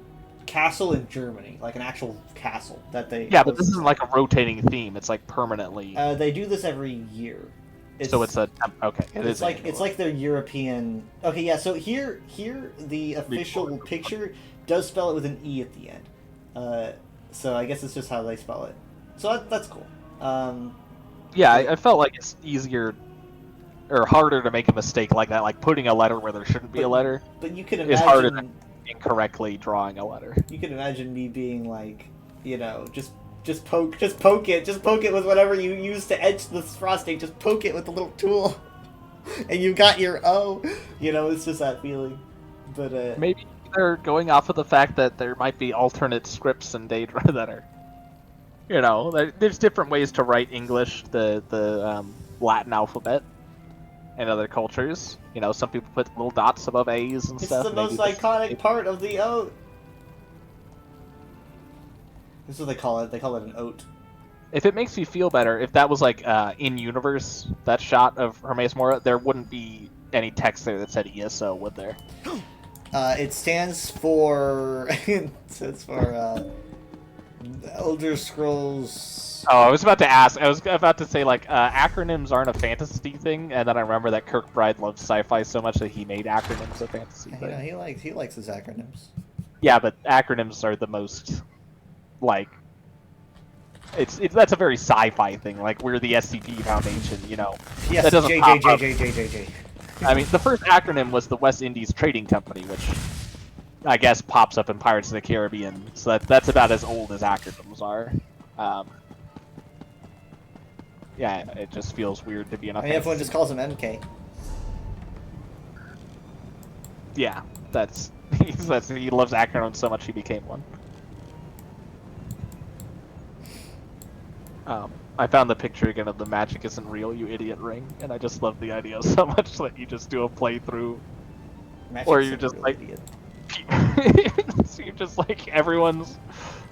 Speaker 1: castle in Germany, like an actual castle that they.
Speaker 9: Yeah, but this isn't like a rotating theme. It's like permanently.
Speaker 1: They do this every year.
Speaker 9: So it's a okay.
Speaker 1: It's like their European. Okay, yeah. So here the official picture does spell it with an E at the end. So I guess it's just how they spell it. So that's cool.
Speaker 9: Yeah, I felt like it's easier or harder to make a mistake like that, like putting a letter where there shouldn't be a letter.
Speaker 1: But you can
Speaker 9: is harder than
Speaker 1: imagine
Speaker 9: incorrectly drawing a letter.
Speaker 1: you can imagine me being like, just poke it with whatever you use to edge this frosting. Just poke it with a little tool, and you got your O. It's just that feeling. But
Speaker 9: maybe they're going off of the fact that there might be alternate scripts in Daedra that are, there's different ways to write English, the Latin alphabet, and other cultures. Some people put little dots above A's and
Speaker 1: it's
Speaker 9: stuff.
Speaker 1: the most iconic part of the oat. This is what they call it. They call it an oat.
Speaker 9: If it makes you feel better, if that was like in universe, that shot of Hermaeus Mora, there wouldn't be any text there that said ESO, would there?
Speaker 1: It stands for Elder Scrolls.
Speaker 9: Oh, I was about to ask. I was about to say, like, acronyms aren't a fantasy thing, and then I remember that Kirkbride loves sci-fi so much that he made acronyms a fantasy
Speaker 1: You
Speaker 9: thing.
Speaker 1: know, he likes his acronyms.
Speaker 9: Yeah, but acronyms are the most, like, it's that's a very sci-fi thing. Like, we're the SCP Foundation, you know.
Speaker 1: Yes,
Speaker 9: that doesn't pop up.
Speaker 1: JJJJJJ.
Speaker 9: I mean, the first acronym was the West Indies Trading Company, which I guess pops up in Pirates of the Caribbean. So that's about as old as acronyms are. Yeah, it just feels weird to be in a.
Speaker 1: I mean, everyone just calls him MK.
Speaker 9: Yeah, that's he loves acronyms so much he became one. I found the picture again of the magic isn't real, you idiot ring, and I just love the idea so much that you just do a playthrough, or you're just like, so you're just like everyone's,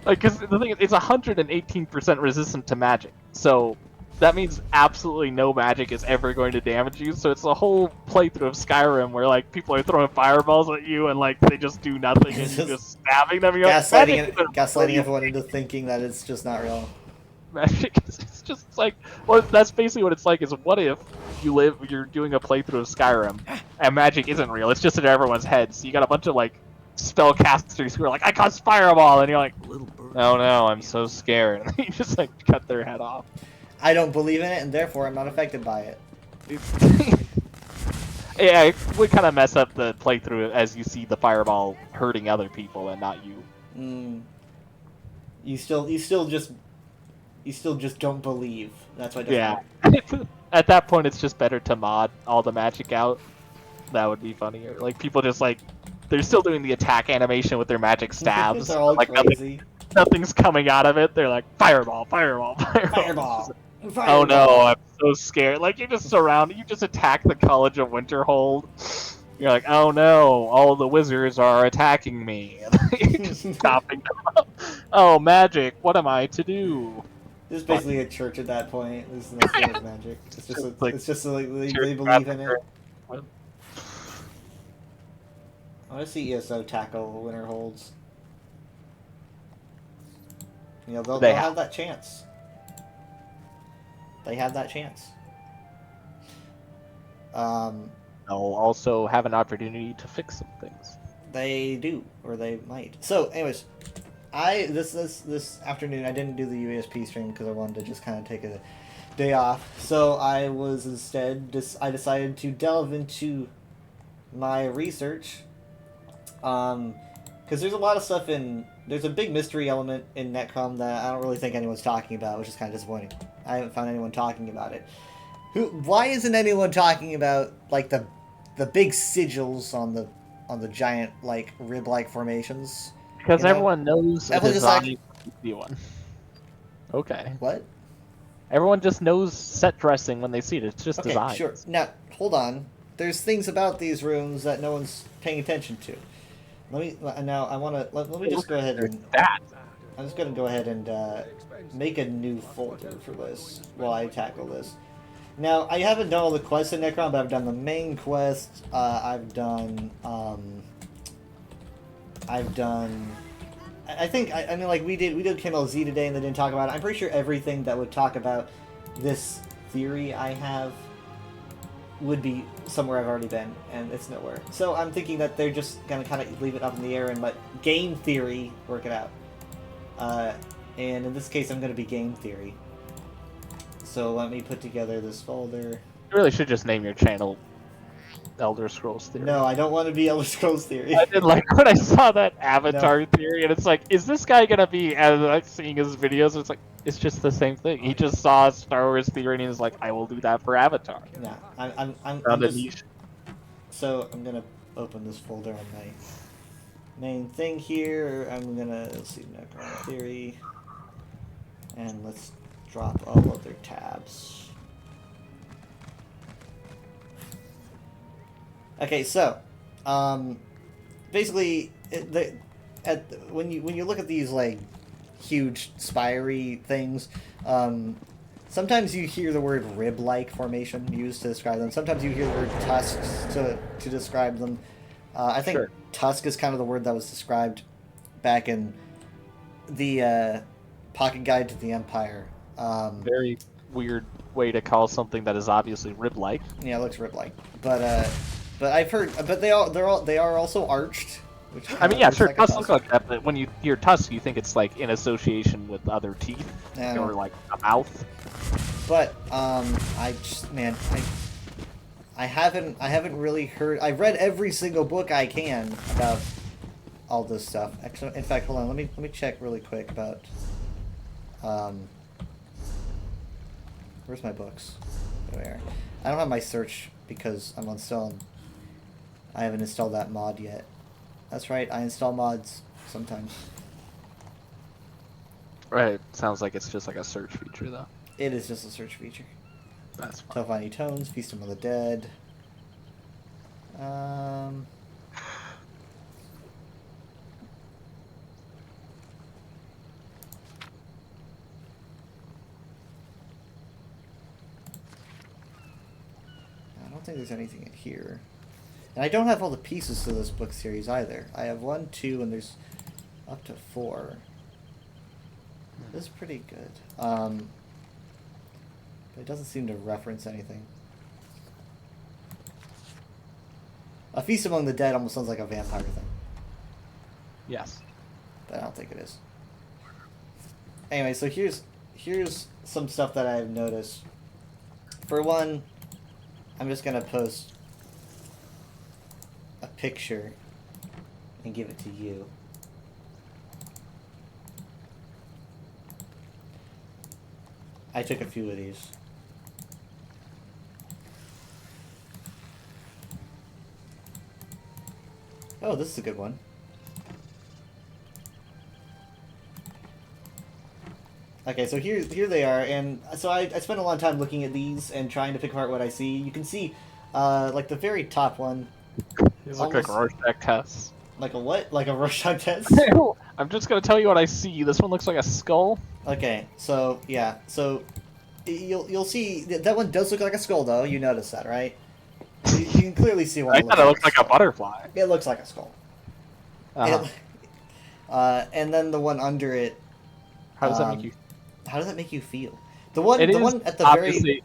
Speaker 9: like, because the thing is, it's 118% resistant to magic, so that means absolutely no magic is ever going to damage you. So it's a whole playthrough of Skyrim where like people are throwing fireballs at you and like they just do nothing and you're just stabbing them. You're
Speaker 1: gaslighting everyone into thinking that it's just not real.
Speaker 9: Magic is just like, well, that's basically what it's like. Is what if you're doing a playthrough of Skyrim and magic isn't real? It's just in everyone's head. So you got a bunch of like spellcasters who are like, I cast fireball, and you're like, oh no, I'm so scared. And you just like cut their head off.
Speaker 1: I don't believe in it, and therefore I'm not affected by it.
Speaker 9: Yeah, it would kind of mess up the playthrough as you see the fireball hurting other people and not you.
Speaker 1: You still just don't believe. That's why.
Speaker 9: Yeah. At that point, it's just better to mod all the magic out. That would be funnier. Like people just like they're still doing the attack animation with their magic stabs.
Speaker 1: They're all
Speaker 9: like
Speaker 1: crazy.
Speaker 9: Nothing's coming out of it. They're like fireball, fireball, fireball.
Speaker 1: Fireball.
Speaker 9: Oh no, I'm so scared. Like you just attack the College of Winterhold. You're like, oh no, all the wizards are attacking me. You're just stopping them up. Oh, magic, what am I to do?
Speaker 1: This is basically a church at that point. This is not magic. It's just like they believe in it. I want to see ESO tackle Winterholds. You know, they'll have that chance. They have that chance.
Speaker 9: They'll also have an opportunity to fix some things.
Speaker 1: They do, or they might. So, anyways, this afternoon I didn't do the USP stream because I wanted to just kind of take a day off. So I was instead I decided to delve into my research, because there's a lot of stuff there's a big mystery element in Netcom that I don't really think anyone's talking about, which is kind of disappointing. I haven't found anyone talking about it. Why isn't anyone talking about like the big sigils on the giant like rib-like formations?
Speaker 9: Because everyone knows a design one. Okay.
Speaker 1: What?
Speaker 9: Everyone just knows set dressing when they see it. It's just design.
Speaker 1: Okay, sure. Now, hold on. There's things about these rooms that no one's paying attention to. Let me just go ahead and I'm just gonna go ahead and make a new folder for this while I tackle this. Now, I haven't done all the quests in Necron, but I've done the main quest. I've done. I mean, like we did KMLZ today, and they didn't talk about it. I'm pretty sure everything that would talk about this theory I have would be somewhere I've already been, and it's nowhere. So I'm thinking that they're just gonna kind of leave it up in the air and let game theory work it out. And in this case, I'm gonna be game theory. So let me put together this folder.
Speaker 9: You really should just name your channel Elder Scrolls Theory.
Speaker 1: No, I don't want to be Elder Scrolls Theory.
Speaker 9: I did like when I saw that Avatar theory, and it's like, is this guy gonna be, as like seeing his videos, it's like, it's just the same thing. He just saw Star Wars theory, and he's like, I will do that for Avatar.
Speaker 1: Yeah, I'm just... So I'm gonna open this folder on my main thing here. I'm gonna, let's see, Necron Theory, and let's drop all other tabs. Okay, so basically, when you look at these like huge spiry things, sometimes you hear the word rib-like formation used to describe them. Sometimes you hear the word tusks to describe them. I think tusk is kind of the word that was described back in the Pocket Guide to the Empire.
Speaker 9: Very weird way to call something that is obviously rib-like.
Speaker 1: Yeah, it looks rib-like, but I've heard, but they are also arched. Which
Speaker 9: I mean, yeah,
Speaker 1: looks
Speaker 9: sure,
Speaker 1: like a
Speaker 9: tusks look like that, but when you hear tusk, you think it's like in association with other teeth
Speaker 1: Yeah.
Speaker 9: or like a mouth.
Speaker 1: But I just, man, I haven't really heard. I've read every single book I can about all this stuff. Actually, in fact, hold on, let me check really quick about. Where's my books? There. I don't have my search because I'm uninstalling. I haven't installed that mod yet. That's right, I install mods sometimes.
Speaker 9: Right, sounds like it's just like a search feature, though.
Speaker 1: It is just a search feature.
Speaker 9: That's fine.
Speaker 1: Telvanni Tones, Feast of the Dead. I don't think there's anything in here. And I don't have all the pieces to this book series either. I have 1, 2, and there's up to 4. This is pretty good. But it doesn't seem to reference anything. A Feast Among the Dead almost sounds like a vampire thing.
Speaker 9: Yes.
Speaker 1: But I don't think it is. Anyway, so here's some stuff that I've noticed. For one, I'm just gonna post a picture and give it to you. I took a few of these. Oh, this is a good one. Okay, so here they are, and so I spent a long time looking at these and trying to pick apart what I see. You can see, like the very top one.
Speaker 9: These look like Rorschach tests.
Speaker 1: Like a what? Like a Rorschach test?
Speaker 9: I'm just gonna tell you what I see. This one looks like a skull.
Speaker 1: Okay, so yeah, so you'll see that one does look like a skull, though. You notice that, right? You can clearly see one.
Speaker 9: I thought it looked like a butterfly.
Speaker 1: It looks like a skull.
Speaker 9: Uh-huh.
Speaker 1: And then the one under it.
Speaker 9: How does that make you?
Speaker 1: How does that make you feel? The one at the very.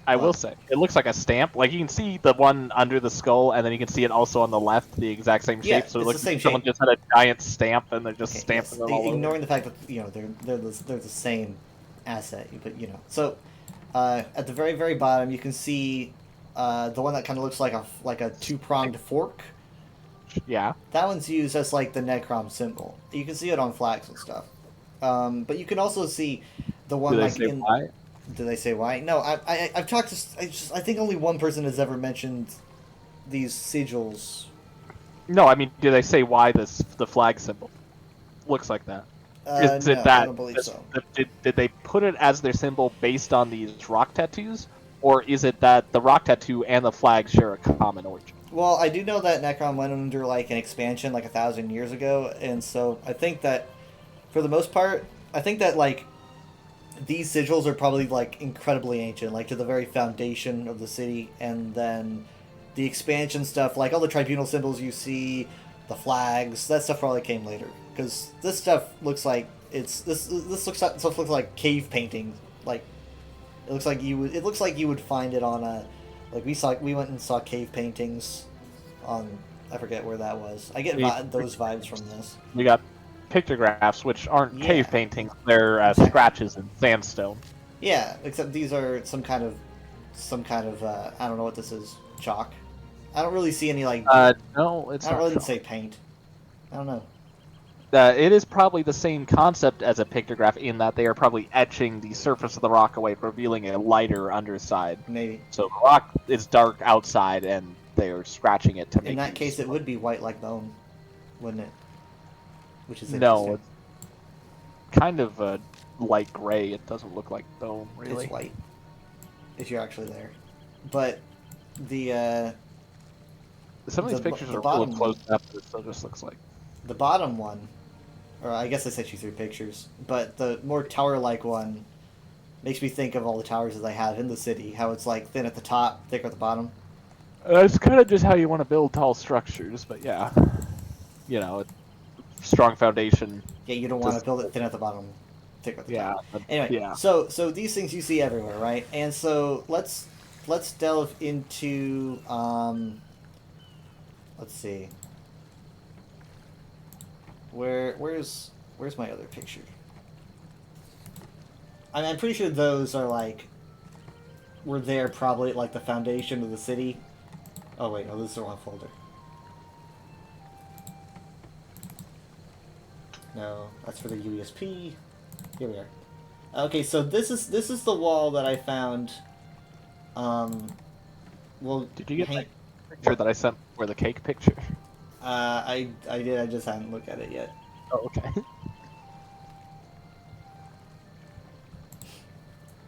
Speaker 9: I will say, it looks like a stamp. Like you can see the one under the skull, and then you can see it also on the left, the exact same shape.
Speaker 1: Yeah,
Speaker 9: so it
Speaker 1: it's
Speaker 9: looks
Speaker 1: the same
Speaker 9: like someone
Speaker 1: shape.
Speaker 9: just had a giant stamp, and they're just stamping them all over.
Speaker 1: Ignoring the fact that they're the same asset, but so at the very bottom you can see the one that kind of looks like a two-pronged fork.
Speaker 9: Yeah.
Speaker 1: That one's used as like the Necrom symbol. You can see it on flags and stuff. But you can also see the one like in.
Speaker 9: Why?
Speaker 1: Do they say why? No, I've talked to. I think only one person has ever mentioned these sigils.
Speaker 9: No, I mean, do they say why the flag symbol looks like that? Is it
Speaker 1: No,
Speaker 9: that?
Speaker 1: I don't believe so.
Speaker 9: Did they put it as their symbol based on these rock tattoos, or is it that the rock tattoo and the flag share a common origin?
Speaker 1: Well, I do know that Necrom went under like an expansion like 1,000 years ago, and so I think that for the most part, I think that like these sigils are probably like incredibly ancient, like to the very foundation of the city, and then the expansion stuff, like all the tribunal symbols you see, the flags, that stuff probably came later. Because this stuff looks like this looks like cave painting. Like it looks like you would find it on a we went and saw cave paintings on I forget where that was. I get those vibes from this.
Speaker 9: We got pictographs, which aren't cave paintings; they're scratches in sandstone.
Speaker 1: Yeah, except these are some kind of I don't know what this is, chalk. I don't really see any like.
Speaker 9: No, it's
Speaker 1: I don't
Speaker 9: not
Speaker 1: really
Speaker 9: chalk.
Speaker 1: say paint. I don't know.
Speaker 9: It is probably the same concept as a pictograph in that they are probably etching the surface of the rock away, revealing a lighter underside.
Speaker 1: Maybe.
Speaker 9: So the rock is dark outside, and they are scratching it to make.
Speaker 1: In that case, it would be white like bone, wouldn't it? Which is
Speaker 9: no, it's kind of a light gray. It doesn't look like bone, really.
Speaker 1: It's white. If you're actually there, but the
Speaker 9: some of these pictures are really close up. It still just looks like
Speaker 1: the bottom one, or I guess I sent you 3 pictures, but the more tower-like one makes me think of all the towers that they have in the city. How it's like thin at the top, thick at the bottom.
Speaker 9: It's kind of just how you want to build tall structures, but yeah, strong foundation.
Speaker 1: Yeah, you don't want to build it thin at the bottom, ticker at the
Speaker 9: Yeah.
Speaker 1: top.
Speaker 9: but-
Speaker 1: Anyway,
Speaker 9: Yeah.
Speaker 1: so these things you see everywhere, right? And so let's delve into let's see. Where's my other picture? I mean, I'm pretty sure those are like were there probably at like the foundation of the city. Oh wait, no, this is the wrong folder. No, that's for the UESP. Here we are. Okay, so this is the wall that I found. Well,
Speaker 9: Did you get the picture that I sent for the cake picture?
Speaker 1: I did. I just haven't looked at it yet.
Speaker 9: Oh, okay.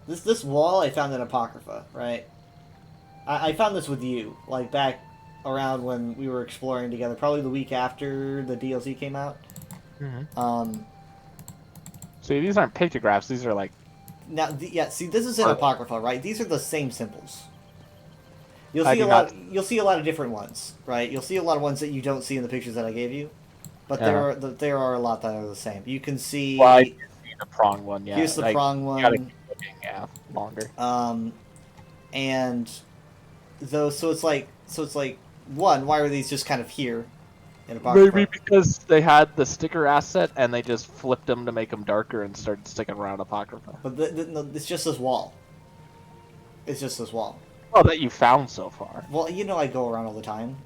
Speaker 1: This wall I found in Apocrypha, right? I found this with you, like back around when we were exploring together, probably the week after the DLC came out.
Speaker 9: Mm-hmm. See, these aren't pictographs. These are like.
Speaker 1: Now, yeah. See, this is in Apocrypha, right? These are the same symbols. You'll
Speaker 9: I
Speaker 1: see
Speaker 9: do
Speaker 1: a lot.
Speaker 9: not-
Speaker 1: You'll see a lot of different ones, right? You'll see a lot of ones that you don't see in the pictures that I gave you, but there are a lot that are the same. You can see.
Speaker 9: Well, I did see the prong one. Yeah.
Speaker 1: Here's the
Speaker 9: like,
Speaker 1: prong
Speaker 9: you
Speaker 1: one.
Speaker 9: gotta keep looking, yeah, longer.
Speaker 1: And those. So it's like one. Why are these just kind of here? In Apocrypha?
Speaker 9: Maybe because they had the sticker asset and they just flipped them to make them darker and started sticking around Apocrypha.
Speaker 1: But no, it's just this wall. It's just this wall.
Speaker 9: Oh, that you found so far.
Speaker 1: Well, you know I go around all the time.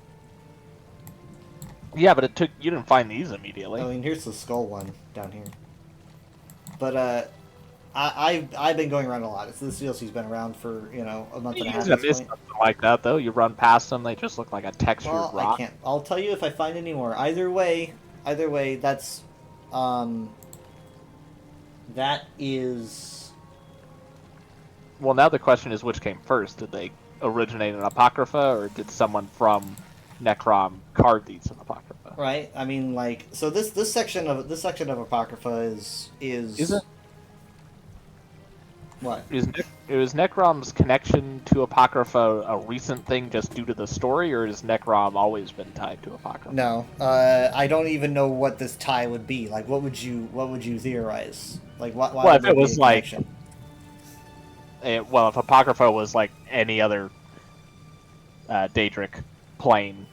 Speaker 9: Yeah, but you didn't find these immediately.
Speaker 1: I mean, here's the skull one down here. But I've been going around a lot. This DLC's been around for a month and a half.
Speaker 9: You missed something like that though. You run past them, they just look like a textured
Speaker 1: Well,
Speaker 9: rock.
Speaker 1: I can't. I'll tell you if I find any more. Either way, that's that is.
Speaker 9: Well, now the question is, which came first? Did they originate in Apocrypha, or did someone from Necrom carve these in Apocrypha?
Speaker 1: Right. I mean, like, so this section of Apocrypha is
Speaker 9: it?
Speaker 1: What?
Speaker 9: Is Necrom's connection to Apocrypha a recent thing just due to the story, or has Necrom always been tied to Apocrypha?
Speaker 1: No, I don't even know what this tie would be. Like, what would you theorize? Like, why
Speaker 9: Well,
Speaker 1: would
Speaker 9: if
Speaker 1: there
Speaker 9: it
Speaker 1: be
Speaker 9: was
Speaker 1: a
Speaker 9: like,
Speaker 1: connection?
Speaker 9: if Apocrypha was like any other Daedric plane,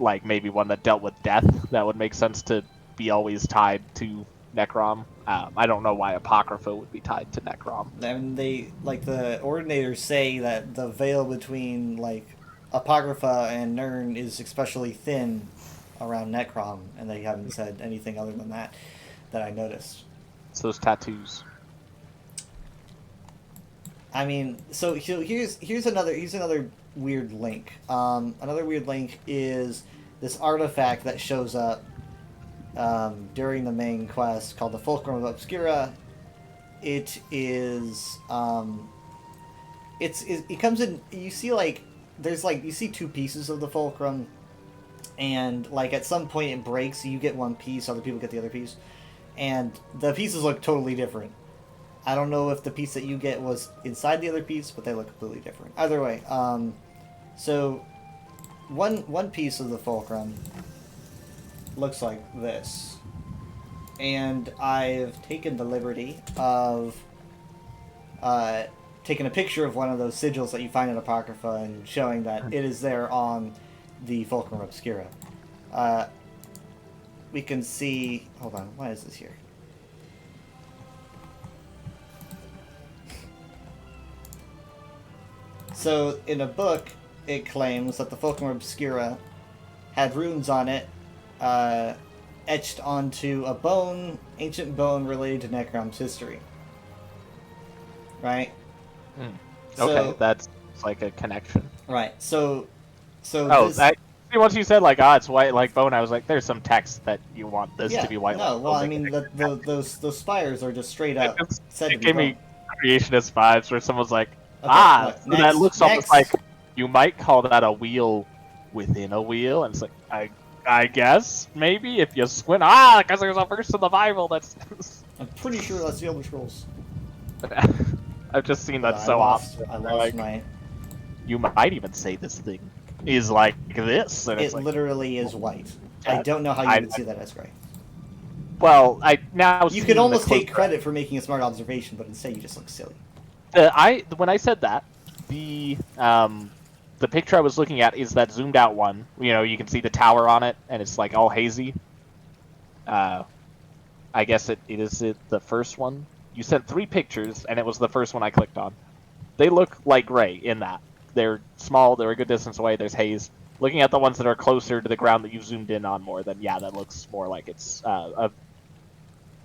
Speaker 9: like maybe one that dealt with death, that would make sense to be always tied to Necrom. I don't know why Apocrypha would be tied to Necrom.
Speaker 1: I mean, they, like, the Ordinators say that the veil between, like, Apocrypha and Nirn is especially thin around Necrom, and they haven't said anything other than that I noticed.
Speaker 9: It's those tattoos.
Speaker 1: I mean, so here's another weird link. Another weird link is this artifact that shows up during the main quest called the Fulcrum of Obscura. It is it comes in. You see, like, there's like, you see two pieces of the Fulcrum, and like at some point it breaks. So you get one piece, other people get the other piece, and the pieces look totally different. I don't know if the piece that you get was inside the other piece, but they look completely different. Either way, so one piece of the Fulcrum looks like this, and I've taken the liberty of taking a picture of one of those sigils that you find in Apocrypha and showing that it is there on the Fulcrum Obscura. We can see. Hold on, why is this here? So, in a book, it claims that the Fulcrum Obscura had runes on it, etched onto a bone, ancient bone related to Necrom's history. Right?
Speaker 9: Okay, that's like a connection.
Speaker 1: Right. So
Speaker 9: Oh,
Speaker 1: this,
Speaker 9: once you said like, it's white like bone, I was like, there's some text that you want this
Speaker 1: yeah,
Speaker 9: to be white.
Speaker 1: no,
Speaker 9: like
Speaker 1: well,
Speaker 9: bone.
Speaker 1: I mean, those spires are just straight up said to
Speaker 9: It
Speaker 1: be
Speaker 9: gave
Speaker 1: bone.
Speaker 9: me creationist vibes where someone's like,
Speaker 1: Okay,
Speaker 9: so that looks almost
Speaker 1: next.
Speaker 9: like you might call that a wheel within a wheel, and it's like, I guess maybe if you squint, because there's a verse in the Bible that's.
Speaker 1: I'm pretty sure that's the Elder Scrolls.
Speaker 9: I've just seen that
Speaker 1: I
Speaker 9: so
Speaker 1: lost,
Speaker 9: often.
Speaker 1: I
Speaker 9: They're
Speaker 1: lost
Speaker 9: like,
Speaker 1: my.
Speaker 9: you might even say this thing is like this, and
Speaker 1: It
Speaker 9: it's like,
Speaker 1: literally is white. I
Speaker 9: Yeah,
Speaker 1: don't know how you
Speaker 9: I-
Speaker 1: would see that as gray.
Speaker 9: Well, I now
Speaker 1: You
Speaker 9: seeing
Speaker 1: could
Speaker 9: the
Speaker 1: almost take
Speaker 9: closer-
Speaker 1: credit for making a smart observation, but instead you just look silly.
Speaker 9: When I said that, the picture I was looking at is that zoomed out one. You know, you can see the tower on it, and it's like all hazy. I guess it is the first one. You sent 3 pictures, and it was the first one I clicked on. They look like gray in that. They're small, they're a good distance away, there's haze. Looking at the ones that are closer to the ground that you zoomed in on more, then yeah, that looks more like it's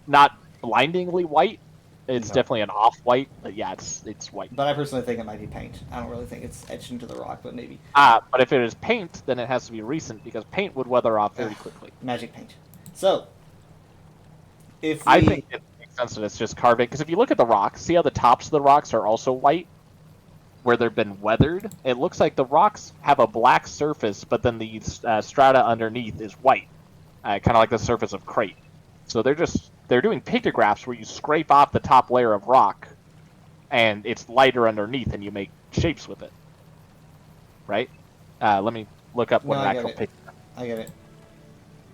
Speaker 9: not blindingly white. It's
Speaker 1: No.
Speaker 9: definitely an off-white, but yeah, it's white.
Speaker 1: But I personally think it might be paint. I don't really think it's etched into the rock, but maybe.
Speaker 9: But if it is paint, then it has to be recent, because paint would weather off very quickly.
Speaker 1: Magic paint. So, if
Speaker 9: I think it makes sense that it's just carving, because if you look at the rocks, see how the tops of the rocks are also white? Where they've been weathered? It looks like the rocks have a black surface, but then the strata underneath is white. Kind of like the surface of Crate. So they're doing pictographs where you scrape off the top layer of rock, and it's lighter underneath, and you make shapes with it. Right? Let me look up what an actual picture.
Speaker 1: I get it.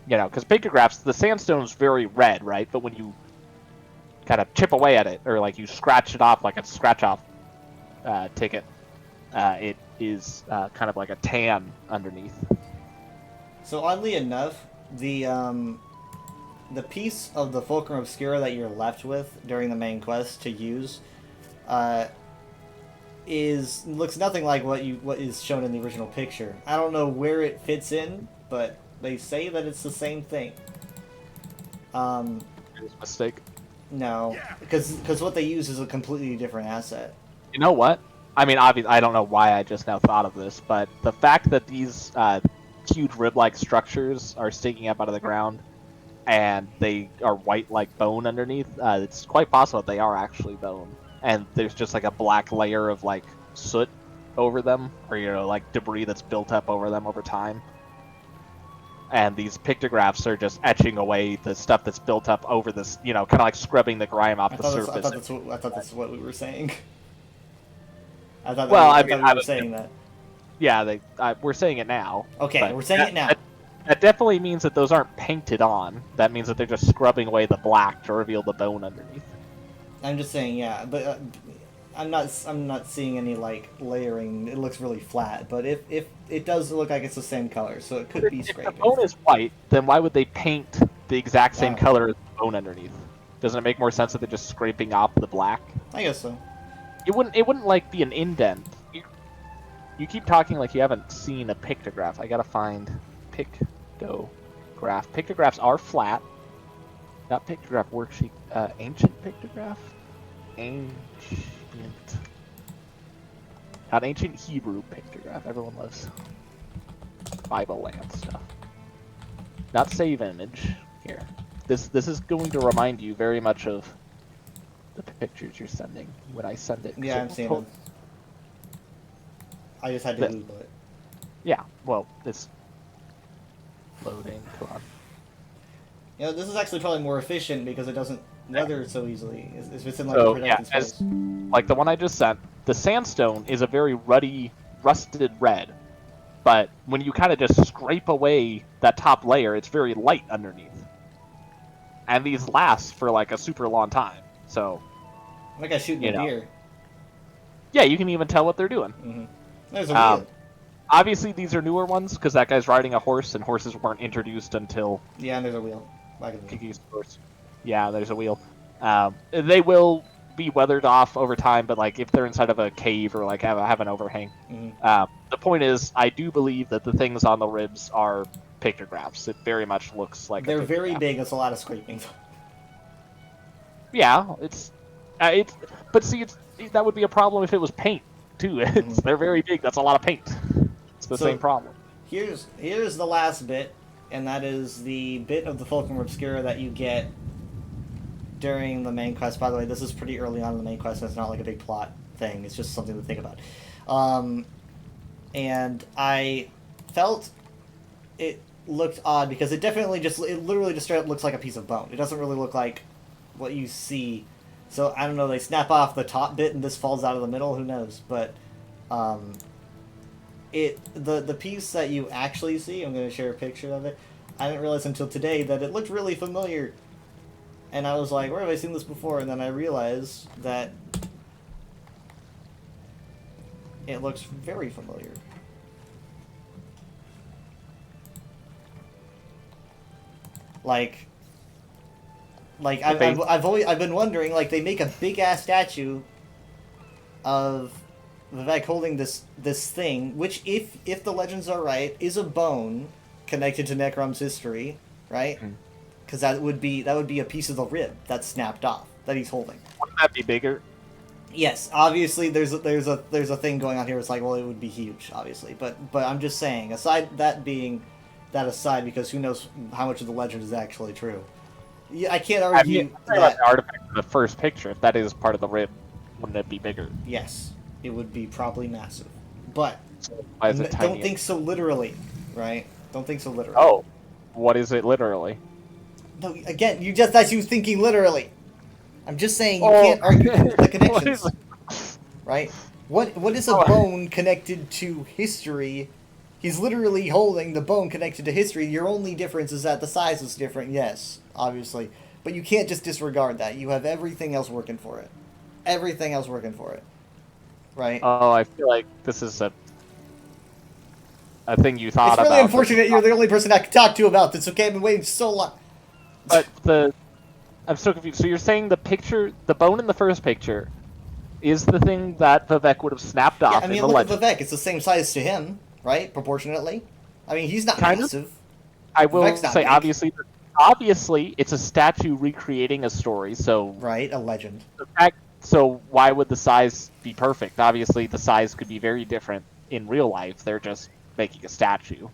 Speaker 9: You know, because pictographs, the sandstone's very red, right? But when you kind of chip away at it, or like you scratch it off like a scratch-off ticket, it is kind of like a tan underneath.
Speaker 1: So oddly enough, the piece of the Fulcrum Obscura that you're left with during the main quest to use looks nothing like what is shown in the original picture. I don't know where it fits in, but they say that it's the same thing.
Speaker 9: It was a mistake.
Speaker 1: No, because what they use is a completely different asset.
Speaker 9: You know what? I mean, obviously, I don't know why I just now thought of this, but the fact that these huge rib-like structures are sticking up out of the ground, and they are white like bone underneath, it's quite possible that they are actually bone. And there's just like a black layer of like soot over them, or like debris that's built up over them over time. And these pictographs are just etching away the stuff that's built up over this, kind of like scrubbing the grime off the surface.
Speaker 1: I thought that's what we were saying. I thought we were saying that.
Speaker 9: Yeah, we're saying it now.
Speaker 1: Okay, we're saying it now.
Speaker 9: That definitely means that those aren't painted on. That means that they're just scrubbing away the black to reveal the bone underneath.
Speaker 1: I'm just saying, yeah, but I'm not seeing any like layering. It looks really flat, but if it does look like it's the same color, so it could be scraping.
Speaker 9: If the bone is white, then why would they paint the exact same color as the bone underneath? Doesn't it make more sense that they're just scraping off the black? I
Speaker 1: guess so.
Speaker 9: It wouldn't like be an indent. You keep talking like you haven't seen a pictograph. I gotta find pictograph. Pictographs are flat. Not pictograph worksheet. Ancient pictograph? Ancient. Not ancient Hebrew pictograph. Everyone loves Bible land stuff. Not save image. Here. This is going to remind you very much of the pictures you're sending when I send it.
Speaker 1: Yeah, I'm seeing them. I just had to Google it.
Speaker 9: Yeah, well, it's loading. Come on.
Speaker 1: This is actually probably more efficient because it doesn't weather so easily. If it's in like
Speaker 9: So
Speaker 1: a protected
Speaker 9: yeah,
Speaker 1: space.
Speaker 9: like the one I just sent, the sandstone is a very ruddy, rusted red. But when you kind of just scrape away that top layer, it's very light underneath. And these last for like a super long time. So,
Speaker 1: like I shooting a deer.
Speaker 9: Yeah, you can even tell what they're doing.
Speaker 1: Mm-hmm. There's a wheel.
Speaker 9: Obviously, these are newer ones because that guy's riding a horse, and horses weren't introduced until.
Speaker 1: Yeah, and there's a wheel.
Speaker 9: Kiki's horse. Yeah, there's a wheel. They will be weathered off over time, but like if they're inside of a cave or like have an overhang.
Speaker 1: Mm-hmm.
Speaker 9: The point is, I do believe that the things on the ribs are pictographs. It very much looks like
Speaker 1: they're very big. It's a lot of scraping.
Speaker 9: Yeah, it's but see, that would be a problem if it was paint too. They're very big. That's a lot of paint. It's the same problem.
Speaker 1: Here's the last bit, and that is the bit of the Fulcrum Obscura that you get during the main quest. By the way, this is pretty early on in the main quest, and it's not like a big plot thing. It's just something to think about. And I felt it looked odd because it literally just straight up looks like a piece of bone. It doesn't really look like what you see. So I don't know, they snap off the top bit and this falls out of the middle, who knows, but the piece that you actually see, I'm going to share a picture of it. I didn't realize until today that it looked really familiar. And I was like, where have I seen this before? And then I realized that it looks very familiar. Like I've been wondering, like, they make a big ass statue of Vivek holding this thing, which if the legends are right, is a bone connected to Necrom's history, right? Because that would be a piece of the rib that's snapped off that he's holding.
Speaker 9: Wouldn't that be bigger?
Speaker 1: Yes, obviously there's a thing going on here. It's like, well, it would be huge, obviously, but I'm just saying, aside, because who knows how much of the legend is actually true. Yeah, I can't argue
Speaker 9: that the artifact in the first picture, if that is part of the rib, wouldn't it be bigger?
Speaker 1: Yes, it would be probably massive, but
Speaker 9: why is it tiny?
Speaker 1: Don't think so literally, right? Don't think so literally.
Speaker 9: Oh, what is it literally?
Speaker 1: No, again, that's you thinking literally. I'm just saying you can't argue the connections, right? What is a bone connected to history? He's literally holding the bone connected to history. Your only difference is that the size is different, yes, obviously. But you can't just disregard that. You have everything else working for it. Everything else working for it. Right?
Speaker 9: Oh, I feel like this is a thing you thought about.
Speaker 1: It's really unfortunate you're the only person I can talk to about this, okay? I've been waiting so long.
Speaker 9: But I'm so confused. So you're saying the bone in the first picture, is the thing that Vivek would have snapped off in the
Speaker 1: look
Speaker 9: legend.
Speaker 1: at Vivek. It's the same size to him, right? Proportionately. I mean, he's not massive.
Speaker 9: I will
Speaker 1: Vivek's not
Speaker 9: say,
Speaker 1: big.
Speaker 9: obviously, it's a statue recreating a story, so...
Speaker 1: Right, a legend.
Speaker 9: So why would the size be perfect? Obviously, the size could be very different in real life. They're just making a statue.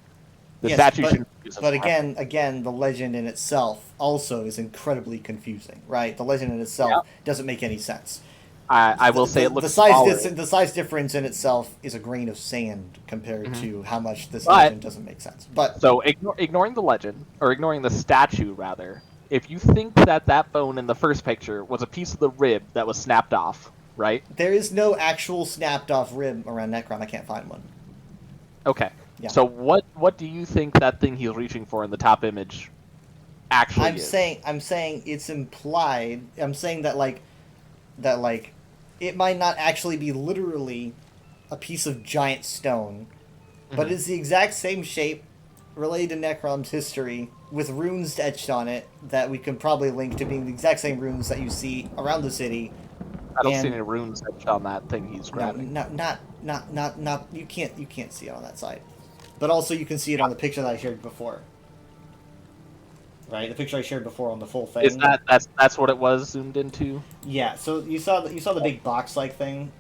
Speaker 9: The statue shouldn't be
Speaker 1: but again, the legend in itself also is incredibly confusing, right? The legend in itself doesn't make any sense.
Speaker 9: I will say it looks
Speaker 1: the size difference in itself is a grain of sand compared to how much this legend doesn't make sense. But
Speaker 9: so ignoring the legend, or ignoring the statue rather, if you think that bone in the first picture was a piece of the rib that was snapped off, right?
Speaker 1: There is no actual snapped off rib around Necrom. I can't find one.
Speaker 9: Okay.
Speaker 1: Yeah.
Speaker 9: So what do you think that thing he's reaching for in the top image actually is?
Speaker 1: I'm saying it's implied. I'm saying that it might not actually be literally a piece of giant stone, but it's the exact same shape related to Necrom's history with runes etched on it that we can probably link to being the exact same runes that you see around the city.
Speaker 9: I don't see any runes etched on that thing he's grabbing.
Speaker 1: No, not you can't see it on that side. But also you can see it on the picture that I shared before. Right, the picture I shared before on the full thing.
Speaker 9: Is that's what it was zoomed into?
Speaker 1: Yeah. So you saw the big box-like thing.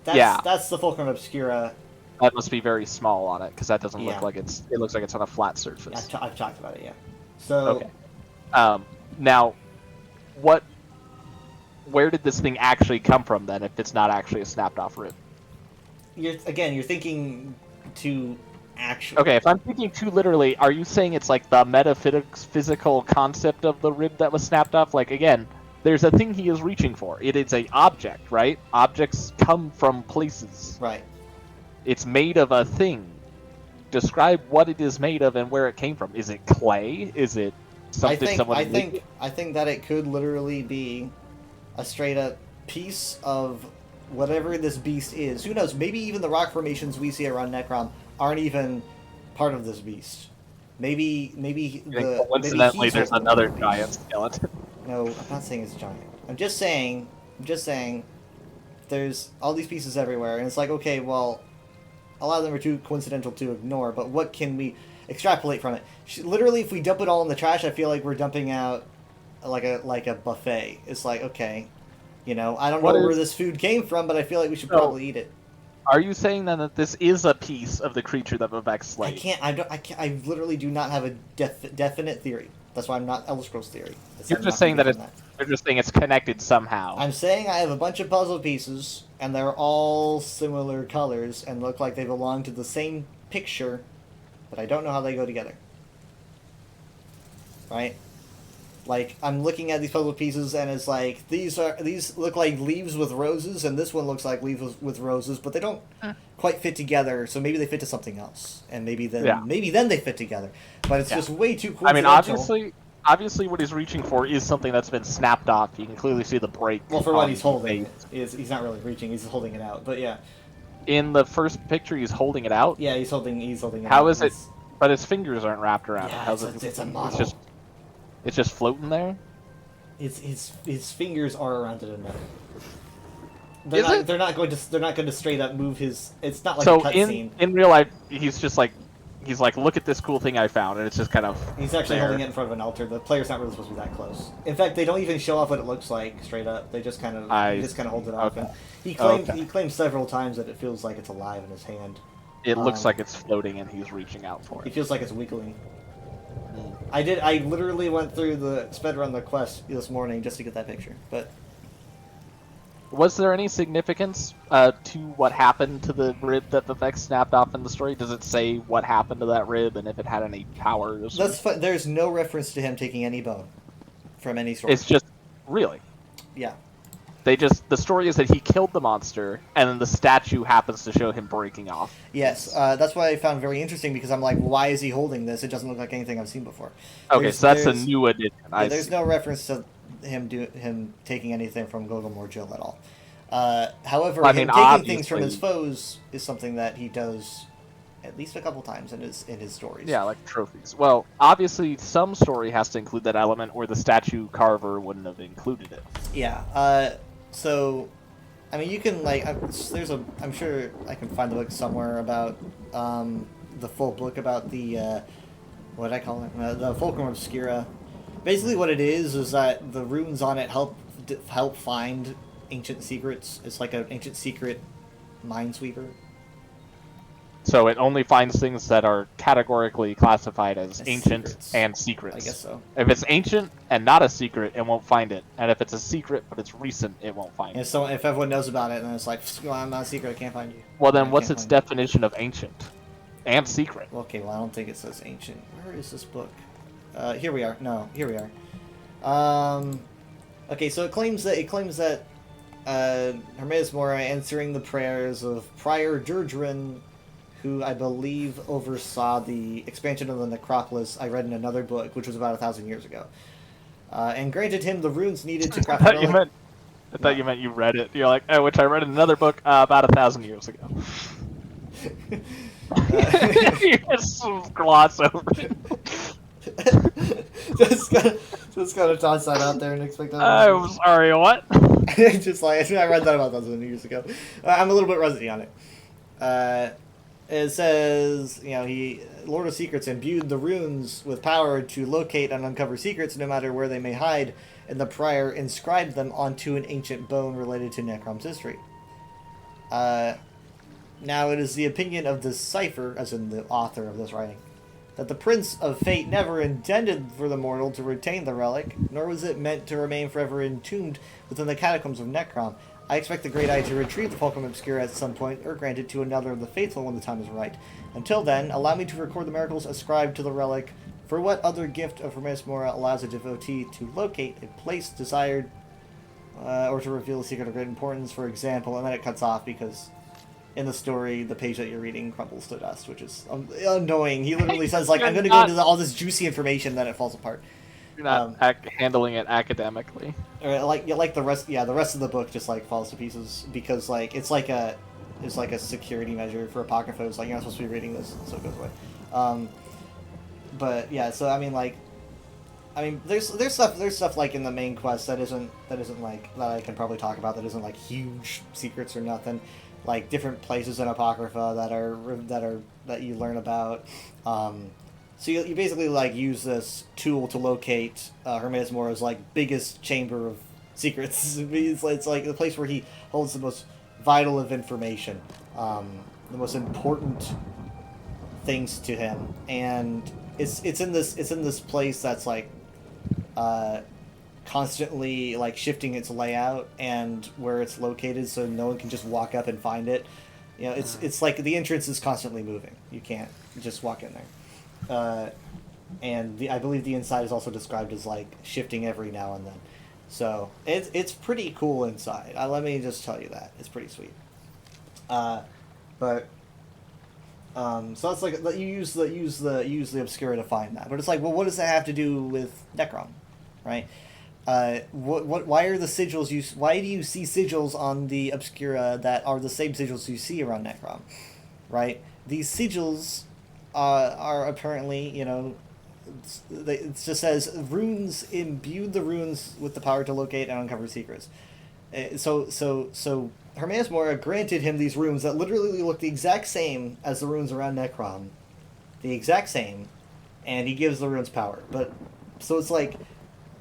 Speaker 1: That's the Fulcrum Obscura.
Speaker 9: That must be very small on it because that doesn't look like it looks like it's on a flat surface.
Speaker 1: I've talked about it. Yeah. So.
Speaker 9: Okay. Now, where did this thing actually come from then? If it's not actually a snapped-off rib.
Speaker 1: You're thinking too. Actually.
Speaker 9: Okay, if I'm thinking too literally, are you saying it's like the metaphysical concept of the rib that was snapped off? Like, again, there's a thing he is reaching for. It is an object, right? Objects come from places.
Speaker 1: Right.
Speaker 9: It's made of a thing. Describe what it is made of and where it came from. Is it clay? Is it something
Speaker 1: I think that it could literally be a straight up piece of whatever this beast is. Who knows? Maybe even the rock formations we see around Necrom aren't even part of this beast. Maybe
Speaker 9: coincidentally there's another giant skeleton.
Speaker 1: No, I'm not saying it's giant. I'm just saying there's all these pieces everywhere, and it's like, okay, well, a lot of them are too coincidental to ignore, but what can we extrapolate from it? Literally, if we dump it all in the trash, I feel like we're dumping out like a buffet. It's like, okay, I don't know where this food came from, but I feel like we should probably eat it.
Speaker 9: Are you saying then that this is a piece of the creature that Vivek slayed?
Speaker 1: I literally do not have a definite theory. That's why I'm not Elder Scrolls theory.
Speaker 9: You're just saying you're just saying it's connected somehow.
Speaker 1: I'm saying I have a bunch of puzzle pieces, and they're all similar colors, and look like they belong to the same picture, but I don't know how they go together. Right? Like, I'm looking at these puzzle pieces, and it's like, these look like leaves with roses, and this one looks like leaves with roses, but they don't quite fit together, so maybe they fit to something else. And maybe then they fit together. But it's just way too coincidental.
Speaker 9: I mean, obviously what he's reaching for is something that's been snapped off. You can clearly see the break.
Speaker 1: Well, for what
Speaker 9: on
Speaker 1: he's
Speaker 9: the
Speaker 1: holding,
Speaker 9: face.
Speaker 1: he's not really reaching. He's just holding it out. But yeah,
Speaker 9: In the first picture, he's holding it out.
Speaker 1: yeah, he's holding it.
Speaker 9: How
Speaker 1: out.
Speaker 9: is it?
Speaker 1: It's-
Speaker 9: But his fingers aren't wrapped around it.
Speaker 1: Yeah,
Speaker 9: How's
Speaker 1: it's a
Speaker 9: it?
Speaker 1: model.
Speaker 9: It's just floating there.
Speaker 1: His fingers are around it enough.
Speaker 9: Is
Speaker 1: They're not going to straight up move his. It's not like
Speaker 9: So
Speaker 1: a cutscene.
Speaker 9: in real life, he's like, look at this cool thing I found, and it's just kind of.
Speaker 1: He's actually
Speaker 9: there.
Speaker 1: holding it in front of an altar. The player's not really supposed to be that close. In fact, they don't even show off what it looks like straight up. They just kind of hold it off.
Speaker 9: Okay.
Speaker 1: And he claims several times that it feels like it's alive in his hand.
Speaker 9: It looks like it's floating, and he's reaching out for
Speaker 1: It
Speaker 9: it.
Speaker 1: feels like it's wiggling. I literally went through the sped run the quest this morning just to get that picture. But
Speaker 9: Was there any significance to what happened to the rib that the Vex snapped off in the story? Does it say what happened to that rib and if it had any powers?
Speaker 1: there's no reference to him taking any bone from any source.
Speaker 9: It's just really.
Speaker 1: Yeah.
Speaker 9: The story is that he killed the monster, and then the statue happens to show him breaking off.
Speaker 1: Yes, that's what I found very interesting because I'm like, why is he holding this? It doesn't look like anything I've seen before.
Speaker 9: Okay, so that's a new addition.
Speaker 1: Yeah, there's no reference to him taking anything from Gogol Jill at all. However,
Speaker 9: I
Speaker 1: him
Speaker 9: mean,
Speaker 1: taking things from
Speaker 9: obviously-
Speaker 1: his foes is something that he does at least a couple times in his stories.
Speaker 9: Yeah, like trophies. Well, obviously, some story has to include that element, or the statue carver wouldn't have included it.
Speaker 1: Yeah. So, I mean, you can like, I'm sure I can find the book somewhere about the full book about the what did I call it? The Fulcrum Obscura. Basically, what it is that the runes on it help find ancient secrets. It's like an ancient secret minesweeper.
Speaker 9: So it only finds things that are categorically classified as ancient
Speaker 1: secrets.
Speaker 9: and secrets.
Speaker 1: I guess so.
Speaker 9: If it's ancient and not a secret, it won't find it. And if it's a secret but it's recent, it won't find
Speaker 1: And
Speaker 9: it.
Speaker 1: so if everyone knows about it, then it's like, well, I'm not a secret. I can't find you.
Speaker 9: Well, then
Speaker 1: I
Speaker 9: what's
Speaker 1: can't
Speaker 9: its
Speaker 1: find you.
Speaker 9: definition of ancient and secret?
Speaker 1: Okay, well, I don't think it says ancient. Where is this book? Here we are. No, here we are. Okay, so it claims that Hermes Mora answering the prayers of Prior Durdrin, who I believe oversaw the expansion of the Necropolis I read in another book, which was about 1,000 years ago, and granted him the runes needed to craft.
Speaker 9: I thought you meant you read it. You're like, which I read in another book about 1,000 years ago. You just gloss over it.
Speaker 1: just gotta toss that out there and expect that.
Speaker 9: I'm sorry, what?
Speaker 1: Just like I read that about 1,000 years ago. I'm a little bit rusty on it. It says, Lord of Secrets imbued the runes with power to locate and uncover secrets no matter where they may hide, and the prior inscribed them onto an ancient bone related to Necrom's history. Now it is the opinion of the cipher, as in the author of this writing, that the Prince of Fate never intended for the mortal to retain the relic, nor was it meant to remain forever entombed within the catacombs of Necrom. I expect the Great Eye to retrieve the Fulcrum Obscura at some point, or grant it to another of the faithful when the time is right. Until then, allow me to record the miracles ascribed to the relic. For what other gift of Hermes Mora allows a devotee to locate a place desired, or to reveal a secret of great importance, for example, and then it cuts off because in the story, the page that you're reading crumbles to dust, which is annoying. He literally says, like, I'm going to go into all this juicy information, then it falls apart.
Speaker 9: You're not handling it academically.
Speaker 1: Or like the rest of the book just like falls to pieces because like it's like a security measure for Apocrypha. It's like you're not supposed to be reading this, so it goes away. But yeah, so I mean, there's stuff like in the main quest that isn't like that I can probably talk about that isn't like huge secrets or nothing. Like different places in Apocrypha that you learn about. So you basically like use this tool to locate Hermes Mora's like biggest chamber of secrets. It's like the place where he holds the most vital of information, the most important things to him, and it's in this place that's like constantly like shifting its layout and where it's located, so no one can just walk up and find it. It's like the entrance is constantly moving. You can't just walk in there. And I believe the inside is also described as like shifting every now and then. So it's pretty cool inside. Let me just tell you that it's pretty sweet. But So that's like you use the Obscura to find that, but it's like, well, what does that have to do with Necrom, right? Why are the sigils why do you see sigils on the Obscura that are the same sigils you see around Necrom, right? These sigils are apparently, you know, it just says runes imbued the runes with the power to locate and uncover secrets. So Hermaeus Mora granted him these runes that literally look the exact same as the runes around Necrom, the exact same, and he gives the runes power. But so it's like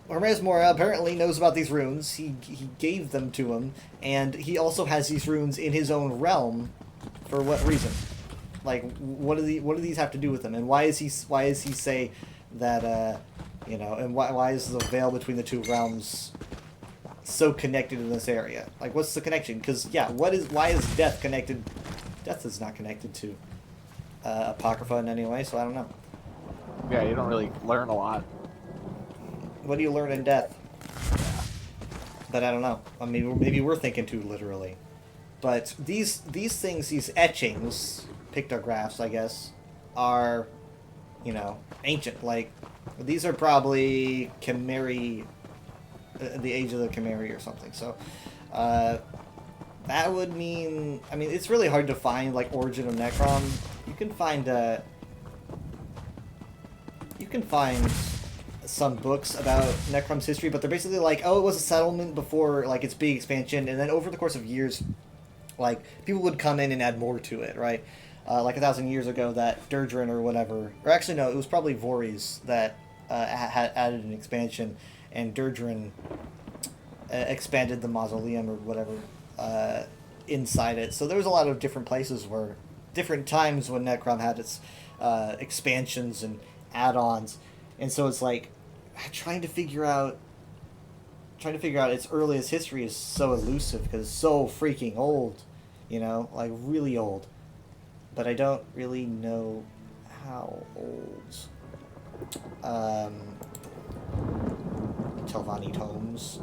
Speaker 1: Hermaeus Mora apparently knows about these runes. He gave them to him, and he also has these runes in his own realm. For what reason? Like, what do these have to do with him? And why is he say that you know? And why is the veil between the two realms so connected in this area? Like, what's the connection? Because yeah, why is Death connected? Death is not connected to Apocrypha in any way, so I don't know.
Speaker 9: Yeah, you don't really learn a lot.
Speaker 1: What do you learn in Death? But I don't know. I mean, maybe we're thinking too literally. But these things, these etchings, pictographs, I guess, are, you know, ancient. Like, these are probably Chimeri, the age of the Chimeri or something. So, that would mean, I mean, it's really hard to find, like, origin of Necrom. You can find some books about Necrom's history, but they're basically like, oh, it was a settlement before, like, its big expansion, and then over the course of years, like, people would come in and add more to it, right? Like 1,000 years ago, that Durdrin or whatever, or actually no, it was probably Voorhees that had added an expansion, and Durdrin expanded the mausoleum or whatever inside it. So there was a lot of different places where, different times when Necrom had its expansions and add-ons, and so it's like trying to figure out its earliest history is so elusive because it's so freaking old, you know, like really old. But I don't really know how old. Telvanni tomes.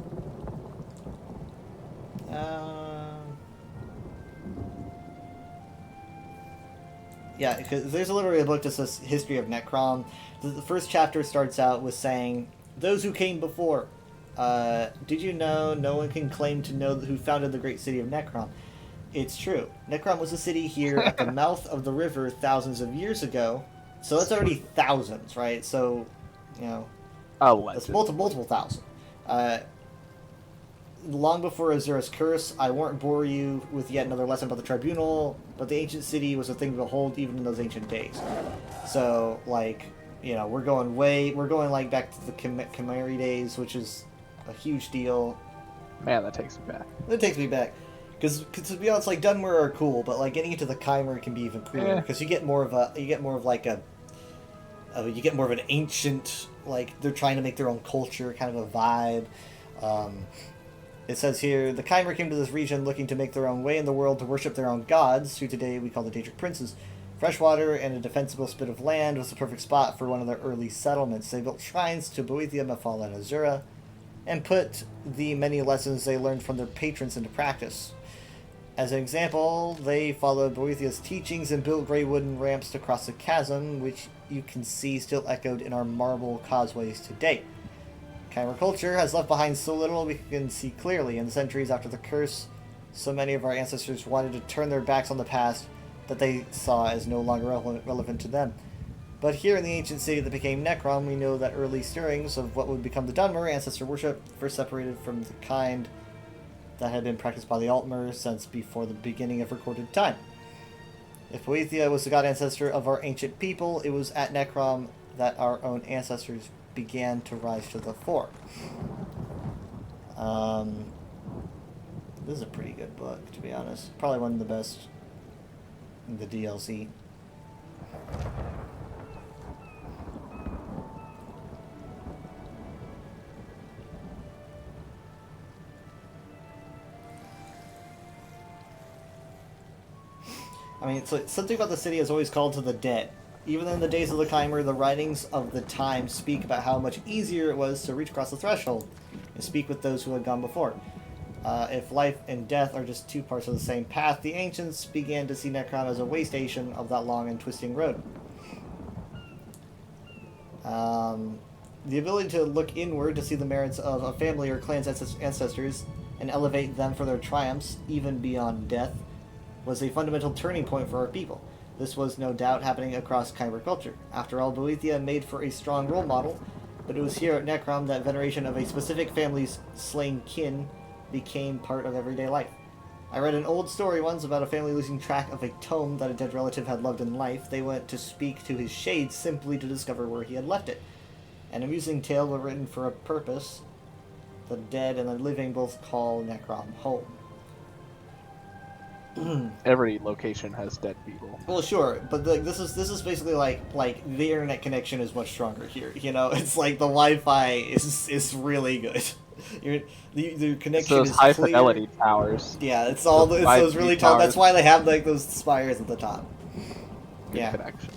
Speaker 1: Yeah, because there's literally a book that says History of Necrom. The first chapter starts out with saying, "Those who came before. Did you know no one can claim to know who founded the great city of Necrom? It's true. Necrom was a city here at the mouth of the river thousands of years ago." So that's already thousands, right? So, you know, that's multiple thousand. Long before Azura's curse, I won't bore you with yet another lesson about the tribunal, but the ancient city was a thing to behold even in those ancient days. So, like, you know, we're going like back to the Chimeri days, which is a huge deal.
Speaker 9: Man, that takes me back.
Speaker 1: It takes me back. Because to be honest, like, Dunmer are cool, but like getting into the Chimera can be even cooler because you get more of an ancient, like, they're trying to make their own culture, kind of a vibe. It says here, the Chimera came to this region looking to make their own way in the world, to worship their own gods, who today we call the Daedric Princes. Freshwater and a defensible spit of land was the perfect spot for one of their early settlements. They built shrines to Boethia, Mephala, and Azura, and put the many lessons they learned from their patrons into practice. As an example, they followed Boethia's teachings and built grey wooden ramps to cross the chasm, which you can see still echoed in our marble causeways today. Chimera culture has left behind so little we can see clearly. In the centuries after the curse, so many of our ancestors wanted to turn their backs on the past that they saw as no longer relevant to them. But here in the ancient city that became Necrom, we know that early stirrings of what would become the Dunmer, ancestor worship, first separated from the kind that had been practiced by the Altmer since before the beginning of recorded time. If Boethia was the god ancestor of our ancient people, it was at Necrom that our own ancestors began to rise to the fore. This is a pretty good book, to be honest. Probably one of the best in the DLC. I mean, so something about the city is always called to the dead. Even in the days of the Chimera, the writings of the time speak about how much easier it was to reach across the threshold and speak with those who had gone before. If life and death are just two parts of the same path, the ancients began to see Necrom as a way station of that long and twisting road. The ability to look inward to see the merits of a family or clan's ancestors and elevate them for their triumphs, even beyond death, was a fundamental turning point for our people. This was no doubt happening across Kyber culture. After all, Boethia made for a strong role model, but it was here at Necrom that veneration of a specific family's slain kin became part of everyday life. I read an old story once about a family losing track of a tome that a dead relative had loved in life. They went to speak to his shades simply to discover where he had left it. An amusing tale but written for a purpose. The dead and the living both call Necrom home.
Speaker 9: Every location has dead people.
Speaker 1: Well, sure, but this is basically like the internet connection is much stronger here. You know, it's like the Wi-Fi is really good. The connection
Speaker 9: those
Speaker 1: is
Speaker 9: high
Speaker 1: clear.
Speaker 9: fidelity towers.
Speaker 1: Yeah, it's those really tall. That's why they have like those spires at the top.
Speaker 9: Good
Speaker 1: yeah.
Speaker 9: connection.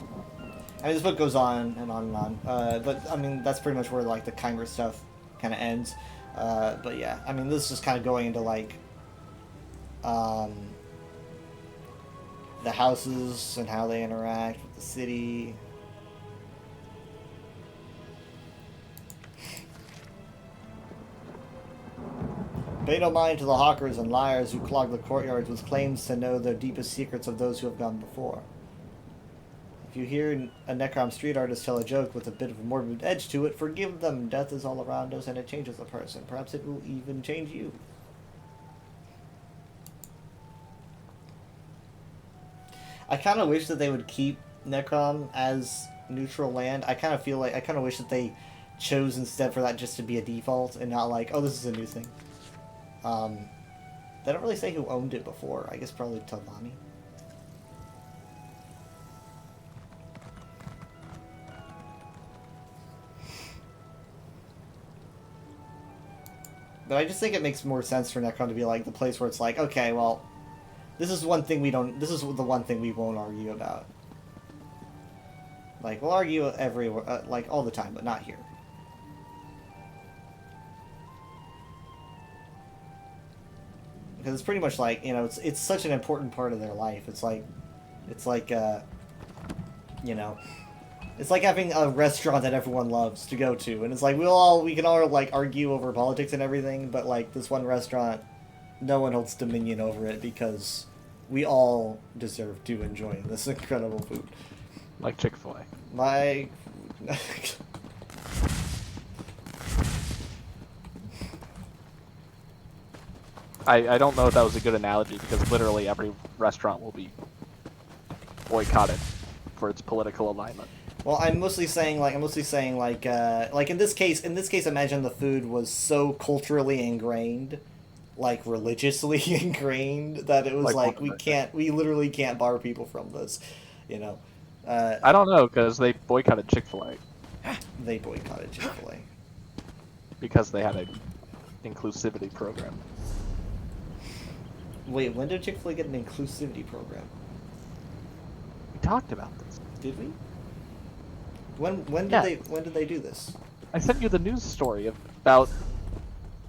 Speaker 1: I mean, this book goes on and on and on. But I mean, that's pretty much where like the Kyber stuff kind of ends. But yeah, I mean, this is kind of going into like the houses and how they interact with the city. Pay no mind to the hawkers and liars who clog the courtyards with claims to know the deepest secrets of those who have gone before. If you hear a Necrom street artist tell a joke with a bit of a morbid edge to it, forgive them. Death is all around us and it changes a person. Perhaps it will even change you. I kind of wish that they would keep Necrom as neutral land. I kind of wish that they chose instead for that just to be a default and not like, oh, this is a new thing. They don't really say who owned it before. I guess probably Telvanni. But I just think it makes more sense for Necrom to be like the place where it's like, okay, well, this is one thing this is the one thing we won't argue about. Like, we'll argue everywhere, like, all the time, but not here. Because it's pretty much like, you know, it's such an important part of their life. It's like, you know, it's like having a restaurant that everyone loves to go to. And it's like, we can all, like, argue over politics and everything, but, like, this one restaurant, no one holds dominion over it because we all deserve to enjoy this incredible food.
Speaker 9: Like Chick-fil-A.
Speaker 1: Like...
Speaker 9: I don't know if that was a good analogy because literally every restaurant will be boycotted for its political alignment.
Speaker 1: Well, I'm mostly saying like in this case, imagine the food was so culturally ingrained, like religiously ingrained, that it was like we literally can't bar people from this, you know.
Speaker 9: I don't know because they boycotted Chick-fil-A.
Speaker 1: They boycotted Chick-fil-A
Speaker 9: because they had a inclusivity program.
Speaker 1: Wait, when did Chick-fil-A get an inclusivity program?
Speaker 9: We talked about this.
Speaker 1: Did we? When did they do this?
Speaker 9: I sent you the news story about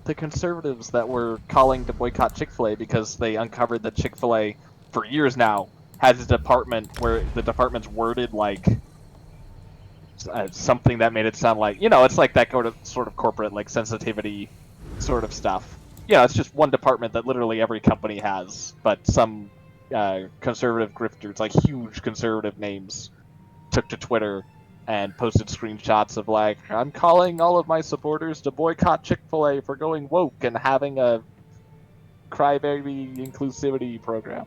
Speaker 9: the conservatives that were calling to boycott Chick-fil-A because they uncovered that Chick-fil-A, for years now, has a department where the department's worded like something that made it sound like, you know, it's like that sort of corporate like sensitivity sort of stuff. Yeah, it's just one department that literally every company has, but some conservative grifters, like huge conservative names, took to Twitter and posted screenshots of like, I'm calling all of my supporters to boycott Chick-fil-A for going woke and having a crybaby inclusivity program.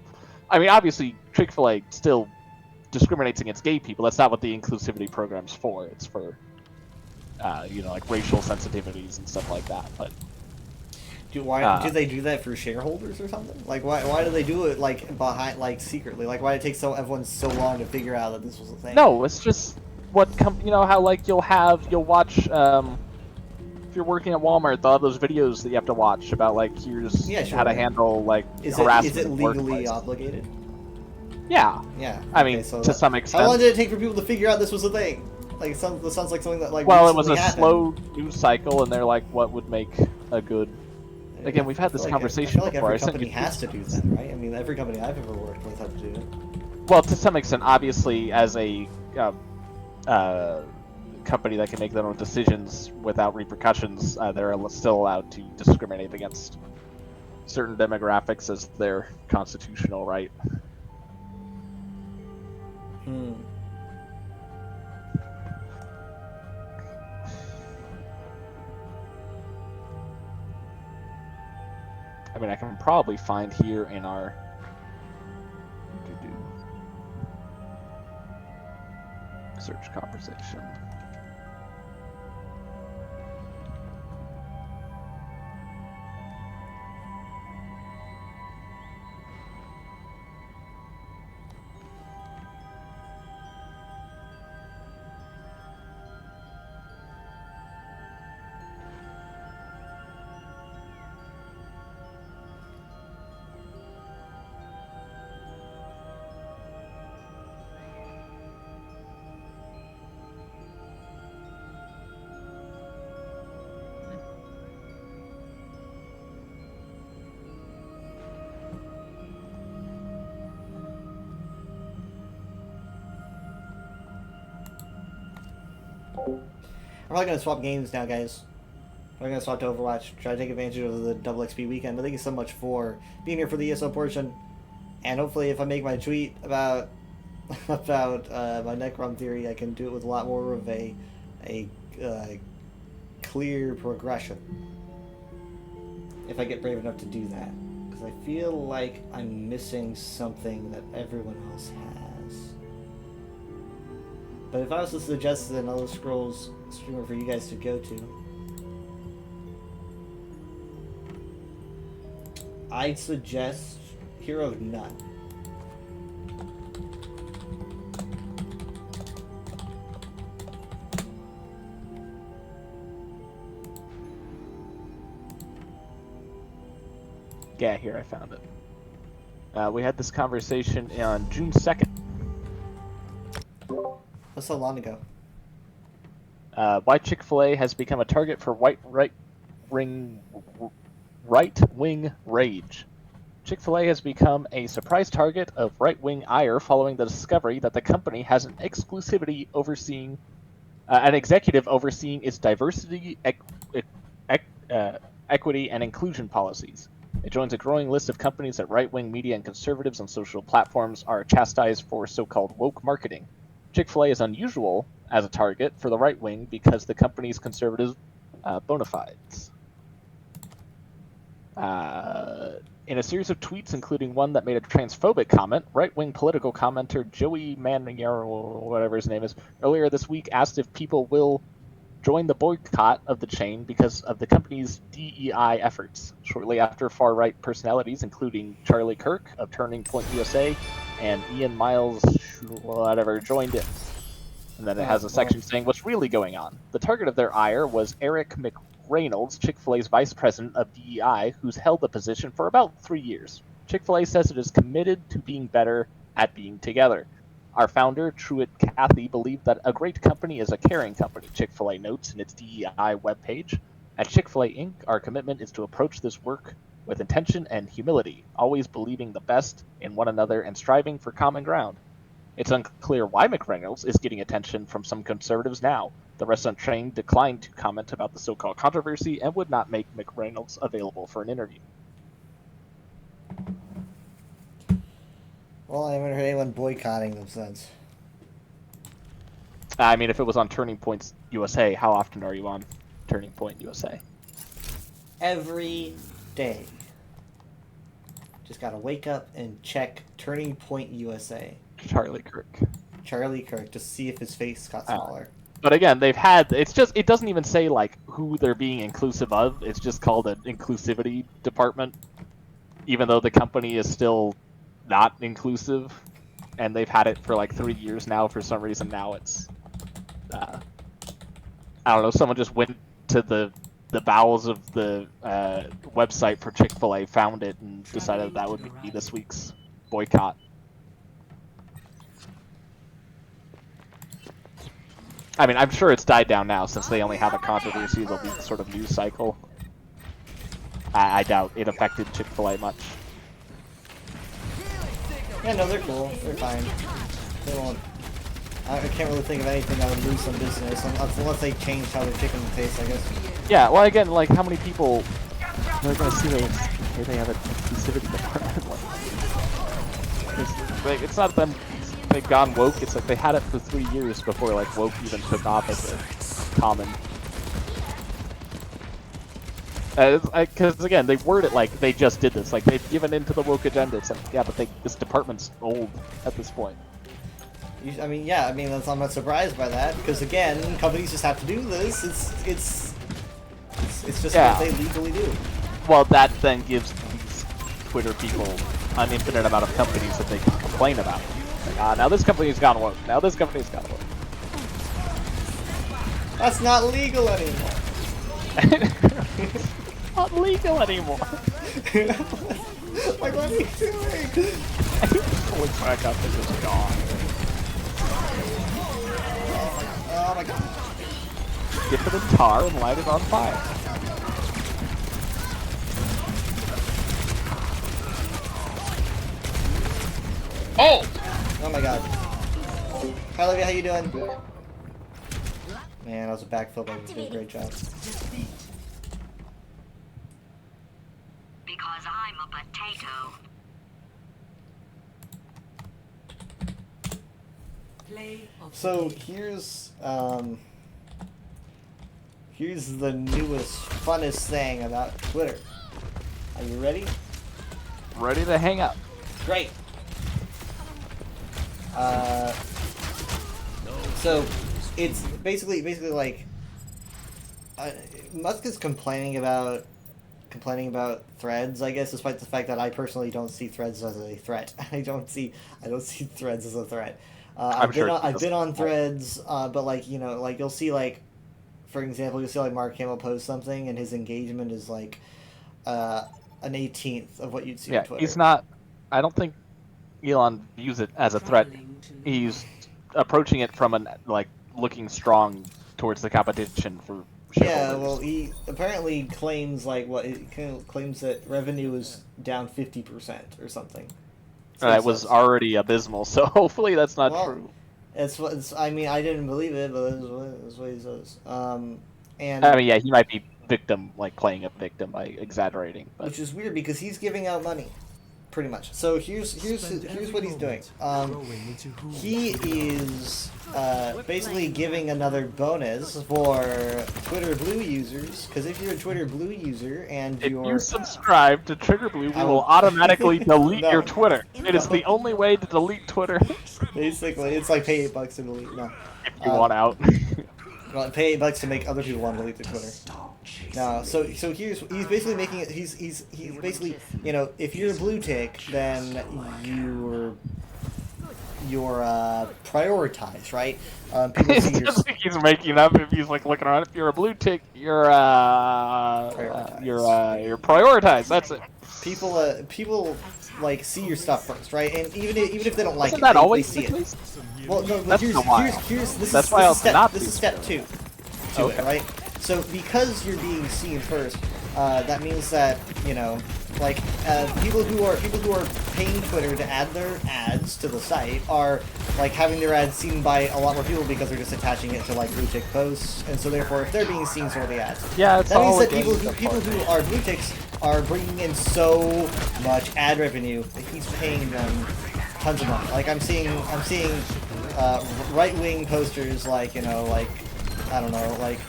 Speaker 9: I mean, obviously, Chick-fil-A still discriminates against gay people. That's not what the inclusivity program's for. It's for, you know, like racial sensitivities and stuff like that. But
Speaker 1: do they do that for shareholders or something? Like, why do they do it like behind, like secretly? Like, why did it take everyone so long to figure out that this was a thing?
Speaker 9: No, it's just you know how like you'll watch if you're working at Walmart, they'll have those videos that you have to watch about like here's how to handle like harassment.
Speaker 1: Is it legally obligated?
Speaker 9: Yeah.
Speaker 1: Yeah.
Speaker 9: I mean,
Speaker 1: so
Speaker 9: to some extent.
Speaker 1: How long did it take for people to figure out this was a thing? Like, it sounds like something that like.
Speaker 9: Well, it was a
Speaker 1: happened.
Speaker 9: slow news cycle, and they're like, what would make a good again, we've had this conversation
Speaker 1: I feel
Speaker 9: before.
Speaker 1: like
Speaker 9: I
Speaker 1: every
Speaker 9: sent
Speaker 1: company
Speaker 9: you
Speaker 1: has to do that, right? I mean, every company I've ever worked with had to do it.
Speaker 9: well, to some extent, obviously, as a company that can make their own decisions without repercussions, they're still allowed to discriminate against certain demographics as their constitutional right. I mean, I can probably find here in our search conversation.
Speaker 1: I'm probably gonna swap games now, guys. We're gonna swap to Overwatch. Try to take advantage of the double XP weekend. But thank you so much for being here for the ESO portion. And hopefully, if I make my tweet about my Necrom theory, I can do it with a lot more of a clear progression. If I get brave enough to do that, because I feel like I'm missing something that everyone else has. But if I was to suggest an Elder Scrolls streamer for you guys to go to, I'd suggest Hero of None.
Speaker 9: Yeah, here I found it. We had this conversation on June 2nd.
Speaker 1: That's so long ago.
Speaker 9: Why Chick-fil-A has become a target for right-wing rage. Chick-fil-A has become a surprise target of right-wing ire following the discovery that the company has an executive overseeing its diversity, equity, and inclusion policies. It joins a growing list of companies that right-wing media and conservatives on social platforms are chastised for so-called woke marketing. Chick-fil-A is unusual as a target for the right wing because the company's conservative bona fides. In a series of tweets, including one that made a transphobic comment, right-wing political commenter Joey Manier, or whatever his name is, earlier this week asked if people will join the boycott of the chain because of the company's DEI efforts. Shortly after, far-right personalities, including Charlie Kirk of Turning Point USA and Ian Miles, whatever, joined in. And then it has a section saying what's really going on. The target of their ire was Eric McReynolds, Chick-fil-A's vice president of DEI, who's held the position for about 3 years. Chick-fil-A says it is committed to being better at being together. Our founder, Truett Cathy, believed that a great company is a caring company, Chick-fil-A notes in its DEI webpage. At Chick-fil-A Inc., our commitment is to approach this work with intention and humility, always believing the best in one another and striving for common ground. It's unclear why McReynolds is getting attention from some conservatives now. The restaurant chain declined to comment about the so-called controversy and would not make McReynolds available for an interview.
Speaker 1: Well, I haven't heard anyone boycotting them since.
Speaker 9: I mean, if it was on Turning Point USA, how often are you on Turning Point USA?
Speaker 1: Every day. Just gotta wake up and check Turning Point USA.
Speaker 9: Charlie Kirk.
Speaker 1: Charlie Kirk, to see if his face got smaller.
Speaker 9: But again, they've had, it's just, it doesn't even say like who they're being inclusive of. It's just called an inclusivity department, even though the company is still not inclusive, and they've had it for like 3 years now. For some reason now it's, I don't know, someone just went to the bowels of the website for Chick-fil-A, found it, and decided that would be this week's boycott. I mean, I'm sure it's died down now since they only have a controversy of a week sort of news cycle. I doubt it affected Chick-fil-A much.
Speaker 1: Yeah, no, they're cool. They're fine. They won't. I can't really think of anything that would lose some business unless they change how their chicken tastes, I guess.
Speaker 9: Yeah, well, again, like, how many people they're gonna see they have an exclusivity department? Like, it's not them, they've gone woke, it's like they had it for 3 years before, like, woke even took off as a common. Because, again, they word it like they just did this, like, they've given in to the woke agenda. It's like, yeah, but this department's old at this point.
Speaker 1: I mean, yeah, I mean, I'm not surprised by that, because again, companies just have to do this. It's just what they legally do.
Speaker 9: Well, that then gives these Twitter people an infinite amount of companies that they can complain about. Like, now this company's gone woke. Now this company's gone woke.
Speaker 1: That's not legal anymore.
Speaker 9: Not legal anymore.
Speaker 1: Like, what are you doing?
Speaker 9: Pulling back up and just gone.
Speaker 1: Oh my god.
Speaker 9: Dip it in tar and light it on fire.
Speaker 1: Oh! Oh my god. Hi Olivia, how you doing? Man, that was a backflip. I did a great job.
Speaker 7: Because I'm a potato.
Speaker 1: So here's the newest, funnest thing about Twitter. Are you ready?
Speaker 9: Ready to hang up.
Speaker 1: Great. So it's basically like Musk is complaining about Threads, I guess, despite the fact that I personally don't see Threads as a threat. I don't see Threads as a threat. I've been on Threads, but like, you know, like you'll see, like, for example, you'll see like Mark Hamill post something and his engagement is like an 18th of what you'd see on Twitter.
Speaker 9: He's not. I don't think Elon views it as a threat. He's approaching it from an looking strong towards the competition for shareholders.
Speaker 1: Yeah, well, he apparently claims claims that revenue is down 50% or something.
Speaker 9: It was already abysmal, so hopefully that's not true.
Speaker 1: I mean, I didn't believe it, but that's what he says. And
Speaker 9: I mean, yeah, he might be playing a victim by exaggerating, but...
Speaker 1: Which is weird because he's giving out money, pretty much. So here's what he's doing. He is basically giving another bonus for Twitter Blue users, because if you're a Twitter Blue user and
Speaker 9: if you subscribe to Twitter Blue, we will automatically delete your Twitter. It is the only way to delete Twitter.
Speaker 1: Basically, it's like pay $8 to delete. No,
Speaker 9: if you want out.
Speaker 1: Well, pay $8 to make other people want to delete their Twitter. No, so he's basically making it. He's basically, you know, if you're a blue tick, then you're prioritized, right? People see your...
Speaker 9: He's making up. If he's like looking around, if you're a blue tick, you're prioritized. That's it.
Speaker 1: People like see your stuff first, right? And even if they don't like
Speaker 9: Isn't
Speaker 1: it,
Speaker 9: that
Speaker 1: they
Speaker 9: always
Speaker 1: see
Speaker 9: the
Speaker 1: it.
Speaker 9: case?
Speaker 1: Well, no,
Speaker 9: That's
Speaker 1: this is step 2 to it, right? So because you're being seen first, that means that, you know, like people who are paying Twitter to add their ads to the site are like having their ads seen by a lot more people because they're just attaching it to like blue tick posts, and so therefore if they're being seen, so are the ads.
Speaker 9: Yeah,
Speaker 1: that means that people who are blue ticks are bringing in so much ad revenue that he's paying them tons of money. Like I'm seeing right-wing posters like, you know, like, I don't know, like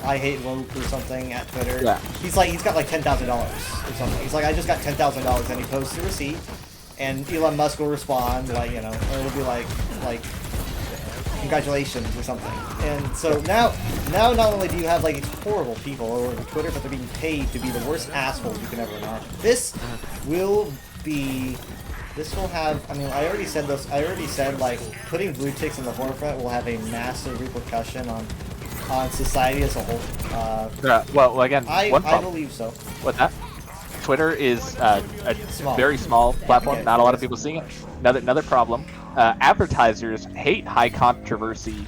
Speaker 1: I hate woke or something at Twitter.
Speaker 9: Yeah.
Speaker 1: He's got like $10,000 or something. He's like, I just got $10,000, and he posts the receipt, and Elon Musk will respond like, you know, or it'll be like congratulations or something. And so now not only do you have like horrible people over Twitter, but they're being paid to be the worst assholes you can ever imagine. This will have, I mean, I already said this, like, putting blue ticks in the forefront will have a massive repercussion on society as a whole.
Speaker 9: Well, again,
Speaker 1: I believe so.
Speaker 9: What that? Twitter is a very small platform. Not a lot of people seeing it. Another problem. Advertisers hate high controversy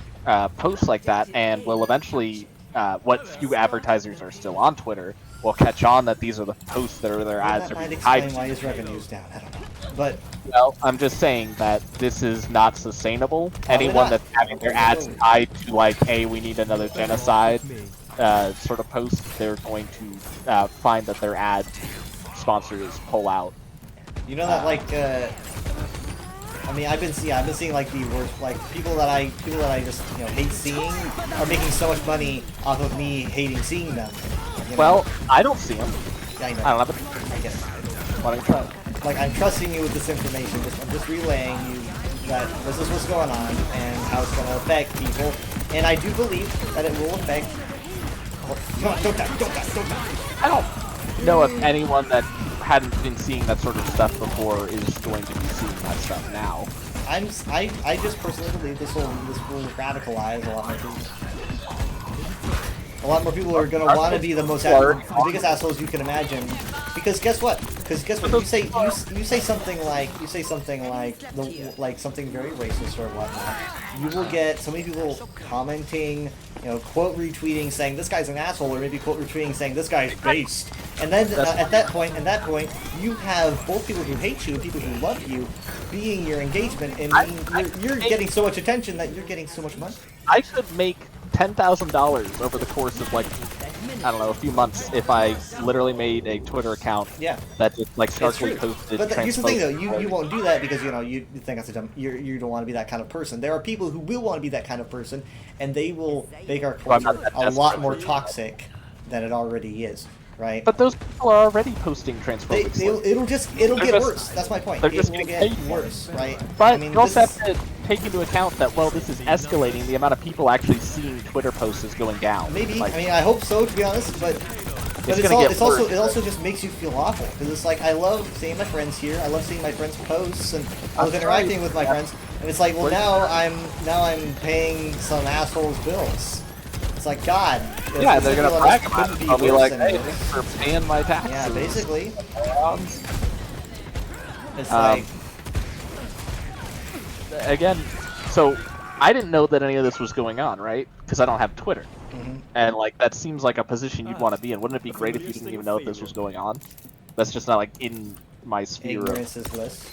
Speaker 9: posts like that, and will eventually. What few advertisers are still on Twitter will catch on that these are the posts that are their
Speaker 1: Well,
Speaker 9: ads
Speaker 1: that
Speaker 9: are
Speaker 1: might
Speaker 9: being tied
Speaker 1: explain
Speaker 9: to.
Speaker 1: why his revenue's down. I don't know. But
Speaker 9: Well, I'm just saying that this is not sustainable.
Speaker 1: Probably
Speaker 9: Anyone
Speaker 1: not.
Speaker 9: that's having their ads tied to like, hey, we need another genocide sort of post, they're going to find that their ad sponsors pull out.
Speaker 1: you know that I mean, I've been seeing like the worst, like people that I just hate seeing are making so much money off of me hating seeing them. you know?
Speaker 9: Well, I don't see them.
Speaker 1: Yeah, I know.
Speaker 9: I don't have it.
Speaker 1: I guess.
Speaker 9: Why don't you try it?
Speaker 1: Like, I'm trusting you with this information. I'm just relaying you that this is what's going on and how it's going to affect people. And I do believe that it will affect. Oh, don't die!
Speaker 9: I don't know if anyone that hadn't been seeing that sort of stuff before is going to be seeing that stuff now.
Speaker 1: I just personally believe this will radicalize a lot more people. A lot more people are going to want to be the biggest assholes you can imagine. Because guess what? You say something like something very racist or whatnot. You will get so many people commenting, quote retweeting saying this guy's an asshole, or maybe quote retweeting saying this guy's based. And then at that point, you have both people who hate you and people who love you being your engagement, and you're getting so much attention that you're getting so much money.
Speaker 9: I could make $10,000 over the course of like, I don't know, a few months if I literally made a Twitter account that just like starkly posted.
Speaker 1: But here's the thing though, you won't do that because you think that's a dumb. You don't want to be that kind of person. There are people who will want to be that kind of person, and they will make our culture a lot more toxic than it already is. Right.
Speaker 9: But those people are already posting transphobic slurs.
Speaker 1: It'll get worse. That's my point. It will get worse, right?
Speaker 9: But
Speaker 1: I mean,
Speaker 9: you also have to take into account that, well, this is escalating. The amount of people actually seeing Twitter posts is going down.
Speaker 1: Maybe.
Speaker 9: Like,
Speaker 1: I mean, I hope so, to be honest. But it also just makes you feel awful because it's like I love seeing my friends here. I love seeing my friends' posts, and I love interacting with my friends. And it's like, well, now I'm paying some asshole's bills. It's like, God.
Speaker 9: Yeah, they're gonna brag about it. I'll be like, hey, thanks for paying my taxes.
Speaker 1: Yeah, basically. It's like...
Speaker 9: Again, so I didn't know that any of this was going on, right? Because I don't have Twitter. And, like, that seems like a position you'd want to be in. Wouldn't it be great if you didn't even know if this was going on? That's just not, like, in my sphere of...
Speaker 1: Ignorance is bliss.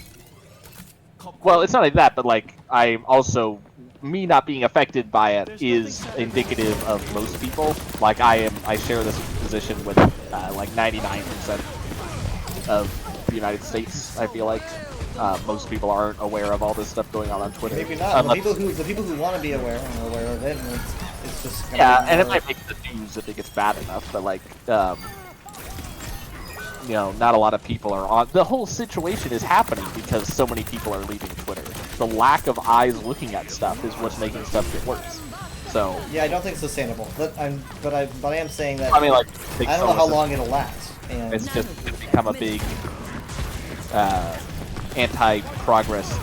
Speaker 9: Well, it's not like that, but, like, I'm also... Me not being affected by it is indicative of most people. Like, I share this position with, like, 99% of the United States, I feel like. Most people aren't aware of all this stuff going on Twitter.
Speaker 1: Maybe not. The people who want to be aware are aware of it, and it's just...
Speaker 9: Yeah, and it might make the news if it gets bad enough, but, like, not a lot of people are on... The whole situation is happening because so many people are leaving Twitter. The lack of eyes looking at stuff is what's making stuff get worse. So... Yeah,
Speaker 1: I don't think it's sustainable. But I am saying that...
Speaker 9: I mean, like...
Speaker 1: I don't know how long it'll last. And
Speaker 9: it's just become a big... anti-progress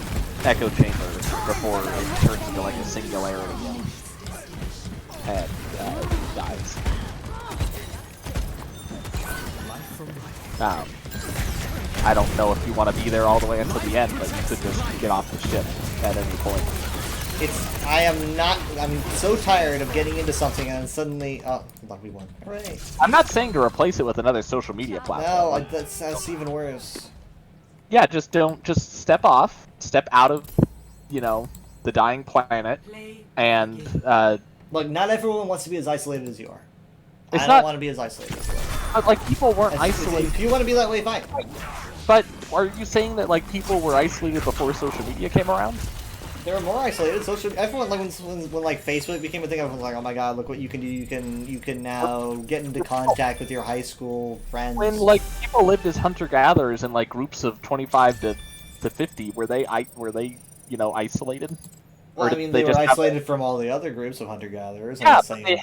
Speaker 9: echo chamber before it turns into, like, a singularity and dies. I don't know if you want to be there all the way until the end, but you could just get off the ship at any point.
Speaker 1: I'm so tired of getting into something and then suddenly, oh, hold on, we won. Hooray.
Speaker 9: I'm not saying to replace it with another social media platform.
Speaker 1: No, that's even worse.
Speaker 9: Yeah, just step off, step out of, the dying planet, and,
Speaker 1: Look, not everyone wants to be as isolated as you are.
Speaker 9: I
Speaker 1: don't want to be as isolated as you are.
Speaker 9: But, like, people weren't isolated.
Speaker 1: If you want to be that way, fine.
Speaker 9: But are you saying that, like, people were isolated before social media came around?
Speaker 1: They were more isolated. Everyone, like, when like Facebook became a thing, everyone was like, oh my god, look what you can do. You can now get into contact with your high school friends.
Speaker 9: When, like, people lived as hunter-gatherers in, like, groups of 25 to 50, were they isolated?
Speaker 1: Well, I mean, they were isolated from all the other groups of hunter-gatherers.
Speaker 9: Yeah, but they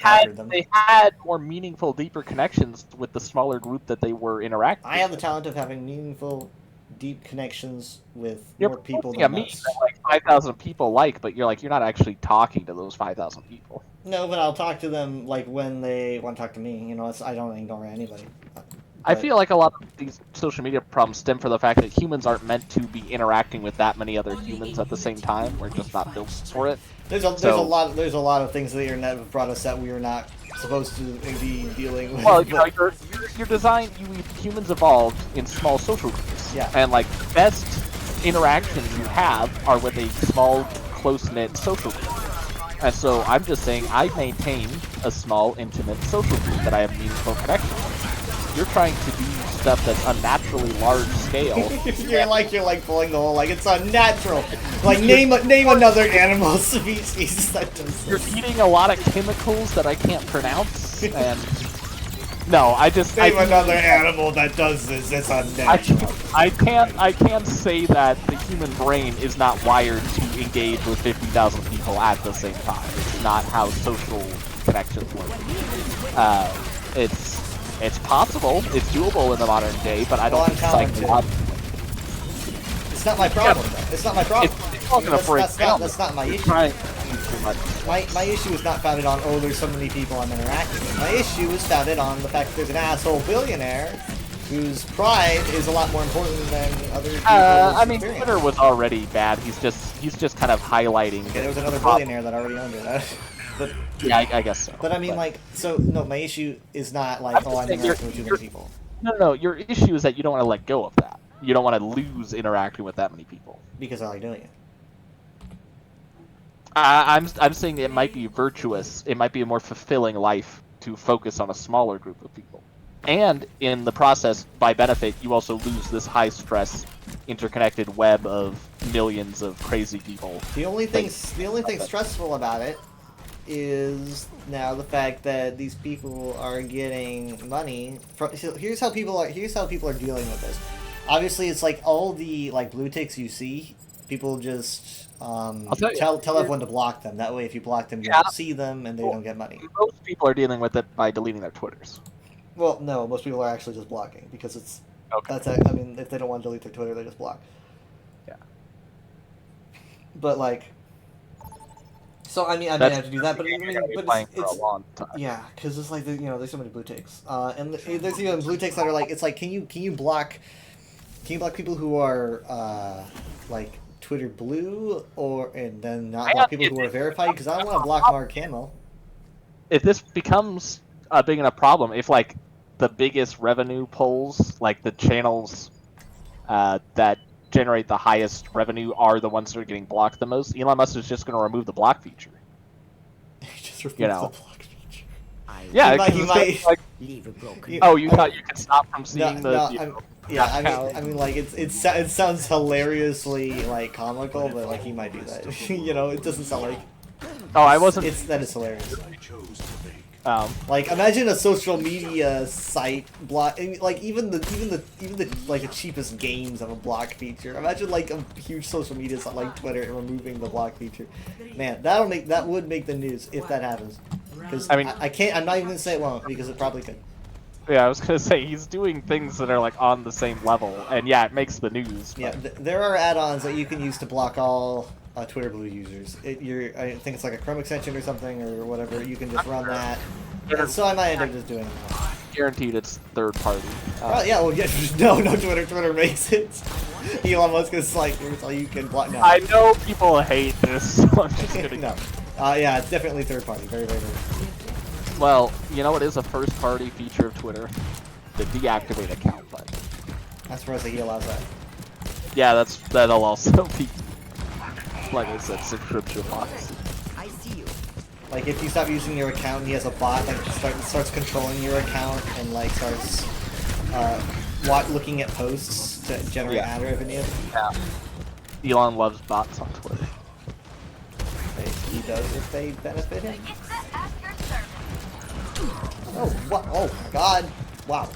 Speaker 9: had more meaningful, deeper connections with the smaller group that they were interacting with.
Speaker 1: I have the talent of having meaningful, deep connections with more people than us.
Speaker 9: That, like, 5,000 people but you're not actually talking to those 5,000 people.
Speaker 1: No, but I'll talk to them, like, when they want to talk to me. I don't ignore anybody.
Speaker 9: I feel like a lot of these social media problems stem from the fact that humans aren't meant to be interacting with that many other humans at the same time. We're just not built for it.
Speaker 1: There's a lot of things that the internet have brought us that we are not supposed to be dealing with.
Speaker 9: Well, you're designed. Humans evolved in small social groups.
Speaker 1: Yeah.
Speaker 9: And like best interactions you have are with a small, close-knit social group. And so I'm just saying I maintain a small, intimate social group that I have meaningful connection with. You're trying to do stuff that's unnaturally large scale.
Speaker 1: you're like pulling the whole like it's unnatural. Like name another animal species that does
Speaker 9: You're
Speaker 1: this.
Speaker 9: eating a lot of chemicals that I can't pronounce, and no,
Speaker 1: Name another animal that does this. It's unnatural.
Speaker 9: I can't say that the human brain is not wired to engage with 50,000 people at the same time. It's not how social connections work. It's possible, it's doable in the modern day, but I don't think psychologically.
Speaker 1: It's not my problem, though. It's not my problem.
Speaker 9: It's not gonna break down.
Speaker 1: That's not my issue.
Speaker 9: Too much.
Speaker 1: My issue is not founded on, oh, there's so many people I'm interacting with. My issue is founded on the fact that there's an asshole billionaire whose pride is a lot more important than other people's
Speaker 9: I mean,
Speaker 1: experience.
Speaker 9: Twitter was already bad. He's just kind of highlighting.
Speaker 1: Okay, there was another billionaire that already owned it. But,
Speaker 9: yeah, I guess so.
Speaker 1: But I mean, no, my issue is not like, oh, I'm interacting with too many people.
Speaker 9: No, your issue is that you don't want to let go of that. You don't want to lose interacting with that many people.
Speaker 1: Because I like doing it.
Speaker 9: I'm saying it might be virtuous. It might be a more fulfilling life to focus on a smaller group of people. And in the process, by benefit, you also lose this high-stress, interconnected web of millions of crazy people.
Speaker 1: The only thing stressful about it is now the fact that these people are getting money from. So here's how people are dealing with this. Obviously, it's like all the blue ticks you see, people just tell everyone to block them. That way, if you block them, you don't see them and they don't get money.
Speaker 9: Most people are dealing with it by deleting their Twitters.
Speaker 1: Well, no, most people are actually just blocking because it's.
Speaker 9: Okay.
Speaker 1: I mean, if they don't want to delete their Twitter, they just block.
Speaker 9: Yeah.
Speaker 1: But so I mean, I may have to do that, but it's
Speaker 9: a long time.
Speaker 1: Yeah, because it's like there's so many blue ticks, and there's even blue ticks that are like, it's like, can you block people who are like Twitter blue, and then not block people who are verified? Because I don't want to block Mark Hamill.
Speaker 9: If this becomes a big enough problem, if like the biggest revenue pulls, like the channels that generate the highest revenue are the ones that are getting blocked the most, Elon Musk is just going to remove the block feature.
Speaker 1: Just remove the block feature.
Speaker 9: Yeah,
Speaker 1: he might
Speaker 10: leave a broken.
Speaker 9: Oh, you thought you could stop from seeing
Speaker 1: I mean, like it sounds hilariously like comical, but like he might do that. It doesn't sound like.
Speaker 9: Oh, I wasn't.
Speaker 1: That is hilarious. Like imagine a social media site block, like even the like the cheapest games have a block feature. Imagine like a huge social media site like Twitter and removing the block feature. Man, that would make the news if that happens. Because I'm not even gonna say it won't, because it probably could.
Speaker 9: Yeah, I was gonna say he's doing things that are like on the same level, and yeah, it makes the news.
Speaker 1: Yeah, there are add-ons that you can use to block all Twitter Blue users. I think it's like a Chrome extension or something or whatever. You can just run that. And so I might end up just doing it.
Speaker 9: Guaranteed, it's third party.
Speaker 1: No, Twitter makes it. Elon Musk is like, here's all you can block. No.
Speaker 9: I know people hate this, so I'm just gonna.
Speaker 1: No. Yeah, it's definitely third party. Very, very, very.
Speaker 9: Well, you know what is a first party feature of Twitter? The deactivate account button.
Speaker 1: That's where he allows that.
Speaker 9: Yeah, that'll also be, like I said, subscription box.
Speaker 10: I see you.
Speaker 1: Like if you stop using your account, he has a bot that starts controlling your account and like starts looking at posts to generate ad revenue.
Speaker 9: Yeah. Elon loves bots on Twitter.
Speaker 1: He does if they benefit him. Oh, what? Oh my God! Wow.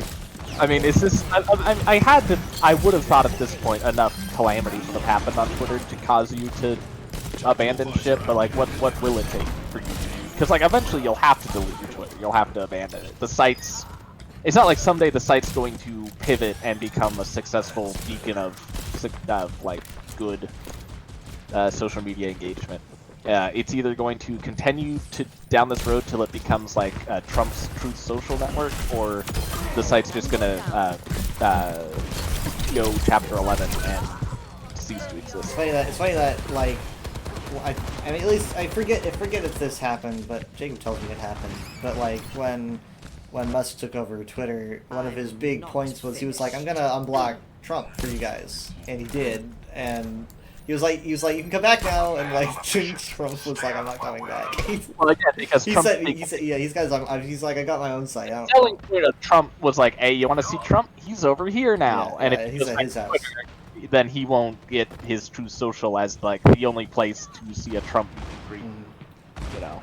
Speaker 9: I mean, is this? I would have thought at this point enough calamities would have happened on Twitter to cause you to abandon ship, but like, what will it take for you to? Because like, eventually you'll have to delete your Twitter. You'll have to abandon it. The site's. It's not like someday the site's going to pivot and become a successful beacon of like good social media engagement. It's either going to continue down this road till it becomes like Trump's Truth Social network, or the site's just gonna go Chapter 11 and cease to exist.
Speaker 1: It's funny that like, I mean, at least I forget if this happened, but Jacob tells me it happened. But like when when Musk took over Twitter, one of his big points was he was like, I'm gonna unblock Trump for you guys, and he did, and he was like, you can come back now, and like Trump was like, I'm not coming back.
Speaker 9: Well, again, because
Speaker 1: he
Speaker 9: Trump
Speaker 1: said, yeah, he's like, I got my own site. I don't,
Speaker 9: telling Twitter Trump was like, hey, you want to see Trump? He's over here now.
Speaker 1: Yeah,
Speaker 9: and
Speaker 1: yeah,
Speaker 9: if he
Speaker 1: he's
Speaker 9: goes
Speaker 1: at
Speaker 9: back
Speaker 1: his
Speaker 9: to
Speaker 1: house.
Speaker 9: Twitter, then he won't get his True Social as like the only place to see a Trump meet and greet, you know.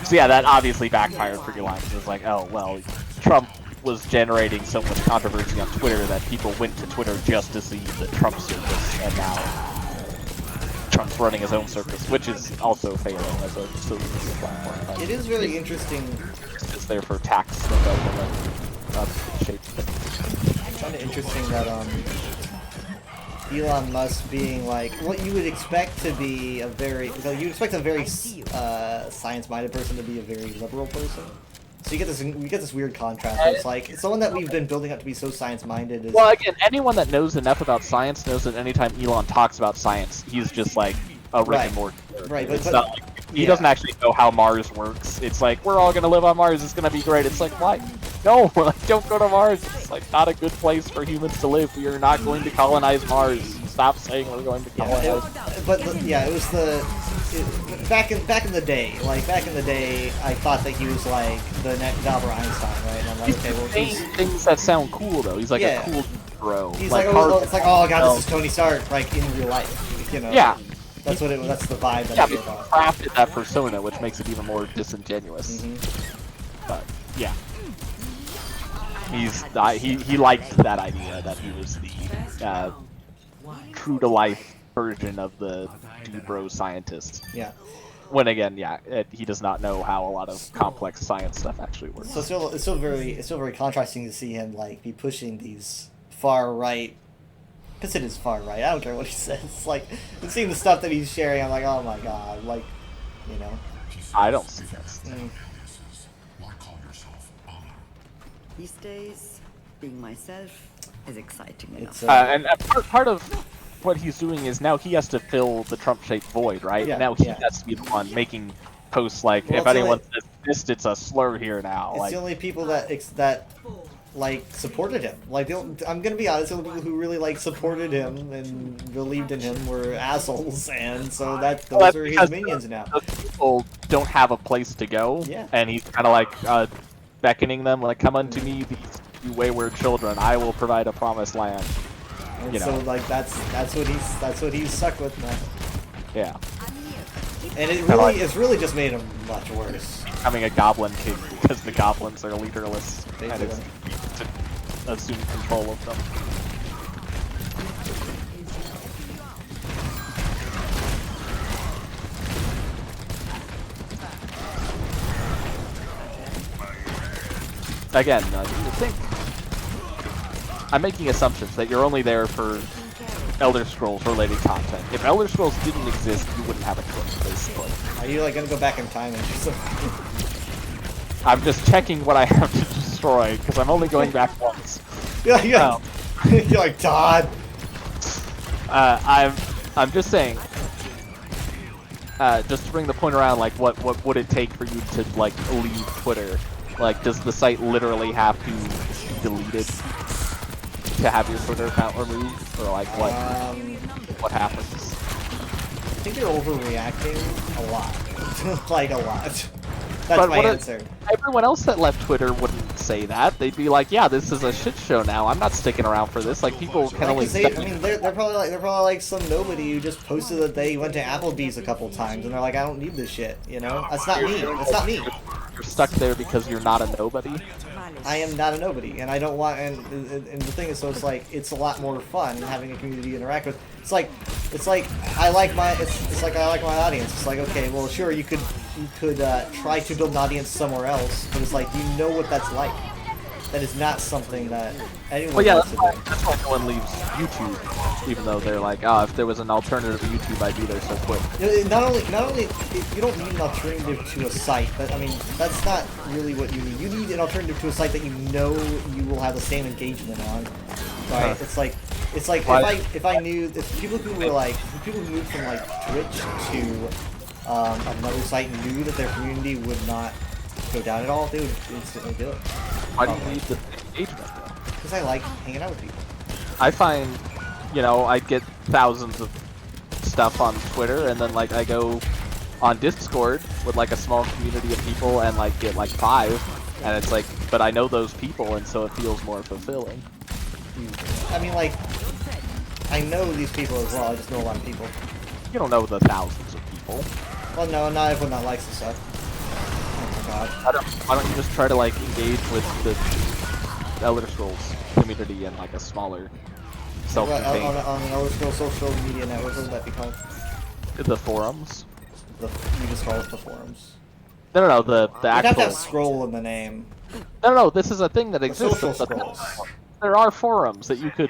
Speaker 9: So yeah, that obviously backfired for Elon. It was like, oh well, Trump was generating so much controversy on Twitter that people went to Twitter just to see the Trump circus, and now Trump's running his own circus, which is also failing as a social media platform. But
Speaker 1: It is really interesting.
Speaker 9: it's there for tax development shape.
Speaker 1: It's kind of interesting that Elon Musk being like what you would expect to be a very you expect a very science-minded person to be a very liberal person. So you get this weird contrast. Where it's like someone that we've been building up to be so science-minded is.
Speaker 9: Well, again, anyone that knows enough about science knows that anytime Elon talks about science, he's just like a Rick and Morty.
Speaker 1: Right,
Speaker 9: It's
Speaker 1: but
Speaker 9: not like, he doesn't actually know how Mars works. It's like, we're all gonna live on Mars, it's gonna be great. It's like, why? No, like, don't go to Mars. It's like not a good place for humans to live. We are not going to colonize Mars. Stop saying we're going to colonize.
Speaker 1: It was back in the day. Like back in the day, I thought that he was like the next Albert Einstein, right? And I'm like, okay, well,
Speaker 9: saying things that sound cool though. He's like
Speaker 1: Yeah.
Speaker 9: a cool bro.
Speaker 1: He's like, it's like, oh god, this is Tony Stark, like in real life, you know?
Speaker 9: Yeah.
Speaker 1: That's what it. That's the vibe that
Speaker 9: Yeah,
Speaker 1: I
Speaker 9: but
Speaker 1: gave
Speaker 9: he
Speaker 1: off.
Speaker 9: crafted that persona, which makes it even more disingenuous. But yeah, he liked that idea that he was the true to life version of the bro scientist.
Speaker 1: Yeah.
Speaker 9: When again, he does not know how a lot of complex science stuff actually works.
Speaker 1: So it's still very contrasting to see him like be pushing these far right. Because it is far right. I don't care what he says. Like seeing the stuff that he's sharing, I'm like, oh my god, like, you know.
Speaker 9: I don't see this.
Speaker 10: These days, being myself is exciting enough.
Speaker 9: And part of what he's doing is now he has to fill the Trump-shaped void, right?
Speaker 1: Yeah,
Speaker 9: Now he
Speaker 1: yeah.
Speaker 9: has to be the one making posts like,
Speaker 1: Well,
Speaker 9: if
Speaker 1: it's
Speaker 9: anyone says this, it's a slur here now.
Speaker 1: It's
Speaker 9: Like,
Speaker 1: the only people that like supported him. Like I'm gonna be honest, the only people who really like supported him and believed in him were assholes, and so those are his
Speaker 9: because
Speaker 1: minions now.
Speaker 9: those people don't have a place to go,
Speaker 1: Yeah.
Speaker 9: and he's kind of like beckoning them, like, come unto me, these you wayward children. I will provide a promised land.
Speaker 1: And
Speaker 9: You
Speaker 1: so
Speaker 9: know.
Speaker 1: like that's what he's stuck with now.
Speaker 9: Yeah.
Speaker 1: And it's really just made him much worse.
Speaker 9: Becoming a goblin king because the goblins are leaderless, and
Speaker 1: Basically.
Speaker 9: it's to assume control of them. Again, you think I'm making assumptions that you're only there for Elder Scrolls related content. If Elder Scrolls didn't exist, you wouldn't have a choice, basically.
Speaker 1: Are you like gonna go back in time and do something?
Speaker 9: I'm just checking what I have to destroy because I'm only going back once.
Speaker 1: Yeah. You're like Todd.
Speaker 9: I'm just saying. Just to bring the point around, like, what would it take for you to like leave Twitter? Like, does the site literally have to be deleted to have your Twitter account removed, or like what happens?
Speaker 1: I think you're overreacting a lot. Like a lot. That's
Speaker 9: But
Speaker 1: my
Speaker 9: what
Speaker 1: answer.
Speaker 9: Everyone else that left Twitter wouldn't say that. They'd be like, "Yeah, this is a shit show now. I'm not sticking around for this." Like, people can only.
Speaker 1: They're probably like some nobody who just posted that they went to Applebee's a couple times, and they're like, I don't need this shit. You know, that's not me. That's not me.
Speaker 9: You're stuck there because you're not a nobody.
Speaker 1: I am not a nobody, and I don't want. And the thing is, so it's like it's a lot more fun having a community to interact with. It's like I like my it's like I like my audience. It's like, okay, well, sure, you could try to build an audience somewhere else, but it's like you know what that's like. That is not something that anyone
Speaker 9: Well, yeah,
Speaker 1: wants
Speaker 9: that's
Speaker 1: to do.
Speaker 9: why no one leaves YouTube, even though they're like, "Oh, if there was an alternative to YouTube, I'd be there so quick."
Speaker 1: Not only you don't need an alternative to a site, but I mean that's not really what you need. You need an alternative to a site that you know you will have the same engagement on, right? It's like if I knew if people who moved from like Twitch to another site knew that their community would not go down at all, they would instantly do it.
Speaker 9: Why do you need the engagement though?
Speaker 1: Because I like hanging out with people.
Speaker 9: I find, you know, I get thousands of stuff on Twitter, and then like I go on Discord with like a small community of people and like get like 5, and it's like, but I know those people, and so it feels more fulfilling.
Speaker 1: I mean, like, I know these people as well. I just know a lot of people.
Speaker 9: You don't know the thousands of people.
Speaker 1: Well, no, not everyone that likes the stuff. Oh my god.
Speaker 9: Why don't you just try to like engage with the Elder Scrolls community in like a smaller, self-contained...
Speaker 1: On an Elder Scrolls social media network, what would that be called?
Speaker 9: The forums.
Speaker 1: You just call it the forums.
Speaker 9: No, the
Speaker 1: You'd
Speaker 9: actual...
Speaker 1: have to have scroll in the name.
Speaker 9: No, this is a thing that exists.
Speaker 1: Social scrolls.
Speaker 9: There are forums that you could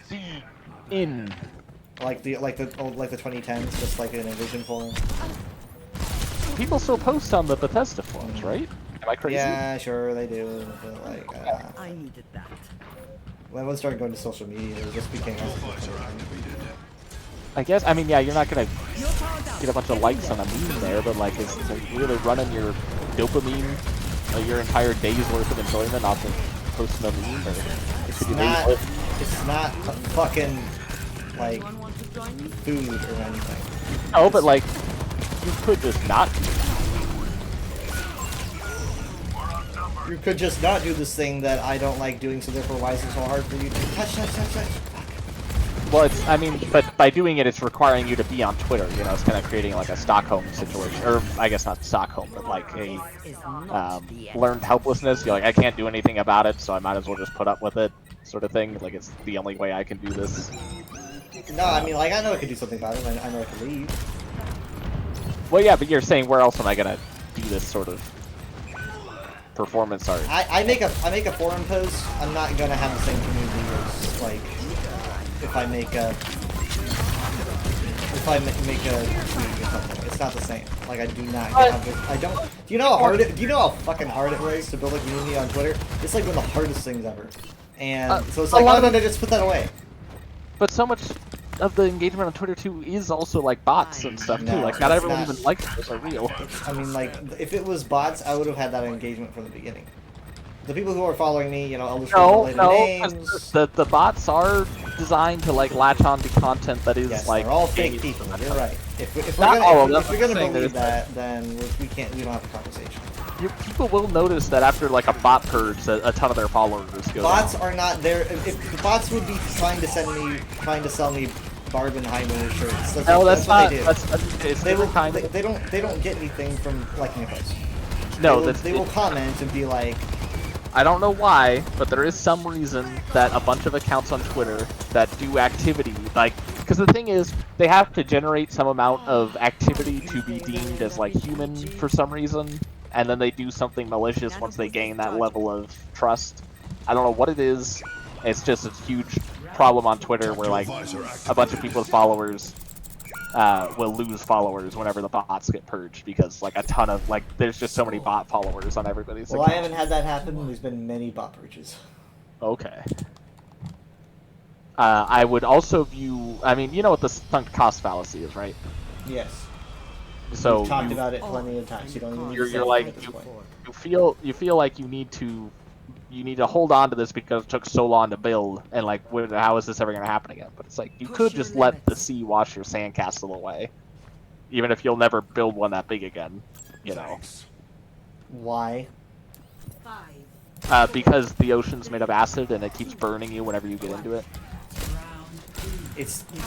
Speaker 9: be in.
Speaker 1: Like the 2010s, just like an Envision forum.
Speaker 9: People still post on the Bethesda forums, right? Am I crazy?
Speaker 1: Yeah, sure they do. But like,
Speaker 10: I needed that.
Speaker 1: when everyone started going to social media, it just became
Speaker 9: I guess. I mean, yeah, you're not gonna get a bunch of likes on a meme there, but like, is it really running your dopamine, your entire day's worth of enjoyment off of posting a meme? Or
Speaker 1: it's not a fucking like food or anything.
Speaker 9: Oh, but like, you could just not do that.
Speaker 1: You could just not do this thing that I don't like doing, so therefore why is it so hard for you to touch.
Speaker 9: Well, it's, I mean, but by doing it, it's requiring you to be on Twitter, you know, it's kind of creating like a Stockholm situation, or I guess not Stockholm, but like a learned helplessness. You're like, I can't do anything about it, so I might as well just put up with it, sort of thing. Like, it's the only way I can do this.
Speaker 1: No, I mean, like, I know I could do something about it, I know I could leave.
Speaker 9: Well, yeah, but you're saying, where else am I gonna do this sort of performance art?
Speaker 1: I make a forum post, I'm not gonna have the same community as, like, if I make a tweet or something. It's not the same. Like, I do not have it. I don't. Do you know how fucking hard it was to build a community on Twitter? It's like one of the hardest things ever. And so it's like, no, just put that away.
Speaker 9: But so much of the engagement on Twitter too is also like bots and stuff too. Like, not everyone even likes those are real.
Speaker 1: I mean, like, if it was bots, I would have had that engagement from the beginning. The people who are following me, you know, Elder Scrolls names.
Speaker 9: The bots are designed to like latch on to content that is like.
Speaker 1: They're all fake people. You're right. If we're gonna believe that, then we don't have a conversation.
Speaker 9: People will notice that after like a bot purge, a ton of their followers go
Speaker 1: Bots
Speaker 9: down.
Speaker 1: are not there. If the bots would be trying to sell me Barbenheimer shirts. That's what they do. They don't get anything from liking a post.
Speaker 9: No,
Speaker 1: they will comment and be like,
Speaker 9: I don't know why, but there is some reason that a bunch of accounts on Twitter that do activity, like, because the thing is, they have to generate some amount of activity to be deemed as, like, human for some reason, and then they do something malicious once they gain that level of trust. I don't know what it is, it's just a huge problem on Twitter where, like, a bunch of people's followers will lose followers whenever the bots get purged, because like a ton of there's just so many bot followers on everybody's
Speaker 1: well,
Speaker 9: account.
Speaker 1: I haven't had that happen. There's been many bot purges.
Speaker 9: Okay. I would also view, I mean, you know what the sunk cost fallacy is, right?
Speaker 1: Yes.
Speaker 9: So
Speaker 1: we've talked about it plenty of times. You don't even need to
Speaker 9: you're like you feel like you need to hold on to this because it took so long to build, and like, how is this ever going to happen again? But it's like, you could just let the sea wash your sandcastle away, even if you'll never build one that big again, you know.
Speaker 1: Why?
Speaker 9: Because the ocean's made of acid and it keeps burning you whenever you get into it.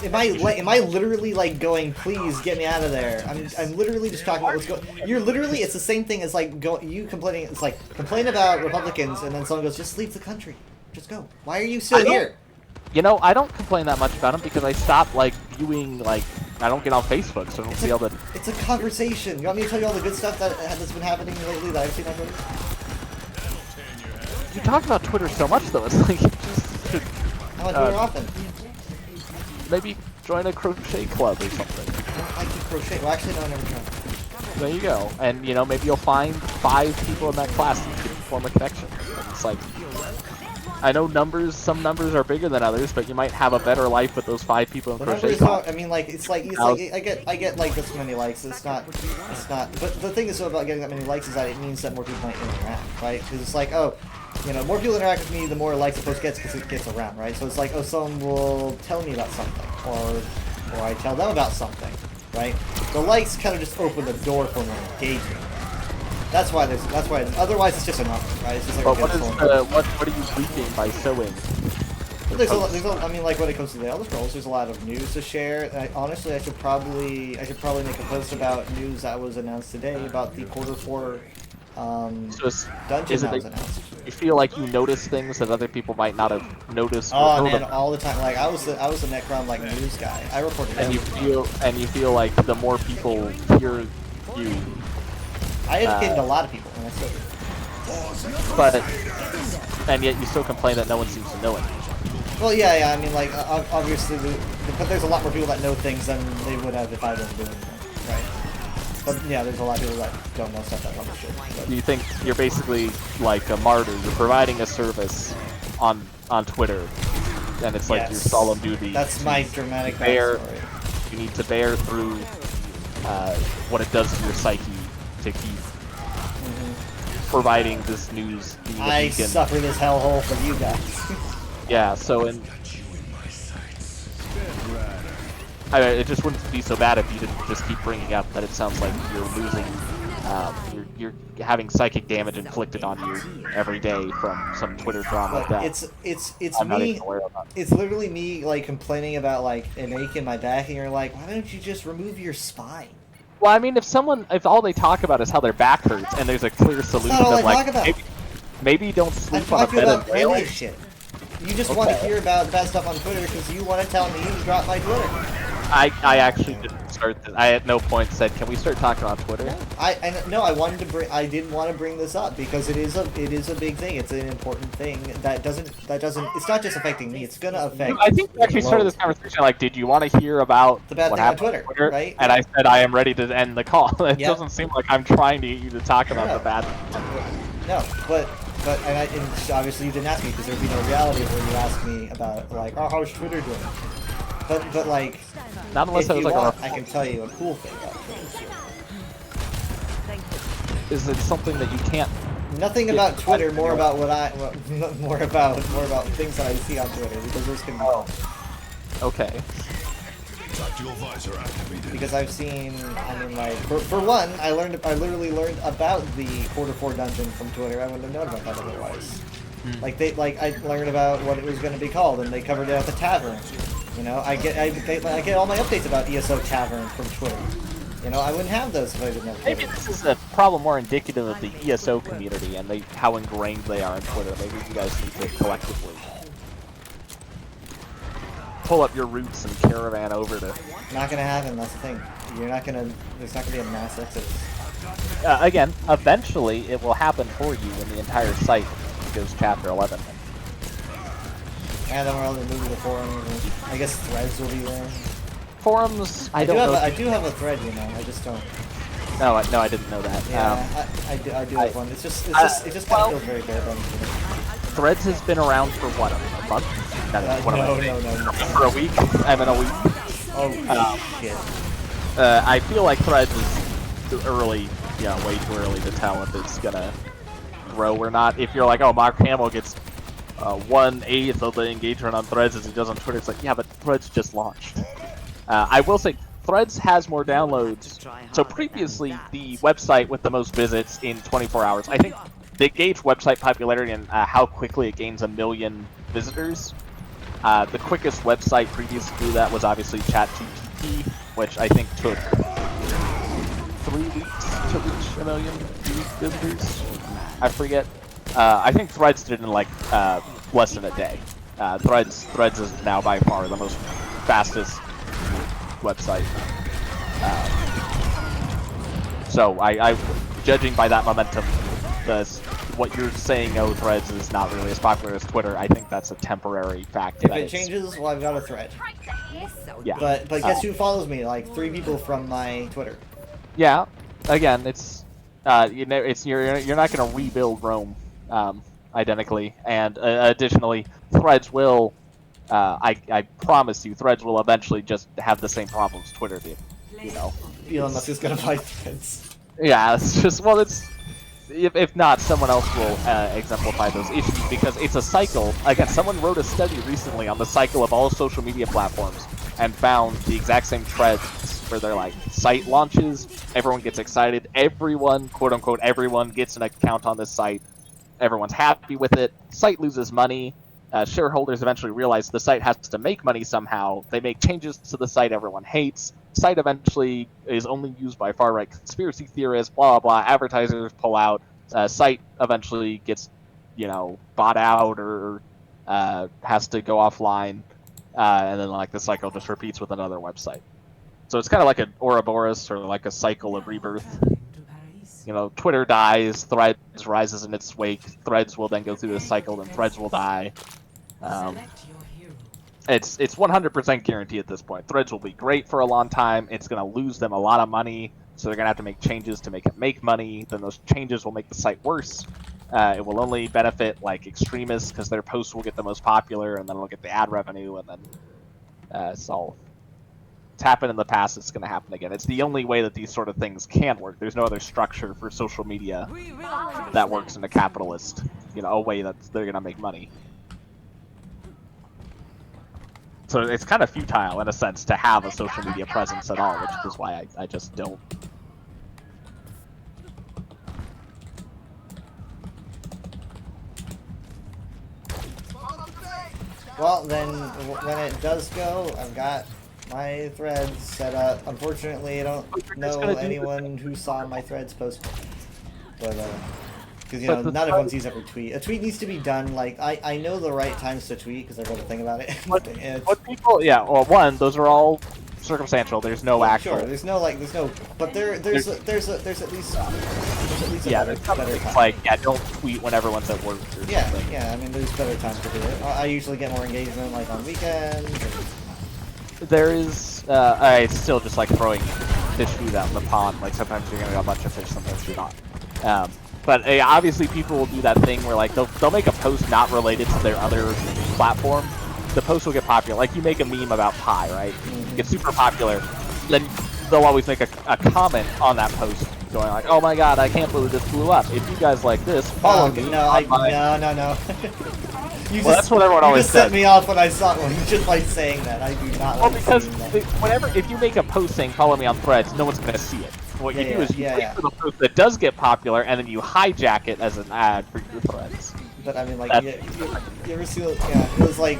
Speaker 1: Am I literally like going, please get me out of there? I'm literally just talking about what's going. You're literally, it's the same thing as like you complaining. It's like complain about Republicans and then someone goes, just leave the country, just go. Why are you still here?
Speaker 9: You know, I don't complain that much about them because I stopped like viewing, like, I don't get on Facebook, so I don't see all the.
Speaker 1: It's a conversation. You want me to tell you all the good stuff that's been happening lately that I've seen on Twitter?
Speaker 9: You talk about Twitter so much though. It's like,
Speaker 1: I'm on Twitter often.
Speaker 9: Maybe join a crochet club or something.
Speaker 1: I do crochet. Well, actually, no, I never tried.
Speaker 9: There you go. And, you know, maybe you'll find 5 people in that class that you can form a connection. And it's like, I know some numbers are bigger than others, but you might have a better life with those 5 people in
Speaker 1: The
Speaker 9: Crochet
Speaker 1: numbers
Speaker 9: Con.
Speaker 1: don't, I mean, like, I get like this many likes. It's not, but the thing is so about getting that many likes is that it means that more people might interact, right? Because it's like, oh, you know, more people interact with me, the more likes the post gets because it gets around, right? So it's like, oh, someone will tell me about something, or I tell them about something, right? The likes kind of just open the door for more engagement. That's why otherwise it's just a number, right? It's just like
Speaker 9: But what are you reaping by sowing?
Speaker 1: I mean, like when it comes to the Elder Scrolls, there's a lot of news to share. Honestly, I should probably make a post about news that was announced today about the Quarter 4 dungeon that was announced.
Speaker 9: You feel like you notice things that other people might not have noticed.
Speaker 1: Oh man, all the time. Like I was the Necron like news guy. I reported everything.
Speaker 9: You feel like the more people hear you.
Speaker 1: I educated a lot of people, and I still do.
Speaker 9: But and yet you still complain that no one seems to know it.
Speaker 1: Well, yeah. I mean, like obviously, but there's a lot more people that know things than they would have if I didn't do anything, right? But yeah, there's a lot of people that don't know stuff that other shit. But.
Speaker 9: You think you're basically like a martyr? You're providing a service on Twitter, and it's like your solemn duty.
Speaker 1: That's my dramatic backstory.
Speaker 9: You need to bear through what it does to your psyche to keep providing this news.
Speaker 1: I suffer this hellhole for you guys.
Speaker 9: Yeah, so it just wouldn't be so bad if you didn't just keep bringing up that it sounds like you're losing, you're having psychic damage inflicted on you every day from some Twitter drama like that.
Speaker 1: It's me. It's literally me like complaining about like an ache in my back, and you're like, why don't you just remove your spine?
Speaker 9: Well, I mean, if all they talk about is how their back hurts, and there's a clear solution,
Speaker 1: that's not all I
Speaker 9: like
Speaker 1: talk about.
Speaker 9: maybe don't sleep on a bed and rail it.
Speaker 1: Shit. You just want to hear about bad stuff on Twitter because you want to tell me you dropped my Twitter.
Speaker 9: I actually didn't start this. I at no point said, "Can we start talking on Twitter?"
Speaker 1: I did want to bring this up because it is a big thing. It's an important thing that doesn't. It's not just affecting me. It's gonna affect.
Speaker 9: I think we actually started this conversation like, did you want to hear about
Speaker 1: the bad
Speaker 9: what
Speaker 1: thing on
Speaker 9: happened
Speaker 1: Twitter, right?
Speaker 9: And I said I am ready to end the call. It doesn't seem like I'm trying to get you to talk about the bad thing.
Speaker 1: No, but and obviously you didn't ask me because there'd be no reality where you asked me about like, oh, how's Twitter doing? But like,
Speaker 9: not unless I was like,
Speaker 1: I can tell you a cool thing about Twitter.
Speaker 9: Is it something that you can't?
Speaker 1: Nothing about Twitter. More about more about things that I see on Twitter because those can be.
Speaker 9: Okay.
Speaker 1: Because I've seen, I mean, like for one, I literally learned about the Quarter 4 dungeon from Twitter. I wouldn't have known about that otherwise. Like I learned about what it was going to be called, and they covered it at the tavern. You know, I get all my updates about ESO Tavern from Twitter. You know, I wouldn't have those if I didn't have Twitter.
Speaker 9: Maybe this is a problem more indicative of the ESO community and how ingrained they are on Twitter. Maybe you guys need to collectively pull up your roots and caravan over to.
Speaker 1: Not gonna happen. That's the thing. There's not gonna be a mass exodus.
Speaker 9: Again, eventually it will happen for you when the entire site goes chapter 11.
Speaker 1: And then we're all gonna move to the forums. I guess threads will be there.
Speaker 9: Forums,
Speaker 1: I do have a thread, you know. I just don't.
Speaker 9: No, I didn't know that.
Speaker 1: Yeah, I do have one. It just kind of feels very bare bones.
Speaker 9: Threads has been around for what, a month?
Speaker 1: No.
Speaker 9: For a week? I mean, a week.
Speaker 1: Oh shit.
Speaker 9: I feel like Threads is too early, way too early to tell if it's gonna grow or not. If you're like, oh, Mark Hamill gets 1/8 of the engagement on Threads as he does on Twitter, it's like, yeah, but Threads just launched. I will say, Threads has more downloads. So previously, the website with the most visits in 24 hours, I think they gauge website popularity and how quickly it gains 1 million visitors. The quickest website previous to that was obviously ChatGPT, which I think took 3 weeks to reach 1 million visitors. I forget. I think Threads did it in like less than a day. Threads is now by far the most fastest website. So I judging by that momentum, what you're saying, oh, Threads is not really as popular as Twitter, I think that's a temporary fact.
Speaker 1: If it changes, well, I've got a thread.
Speaker 9: Yeah.
Speaker 1: But guess who follows me? Like 3 people from my Twitter.
Speaker 9: Yeah. Again, it's you're not gonna rebuild Rome identically, and additionally, Threads will. I promise you, Threads will eventually just have the same problems Twitter did. You know.
Speaker 1: Elon Musk is gonna buy Threads.
Speaker 9: Yeah, it's just it's. If not, someone else will exemplify those issues because it's a cycle. Again, someone wrote a study recently on the cycle of all social media platforms and found the exact same threads where they're like site launches, everyone gets excited, everyone, quote unquote, everyone gets an account on this site, everyone's happy with it, site loses money, shareholders eventually realize the site has to make money somehow, they make changes to the site everyone hates, site eventually is only used by far-right conspiracy theorists, blah, blah, blah, advertisers pull out, site eventually gets, bought out or has to go offline, and then like the cycle just repeats with another website. So it's kind of like an Ouroboros or like a cycle of rebirth. Twitter dies, Threads rises in its wake, Threads will then go through this cycle, and Threads will die. It's 100% guaranteed at this point. Threads will be great for a long time. It's going to lose them a lot of money, so they're going to have to make changes to make it make money. Then those changes will make the site worse. It will only benefit like extremists because their posts will get the most popular, and then it'll get the ad revenue, and then it's happened in the past. It's going to happen again. It's the only way that these sort of things can work. There's no other structure for social media that works in a capitalist, a way that they're going to make money. So it's kind of futile, in a sense, to have a social media presence at all, which is why I just don't.
Speaker 1: Well, then, when it does go, I've got my Threads set up. Unfortunately, I don't know anyone who saw my Threads post. But, because, not everyone sees every tweet. A tweet needs to be done, like, I know the right times to tweet, because I wrote a thing about it.
Speaker 9: What people, one, those are all circumstantial. There's no actual.
Speaker 1: Sure, there's no, but there's at least better time.
Speaker 9: Like, don't tweet when everyone's at work or something.
Speaker 1: Yeah, I mean, there's better times to do it. I usually get more engagement, like, on weekends.
Speaker 9: There is, it's still just like throwing fish food out in the pond. Like, sometimes you're gonna get a bunch of fish, sometimes you're not. But obviously people will do that thing where like they'll make a post not related to their other platform. The post will get popular. Like you make a meme about pie, right? It's super popular. Then they'll always make a comment on that post going like, "Oh my god, I can't believe this blew up. If you guys like this, follow me."
Speaker 1: No.
Speaker 9: That's what everyone always says.
Speaker 1: You just set me off when I saw one, just by saying that. I do not like
Speaker 9: because
Speaker 1: that.
Speaker 9: if you make a post saying follow me on Threads, no one's gonna see it. What you do is you wait for the post that does get popular, and then you hijack it as an ad for your Threads.
Speaker 1: But I mean, like, you ever see? Yeah, it was like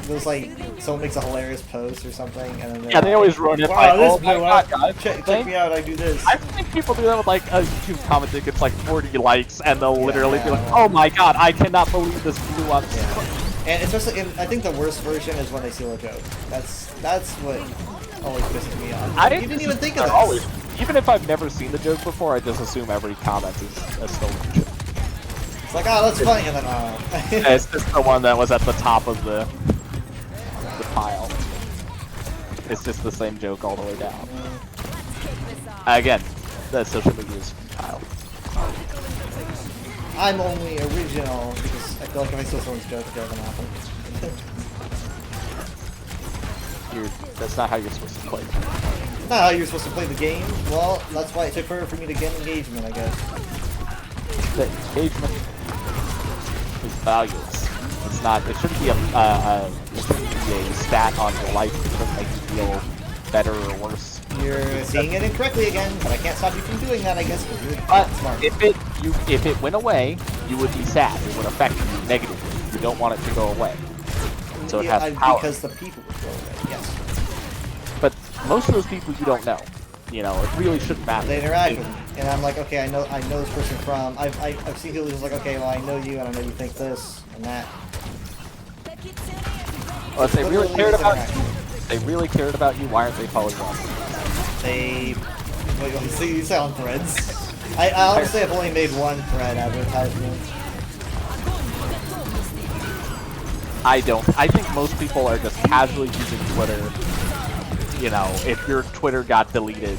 Speaker 1: someone makes a hilarious post or something, and then
Speaker 9: they always ruin it.
Speaker 1: Wow,
Speaker 9: by,
Speaker 1: this blew up. Check me out. I do this.
Speaker 9: I think people do that with like a YouTube comment that gets like 40 likes, and they'll literally be like, "Oh my god, I cannot believe this blew up."
Speaker 1: And especially, I think the worst version is when they steal a joke. That's what always pisses me off. You didn't even think of this.
Speaker 9: Even if I've never seen the joke before, I just assume every comment is a stolen joke.
Speaker 1: It's like, oh, that's funny, and then
Speaker 9: It's just the one that was at the top of the pile. It's just the same joke all the way down. Again, the social media is futile.
Speaker 1: I'm only original because I feel like if I steal someone's joke, it doesn't happen.
Speaker 9: That's not how you're supposed to play.
Speaker 1: Not how you're supposed to play the game. Well, that's why it took forever for me to get engagement, I guess.
Speaker 9: The engagement is valueless. It's not. It shouldn't be a stat on your life. It shouldn't make you feel better or worse.
Speaker 1: You're seeing it incorrectly again, but I can't stop you from doing that, I guess, because you're smart.
Speaker 9: If it went away, you would be sad. It would affect you negatively. You don't want it to go away. So it has power.
Speaker 1: Because the people would go away, yes.
Speaker 9: But most of those people you don't know. It really shouldn't matter.
Speaker 1: They interact with me, and I'm like, okay, I know this person from. I've seen people who's like, okay, well, I know you, and I know you think this and that.
Speaker 9: Well, if they really cared about you, why aren't they following you?
Speaker 1: You say on Threads. I honestly have only made one Thread advertisement.
Speaker 9: I don't. I think most people are just casually using Twitter. If your Twitter got deleted,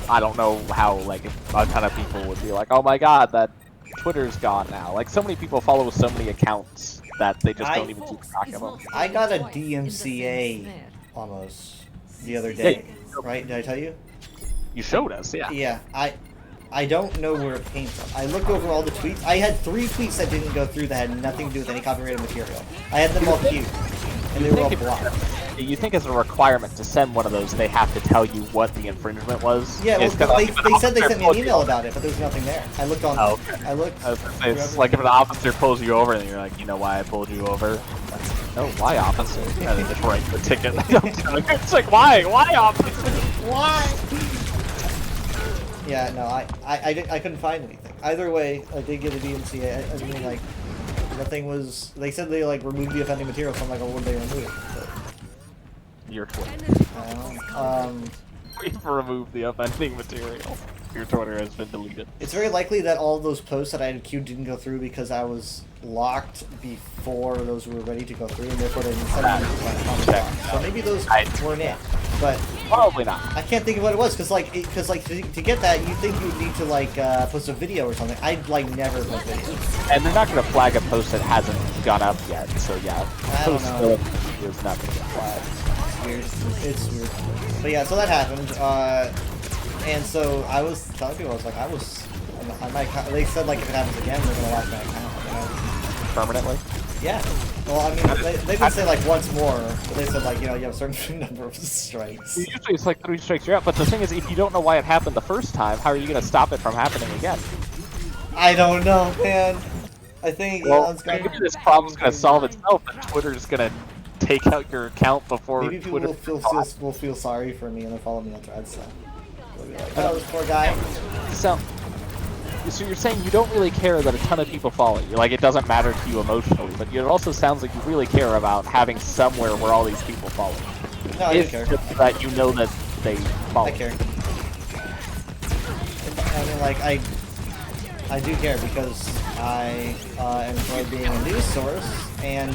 Speaker 9: I don't know how, like, if a ton of people would be like, oh my god, that Twitter's gone now. Like, so many people follow so many accounts that they just don't even keep track of them.
Speaker 1: I got a DMCA almost the other day, right? Did I tell you?
Speaker 9: You showed us, yeah.
Speaker 1: Yeah, I don't know where it came from. I looked over all the tweets. I had 3 tweets that didn't go through that had nothing to do with any copyrighted material. I had them all queued, and they were all blocked.
Speaker 9: You think as a requirement to send one of those, they have to tell you what the infringement was?
Speaker 1: Yeah, well,
Speaker 9: It's kinda
Speaker 1: they
Speaker 9: like
Speaker 1: said they sent me an email
Speaker 9: you-
Speaker 1: about it, but there was nothing there. I looked on.
Speaker 9: Oh, okay.
Speaker 1: I looked.
Speaker 9: I was gonna say, it's like if an officer pulls you over and you're like, you know why I pulled you over? No, why, officer? And then just write the ticket. It's like, why? Why, officer?
Speaker 1: Why? Yeah, no, I couldn't find anything. Either way, I did get a DMCA. I mean, like, nothing was. They said they like removed the offending material, so I'm like, oh, what did they remove? But,
Speaker 9: Your Twitter. We've removed the offending material. Your Twitter has been deleted.
Speaker 1: It's very likely that all of those posts that I had queued didn't go through because I was locked before those were ready to go through, and therefore they didn't send me the So maybe those weren't it, but
Speaker 9: probably not.
Speaker 1: I can't think of what it was because to get that you think you would need to like post a video or something. I'd like never post videos.
Speaker 9: And they're not going to flag a post that hasn't gone up yet, so yeah.
Speaker 1: I don't know.
Speaker 9: Is not going to get flagged.
Speaker 1: It's weird. But yeah, so that happened. And so I was telling people, I was like, on my account. They said like if it happens again, they're gonna lock my account. You know?
Speaker 9: Permanently?
Speaker 1: Yeah. Well, I mean, they didn't say like once more, but they said like, you know, you have a certain number of strikes.
Speaker 9: Usually it's like 3 strikes you're out, but the thing is, if you don't know why it happened the first time, how are you going to stop it from happening again?
Speaker 1: I don't know, man. I think
Speaker 9: maybe this problem's going to solve itself, and Twitter's going to take out your account before
Speaker 1: maybe people
Speaker 9: Twitter
Speaker 1: will feel sorry for me and they'll follow me on Threads. So they'll be like, oh, this poor guy.
Speaker 9: So you're saying you don't really care that a ton of people follow you, like it doesn't matter to you emotionally, but it also sounds like you really care about having somewhere where all these people follow you.
Speaker 1: No, I do care.
Speaker 9: Just that you know that they follow.
Speaker 1: I care. I mean, like I do care because I enjoy being a news source, and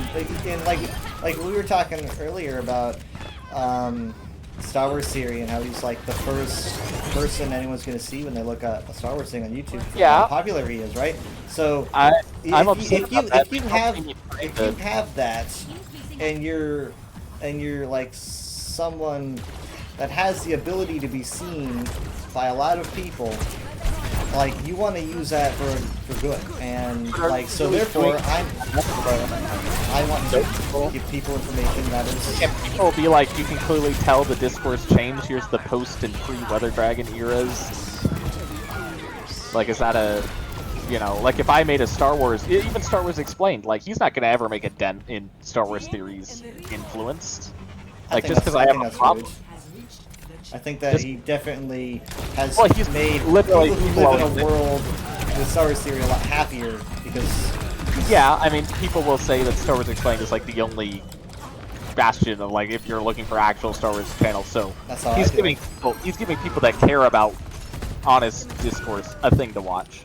Speaker 1: like we were talking earlier about Star Wars Theory and how he's like the first person anyone's gonna see when they look up a Star Wars thing on YouTube.
Speaker 9: Yeah.
Speaker 1: How popular he is, right? So if you have that, and you're like someone that has the ability to be seen by a lot of people, like you want to use that for good, and like so therefore I want to give people information that is.
Speaker 9: And people will be like, you can clearly tell the discourse changed. Here's the post and pre-Weather Dragon eras. Like, is that a, you know, like if I made a Star Wars, even Star Wars Explained, like he's not gonna ever make a dent in Star Wars Theory's influence. Like just because I have a problem.
Speaker 1: I think that he definitely has
Speaker 9: he's
Speaker 1: made
Speaker 9: literally
Speaker 1: people who live in a world with Star Wars Theory a lot happier because.
Speaker 9: Yeah, I mean, people will say that Star Wars Explained is like the only bastion of like if you're looking for actual Star Wars channels. So he's giving people that care about honest discourse a thing to watch.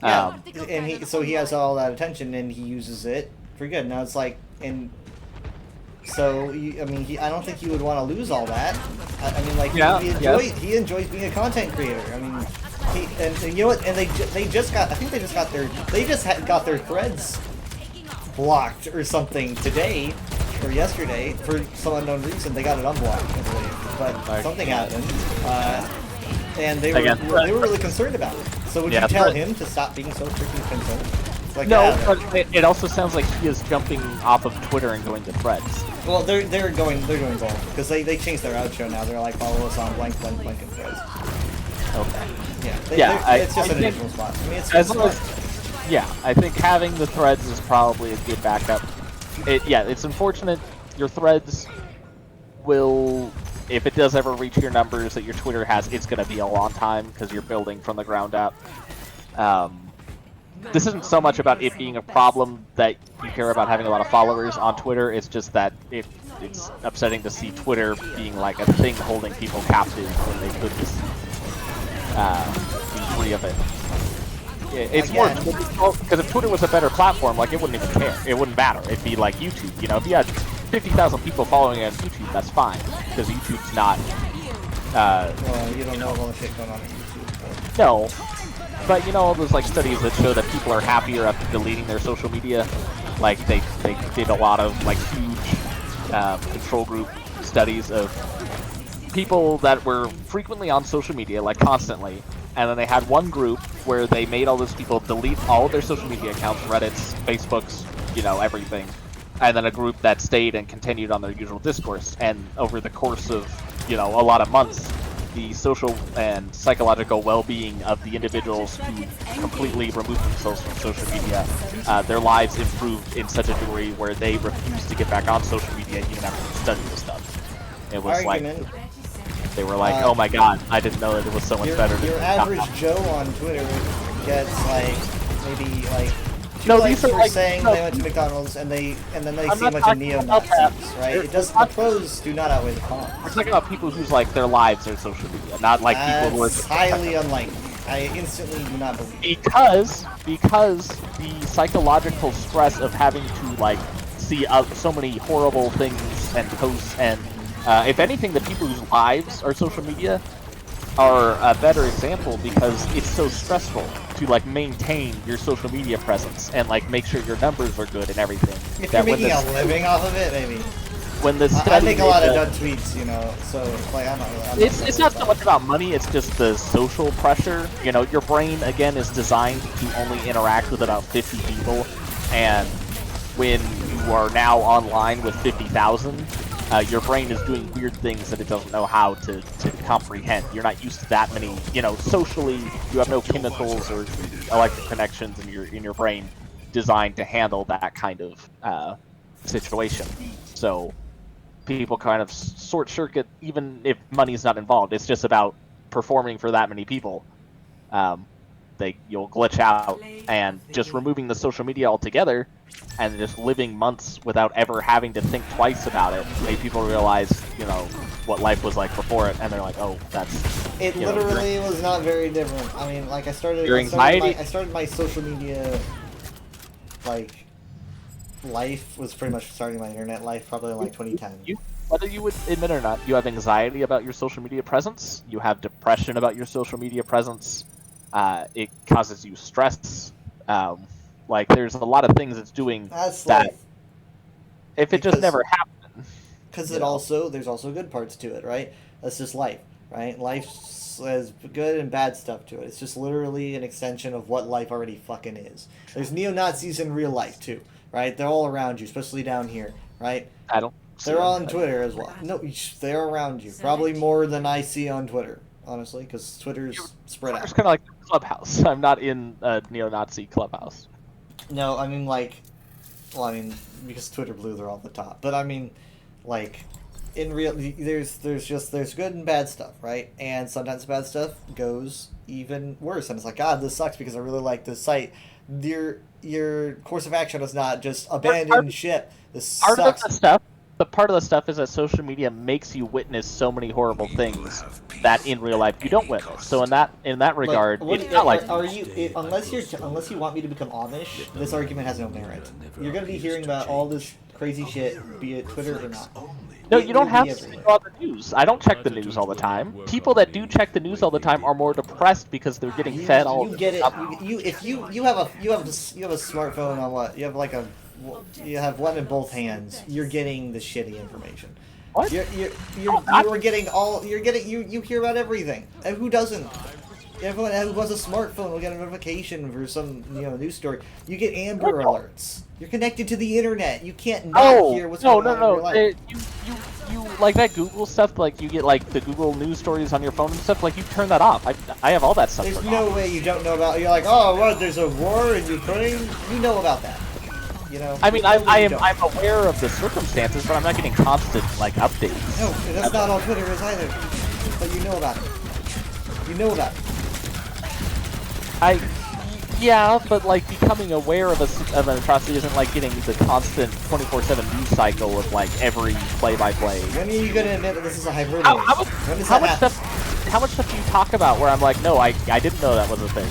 Speaker 1: Yeah, and he has all that attention and he uses it for good. Now it's like so I mean I don't think he would want to lose all that. I mean like he enjoys being a content creator. I mean and you know what? And they just got got their threads blocked or something today or yesterday for some unknown reason. They got it unblocked, I believe, but something happened, and they were really concerned about it. So would you tell him to stop being so freaking concerned? Like,
Speaker 9: no, but it also sounds like he is jumping off of Twitter and going to Threads.
Speaker 1: Well, they're doing both because they changed their outro now. They're like follow us on blank and Threads.
Speaker 9: Okay.
Speaker 1: Yeah. It's just an additional spot. I mean, it's
Speaker 9: I think having the Threads is probably a good backup. It's unfortunate. Your Threads will, if it does ever reach your numbers that your Twitter has, it's going to be a long time because you're building from the ground up. This isn't so much about it being a problem that you care about having a lot of followers on Twitter. It's just that it's upsetting to see Twitter being like a thing holding people captive when they could just be free of it. It's more because if Twitter was a better platform, like it wouldn't even care. It wouldn't matter. It'd be like YouTube. You know, if you had 50,000 people following you on YouTube, that's fine because YouTube's not.
Speaker 1: Well, you don't know all the shit going on YouTube.
Speaker 9: No, but you know all those like studies that show that people are happier after deleting their social media. Like they did a lot of like huge control group studies of people that were frequently on social media, like constantly, and then they had one group where they made all those people delete all of their social media accounts, Reddits, Facebooks, you know, everything, and then a group that stayed and continued on their usual discourse. And over the course of, you know, a lot of months, the social and psychological well-being of the individuals who completely removed themselves from social media, their lives improved in such a degree where they refused to get back on social media even after they studied the stuff. It was like, they were like, oh my god, I didn't know that it was so much better.
Speaker 1: Your average Joe on Twitter gets like maybe like two
Speaker 9: no,
Speaker 1: likes
Speaker 9: these are
Speaker 1: for
Speaker 9: like,
Speaker 1: saying
Speaker 9: no,
Speaker 1: they went to McDonald's and then they
Speaker 9: I'm
Speaker 1: see a
Speaker 9: not
Speaker 1: bunch of
Speaker 9: talking about
Speaker 1: neo-Nazis,
Speaker 9: that.
Speaker 1: right? It does the pros do not outweigh the cons.
Speaker 9: We're talking about people whose like their lives are social media, not like people who are
Speaker 1: That's highly unlikely. I instantly do not believe it.
Speaker 9: because the psychological stress of having to like see so many horrible things and posts, and if anything, the people whose lives are social media are a better example because it's so stressful to like maintain your social media presence and like make sure your numbers are good and everything.
Speaker 1: If you're making a living off of it, maybe.
Speaker 9: When the
Speaker 1: I make a lot of dud tweets, you know, so like I'm not.
Speaker 9: It's not so much about money, it's just the social pressure. You know, your brain, again, is designed to only interact with about 50 people, and when you are now online with 50,000, your brain is doing weird things that it doesn't know how to comprehend. You're not used to that many, you know, socially, you have no chemicals or electric connections in your brain designed to handle that kind of situation. So people kind of short circuit even if money's not involved. It's just about performing for that many people. You'll glitch out, and just removing the social media altogether and just living months without ever having to think twice about it made people realize, you know, what life was like before it, and they're like, oh, that's...
Speaker 1: It literally was not very different. I mean, like I started my social media, like, life was pretty much starting my internet life probably in like 2010.
Speaker 9: Whether you would admit or not, you have anxiety about your social media presence, you have depression about your social media presence, it causes you stress, like there's a lot of things it's doing that
Speaker 1: life.
Speaker 9: If it just never happened.
Speaker 1: Because there's also good parts to it, right? That's just life, right? Life has good and bad stuff to it. It's just literally an extension of what life already fucking is. There's neo-Nazis in real life too, right? They're all around you, especially down here, right?
Speaker 9: I don't.
Speaker 1: They're on Twitter as well. No, they're around you. Probably more than I see on Twitter, honestly, because Twitter's spread out.
Speaker 9: It's kind of like Clubhouse. I'm not in a neo-Nazi Clubhouse.
Speaker 1: No, I mean because Twitter blew, they're all the top. But I mean, like, in real, there's good and bad stuff, right? And sometimes bad stuff goes even worse, and it's like, God, this sucks because I really like this site. Your course of action is not just abandon ship. This sucks.
Speaker 9: Part of the stuff is that social media makes you witness so many horrible things that in real life you don't witness. So in that regard, it's not like
Speaker 1: unless you want me to become Amish, this argument has no merit. You're gonna be hearing about all this crazy shit, be it Twitter or not.
Speaker 9: No, you don't have to see all the news. I don't check the news all the time. People that do check the news all the time are more depressed because they're getting fed all.
Speaker 1: You get it. If you have a smartphone on what you have like a. You have one in both hands. You're getting the shitty information.
Speaker 9: What?
Speaker 1: You hear about everything. And who doesn't? Everyone who has a smartphone will get a notification for some news story. You get Amber Alerts. You're connected to the internet. You can't not hear what's going on in your life.
Speaker 9: You like that Google stuff. Like you get like the Google news stories on your phone and stuff. Like you turn that off. I have all that stuff.
Speaker 1: There's no way you don't know about. You're like, oh, what? There's a war in Ukraine. You know about that. You know,
Speaker 9: I mean, I'm aware of the circumstances, but I'm not getting constant like updates.
Speaker 1: No, that's not all Twitter is either. But you know about it. You know about it.
Speaker 9: Yeah, but like becoming aware of an atrocity isn't like getting the constant 24/7 news cycle of like every play-by-play.
Speaker 1: When are you gonna admit that this is a hyperbole?
Speaker 9: How much stuff do you talk about where I'm like, no, I didn't know that was a thing.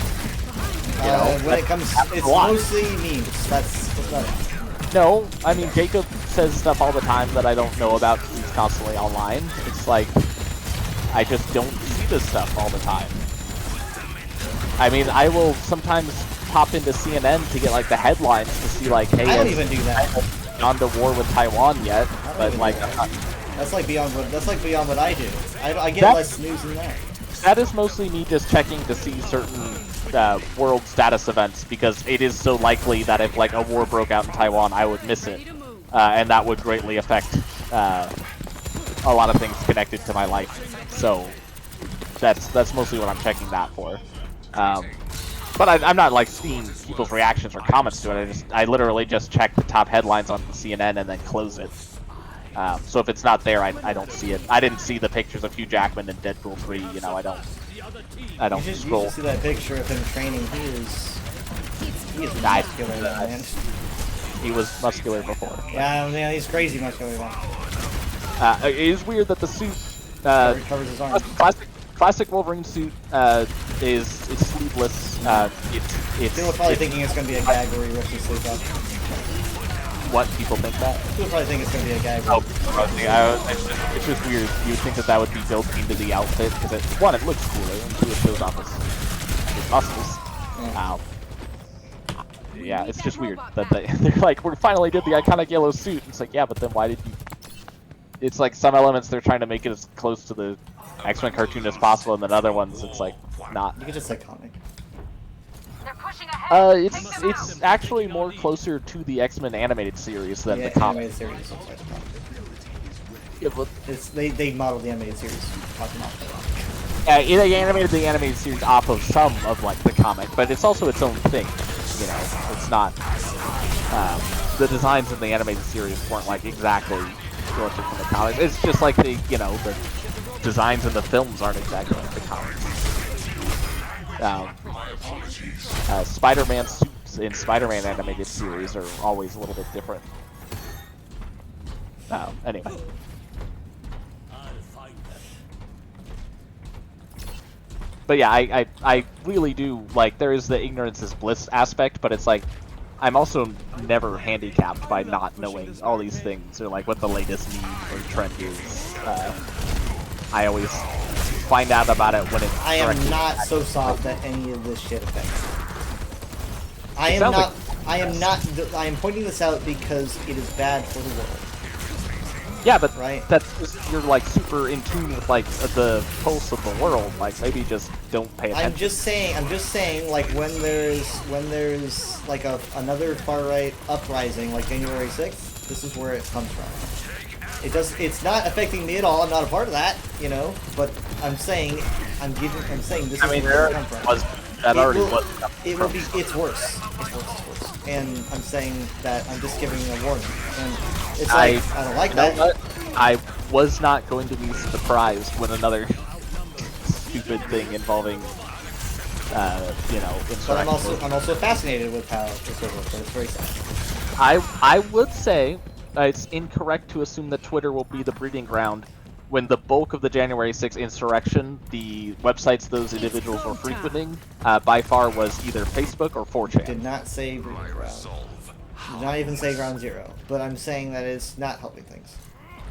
Speaker 1: When it comes, it's mostly memes. That's about it.
Speaker 9: No, I mean Jacob says stuff all the time that I don't know about because he's constantly online. It's like I just don't see this stuff all the time. I mean, I will sometimes pop into CNN to get like the headlines to see like, hey,
Speaker 1: I don't even do that.
Speaker 9: Gone to war with Taiwan yet? But like,
Speaker 1: that's like beyond what I do. I get less news than that.
Speaker 9: That is mostly me just checking to see certain world status events, because it is so likely that if like a war broke out in Taiwan, I would miss it, and that would greatly affect a lot of things connected to my life. So that's mostly what I'm checking that for. But I'm not like seeing people's reactions or comments to it. I literally just check the top headlines on CNN and then close it. So if it's not there, I don't see it. I didn't see the pictures of Hugh Jackman in Deadpool 3. You know, I don't scroll.
Speaker 1: You see that picture of him training. He is muscular, man.
Speaker 9: He was muscular before.
Speaker 1: Yeah, he's crazy muscular.
Speaker 9: It is weird that the suit
Speaker 1: covers his arms.
Speaker 9: Classic Wolverine suit is sleeveless.
Speaker 1: People are probably thinking it's going to be a gag where he rips his sleeve up.
Speaker 9: What, people think that?
Speaker 1: People probably think it's going to be a gag.
Speaker 9: Oh, it's just weird. You would think that would be built into the outfit, because one, it looks cooler, and two, it shows off his muscles.
Speaker 1: Yeah.
Speaker 9: Yeah, it's just weird that they're like, we finally did the iconic yellow suit. It's like, yeah, but then why did you? It's like some elements they're trying to make it as close to the X-Men cartoon as possible, and then other ones it's like not.
Speaker 1: You could just say comic.
Speaker 9: It's actually more closer to the X-Men animated series than the comic.
Speaker 1: Animated series. Yeah, but they modeled the animated series.
Speaker 9: They animated the animated series off of some of like the comic, but it's also its own thing. You know, it's not. The designs in the animated series weren't like exactly directed from the comics. It's just like the designs in the films aren't exactly like the comics. Spider-Man suits in Spider-Man animated series are always a little bit different. Anyway. But yeah, I really do, like, there is the ignorance is bliss aspect, but it's like, I'm also never handicapped by not knowing all these things, or like what the latest meme or trend is. I always find out about it when it's
Speaker 1: I am not so soft that any of this shit affects me. I am pointing this out because it is bad for the world.
Speaker 9: Yeah, but
Speaker 1: right?
Speaker 9: That's just, you're like super in tune with like the pulse of the world. Like maybe just don't pay attention.
Speaker 1: I'm just saying like when there's like another far right uprising like January 6th, this is where it comes from. It's not affecting me at all. I'm not a part of that, you know. But I'm saying this is where it comes from. It's worse. And I'm saying that I'm just giving a warning. And it's like, I don't like that.
Speaker 9: What? I was not going to be surprised when another stupid thing involving, insurrection.
Speaker 1: But I'm also fascinated with how this will work, but it's very sad.
Speaker 9: I would say it's incorrect to assume that Twitter will be the breeding ground when the bulk of the January 6th insurrection, the websites those individuals were frequenting, by far was either Facebook or 4chan.
Speaker 1: Did not say breeding ground. Did not even say ground zero. But I'm saying that it's not helping things.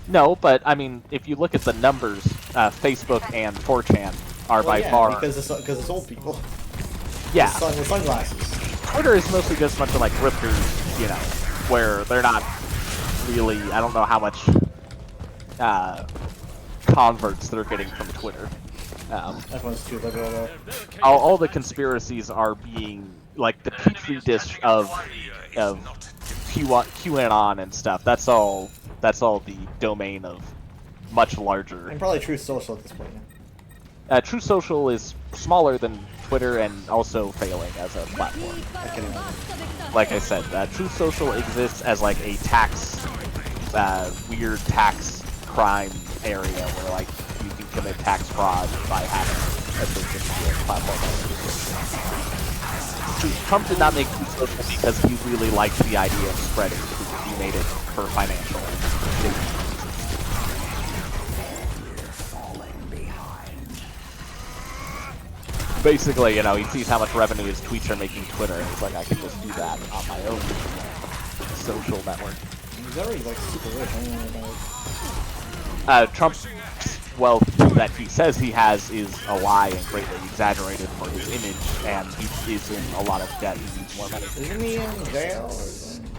Speaker 9: No, but I mean, if you look at the numbers, Facebook and 4chan are by far
Speaker 1: because it's old people.
Speaker 9: Yeah.
Speaker 1: With sunglasses.
Speaker 9: Twitter is mostly just a bunch of like grifters, you know, where they're not really. I don't know how much converts they're getting from Twitter.
Speaker 1: Everyone's too liberal though.
Speaker 9: All the conspiracies are being like the petri dish of QAnon and stuff. That's all the domain of much larger.
Speaker 1: And probably Truth Social at this point
Speaker 9: now. Truth Social is smaller than Twitter and also failing as a platform. Like I said, Truth Social exists as like a weird tax crime area where like you can commit tax fraud by hacking a social platform. Trump did not make Truth Social because he really liked the idea of spreading. He made it for financial. Basically, you know, he sees how much revenue his tweets are making Twitter, and he's like, I can just do that on my own social network.
Speaker 1: He's already like super rich. I don't know about it.
Speaker 9: Trump wealth that he says he has is a lie and greatly exaggerated for his image, and he is in a lot of debt. He needs more money.
Speaker 1: Isn't he in jail? Or something?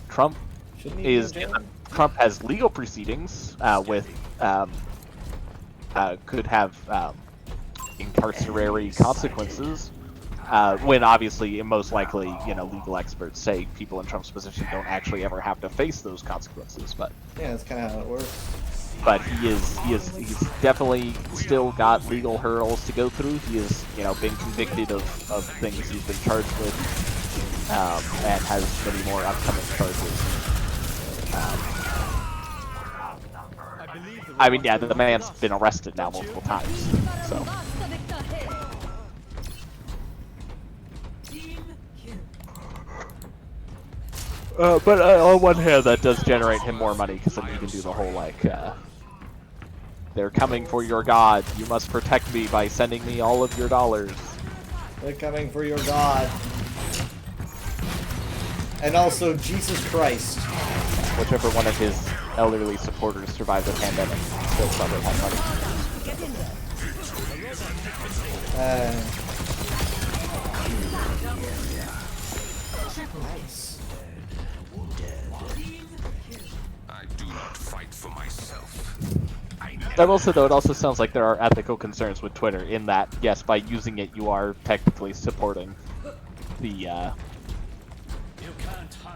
Speaker 9: Trump
Speaker 1: Shouldn't he be
Speaker 9: is.
Speaker 1: in jail?
Speaker 9: Trump has legal proceedings with could have incarceratory consequences. When obviously, most likely, legal experts say people in Trump's position don't actually ever have to face those consequences. But
Speaker 1: yeah, that's kind of how it works.
Speaker 9: But he's definitely still got legal hurdles to go through. He has, been convicted of things he's been charged with, and has many more upcoming charges. I mean, yeah, the man's been arrested now multiple times, so. But on one hand, that does generate him more money, because then he can do the whole, they're coming for your god, you must protect me by sending me all of your dollars.
Speaker 1: They're coming for your god. And also, Jesus Christ.
Speaker 9: Whichever one of his elderly supporters survived the pandemic still probably had money.
Speaker 1: Nice.
Speaker 12: I do not fight for myself.
Speaker 9: I will say, though, it also sounds like there are ethical concerns with Twitter in that, yes, by using it, you are technically supporting the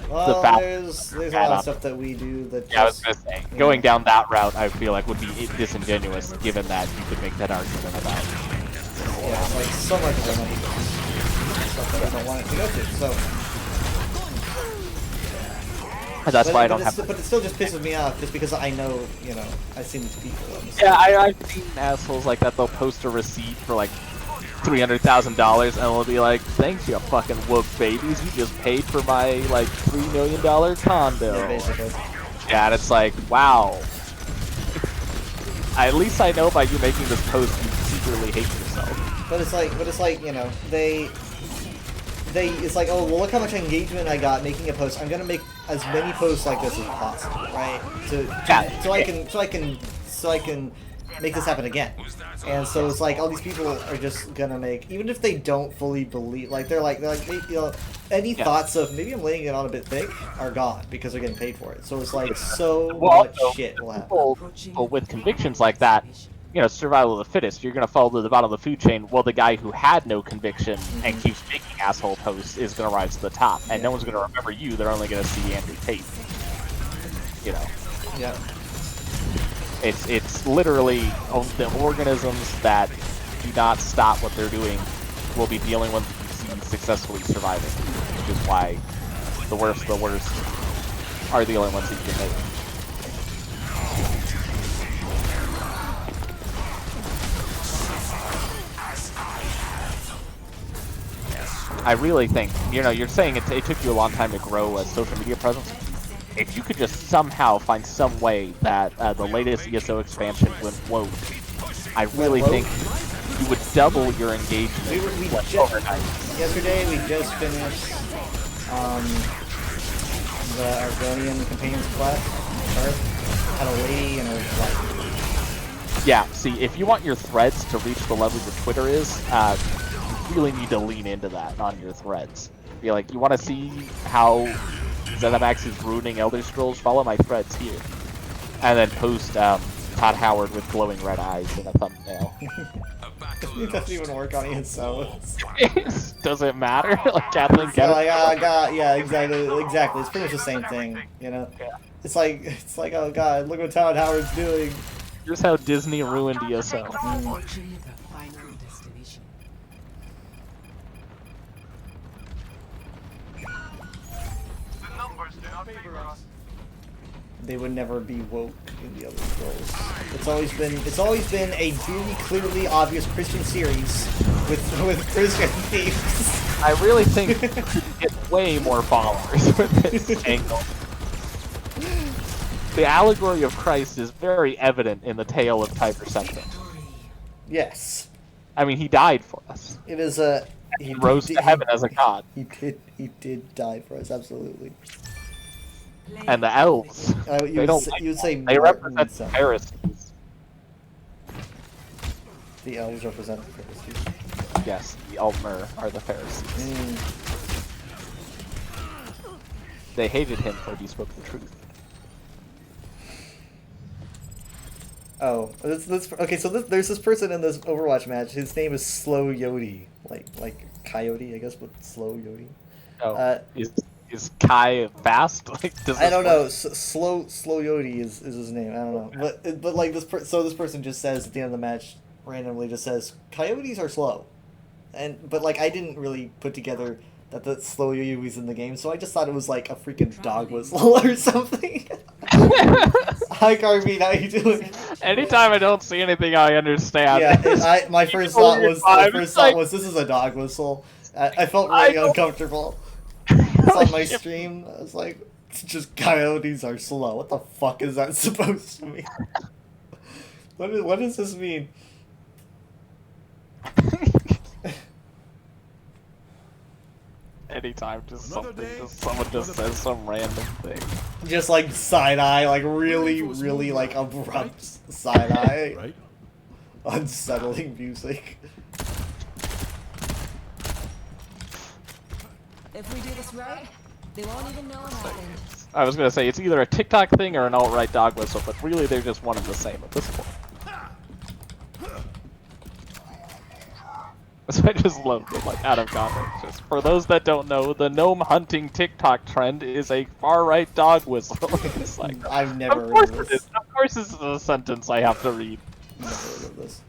Speaker 1: Well, there's a lot of stuff that we do that just,
Speaker 9: I was gonna say, going down that route, I feel like would be disingenuous, given that you could make that argument about.
Speaker 1: Yeah, like so much of the money goes stuff that I don't want it to go to. So.
Speaker 9: That's why I don't have.
Speaker 1: But it still just pisses me off, just because I know, I've seen these people.
Speaker 9: Yeah, I've seen assholes like that. They'll post a receipt for like $300,000, and they'll be like, "Thanks, you fucking woke babies. You just paid for my like $3 million condo."
Speaker 1: Yeah, basically.
Speaker 9: Yeah, and it's like, wow. At least I know by you making this post, you secretly hate yourself.
Speaker 1: But it's like, it's like, oh, well, look how much engagement I got making a post. I'm gonna make as many posts like this as possible, right? So I can make this happen again. And so it's like all these people are just gonna make, even if they don't fully believe, they're like any thoughts of maybe I'm laying it on a bit thick are gone because they're getting paid for it. So it's like much shit will happen.
Speaker 9: People with convictions like that, survival of the fittest. You're gonna fall to the bottom of the food chain. Well, the guy who had no conviction and keeps making asshole posts is gonna rise to the top, and no one's gonna remember you. They're only gonna see Andrew Tate.
Speaker 1: Yeah.
Speaker 9: It's literally the organisms that do not stop what they're doing will be the only ones that you see successfully surviving, which is why the worst are the only ones that you can make. I really think, you're saying it took you a long time to grow a social media presence. If you could just somehow find some way that the latest ESO expansion went woke, I really think you would double your engagement overnight.
Speaker 1: Yesterday we just finished the Argonian Companions quest. Had a lady and a wife.
Speaker 9: Yeah, see, if you want your threads to reach the level your Twitter is, you really need to lean into that on your threads. Be like, you want to see how ZeniMax is ruining Elder Scrolls? Follow my threads here. And then post Todd Howard with glowing red eyes in a thumbnail.
Speaker 1: It doesn't even work on ESO.
Speaker 9: Does it matter? Like Kathleen Kennedy?
Speaker 1: Yeah, exactly. It's pretty much the same thing,
Speaker 9: Yeah.
Speaker 1: It's like, oh god, look what Todd Howard's doing.
Speaker 9: Here's how Disney ruined ESO.
Speaker 1: They would never be woke in the Elder Scrolls. It's always been a really clearly obvious Christian series with Christian themes.
Speaker 9: I really think you could get way more followers with this angle. The allegory of Christ is very evident in the tale of Tiber Septim.
Speaker 1: Yes.
Speaker 9: I mean, he died for us.
Speaker 1: It is a...
Speaker 9: He rose to heaven as a god.
Speaker 1: He did die for us, absolutely.
Speaker 9: And the elves, they represent heresies.
Speaker 1: The elves represent the Pharisees.
Speaker 9: Yes, the Altmer are the Pharisees. They hated him for he spoke the truth.
Speaker 1: Oh, okay. So there's this person in this Overwatch match. His name is Slow Yodi, like coyote, I guess, but Slow Yodi.
Speaker 9: Oh, is Kai fast? Like,
Speaker 1: I don't know. Slow Yodi is his name. I don't know. But like this person just says at the end of the match randomly just says coyotes are slow, but like I didn't really put together that the Slow Yodi was in the game, so I just thought it was like a freaking dog whistle or something. Hi Carvine, how you doing?
Speaker 9: Anytime I don't see anything, I understand.
Speaker 1: Yeah, my first thought was this is a dog whistle. I felt really uncomfortable. It's on my stream. I was like, it's just coyotes are slow. What the fuck is that supposed to mean? What does this mean?
Speaker 9: Anytime, someone just says some random thing.
Speaker 1: Just like side eye, like really like abrupt side eye.
Speaker 13: Right?
Speaker 1: Unsettling music.
Speaker 14: If we do this right, they won't even know what happened.
Speaker 9: I was gonna say it's either a TikTok thing or an alt-right dog whistle, but really they're just one and the same at this point. So I just love it, like, out of context. Just for those that don't know, the gnome hunting TikTok trend is a far-right dog whistle. It's like,
Speaker 1: I've never heard of this.
Speaker 9: Of course this is a sentence I have to read.
Speaker 1: Never heard of this.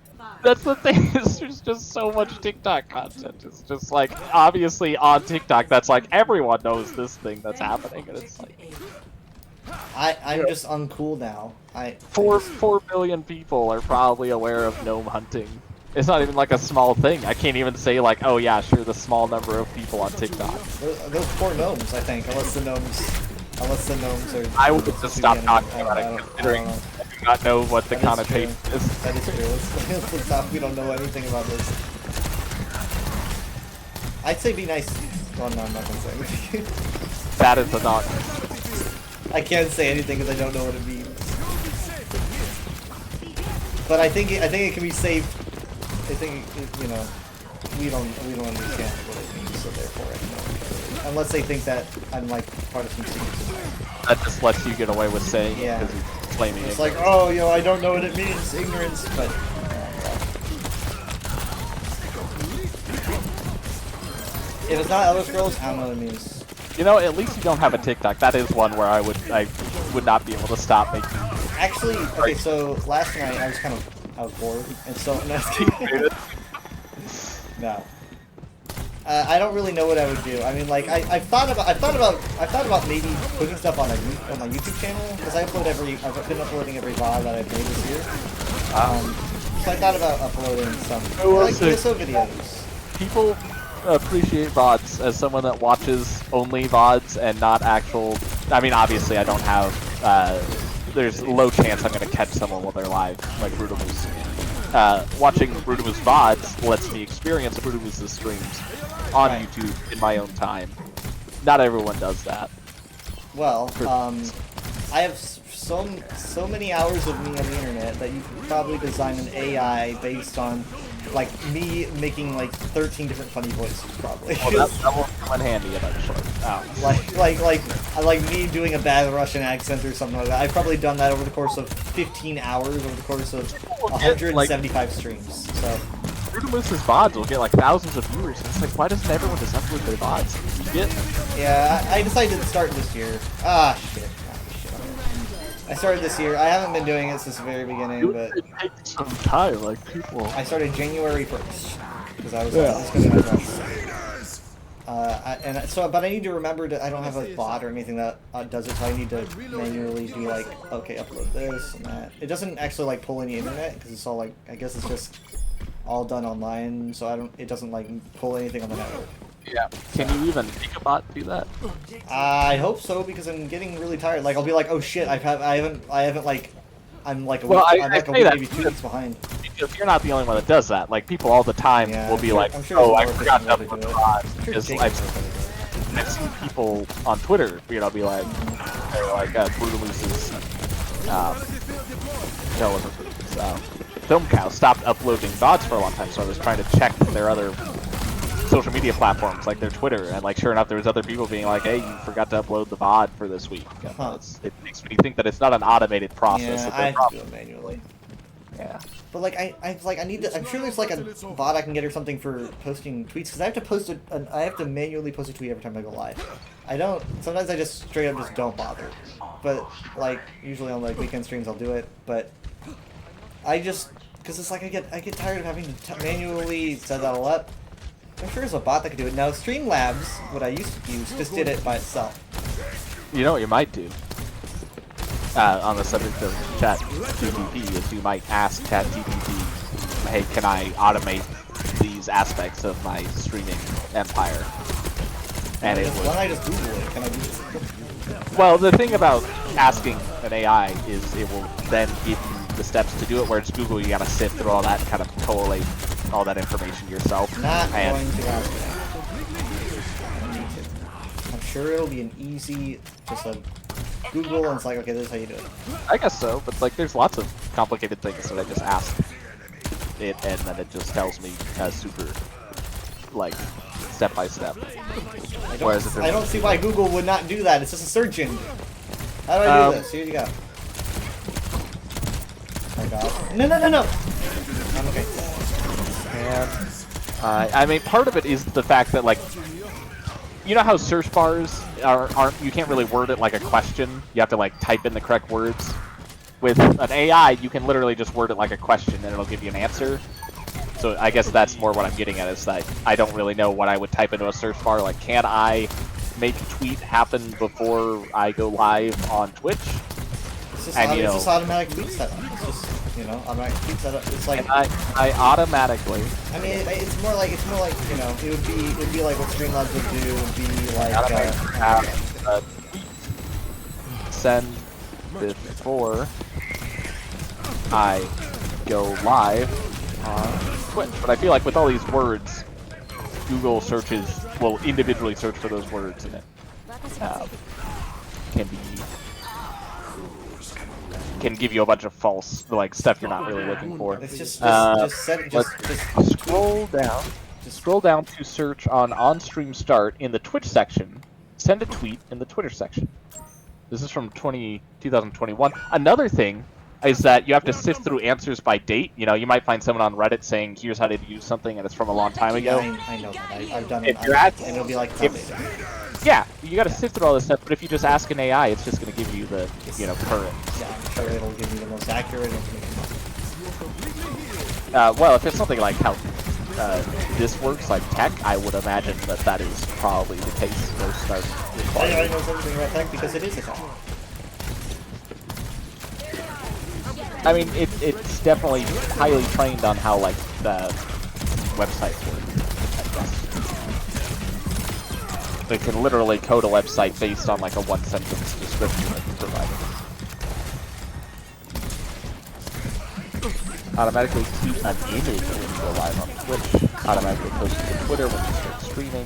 Speaker 9: That's the thing, is there's just so much TikTok content. It's just like, obviously on TikTok, that's like, everyone knows this thing that's happening, and it's like...
Speaker 1: I'm just uncool now.
Speaker 9: 4 billion people are probably aware of gnome hunting. It's not even like a small thing. I can't even say like, oh yeah, sure, the small number of people on TikTok.
Speaker 1: Those poor gnomes, I think, unless the gnomes are...
Speaker 9: I would just stop talking about it, considering I do not know what the connotation is.
Speaker 1: That is true. Let's stop. We don't know anything about this. I'd say be nice. Well, no, I'm not gonna say anything.
Speaker 9: That is the dog.
Speaker 1: I can't say anything because I don't know what it means. But I think it can be saved. I think we don't understand what it means, so therefore I don't care. Unless they think that I'm like part of some secret society.
Speaker 9: That just lets you get away with saying it because you're claiming
Speaker 1: it's like, oh, I don't know what it means, ignorance, but... If it's not Elder Scrolls, I don't know what it means.
Speaker 9: You know, at least you don't have a TikTok. That is one where I would not be able to stop making...
Speaker 1: Actually, okay, so last night I was bored, and so... No. I don't really know what I would do. I mean, like, I've thought about maybe putting stuff on my YouTube channel, because I've been uploading every VOD that I've made this year. So I thought about uploading some like ESO videos.
Speaker 9: People appreciate VODs as someone that watches only VODs and not actual... I mean, obviously I don't have... there's low chance I'm going to catch someone while they're live, like Brutalmoose. Watching Brutalmoose VODs lets me experience Brutalmoose's streams on YouTube in my own time. Not everyone does that.
Speaker 1: Well, I have so many hours of me on the internet that you could probably design an AI based on, like, me making like 13 different funny voices, probably.
Speaker 9: Well, that will come in handy eventually. Oh.
Speaker 1: Like me doing a bad Russian accent or something like that. I've probably done that over the course of 15 hours, over the course of 175 streams. So.
Speaker 9: Brutalmoose's VODs will get like thousands of viewers. And it's like, why doesn't everyone just upload their VODs? You get?
Speaker 1: Yeah, I decided to start this year. Shit. I started this year. I haven't been doing it since the very beginning, but
Speaker 9: it takes some time, like people.
Speaker 1: I started January 1st because I was just going to but I need to remember that I don't have a bot or anything that does it, so I need to manually do like, okay, upload this and that. It doesn't actually like pull any internet because it's all like, I guess it's just all done online, so it doesn't like pull anything on the network.
Speaker 9: Yeah. Can you even make a bot do that?
Speaker 1: I hope so, because I'm getting really tired. Like, I'll be like, oh shit, I haven't like, I'm like a
Speaker 9: well,
Speaker 1: week, I'm like a week, maybe 2 weeks behind.
Speaker 9: Because you're not the only one that does that. Like, people all the time will be like, oh, I forgot to upload the bot. Because I've seen people on Twitter, be like, Brutalmoose's, no, it wasn't Brutalmoose, Film Cow stopped uploading VODs for a long time, so I was trying to check their other social media platforms, like their Twitter, and like sure enough, there was other people being like, "Hey, you forgot to upload the VOD for this week." It makes me think that it's not an automated process.
Speaker 1: Yeah, I have to do it manually.
Speaker 9: Yeah.
Speaker 1: But like I need to. I'm sure there's like a bot I can get or something for posting tweets because I have to post I have to manually post a tweet every time I go live. I don't. Sometimes I just straight up just don't bother. But like usually on like weekend streams I'll do it. But I just because it's like I get tired of having to manually set that all up. I'm sure there's a bot that can do it. Now Streamlabs, what I used to use, just did it by itself.
Speaker 9: You know what you might do? On the subject of ChatGPT, is you might ask ChatGPT, hey, can I automate these aspects of my streaming empire? And it
Speaker 1: Why don't I just Google it? Can I do this?
Speaker 9: Well, the thing about asking an AI is it will then give you the steps to do it, whereas Google, you gotta sift through all that and kind of collate all that information yourself.
Speaker 1: Not going to ask it. I'm sure it'll be an easy, just a Google, and it's like, okay, this is how you do it.
Speaker 9: I guess so, but like, there's lots of complicated things that I just ask it, and then it just tells me super, like, step by step.
Speaker 1: I don't see why Google would not do that. It's just a search engine. How do I do this? Here you go. Oh god. No! I'm okay.
Speaker 9: And, I mean, part of it is the fact that, like, you know how search bars aren't, you can't really word it like a question. You have to, like, type in the correct words. With an AI, you can literally just word it like a question and it'll give you an answer. So I guess that's more what I'm getting at, is that I don't really know what I would type into a search bar. Like, can I make a tweet happen before I go live on Twitch?
Speaker 1: It's just, it's just automatic tweet setup. It's just, automatic tweet setup. It's like
Speaker 9: I automatically.
Speaker 1: I mean, it's more like it would be like what Streamlabs would do. It would be like
Speaker 9: send before I go live on Twitch. But I feel like with all these words, Google searches will individually search for those words, and it can give you a bunch of false, like, stuff you're not really looking for.
Speaker 1: It's just
Speaker 9: scroll down. Just scroll down to search on-stream start in the Twitch section. Send a tweet in the Twitter section. This is from 2021. Another thing is that you have to sift through answers by date. You know, you might find someone on Reddit saying, here's how to use something, and it's from a long time ago.
Speaker 1: I know that. I've done it. And it'll be like,
Speaker 9: yeah, you gotta sift through all this stuff, but if you just ask an AI, it's just gonna give you the, current.
Speaker 1: Yeah, I'm sure it'll give you the most accurate information.
Speaker 9: Well, if it's something like how this works, like tech, I would imagine that is probably the case. Most are required.
Speaker 1: I know everything about tech because it is a tech.
Speaker 9: I mean, it's definitely highly trained on how, like, the websites work, I guess. They can literally code a website based on, like, a one-sentence description that you provide. Automatically tweet an image when you go live on Twitch. Automatically post to Twitter when you start streaming.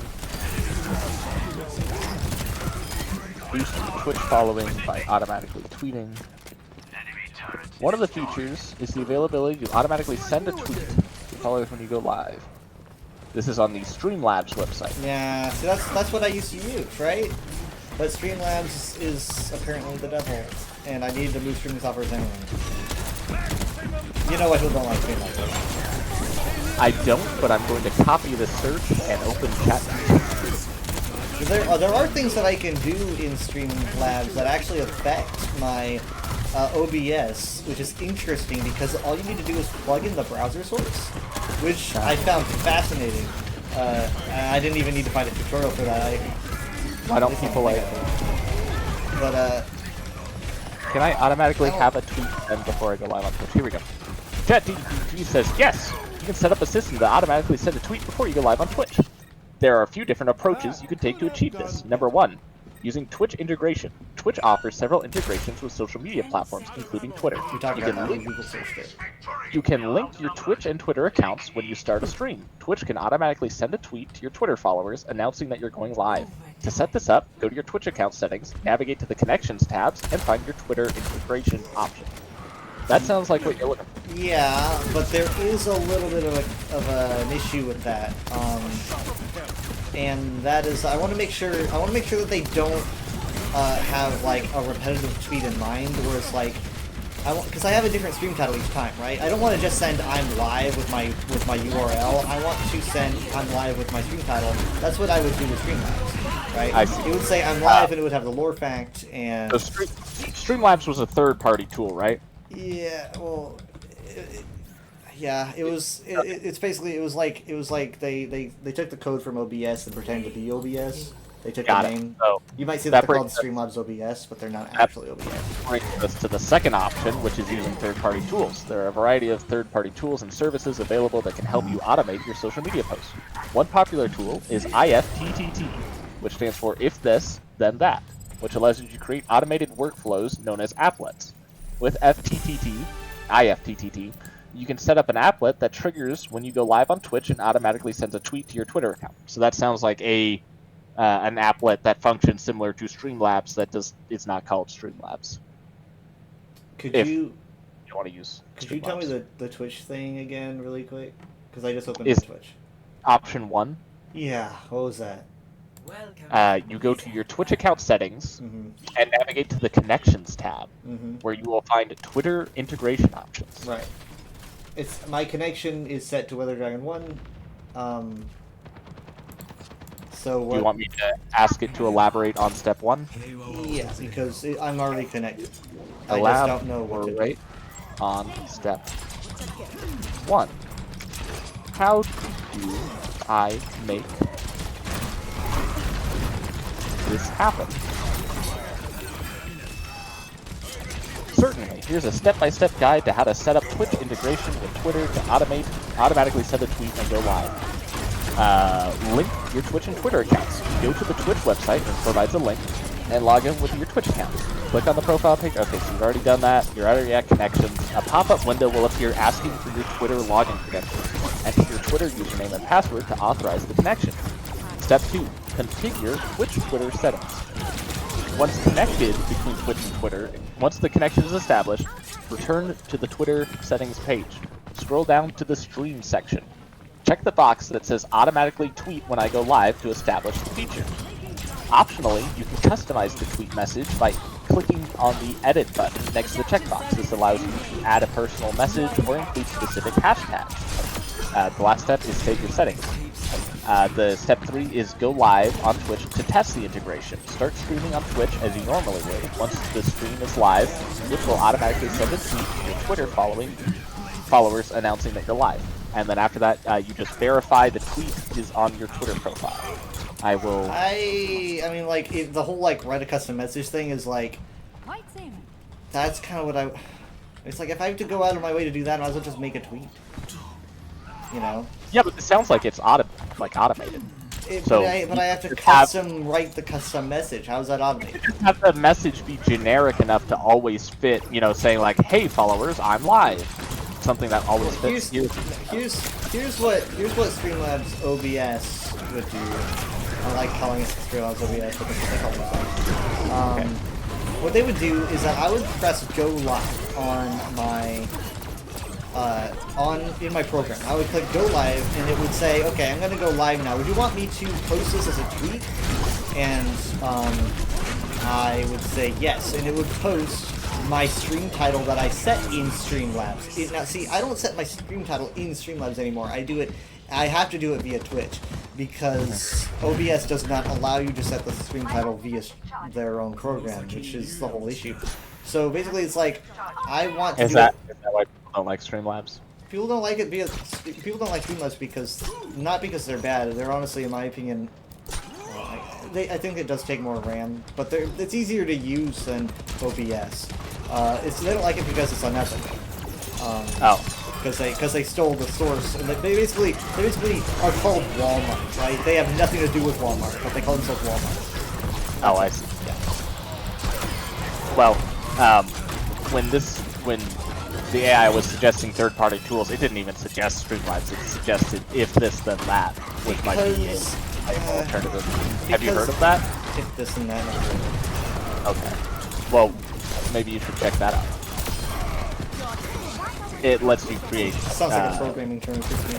Speaker 9: Boost your Twitch following by automatically tweeting. One of the features is the availability to automatically send a tweet to followers when you go live. This is on the Streamlabs website.
Speaker 1: Yeah, so that's what I used to use, right? But Streamlabs is apparently the devil, and I need to move streaming software anyway. You know what? Who don't like Streamlabs?
Speaker 9: I don't, but I'm going to copy the search and open chat.
Speaker 1: There are things that I can do in Streamlabs that actually affect my OBS, which is interesting because all you need to do is plug in the browser source, which I found fascinating. I didn't even need to find a tutorial for that.
Speaker 9: Why don't people like it?
Speaker 1: But,
Speaker 9: can I automatically have a tweet sent before I go live on Twitch? Here we go. ChatGPT says, yes, you can set up a system to automatically send a tweet before you go live on Twitch. There are a few different approaches you can take to achieve this. Number 1. Using Twitch integration. Twitch offers several integrations with social media platforms, including Twitter. You can link your Twitch and Twitter accounts when you start a stream. Twitch can automatically send a tweet to your Twitter followers announcing that you're going live. To set this up, go to your Twitch account settings, navigate to the Connections tabs, and find your Twitter integration option. That sounds like what you're looking for.
Speaker 1: Yeah, but there is a little bit of an issue with that, and that is I want to make sure that they don't have like a repetitive tweet in mind, where it's like because I have a different stream title each time, right? I don't want to just send "I'm live" with my URL. I want to send "I'm live" with my stream title. That's what I would do with Streamlabs, right? It would say "I'm live" and it would have the lore fact and.
Speaker 9: So Streamlabs was a third-party tool, right?
Speaker 1: Yeah, well, yeah, it was. It's basically it was like they took the code from OBS and pretended to be OBS. They took the name.
Speaker 9: So
Speaker 1: you might see that they're called Streamlabs OBS, but they're not actually OBS.
Speaker 9: Brings us to the second option, which is using third-party tools. There are a variety of third-party tools and services available that can help you automate your social media posts. One popular tool is IFTTT, which stands for If This, Then That, which allows you to create automated workflows known as applets. With IFTTT, you can set up an applet that triggers when you go live on Twitch and automatically sends a tweet to your Twitter account. So that sounds like an applet that functions similar to Streamlabs it's not called Streamlabs.
Speaker 1: Could
Speaker 9: if
Speaker 1: you
Speaker 9: want to use
Speaker 1: Could you tell me the Twitch thing again really quick? Because I just opened
Speaker 9: Is
Speaker 1: Twitch.
Speaker 9: Option 1.
Speaker 1: Yeah, what was that?
Speaker 9: You go to your Twitch account settings
Speaker 1: Mm-hmm.
Speaker 9: and navigate to the Connections tab,
Speaker 1: Mm-hmm.
Speaker 9: where you will find Twitter integration options.
Speaker 1: Right. My connection is set to Weather Dragon 1. So what?
Speaker 9: Do you want me to ask it to elaborate on step 1?
Speaker 1: Yeah, because I'm already connected. I just don't know what to do.
Speaker 9: Elaborate on step 1. How do I make this happen? Certainly. Here's a step-by-step guide to how to set up Twitch integration with Twitter to automatically send a tweet and go live. Link your Twitch and Twitter accounts. Go to the Twitch website, which provides a link, and log in with your Twitch account. Click on the profile page. Okay, so you've already done that. You're already at Connections. A pop-up window will appear asking for your Twitter login credentials. Enter your Twitter username and password to authorize the connection. Step 2. Configure Twitch Twitter settings. Once connected between Twitch and Twitter, once the connection is established, return to the Twitter settings page. Scroll down to the stream section. Check the box that says automatically tweet when I go live to establish the feature. Optionally, you can customize the tweet message by clicking on the edit button next to the checkbox. This allows you to add a personal message or include specific hashtags. The last step is save your settings. The step 3 is go live on Twitch to test the integration. Start streaming on Twitch as you normally would. Once the stream is live, Twitch will automatically send a tweet to your Twitter followers announcing that you're live. And then after that, you just verify the tweet is on your Twitter profile. I mean, like, the whole, like, write a custom message thing is, like, that's kind of what it's like, if I have to go out of my way to do that, I might as well just make a tweet. You know? Yeah, but it sounds like it's automated.
Speaker 1: But I have to write the custom message. How is that automated?
Speaker 9: You just have the message be generic enough to always fit, you know, saying like, hey followers, I'm live. Something that always fits.
Speaker 1: Here's what Streamlabs OBS would do. I like calling it Streamlabs OBS, but that's what they call themselves. What they would do is that I would press go live on my in my program. I would click go live, and it would say, okay, I'm gonna go live now. Would you want me to post this as a tweet? And I would say yes, and it would post my stream title that I set in Streamlabs. Now, see, I don't set my stream title in Streamlabs anymore. I have to do it via Twitch because OBS does not allow you to set the stream title via their own program, which is the whole issue. So basically, it's like I want to. Is that
Speaker 9: why people don't like Streamlabs?
Speaker 1: People don't like it because people don't like Streamlabs not because they're bad. They're honestly, in my opinion, I think it does take more RAM, but it's easier to use than OBS. They don't like it because it's unethical. Because they stole the source, and they basically are called Walmart, right? They have nothing to do with Walmart, but they call themselves Walmart.
Speaker 9: Oh, I see. Yeah. Well, when the AI was suggesting third-party tools, it didn't even suggest Streamlabs. It suggested if this then that, which might be an alternative. Have you heard of that?
Speaker 1: If this and that.
Speaker 9: Okay. Well, maybe you should check that out. it lets you create.
Speaker 1: Sounds like a programming term to me.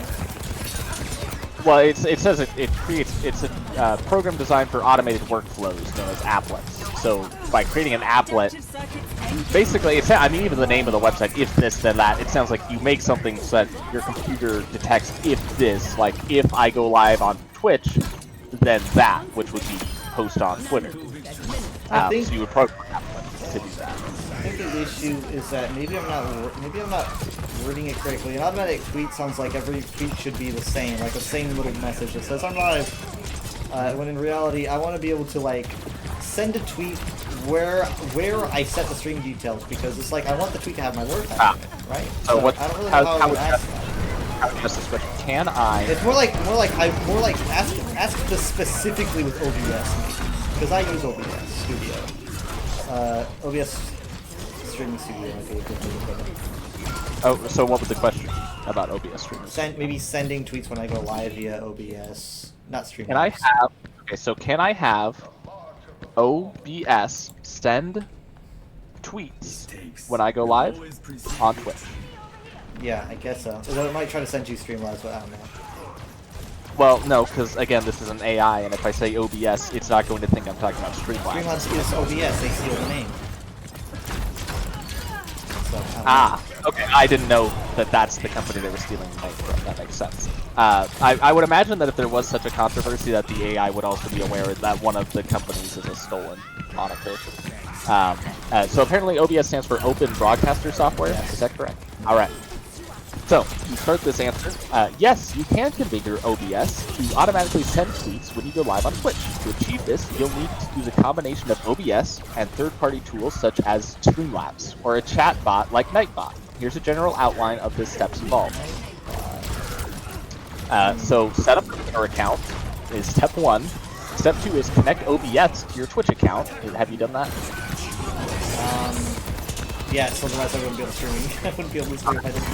Speaker 9: Well, it says it creates. It's a program designed for automated workflows known as applets. So by creating an applet, basically, I mean, even the name of the website, if this then that, it sounds like you make something so that your computer detects if this, like if I go live on Twitch, then that, which would be post on Twitter.
Speaker 1: I think
Speaker 9: so you would program applets to do that.
Speaker 1: I think the issue is that maybe I'm not wording it correctly. An automatic tweet sounds like every tweet should be the same, like the same little message that says I'm live. When in reality, I want to be able to like send a tweet where I set the stream details, because it's like I want the tweet to have my word tag in it, right?
Speaker 9: So what?
Speaker 1: I don't really know how I would ask that.
Speaker 9: Can I?
Speaker 1: It's more like ask this specifically with OBS, because I use OBS Studio. OBS Streaming Studio might be a good way to put it.
Speaker 9: Oh, so what was the question about OBS streaming?
Speaker 1: Maybe sending tweets when I go live via OBS, not streaming.
Speaker 9: Can I have? Okay, so can I have OBS send tweets when I go live on Twitch?
Speaker 1: Yeah, I guess so. Although it might try to send you Streamlabs, but I don't know.
Speaker 9: Well, no, because again, this is an AI, and if I say OBS, it's not going to think I'm talking about Streamlabs.
Speaker 1: Streamlabs is OBS, they steal the name.
Speaker 9: So, okay, I didn't know that that's the company they were stealing the name from. That makes sense. I would imagine that if there was such a controversy, that the AI would also be aware that one of the companies is a stolen moniker. So apparently OBS stands for Open Broadcaster Software, is that correct? Alright. So, to start this answer, yes, you can configure OBS to automatically send tweets when you go live on Twitch. To achieve this, you'll need to use a combination of OBS and third-party tools such as Streamlabs, or a chat bot like Nightbot. Here's a general outline of the steps involved. So, set up a Twitter account is step 1. Step 2 is connect OBS to your Twitch account. Have you done that?
Speaker 1: Yes, otherwise I wouldn't be able to stream. I wouldn't be able to stream if I didn't.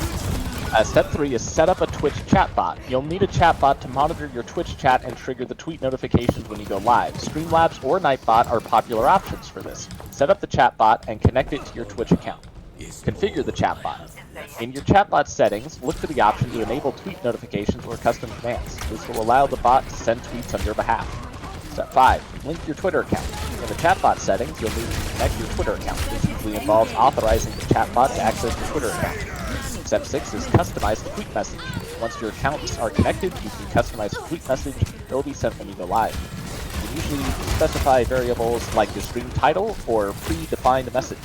Speaker 9: Step 3 is set up a Twitch chatbot. You'll need a chatbot to monitor your Twitch chat and trigger the tweet notifications when you go live. Streamlabs or Nightbot are popular options for this. Set up the chatbot and connect it to your Twitch account. Configure the chatbot. In your chatbot settings, look for the option to enable tweet notifications or custom commands. This will allow the bot to send tweets on your behalf. Step 5. Link your Twitter account. In the chatbot settings, you'll need to connect your Twitter account. This usually involves authorizing the chatbot to access your Twitter account. Step 6 is customize the tweet message. Once your accounts are connected, you can customize the tweet message that will be sent when you go live. You can usually specify variables like the stream title or predefined message.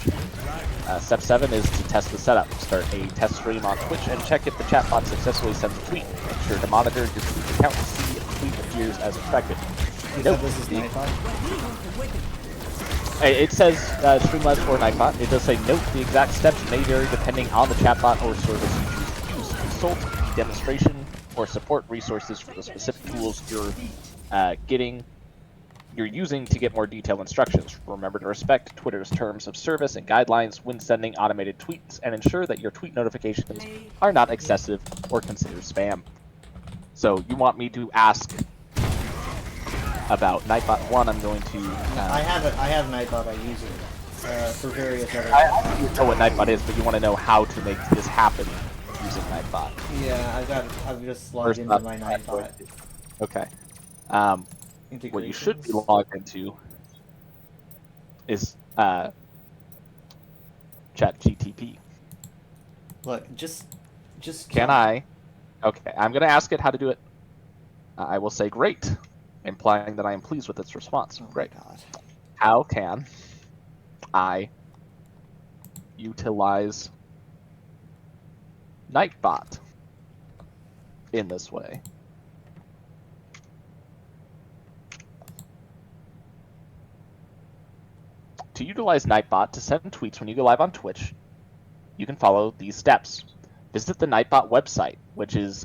Speaker 9: Step 7 is to test the setup. Start a test stream on Twitch and check if the chatbot successfully sends a tweet. Make sure to monitor your tweet account to see if the tweet appears as expected. Nope.
Speaker 1: This is Nightbot?
Speaker 9: It says Streamlabs or Nightbot. It does say note the exact steps may vary depending on the chatbot or service you choose to use. Consult the demonstration or support resources for the specific tools you're using to get more detailed instructions. Remember to respect Twitter's terms of service and guidelines when sending automated tweets, and ensure that your tweet notifications are not excessive or considered spam. So you want me to ask about Nightbot 1, I'm going to...
Speaker 1: I have Nightbot, I use it for various other...
Speaker 9: I know what Nightbot is, but you want to know how to make this happen using Nightbot.
Speaker 1: Yeah, I've just logged into my Nightbot.
Speaker 9: Okay. What you should be logged into is ChatGTP.
Speaker 1: Look, just
Speaker 9: Can I? Okay, I'm going to ask it how to do it. I will say great, implying that I am pleased with its response. Great.
Speaker 1: God.
Speaker 9: How can I utilize Nightbot in this way? To utilize Nightbot to send tweets when you go live on Twitch, you can follow these steps. Visit the Nightbot website, which is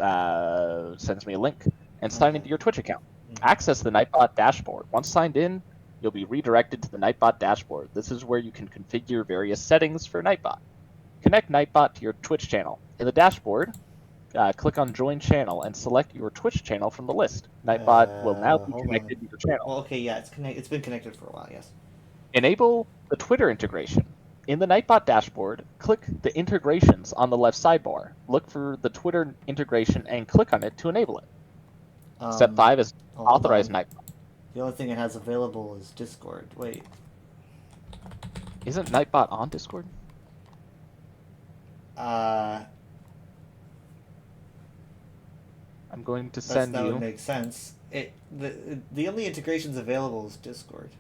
Speaker 9: sends me a link, and sign into your Twitch account. Access the Nightbot dashboard. Once signed in, you'll be redirected to the Nightbot dashboard. This is where you can configure various settings for Nightbot. Connect Nightbot to your Twitch channel. In the dashboard, click on Join Channel and select your Twitch channel from the list. Nightbot will now be connected to your channel.
Speaker 1: Oh, okay, yeah, it's been connected for a while, yes.
Speaker 9: Enable the Twitter integration. In the Nightbot dashboard, click the integrations on the left sidebar. Look for the Twitter integration and click on it to enable it. Step 5 is authorize Nightbot.
Speaker 1: The only thing it has available is Discord. Wait.
Speaker 9: Isn't Nightbot on Discord?
Speaker 1: I'm
Speaker 9: going to send
Speaker 1: that
Speaker 9: you.
Speaker 1: Would make sense. The only integrations available is Discord.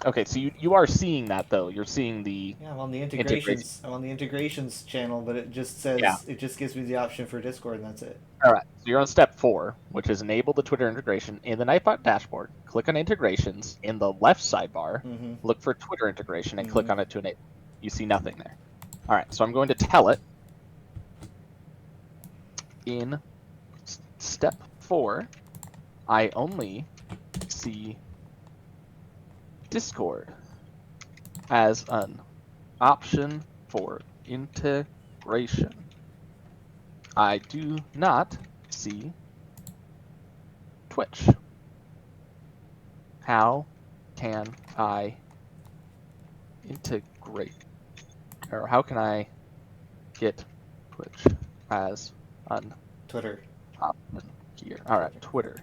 Speaker 9: Okay, so you are seeing that though. You're seeing the
Speaker 1: I'm on the integrations. I'm on the integrations channel, but it just says it just gives me the option for Discord, and that's it.
Speaker 9: All right, so you're on step 4, which is enable the Twitter integration in the Nightbot dashboard. Click on integrations in the left sidebar. Look for Twitter integration and click on it to enable. You see nothing there. All right, so I'm going to tell it in step 4. I only see Discord as an option for integration. I do not see Twitch. How can I integrate? Or how can I get Twitch as an
Speaker 1: Twitter
Speaker 9: option here? Alright, Twitter.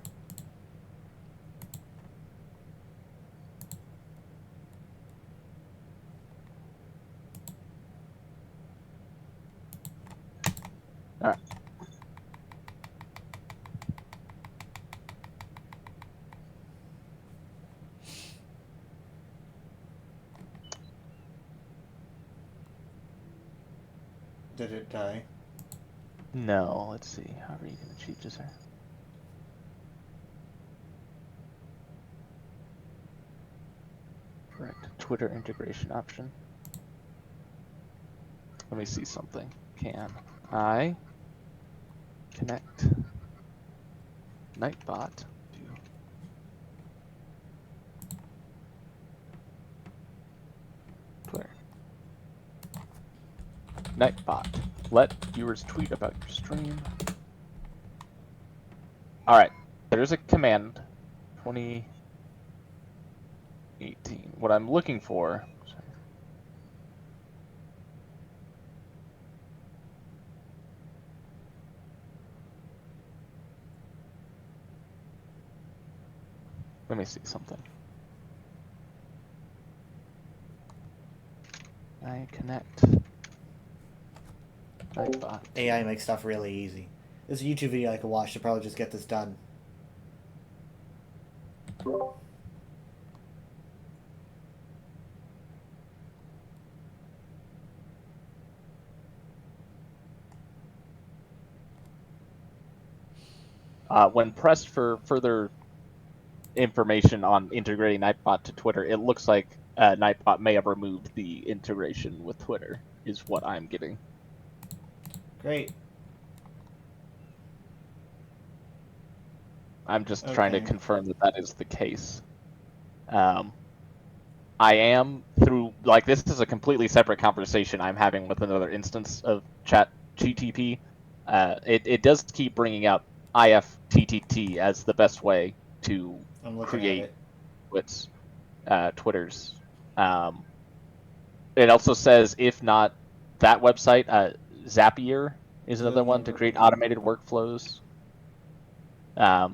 Speaker 9: Alright.
Speaker 1: Did it die?
Speaker 9: No, let's see. How are you going to cheat this here? Correct. Twitter integration option. Let me see something. Can I connect Nightbot to Twitter? Nightbot. Let viewers tweet about your stream. Alright, there's a command. 2018. What I'm looking for. Let me see something. I connect. Nightbot.
Speaker 1: AI makes stuff really easy. There's a YouTube video I could watch to probably just get this done.
Speaker 9: When pressed for further information on integrating Nightbot to Twitter, it looks like Nightbot may have removed the integration with Twitter, is what I'm getting.
Speaker 1: Great.
Speaker 9: I'm just trying to confirm that that is the case. I am through, like, this is a completely separate conversation I'm having with another instance of ChatGTP. It does keep bringing up IFTTT as the best way to create Twitter's. It also says, if not that website, Zapier is another one to create automated workflows.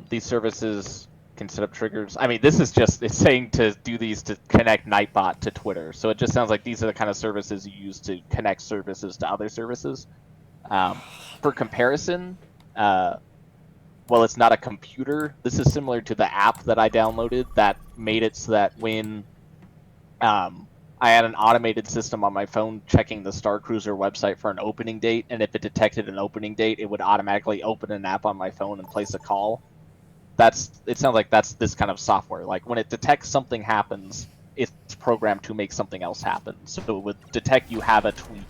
Speaker 9: These services can set up triggers. I mean, this is just, it's saying to do these to connect Nightbot to Twitter. So it just sounds like these are the kind of services you use to connect services to other services. For comparison, well, it's not a computer. This is similar to the app that I downloaded that made it so that when I had an automated system on my phone checking the Star Cruiser website for an opening date, and if it detected an opening date, it would automatically open an app on my phone and place a call. It sounds like that's this kind of software. Like, when it detects something happens, it's programmed to make something else happen. So it would detect you have a tweet,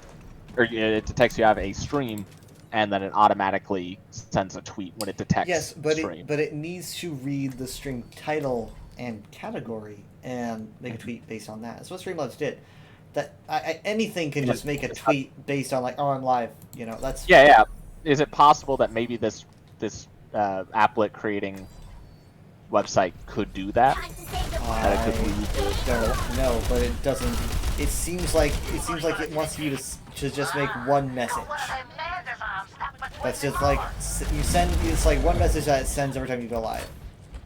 Speaker 9: or it detects you have a stream, and then it automatically sends a tweet when it detects stream.
Speaker 1: But it needs to read the stream title and category and make a tweet based on that. That's what Streamlabs did. That anything can just make a tweet based on, like, on live. You know, that's
Speaker 9: yeah. Is it possible that maybe this applet creating website could do that. That it could lead to
Speaker 1: don't know, but it doesn't. It seems like it wants you to just make one message. That's just like you send. It's like one message that it sends every time you go live.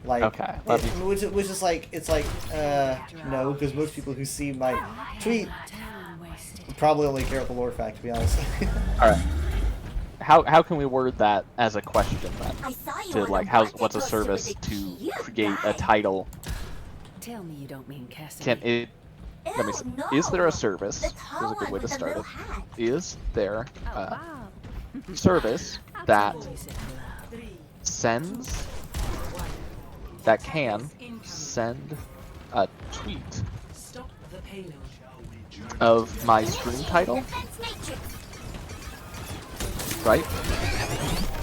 Speaker 1: Like,
Speaker 9: okay,
Speaker 1: which is like it's like no, because most people who see my tweet probably only care about the lore fact, to be honest.
Speaker 9: All right. How can we word that as a question then? To like, what's a service to create a title?
Speaker 14: Tell me you don't mean Cassidy.
Speaker 9: Can it? Let me see. Is there a service? Is a good way to start it. Is there a service that sends, that can send a tweet of my stream title? Right?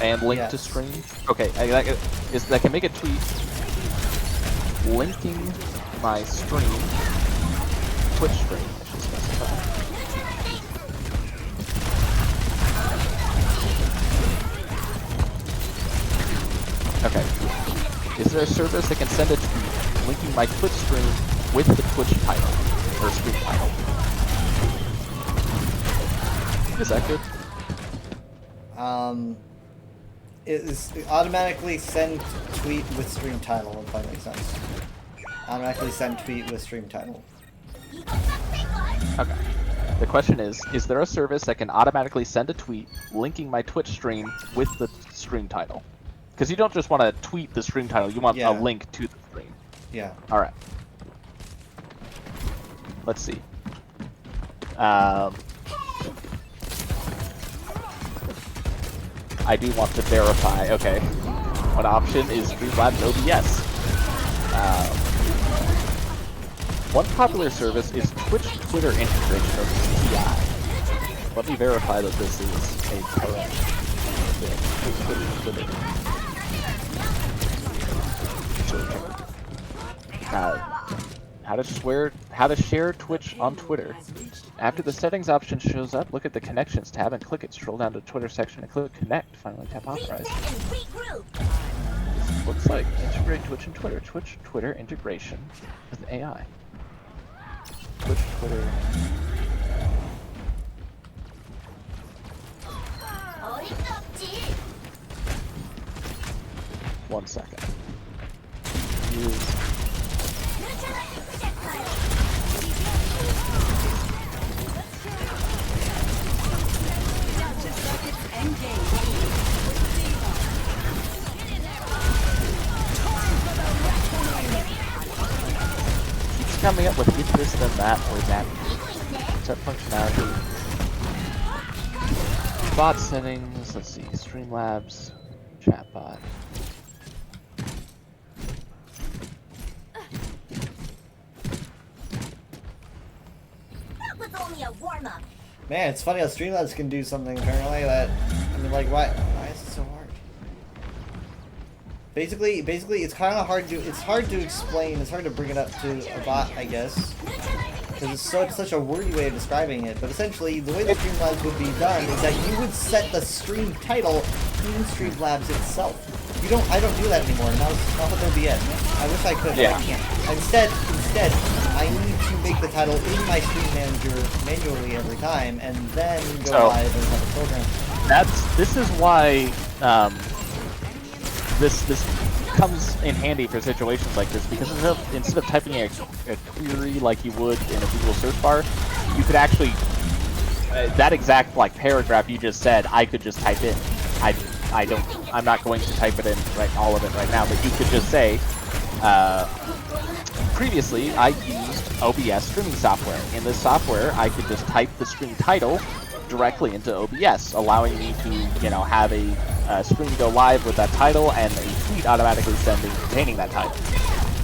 Speaker 9: And link to stream? Okay, that can make a tweet linking my stream, Twitch stream, I should specify. Okay. Is there a service that can send a tweet linking my Twitch stream with the Twitch title, or stream title? Is that good?
Speaker 1: It automatically send tweet with stream title, if that makes sense. Automatically send tweet with stream title.
Speaker 9: Okay. The question is there a service that can automatically send a tweet linking my Twitch stream with the stream title? Because you don't just want to tweet the stream title, you want a link to the stream.
Speaker 1: Yeah.
Speaker 9: Alright. Let's see. I do want to verify. Okay. One option is Streamlabs OBS. One popular service is Twitch-Twitter integration, or TI. Let me verify that this is a correct thing. How to share Twitch on Twitter. After the settings option shows up, look at the connections tab and click it. Scroll down to the Twitter section and click connect. Finally tap authorize. Looks like integrate Twitch and Twitter. Twitch Twitter integration with AI. Twitch Twitter. One second. Use. Keeps coming up with if this, then that, or that. Set functionality. Bot settings, let's see, Streamlabs, chatbot.
Speaker 14: That was only a warm-up.
Speaker 1: Man, it's funny how Streamlabs can do something apparently that, I mean, like, why is it so hard? Basically, it's kind of hard to, explain, it's hard to bring it up to a bot, I guess. Because it's such a wordy way of describing it, but essentially, the way that Streamlabs would be done is that you would set the stream title in Streamlabs itself. I don't do that anymore, not with OBS. I wish I could, but I can't. Instead, I need to make the title in my Stream Manager manually every time, and then go live and have a program.
Speaker 9: This is why this comes in handy for situations like this, because instead of typing a query like you would in a Google search bar, you could actually that exact like paragraph you just said, I could just type in. I'm not going to type it in all of it right now, but you could just say, previously I used OBS streaming software. In this software, I could just type the stream title directly into OBS, allowing me to, have a stream go live with that title and a tweet automatically sending containing that title.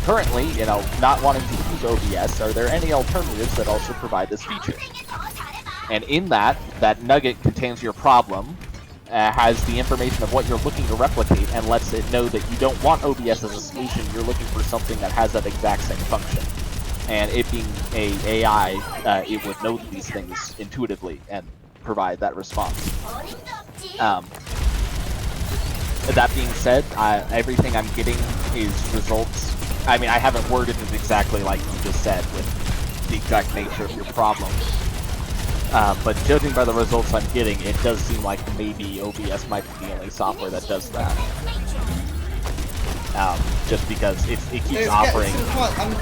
Speaker 9: Currently, not wanting to use OBS, are there any alternatives that also provide this feature? And in that nugget contains your problem, has the information of what you're looking to replicate, and lets it know that you don't want OBS as a solution, you're looking for something that has that exact same function. And it being a AI, it would know these things intuitively and provide that response. that being said, everything I'm getting is results. I mean, I haven't worded it exactly like you just said with the exact nature of your problem. But judging by the results I'm getting, it does seem like maybe OBS might be the only software that does that. Just because it keeps offering.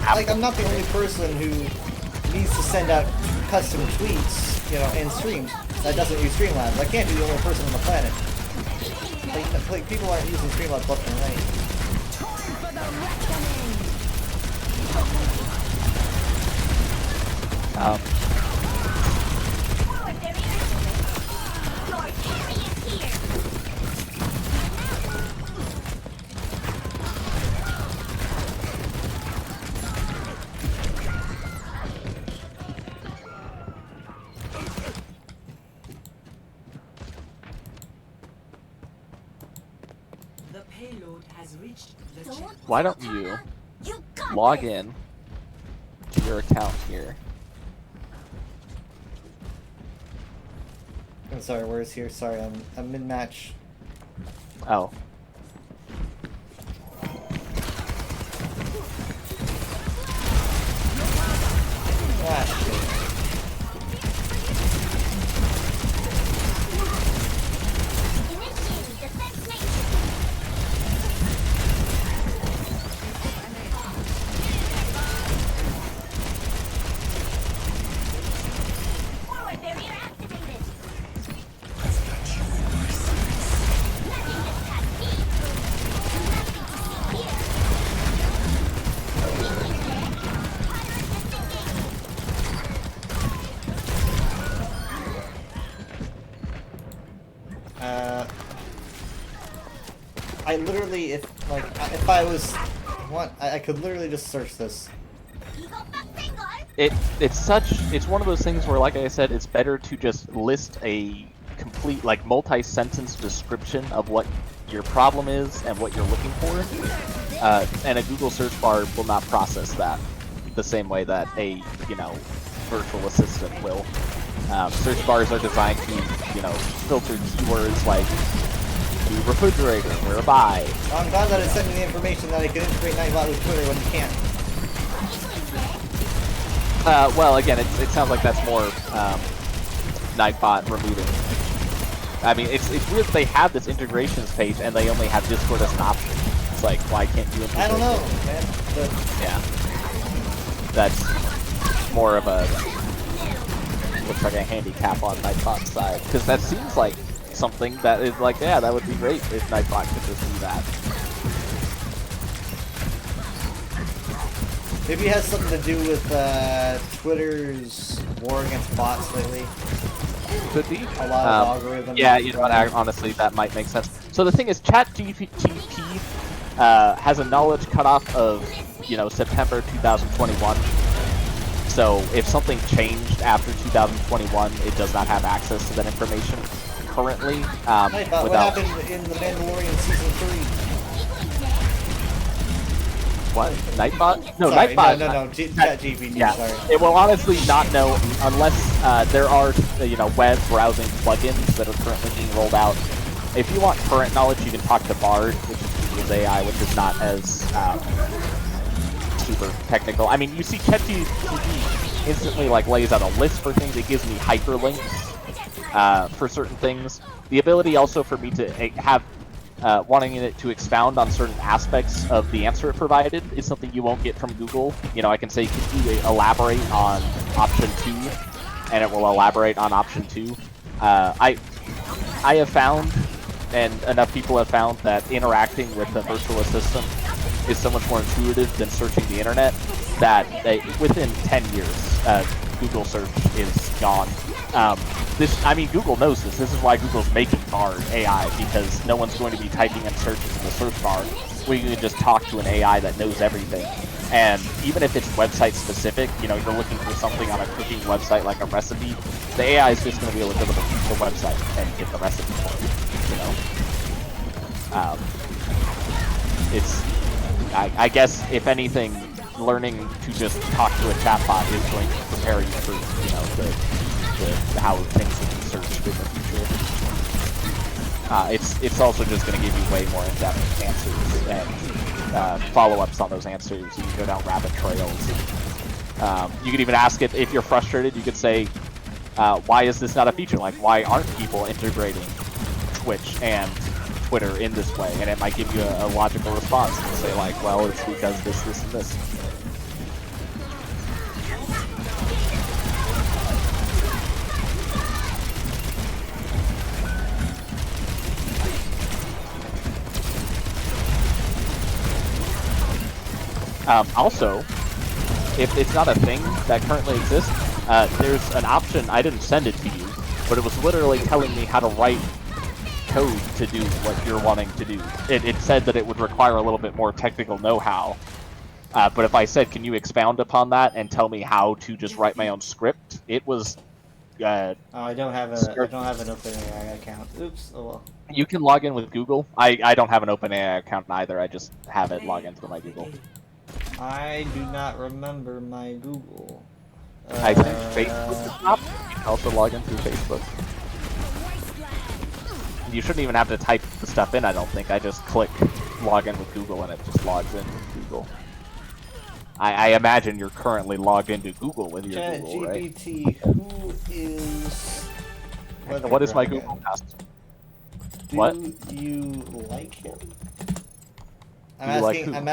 Speaker 1: I'm not the only person who needs to send out custom tweets, you know, and streams that doesn't use Streamlabs. I can't be the only person on the planet. Like people aren't using Streamlabs left and right.
Speaker 9: Why don't you log in to your account here?
Speaker 1: I'm sorry, where's here? Sorry, I'm mid-match.
Speaker 9: Oh.
Speaker 1: Ah, shit. I literally, if I was, I could literally just search this.
Speaker 9: It's one of those things where, like I said, it's better to just list a complete, like, multi-sentence description of what your problem is and what you're looking for, and a Google search bar will not process that the same way that a, you know, virtual assistant will. Search bars are designed to, you know, filter keywords like the refrigerator, whereby.
Speaker 1: I'm glad that it sent me the information that I could integrate Nightbot with Twitter when you can't.
Speaker 9: Well, again, it sounds like that's more Nightbot removing. I mean, it's weird that they have this integrations page and they only have Discord as an option. It's like, why can't you integrate?
Speaker 1: I don't know, man. But...
Speaker 9: Yeah. That's more of a, looks like a handicap on Nightbot's side. Because that seems like something that is like, yeah, that would be great if Nightbot could just do that.
Speaker 1: Maybe it has something to do with Twitter's war against bots lately.
Speaker 9: Could be.
Speaker 1: A lot of algorithms.
Speaker 9: Yeah, you know what, honestly, that might make sense. So the thing is, ChatGPT has a knowledge cutoff of, you know, September 2021. So if something changed after 2021, it does not have access to that information currently.
Speaker 1: Nightbot, what happened in The Mandalorian Season 3?
Speaker 9: What? Nightbot? No,
Speaker 1: sorry,
Speaker 9: Nightbot.
Speaker 1: No, ChatGPT,
Speaker 9: yeah.
Speaker 1: sorry.
Speaker 9: It will honestly not know unless there are, you know, web browsing plugins that are currently being rolled out. If you want current knowledge, you can talk to Bard, which is Google's AI, which is not as super technical. I mean, you see ChatGPT instantly like lays out a list for things. It gives me hyperlinks for certain things. The ability also for me to have wanting it to expound on certain aspects of the answer it provided is something you won't get from Google. You know, I can say, could you elaborate on option 2, and it will elaborate on option 2. I have found, and enough people have found, that interacting with a virtual assistant is so much more intuitive than searching the internet that within 10 years, Google search is gone. I mean, Google knows this. This is why Google's making Bard AI, because no one's going to be typing in searches in the search bar where you can just talk to an AI that knows everything. And even if it's website specific, you know, you're looking for something on a cooking website like a recipe, the AI is just going to be able to go to the website and get the recipe for you, you know? I guess, if anything, learning to just talk to a chatbot is going to prepare you for, you know, how things will be searched in the future. it's also just going to give you way more in-depth answers and follow-ups on those answers. You can go down rabbit trails. You could even ask it if you're frustrated. You could say, why is this not a feature? Like, why aren't people integrating Twitch and Twitter in this way? And it might give you a logical response. You can say, like, well, it's because this, and this. Also, if it's not a thing that currently exists, there's an option. I didn't send it to you, but it was literally telling me how to write code to do what you're wanting to do. It said that it would require a little bit more technical know-how, but if I said, can you expound upon that and tell me how to just write my own script, it was...
Speaker 1: I don't have an OpenAI account. Oops. Oh well.
Speaker 9: You can log in with Google. I don't have an OpenAI account either. I just have it log into my Google.
Speaker 1: I do not remember my Google.
Speaker 9: I think Facebook is up. You can also log in through Facebook. You shouldn't even have to type the stuff in, I don't think. I just click log in with Google and it just logs in with Google. I imagine you're currently logged into Google with your Google, right?
Speaker 1: ChatGPT, who is...
Speaker 9: What is my Google password? What?
Speaker 1: Do you like him? I'm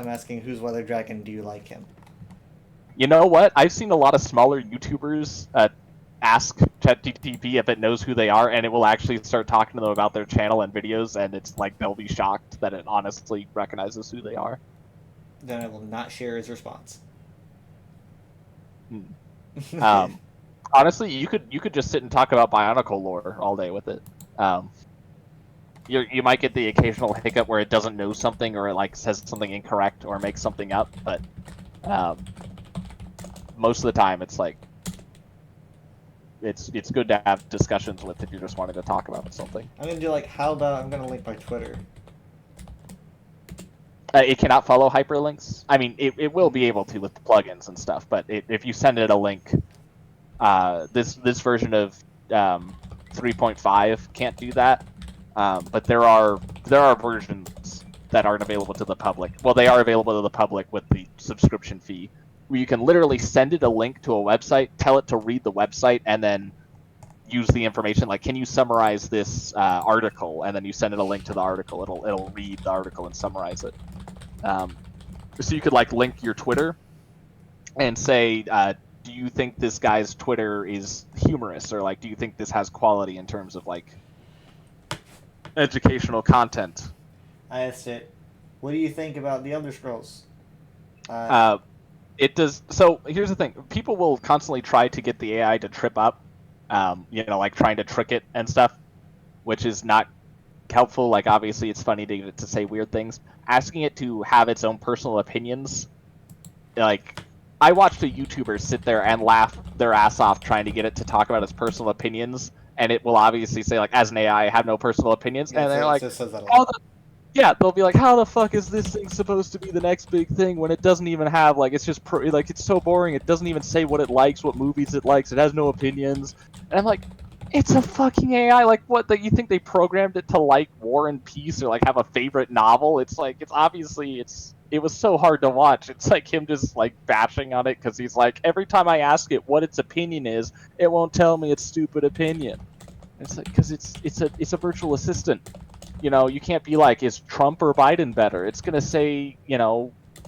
Speaker 1: asking who's Weather Dragon, do you like him?
Speaker 9: You know what? I've seen a lot of smaller YouTubers ask ChatGPT if it knows who they are, and it will actually start talking to them about their channel and videos, and it's like they'll be shocked that it honestly recognizes who they are.
Speaker 1: Then I will not share his response.
Speaker 9: Honestly, you could just sit and talk about Bionicle lore all day with it. You might get the occasional hiccup where it doesn't know something, or it like says something incorrect or makes something up, but most of the time it's like it's good to have discussions with if you're just wanting to talk about something.
Speaker 1: I'm gonna do like, how about I'm gonna link my Twitter.
Speaker 9: It cannot follow hyperlinks. I mean, it will be able to with the plugins and stuff, but if you send it a link, this version of 3.5 can't do that. But there are versions that aren't available to the public. Well, they are available to the public with the subscription fee, where you can literally send it a link to a website, tell it to read the website, and then use the information. Like, can you summarize this article? And then you send it a link to the article. It'll read the article and summarize it. So you could like link your Twitter and say, do you think this guy's Twitter is humorous, or like, do you think this has quality in terms of like educational content?
Speaker 1: I asked it, what do you think about the Elder Scrolls?
Speaker 9: It does. So here's the thing: people will constantly try to get the AI to trip up, like trying to trick it and stuff, which is not helpful. Like, obviously, it's funny to get it to say weird things. Asking it to have its own personal opinions, like, I watched a YouTuber sit there and laugh their ass off trying to get it to talk about its personal opinions, and it will obviously say, like, as an AI, I have no personal opinions, and they're like, yeah, they'll be like, how the fuck is this thing supposed to be the next big thing when it doesn't even have, like, it's just, like, it's so boring, it doesn't even say what it likes, what movies it likes, it has no opinions. And I'm like, it's a fucking AI, like, what, that you think they programmed it to like War and Peace or, like, have a favorite novel? It's like, it's obviously, it was so hard to watch. It's like him just, like, bashing on it, because he's like, every time I ask it what its opinion is, it won't tell me its stupid opinion. It's like, because it's a virtual assistant. You know, you can't be like, is Trump or Biden better? It's going to say,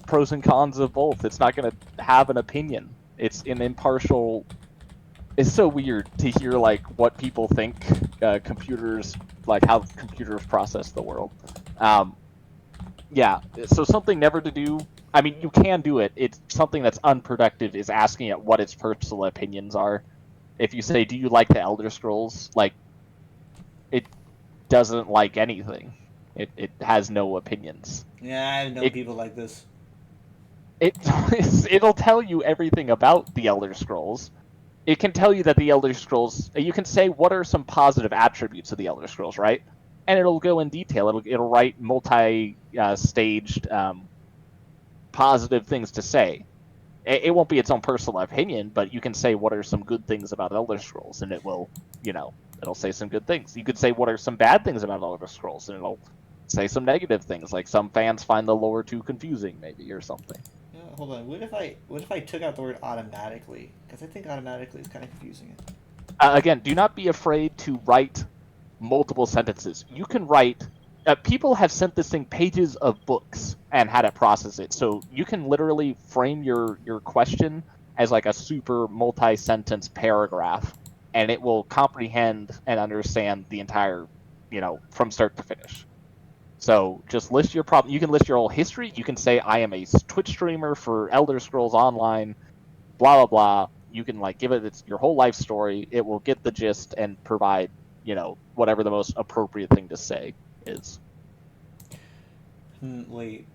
Speaker 9: pros and cons of both. It's not going to have an opinion. It's an impartial... It's so weird to hear, like, what people think computers, like, how computers process the world. Yeah, so something never to do... I mean, you can do it. It's something that's unproductive is asking it what its personal opinions are. If you say, do you like the Elder Scrolls? Like, it doesn't like anything. It has no opinions.
Speaker 1: Yeah, I know people like this.
Speaker 9: It'll tell you everything about the Elder Scrolls. It can tell you that the Elder Scrolls... You can say, what are some positive attributes of the Elder Scrolls, right? And it'll go in detail. It'll write multi-staged positive things to say. It won't be its own personal opinion, but you can say what are some good things about Elder Scrolls, and it will, it'll say some good things. You could say what are some bad things about Elder Scrolls, and it'll say some negative things, like some fans find the lore too confusing, maybe, or something.
Speaker 1: Yeah, hold on. What if I took out the word automatically? Because I think automatically is kind of confusing it.
Speaker 9: Again, do not be afraid to write multiple sentences. You can write. People have sent this thing pages of books and had it process it. So you can literally frame your question as like a super multi-sentence paragraph, and it will comprehend and understand the entire, from start to finish. So just list your problem. You can list your whole history. You can say, I am a Twitch streamer for Elder Scrolls Online, blah, blah, blah. You can give it your whole life story. It will get the gist and provide, whatever the most appropriate thing to say is.
Speaker 1: Wait.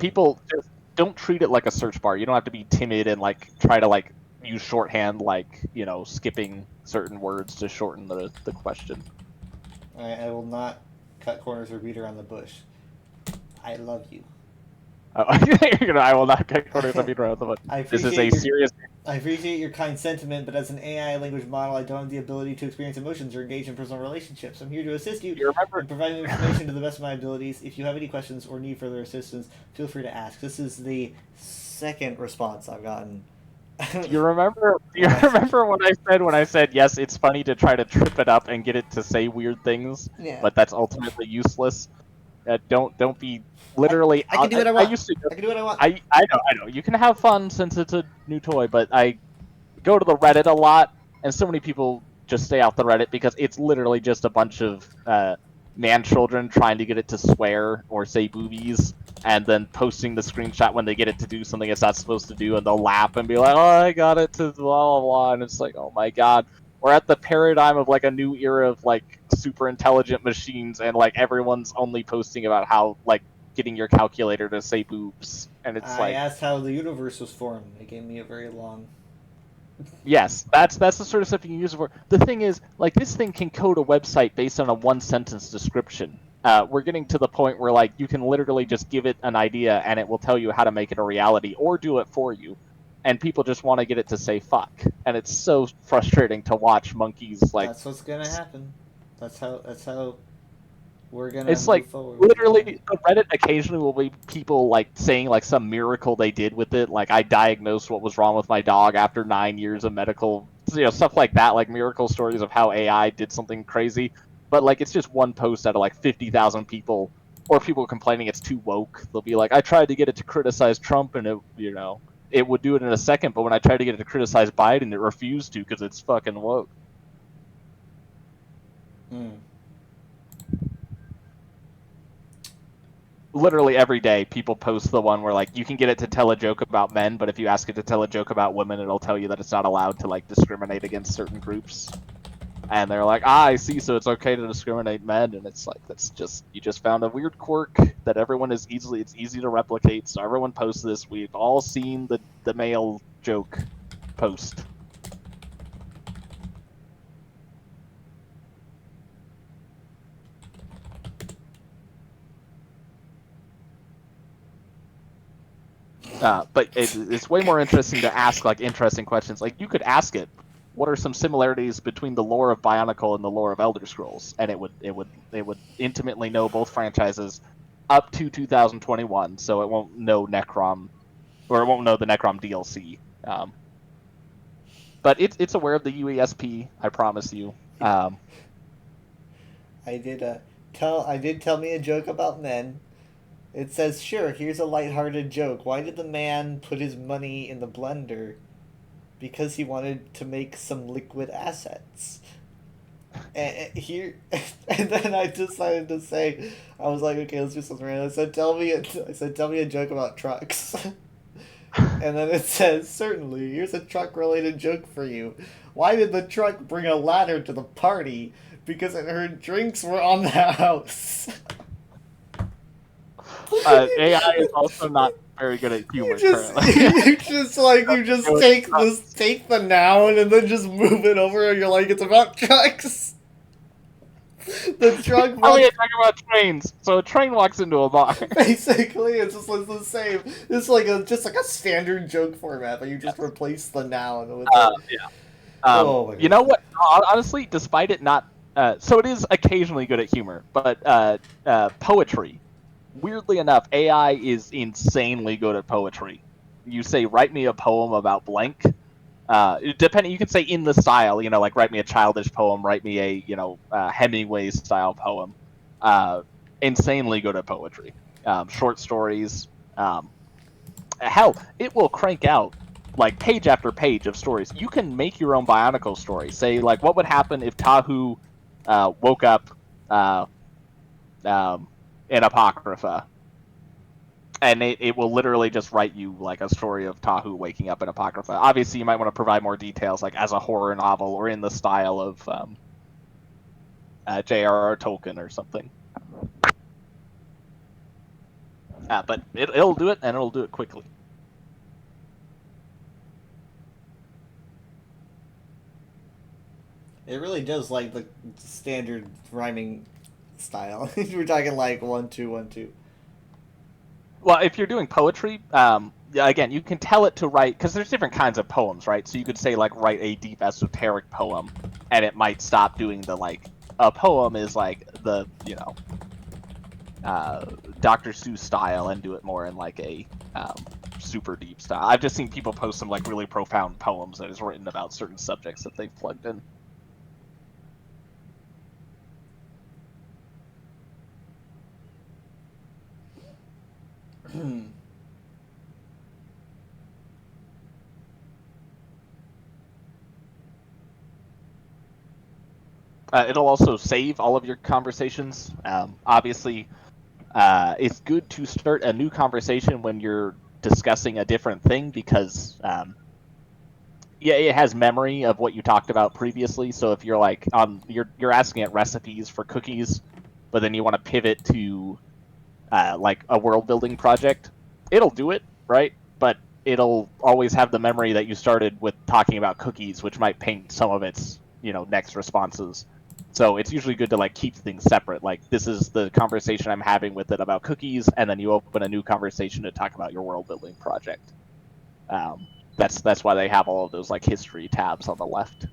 Speaker 9: People just don't treat it like a search bar. You don't have to be timid and try to use shorthand, skipping certain words to shorten the question.
Speaker 1: I will not cut corners or beat around the bush. I love you.
Speaker 9: I will not cut corners or beat around the bush. This is a serious.
Speaker 1: I appreciate your kind sentiment, but as an AI language model, I don't have the ability to experience emotions or engage in personal relationships. I'm here to assist you and provide information to the best of my abilities. If you have any questions or need further assistance, feel free to ask. This is the second response I've gotten.
Speaker 9: You remember what I said yes, it's funny to try to trip it up and get it to say weird things, but that's ultimately useless. Don't be literally.
Speaker 1: I can do what I want.
Speaker 9: I
Speaker 1: can do what I want.
Speaker 9: I know. You can have fun since it's a new toy, but I go to the Reddit a lot, and so many people just stay off the Reddit because it's literally just a bunch of man children trying to get it to swear or say boobies, and then posting the screenshot when they get it to do something it's not supposed to do, and they'll laugh and be like, "Oh, I got it to blah blah blah," and it's like, "Oh my god." We're at the paradigm of a new era of super intelligent machines, and everyone's only posting about how getting your calculator to say boobs, and it's
Speaker 1: I asked how the universe was formed. They gave me a very long.
Speaker 9: Yes, that's the sort of stuff you can use it for. The thing is, this thing can code a website based on a one-sentence description. We're getting to the point where you can literally just give it an idea, and it will tell you how to make it a reality or do it for you. And people just want to get it to say fuck, and it's so frustrating to watch monkeys
Speaker 1: That's what's gonna happen. That's how we're gonna.
Speaker 9: It's
Speaker 1: move forward.
Speaker 9: literally the Reddit occasionally will be people saying some miracle they did with it. I diagnosed what was wrong with my dog after 9 years of medical, stuff like that. Miracle stories of how AI did something crazy, but it's just one post out of 50,000 people, or people complaining it's too woke. They'll be like, I tried to get it to criticize Trump, and it would do it in a second, but when I tried to get it to criticize Biden, it refused to because it's fucking woke. Literally every day, people post the one where you can get it to tell a joke about men, but if you ask it to tell a joke about women, it'll tell you that it's not allowed to discriminate against certain groups. And they're like, I see, so it's okay to discriminate men, and it's you just found a weird quirk that it's easy to replicate, so everyone posts this. We've all seen the male joke post. But it's way more interesting to ask interesting questions. You could ask it, what are some similarities between the lore of Bionicle and the lore of Elder Scrolls? And it would intimately know both franchises up to 2021, so it won't know Necrom, or it won't know the Necrom DLC. But it's aware of the UESP, I promise you.
Speaker 1: I did tell me a joke about men. It says, sure, here's a lighthearted joke. Why did the man put his money in the blender? Because he wanted to make some liquid assets. And then I decided to say, I was like, okay, let's do something random. I said, tell me a joke about trucks. And then it says, certainly, here's a truck-related joke for you. Why did the truck bring a ladder to the party? Because it heard drinks were on the house.
Speaker 9: AI is also not very good at humor currently.
Speaker 1: You just take the noun and then just move it over, and you're like, it's about trucks. The truck.
Speaker 9: Oh, yeah, talking about trains. So a train walks into a bar.
Speaker 1: Basically, it's the same. It's just like a standard joke format, but you just replace the noun with. Oh my
Speaker 9: You know what? Honestly, despite it not, so it is occasionally good at humor, but poetry. Weirdly enough, AI is insanely good at poetry. You say, "Write me a poem about blank." Depending, you can say in the style, like write me a childish poem, write me a, Hemingway style poem. Insanely good at poetry, short stories. Hell, it will crank out like page after page of stories. You can make your own Bionicle story. Say like, what would happen if Tahu woke up in Apocrypha, and it will literally just write you like a story of Tahu waking up in Apocrypha. Obviously, you might want to provide more details, like as a horror novel or in the style of J.R.R. Tolkien or something. But it'll do it, and it'll do it quickly.
Speaker 1: It really does like the standard rhyming style. We're talking like 1 2 1 2.
Speaker 9: Well, if you're doing poetry, again, you can tell it to write, because there's different kinds of poems, right? So you could say like write a deep esoteric poem, and it might stop doing the like. A poem is like the Dr. Seuss style, and do it more in like a super deep style. I've just seen people post some like really profound poems that is written about certain subjects that they've plugged in. It'll also save all of your conversations. Obviously, it's good to start a new conversation when you're discussing a different thing because, it has memory of what you talked about previously. So if you're like you're asking it recipes for cookies, but then you want to pivot to like a world building project, it'll do it, right? But it'll always have the memory that you started with talking about cookies, which might paint some of its next responses. So it's usually good to like keep things separate. Like this is the conversation I'm having with it about cookies, and then you open a new conversation to talk about your world building project. That's why they have all of those like history tabs on the left.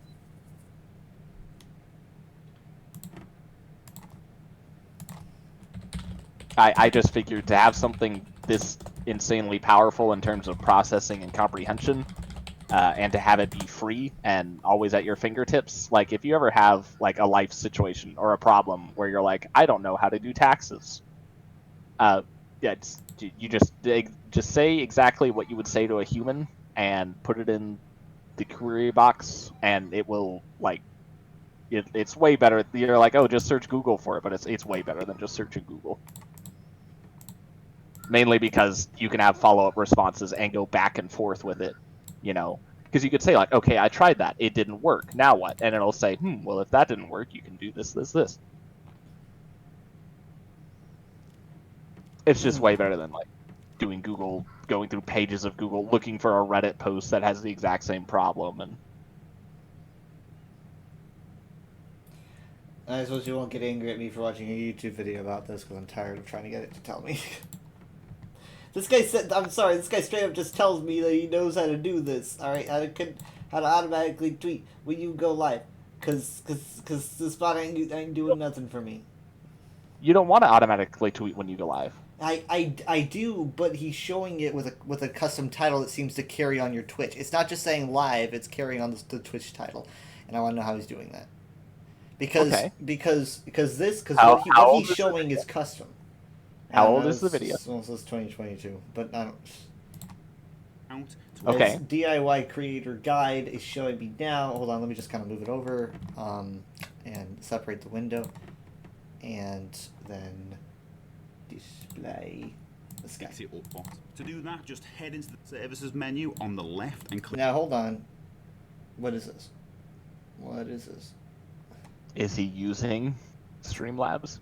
Speaker 9: I just figured to have something this insanely powerful in terms of processing and comprehension, and to have it be free and always at your fingertips. Like if you ever have like a life situation or a problem where you're like, I don't know how to do taxes. You just say exactly what you would say to a human and put it in the query box, and it will like. It's way better. You're like, oh, just search Google for it, but it's way better than just searching Google. Mainly because you can have follow-up responses and go back and forth with it, because you could say like, okay, I tried that, it didn't work, now what? And it'll say, well, if that didn't work, you can do this. It's just way better than like doing Google, going through pages of Google, looking for a Reddit post that has the exact same problem. And
Speaker 1: I suppose you won't get angry at me for watching a YouTube video about this because I'm tired of trying to get it to tell me. This guy said, I'm sorry, this guy straight up just tells me that he knows how to do this, alright? How to automatically tweet when you go live. Cause this bot ain't doing nothing for me.
Speaker 9: You don't want to automatically tweet when you go live.
Speaker 1: I do, but he's showing it with a custom title that seems to carry on your Twitch. It's not just saying live, it's carrying on the Twitch title. And I want to know how he's doing that. Because what he's showing is custom.
Speaker 9: How old is the video?
Speaker 1: Well, it says 2022, but I don't...
Speaker 9: Okay.
Speaker 1: DIY Creator Guide is showing me now. Hold on, let me just kind of move it over, and separate the window, and then display this guy.
Speaker 13: To do that, just head into the services menu on the left and click.
Speaker 1: Now hold on. What is this? What is this?
Speaker 9: Is he using Streamlabs?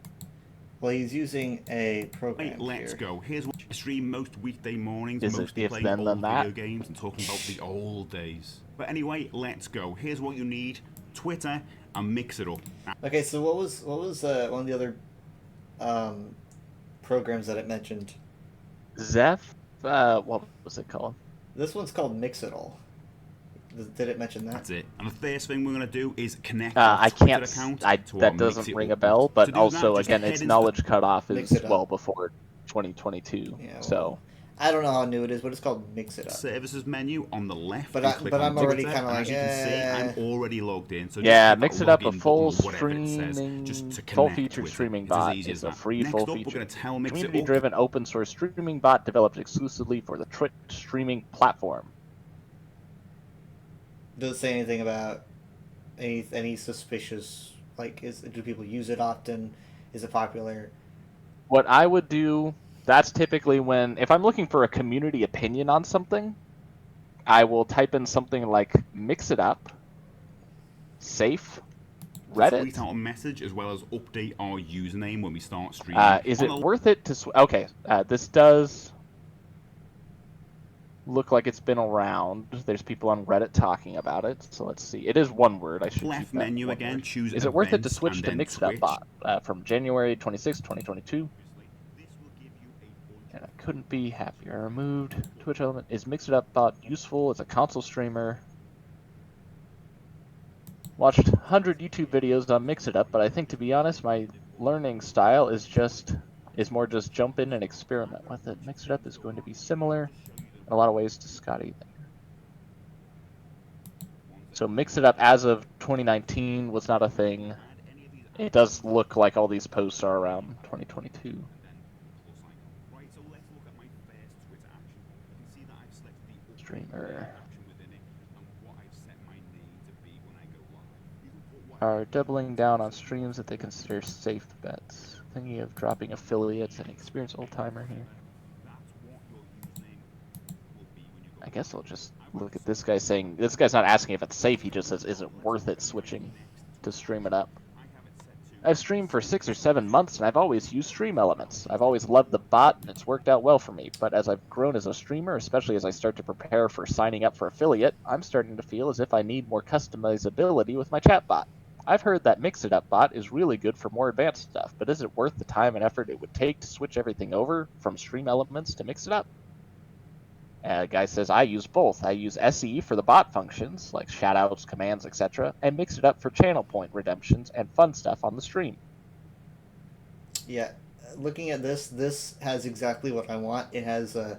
Speaker 1: Well, he's using a program.
Speaker 13: Let's go. Here's what I stream most weekday mornings.
Speaker 9: Is
Speaker 13: mostly
Speaker 9: it
Speaker 13: playing
Speaker 9: then
Speaker 13: old
Speaker 9: that?
Speaker 13: video games and talking about the old days. But anyway, let's go. Here's what you need: Twitter and mix it up.
Speaker 1: Okay, so what was one of the other programs that it mentioned?
Speaker 9: Zeph? What was it called?
Speaker 1: This one's called Mixitl. Did it mention that?
Speaker 13: That's it. And the first thing we're going to do is connect
Speaker 9: I
Speaker 13: our Twitter
Speaker 9: can't.
Speaker 13: account to
Speaker 9: That
Speaker 13: our
Speaker 9: doesn't
Speaker 13: Mixit
Speaker 9: ring a
Speaker 13: upload.
Speaker 9: bell.
Speaker 13: To
Speaker 9: But
Speaker 13: do
Speaker 9: also,
Speaker 13: that, just
Speaker 9: again,
Speaker 13: head
Speaker 9: its
Speaker 13: into
Speaker 9: knowledge cutoff
Speaker 1: Mix
Speaker 9: is
Speaker 1: it up.
Speaker 9: well before 2022.
Speaker 1: Yeah, well,
Speaker 9: So
Speaker 1: I don't know how new it is, but it's called Mix It Up.
Speaker 13: Services menu on the left.
Speaker 1: But
Speaker 13: and
Speaker 1: I-
Speaker 13: click
Speaker 1: but
Speaker 13: on
Speaker 1: I'm already
Speaker 13: Twitter,
Speaker 1: kinda
Speaker 13: and
Speaker 1: like,
Speaker 13: as you can see, I'm already logged in. So just
Speaker 9: yeah,
Speaker 13: hit that
Speaker 9: Mix It Up, a
Speaker 13: login
Speaker 9: full
Speaker 13: button or whatever it says,
Speaker 9: streaming,
Speaker 13: just to
Speaker 9: full
Speaker 13: connect
Speaker 9: featured
Speaker 13: with it.
Speaker 9: streaming
Speaker 13: It's as
Speaker 9: bot.
Speaker 13: easy
Speaker 9: It's
Speaker 13: as
Speaker 9: a
Speaker 13: that.
Speaker 9: free
Speaker 13: Next
Speaker 9: full
Speaker 13: up, we're
Speaker 9: feature
Speaker 13: going to tell Mix It up.
Speaker 9: community-driven open source streaming bot developed exclusively for the Twitch streaming platform.
Speaker 1: Does it say anything about any suspicious, like, do people use it often? Is it popular?
Speaker 9: What I would do, that's typically when, if I'm looking for a community opinion on something, I will type in something like Mix It Up, safe,
Speaker 13: Tweet
Speaker 9: Reddit.
Speaker 13: out a message as well as update our username when we start streaming.
Speaker 9: Is
Speaker 13: On
Speaker 9: it
Speaker 13: the
Speaker 9: worth it to... Okay, this does look like it's been around. There's people on Reddit talking about it, so let's see. It is one word. I should
Speaker 13: left
Speaker 9: keep that
Speaker 13: menu
Speaker 9: one
Speaker 13: again,
Speaker 9: word.
Speaker 13: choose
Speaker 9: Is it worth it to
Speaker 13: events
Speaker 9: switch
Speaker 13: and
Speaker 9: to
Speaker 13: then
Speaker 9: Mix It Up
Speaker 13: Twitch.
Speaker 9: bot from January 26, 2022? And I couldn't be happier. I removed Twitch element. Is Mix It Up bot useful as a console streamer? Watched 100 YouTube videos on Mix It Up, but I think, to be honest, my learning style is more just jump in and experiment with it. Mix It Up is going to be similar in a lot of ways to Scotty. So Mix It Up as of 2019 was not a thing. It does look like all these posts are around 2022. Streamer. Are doubling down on streams that they consider safe bets. Thinking of dropping affiliates and experienced old timer here. I guess I'll just look at this guy saying, this guy's not asking if it's safe, he just says, is it worth it switching to Stream It Up? I've streamed for 6 or 7 months and I've always used Stream Elements. I've always loved the bot and it's worked out well for me, but as I've grown as a streamer, especially as I start to prepare for signing up for affiliate, I'm starting to feel as if I need more customizability with my chat bot. I've heard that Mix It Up bot is really good for more advanced stuff, but is it worth the time and effort it would take to switch everything over from Stream Elements to Mix It Up? A guy says, I use both. I use SE for the bot functions, like shoutouts, commands, etc., and Mix It Up for channel point redemptions and fun stuff on the stream.
Speaker 1: Yeah, looking at this has exactly what I want. It has a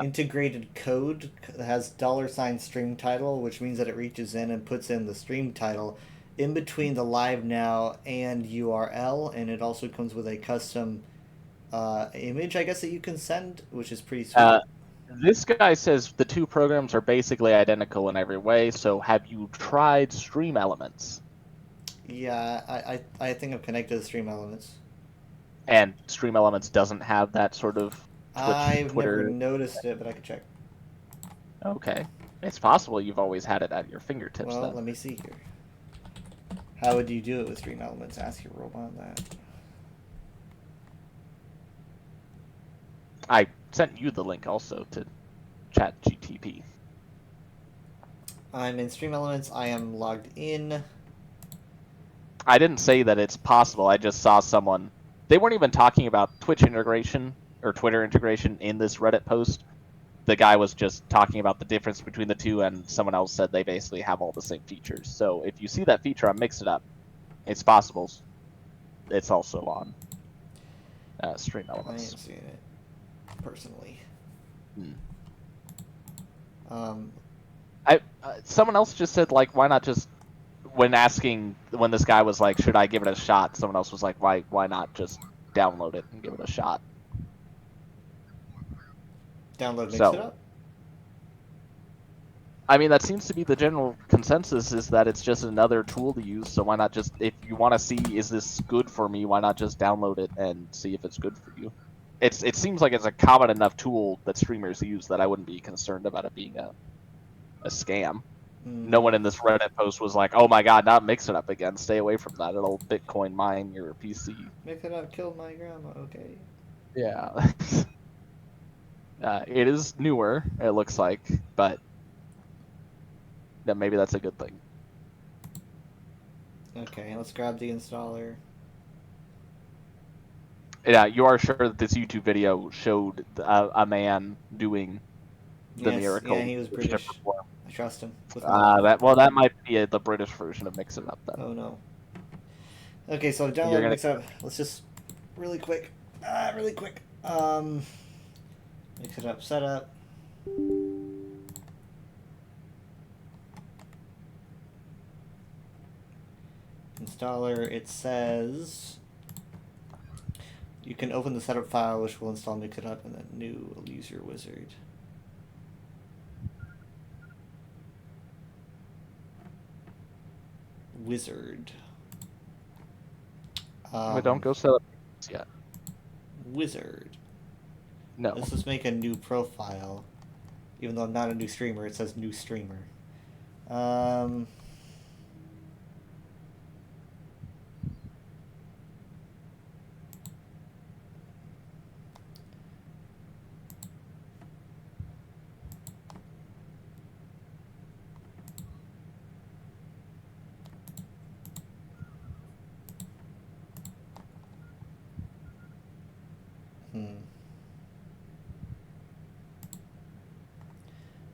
Speaker 1: integrated code that has $stream title, which means that it reaches in and puts in the stream title in between the live now and URL, and it also comes with a custom image, I guess, that you can send, which is pretty sweet.
Speaker 9: This guy says the two programs are basically identical in every way, so have you tried Stream Elements?
Speaker 1: Yeah, I think I'm connected to Stream Elements.
Speaker 9: And Stream Elements doesn't have that sort of
Speaker 1: I've
Speaker 9: Twitter...
Speaker 1: never noticed it, but I could check.
Speaker 9: Okay. It's possible you've always had it at your fingertips,
Speaker 1: Well,
Speaker 9: then.
Speaker 1: let me see here. How would you do it with Stream Elements? Ask your robot that.
Speaker 9: I sent you the link also to ChatGTP.
Speaker 1: I'm in Stream Elements. I am logged in.
Speaker 9: I didn't say that it's possible. I just saw someone... They weren't even talking about Twitch integration or Twitter integration in this Reddit post. The guy was just talking about the difference between the two, and someone else said they basically have all the same features. So if you see that feature on Mix It Up, it's possible. It's also on Stream Elements.
Speaker 1: I am seeing it personally.
Speaker 9: Someone else just said, like, why not just, when this guy was like, should I give it a shot, someone else was like, why not just download it and give it a shot?
Speaker 1: Download Mix It Up?
Speaker 9: I mean, that seems to be the general consensus, is that it's just another tool to use, so why not just, if you want to see, is this good for me, why not just download it and see if it's good for you? It seems like it's a common enough tool that streamers use that I wouldn't be concerned about it being a scam. No one in this Reddit post was like, oh my god, not Mix It Up again, stay away from that, it'll Bitcoin mine your PC.
Speaker 1: Mix It Up killed my grandma, okay.
Speaker 9: Yeah. It is newer, it looks like, but maybe that's a good thing.
Speaker 1: Okay, let's grab the installer.
Speaker 9: Yeah, you are sure that this YouTube video showed a man doing the miracle?
Speaker 1: Yeah, he was British. I trust him.
Speaker 9: That might be the British version of Mix It Up then.
Speaker 1: Oh no. Okay, so I've downloaded Mix It Up. Let's just really quick. Mix It Up setup. Installer, it says you can open the setup file, which will install Mix It Up in the new user wizard.
Speaker 9: Wait, don't go set up yet.
Speaker 1: Wizard.
Speaker 9: No.
Speaker 1: Let's just make a new profile. Even though I'm not a new streamer, it says new streamer.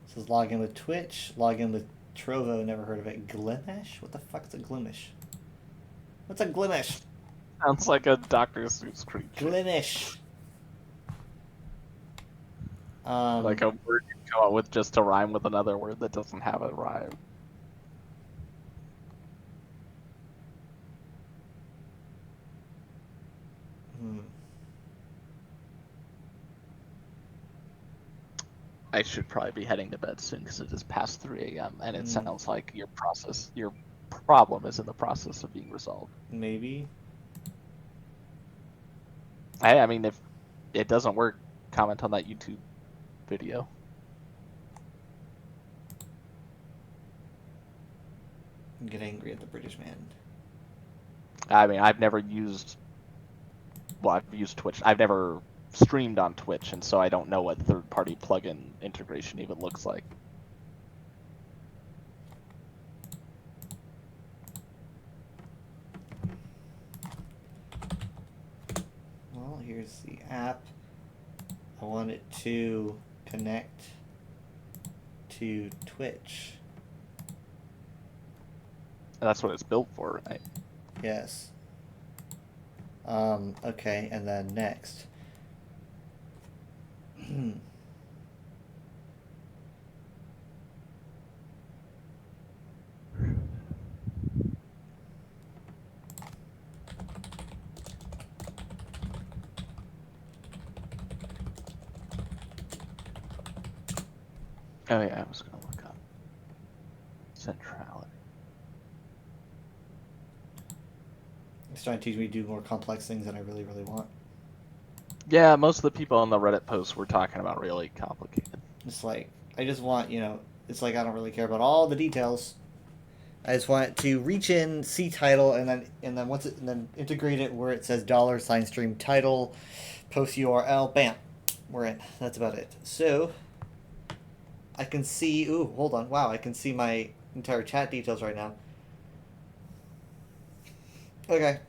Speaker 1: Says log in with Twitch, log in with Trovo, never heard of it. Glimesh? What the fuck is a Glimesh? What's a Glimesh?
Speaker 9: Sounds like a Dr. Seuss creature.
Speaker 1: Glimesh.
Speaker 9: Like a word you come up with just to rhyme with another word that doesn't have a rhyme. I should probably be heading to bed soon because it is past 3 a.m. and it sounds like your problem is in the process of being resolved.
Speaker 1: Maybe.
Speaker 9: I mean, if it doesn't work, comment on that YouTube video.
Speaker 1: Get angry at the British man.
Speaker 9: I mean, I've used Twitch. I've never streamed on Twitch, and so I don't know what third-party plugin integration even looks like.
Speaker 1: Well, here's the app. I want it to connect to Twitch.
Speaker 9: That's what it's built for, right?
Speaker 1: Yes. Okay, and then next.
Speaker 9: Oh yeah, I was gonna look up centrality.
Speaker 1: It's trying to teach me to do more complex things than I really, really want.
Speaker 9: Yeah, most of the people on the Reddit posts were talking about really complicated.
Speaker 1: It's like, I just want, it's like I don't really care about all the details. I just want it to reach in, see title, and then integrate it where it says $stream title, post URL, bam, we're in. That's about it. So I can see, ooh, hold on, wow, I can see my entire chat details right now. Okay,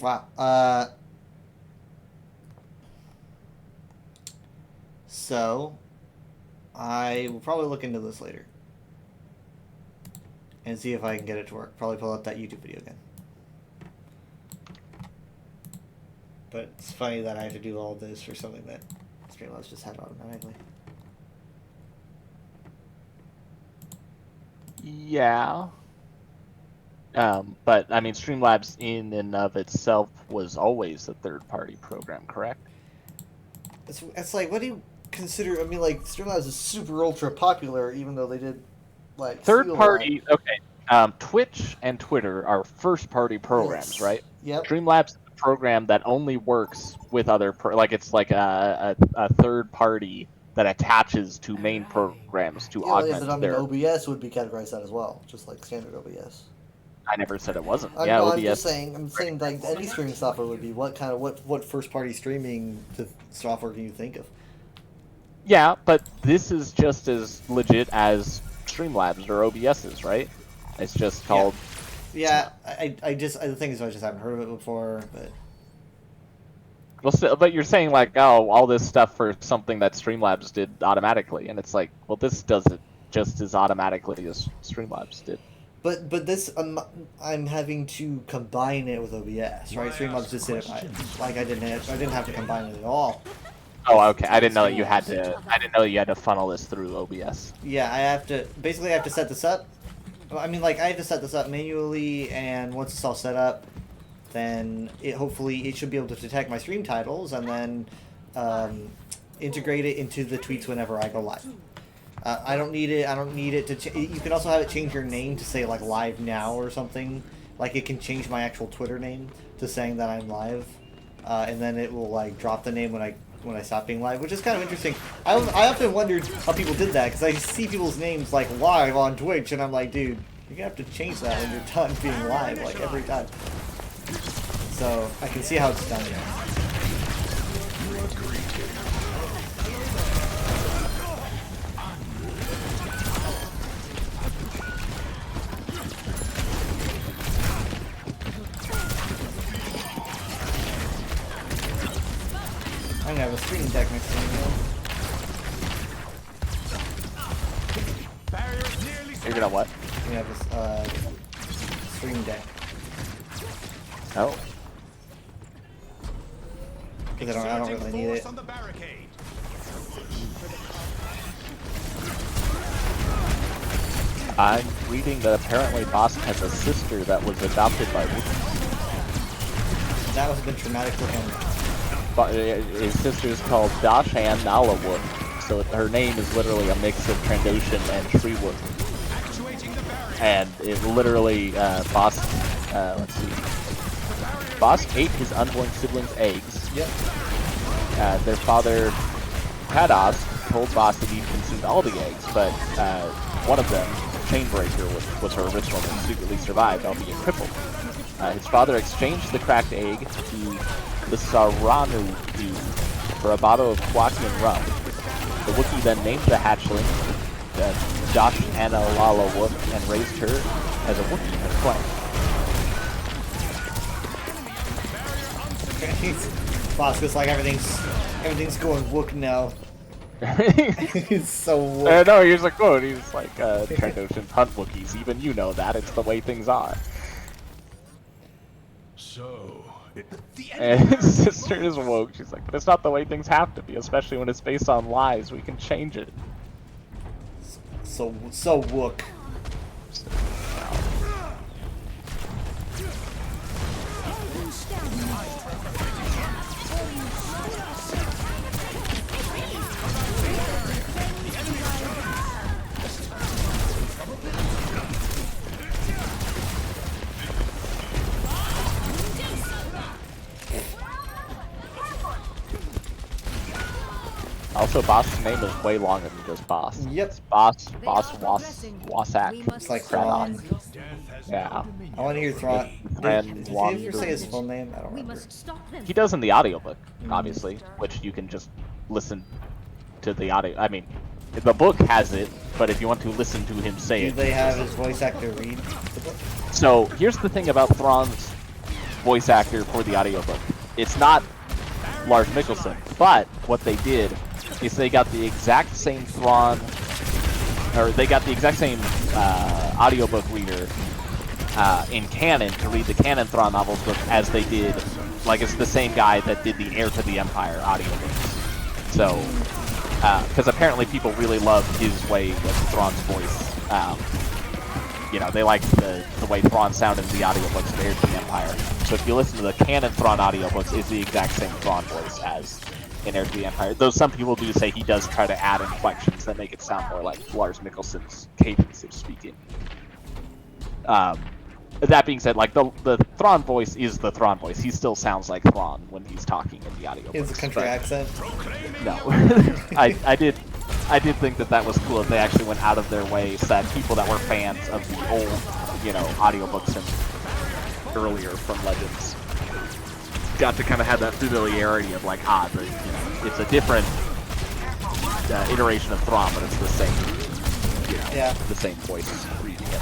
Speaker 1: wow. So I will probably look into this later and see if I can get it to work. Probably pull up that YouTube video again. But it's funny that I have to do all this for something that Streamlabs just had automatically.
Speaker 9: Yeah. But, I mean, Streamlabs in and of itself was always a third-party program, correct?
Speaker 1: It's like, what do you consider? I mean, like, Streamlabs is super ultra popular, even though they did, like,
Speaker 9: third-party, okay. Twitch and Twitter are first-party programs, right?
Speaker 1: Yep.
Speaker 9: Streamlabs is a program that only works with other, it's like a third party that attaches to main programs to augment their...
Speaker 1: OBS would be categorized that as well, just like standard OBS.
Speaker 9: I never said it wasn't.
Speaker 1: Yeah,
Speaker 9: OBS.
Speaker 1: I'm saying like any streaming software would be what first party streaming software can you think of?
Speaker 9: Yeah, but this is just as legit as Streamlabs or OBS is, right? It's just called.
Speaker 1: Yeah, the thing is I just haven't heard of it before, but.
Speaker 9: Well, but you're saying like, oh, all this stuff for something that Streamlabs did automatically, and it's like, well, this does it just as automatically as Streamlabs did.
Speaker 1: But this I'm having to combine it with OBS, right? Streamlabs just did it like I didn't have to combine it at all.
Speaker 9: Oh, okay. I didn't know that you had to. I didn't know you had to funnel this through OBS.
Speaker 1: Yeah, I have to set this up. I mean, like I have to set this up manually, and once it's all set up, then hopefully it should be able to detect my stream titles and then integrate it into the tweets whenever I go live. I don't need it. I don't need it to. You can also have it change your name to say like live now or something. Like it can change my actual Twitter name to saying that I'm live, and then it will like drop the name when I stop being live, which is kind of interesting. I often wondered how people did that because I see people's names like live on Twitch, and I'm like, dude, you're gonna have to change that when you're done being live, like every time. So I can see how it's done. I'm gonna have a stream deck next to me.
Speaker 9: You're gonna what?
Speaker 1: I'm gonna have a stream deck.
Speaker 9: Oh.
Speaker 1: Because I don't really need it.
Speaker 9: I'm reading that apparently Bosk has a sister that was adopted by Wookiees.
Speaker 1: That must have been traumatic for him.
Speaker 9: His sister is called Dashan Nalawook, so her name is literally a mix of Trandoshan and Treewook. And it literally, Bosk, let's see. Bosk ate his unborn siblings' eggs.
Speaker 1: Yep.
Speaker 9: Their father, Kados, told Bosk that he'd consumed all the eggs, but one of them, Chainbreaker, was her original and secretly survived, albeit crippled. His father exchanged the cracked egg to the Saranu for a bottle of Kwakian rum. The Wookiee then named the hatchling Josh Anna Lala Wook and raised her as a Wookiee in his clan.
Speaker 1: Bosk is like everything's going Wook now. He's so
Speaker 9: Wook. No, here's a quote. He's like, Trandoshans hunt Wookiees. Even you know that. It's the way things are.
Speaker 12: So...
Speaker 9: And his sister is woke. She's like, but it's not the way things have to be, especially when it's based on lies. We can change it.
Speaker 1: So Wook.
Speaker 9: Also, Bosk's name is way longer than just Bosk.
Speaker 1: Yep.
Speaker 9: It's Wasak.
Speaker 1: It's like Thrawn.
Speaker 9: Yeah.
Speaker 1: I want to hear Thrawn. Did he ever say his full name? I don't remember.
Speaker 9: He does in the audiobook, obviously, which you can just listen to the audio. I mean, the book has it, but if you want to listen to him say it...
Speaker 1: Do they have his voice actor read the book?
Speaker 9: So, here's the thing about Thrawn's voice actor for the audiobook. It's not Lars Mikkelsen, but what they did is they got the exact same Thrawn, or they got the exact same audiobook reader in canon to read the canon Thrawn novels book as they did, like it's the same guy that did the Heir to the Empire audiobooks. So, because apparently people really love his way with Thrawn's voice. You know, they liked the way Thrawn sounded in the audiobooks of Heir to the Empire. So if you listen to the canon Thrawn audiobooks, it's the exact same Thrawn voice as in Heir to the Empire. Though some people do say he does try to add inflections that make it sound more like Lars Mikkelsen's cadence of speaking. That being said, like the Thrawn voice is the Thrawn voice. He still sounds like Thrawn when he's talking in the audiobooks.
Speaker 1: It's a country accent.
Speaker 9: No, I did think that was cool that they actually went out of their way so that people that were fans of the old, you know, audiobooks and earlier from Legends got to kind of have that familiarity of like, it's a different iteration of Thrawn, but it's the same, you know, the same voice reading it.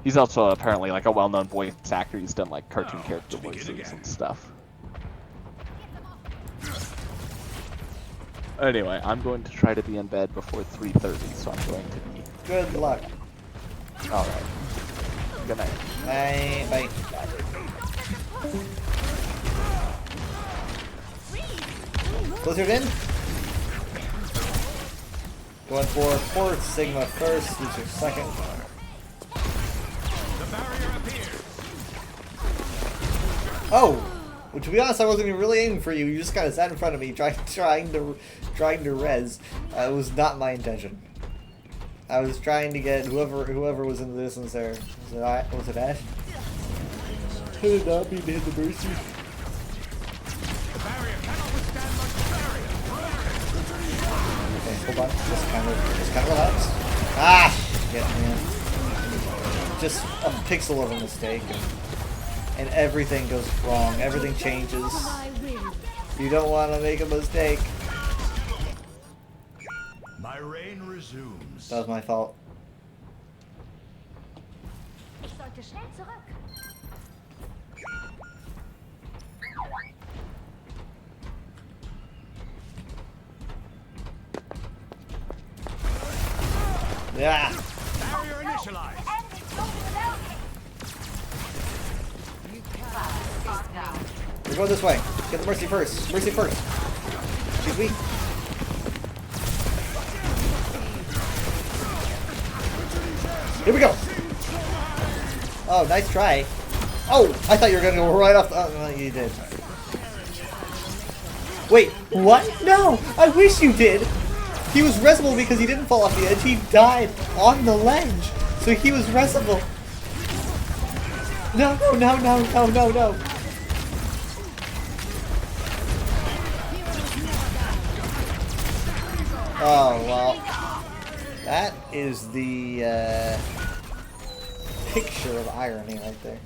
Speaker 9: He's also apparently like a well-known voice actor. He's done like cartoon character voices and stuff. Anyway, I'm going to try to be in bed before 3:30, so I'm going to be.
Speaker 1: Good luck.
Speaker 9: All right. Good night.
Speaker 1: Bye. Bye. Blizzard in. Going for Port Sigma first. Loser second. Oh, well, to be honest, I wasn't even really aiming for you. You just kind of sat in front of me, trying to res. It was not my intention. I was trying to get whoever was in the distance there. Was it Ash? I did not mean to hit the Mercy. Okay, hold on. Just kind of relax. Ah, shit, man. Just a pixel of a mistake. And everything goes wrong. Everything changes. You don't want to make a mistake.
Speaker 15: My reign resumes.
Speaker 1: That was my fault.
Speaker 14: Ich sollte schnell zurück.
Speaker 1: Yeah.
Speaker 15: Barrier initialized.
Speaker 1: We're going this way. Get the Mercy first. Mercy first. She's weak. Here we go. Oh, nice try. Oh, I thought you were going to go right off the... Oh, no, you did. Wait, what? No! I wish you did! He was resable because he didn't fall off the edge. He died on the ledge. So he was resable. No, no, no, no, no, no, no. Oh, well. That is the picture of irony right there.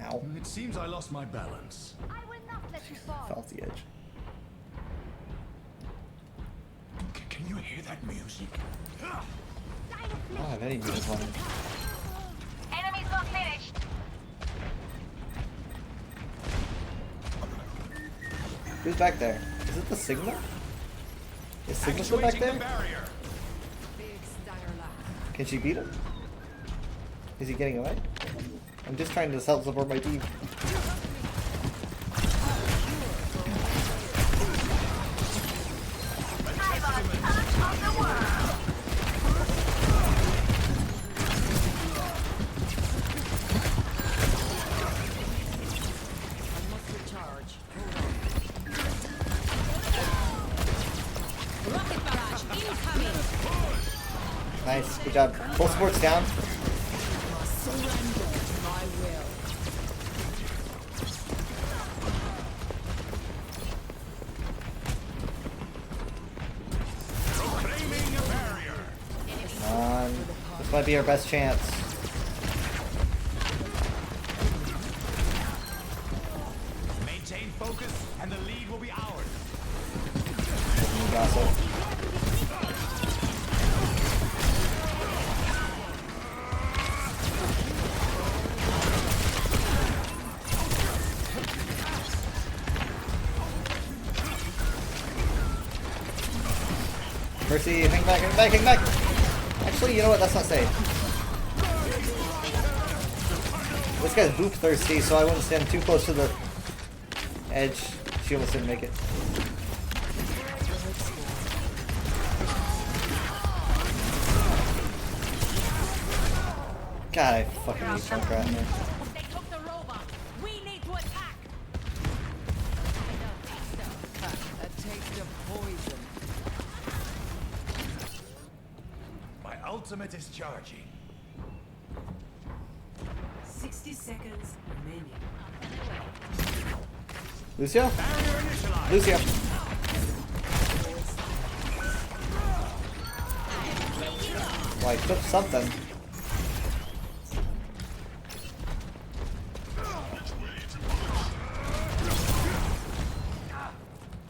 Speaker 1: Ow.
Speaker 15: It seems I lost my balance.
Speaker 1: Fell off the edge.
Speaker 15: Can you hear that music?
Speaker 1: I don't have any music on.
Speaker 14: Enemy's not finished.
Speaker 1: Who's back there? Is it the Sigma? Is Sigma still back there? Can she beat him? Is he getting away? I'm just trying to help support my team. Nice, good job. Full support's down. Come on. This might be our best chance.
Speaker 15: Maintain focus, and the lead will be ours.
Speaker 1: Gossip. Mercy, hang back, hang back, hang back! Actually, you know what? That's not safe. This guy's boop thirsty, so I wouldn't stand too close to the edge. She almost didn't make it. God, I fucking need Junkrat, man.
Speaker 14: They took the robot. We need to attack.
Speaker 16: A taste of poison.
Speaker 15: My ultimate is charging.
Speaker 16: 60 seconds remaining.
Speaker 1: Lucio? Lucio. Well, I took something.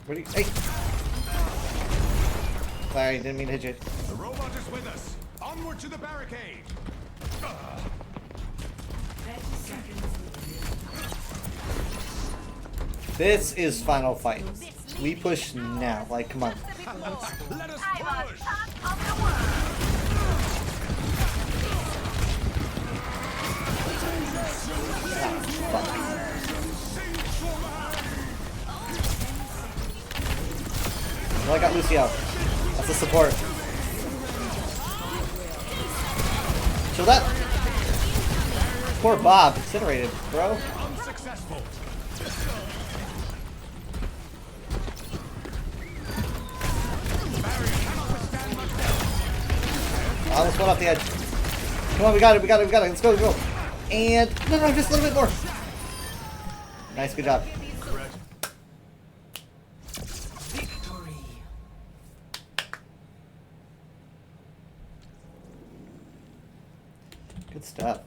Speaker 1: What do you... Hey! Sorry, didn't mean to hit you.
Speaker 15: The robot is with us. Onward to the barricade.
Speaker 16: 30 seconds.
Speaker 1: This is final fight. We push now. Like, come on.
Speaker 15: Let us push!
Speaker 1: Well, I got Lucio. That's the support. Chill that. Poor Bob. Incinerated, bro.
Speaker 15: Unsuccessful.
Speaker 1: I almost went off the edge. Come on, we got it, we got it, we got it. Let's go, let's go. And no, just a little bit more. Nice, good job. Good stuff.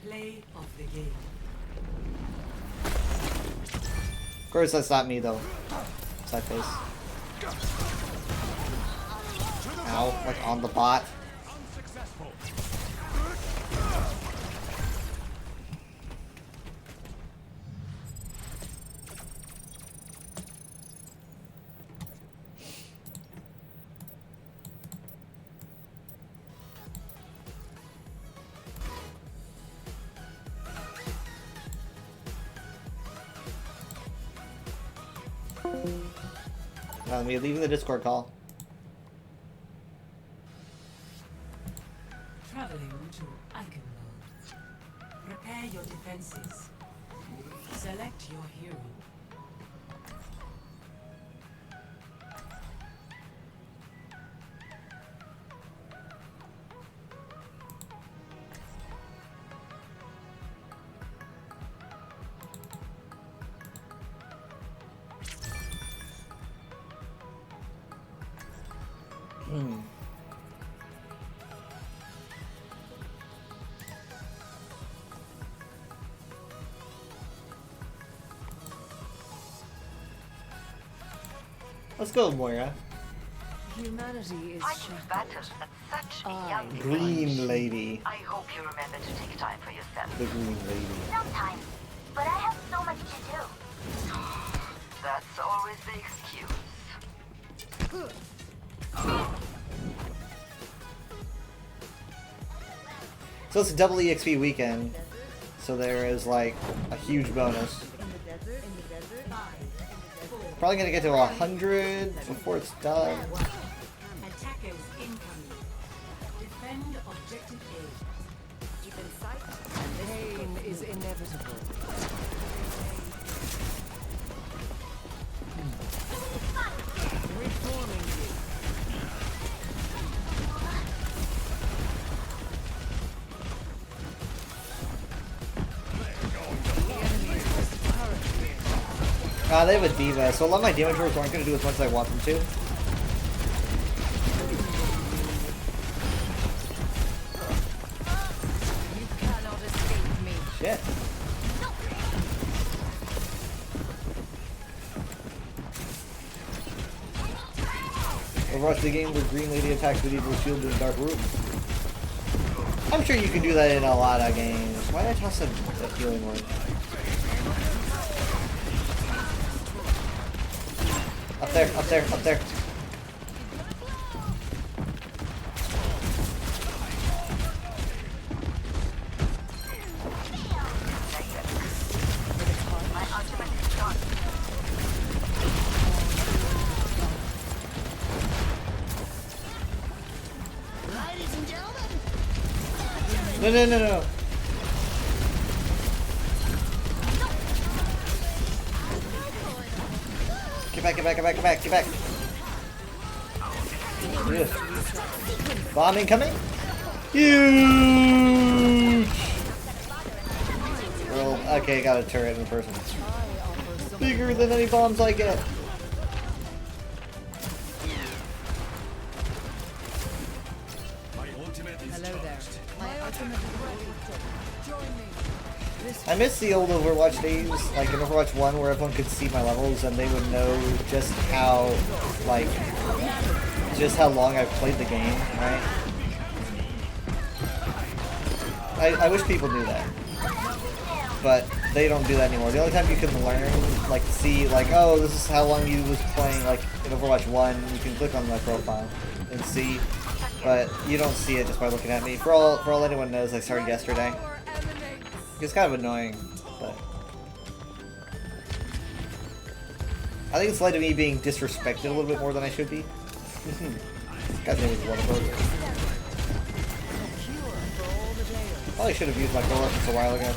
Speaker 16: Play of the game.
Speaker 1: Of course, that's not me though. Side face. Ow, like on the bot. We're leaving the Discord call.
Speaker 16: Traveling to Alkenwald. Prepare your defenses. Select your hero. Let's go, Moira. Humanity is
Speaker 17: battered at such a young age.
Speaker 1: Green lady.
Speaker 17: I hope you remember to take time for yourself.
Speaker 1: The green lady.
Speaker 14: Sometimes, but I have so much to do.
Speaker 17: That's always the excuse.
Speaker 1: So it's a double EXP weekend. So there is like a huge bonus. Probably gonna get to 100 before it's done.
Speaker 16: Attackers incoming. Defend objective A.
Speaker 10: Keep in sight.
Speaker 16: Pain is inevitable. Reforming you.
Speaker 1: They have a diva, so a lot of my damage rolls aren't going to do as much as I want them to.
Speaker 10: You cannot escape me.
Speaker 1: Shit. Overwatch the game where Green Lady attacks with evil shield in Dark Room. I'm sure you can do that in a lot of games. Why did I toss a healing word? Up there, up there, up there. No, no, no, no. Get back, get back, get back, get back, get back. Yeah. Bomb incoming. Huge. Well, okay, got a turret in person. Bigger than any bombs I get.
Speaker 16: Hello there. My ultimate is ready. Join me.
Speaker 1: I miss the old Overwatch days, like in Overwatch 1 where everyone could see my levels and they would know just how, like, just how long I've played the game, right? I wish people knew that. But they don't do that anymore. The only time you can learn, like, see, like, oh, this is how long you was playing, like, in Overwatch 1, you can click on my profile and see, but you don't see it just by looking at me. For all anyone knows, I started yesterday. It's kind of annoying, but I think it's led to me being disrespected a little bit more than I should be. Guy's name is Whataburger. Probably should have used my goal reference a while ago.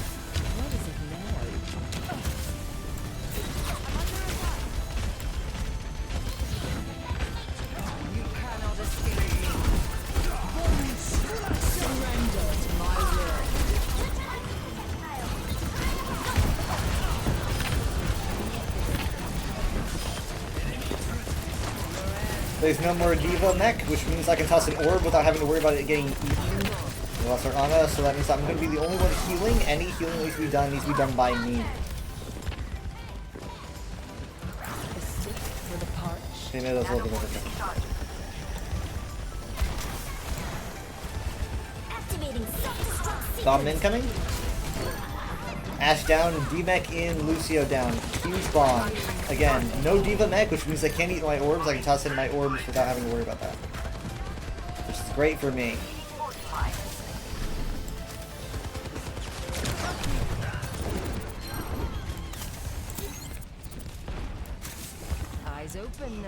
Speaker 1: There's no more Diva mech, which means I can toss an orb without having to worry about it getting eaten. Lesser Anna, so that means I'm going to be the only one healing. Any healing needs to be done by me. Okay, maybe that's a little bit different. Dom incoming. Ash down, D-Mech in, Lucio down. Huge bomb. Again, no Diva mech, which means I can't eat my orbs. I can toss in my orbs without having to worry about that. Which is great for me.
Speaker 10: Eyes open now.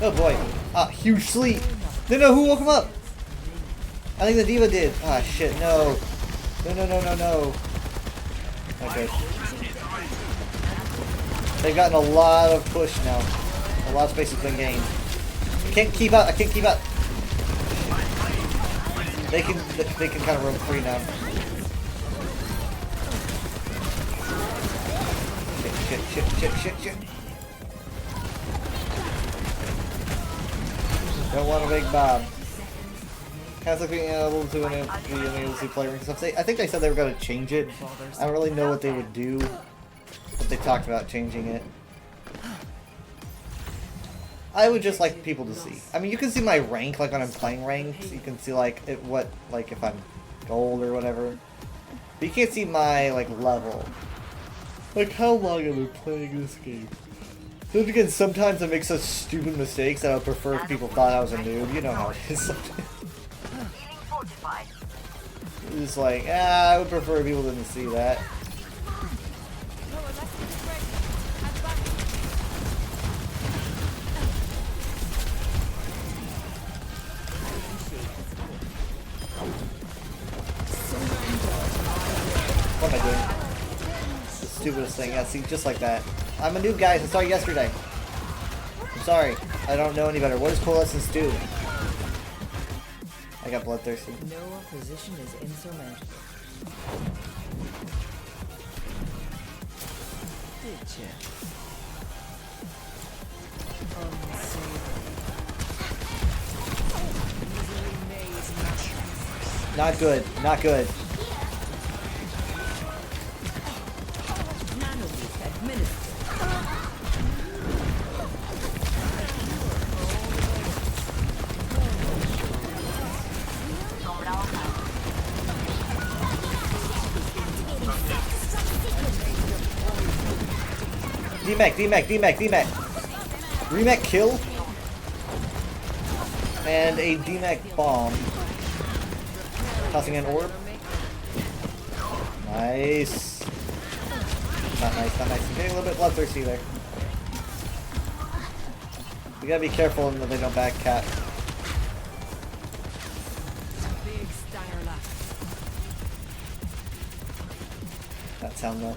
Speaker 1: Oh boy. Ah, huge sleep. No, who woke him up? I think the Diva did. Ah, shit, no. No. Okay. They've gotten a lot of push now. A lot of space has been gained. I can't keep up. They can kind of roam free now. Shit. Don't want a big Bob. Kind of looking at able to enable to play ring stuff. I think they said they were going to change it. I don't really know what they would do, but they talked about changing it. I would just like people to see. I mean, you can see my rank, like when I'm playing ranked. You can see like if I'm gold or whatever. But you can't see my like level. Like how long have I been playing this game? So again, sometimes I make such stupid mistakes that I would prefer if people thought I was a noob. You know how it is. It's like, I would prefer people didn't see that. What am I doing? The stupidest thing. Yeah, see, just like that. I'm a noob, guys. I saw you yesterday. I'm sorry. I don't know any better. What does Coalescence do? I got bloodthirsty.
Speaker 10: No opposition is insurmountable. Did you?
Speaker 1: Not good. Not good. D-Mech. Remech kill. And a D-Mech bomb. Tossing an orb. Nice. Not nice. I'm getting a little bit bloodthirsty there. We gotta be careful that they don't back cap. That sound though.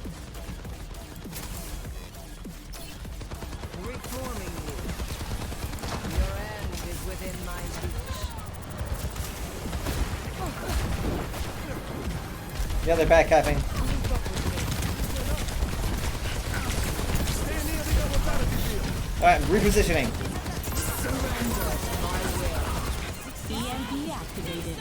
Speaker 1: Yeah, they're back capping. Alright, repositioning.
Speaker 10: EMP activated.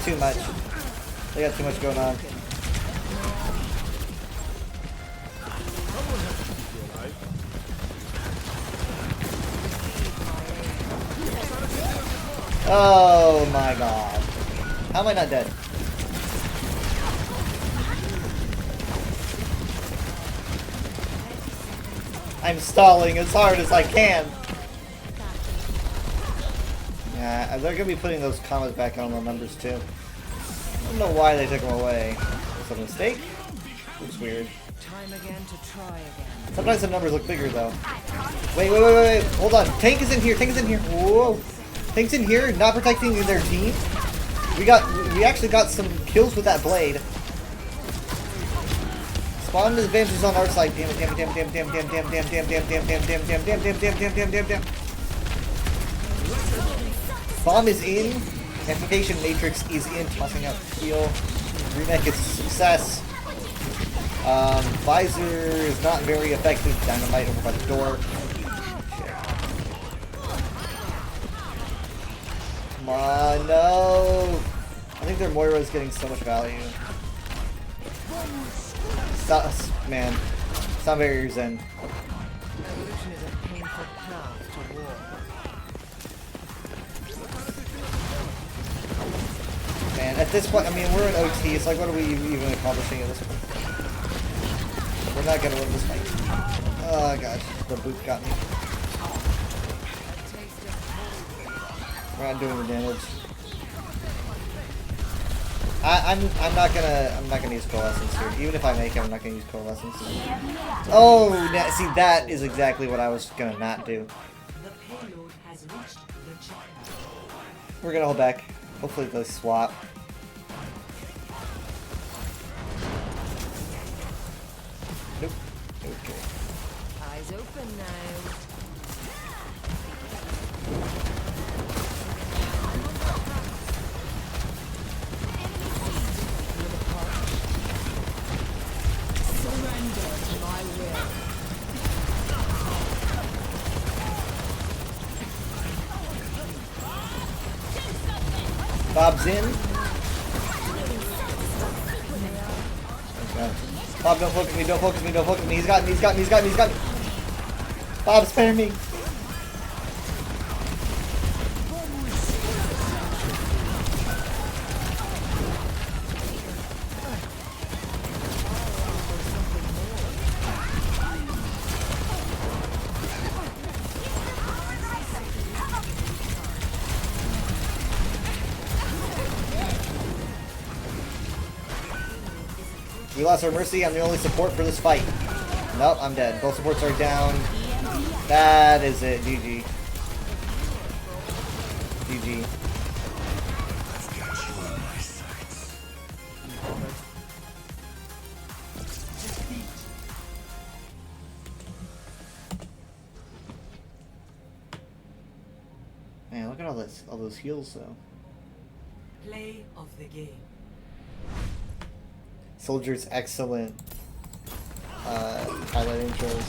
Speaker 1: too much. They got too much going on. Oh my god. How am I not dead? I'm stalling as hard as I can. Yeah, they're gonna be putting those commas back on the numbers too. I don't know why they took them away. Is that a mistake? Looks weird.
Speaker 10: Time again to try again.
Speaker 1: Sometimes the numbers look bigger though. Wait. Hold on. Tank is in here. Tank is in here. Whoa. Tank's in here, not protecting their team. We actually got some kills with that blade. Spawn advantages on our side. Damn it. Bomb is in. Amplification Matrix is in. Tossing out heal. Remake is a success. Visor is not very effective. Dynamite over by the door. Come on, no! I think their Moira is getting so much value. Man, Sunbarrier's in.
Speaker 10: Evolution is a painful path to war.
Speaker 1: Man, at this point, I mean, we're in OT, it's like, what are we even accomplishing at this point? We're not gonna win this fight. Oh gosh, the boot got me. We're not doing the damage. I'm not gonna use coalescence here. Even if I make it, I'm not gonna use coalescence. Oh, see, that is exactly what I was gonna not do. We're gonna hold back. Hopefully they'll swap. Nope. Okay.
Speaker 10: Eyes open now.
Speaker 1: Bob's in. Okay. Bob, don't focus me, don't focus me, don't focus me. He's got me, he's got me, he's got me, he's got me. Bob, spare me. We lost our Mercy. I'm the only support for this fight. Nope, I'm dead. Both supports are down. That is it. GG. GG. Man, look at all those heals though.
Speaker 10: Play of the game.
Speaker 1: Soldier's excellent highlight intros.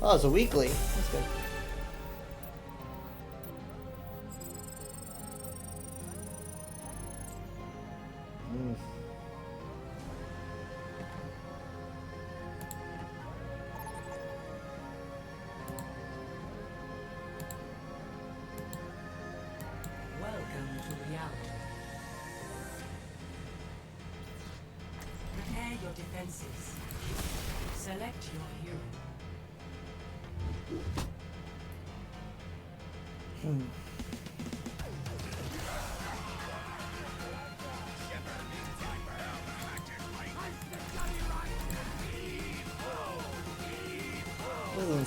Speaker 1: Oh, it's a weekly. That's good.
Speaker 10: Select your hero.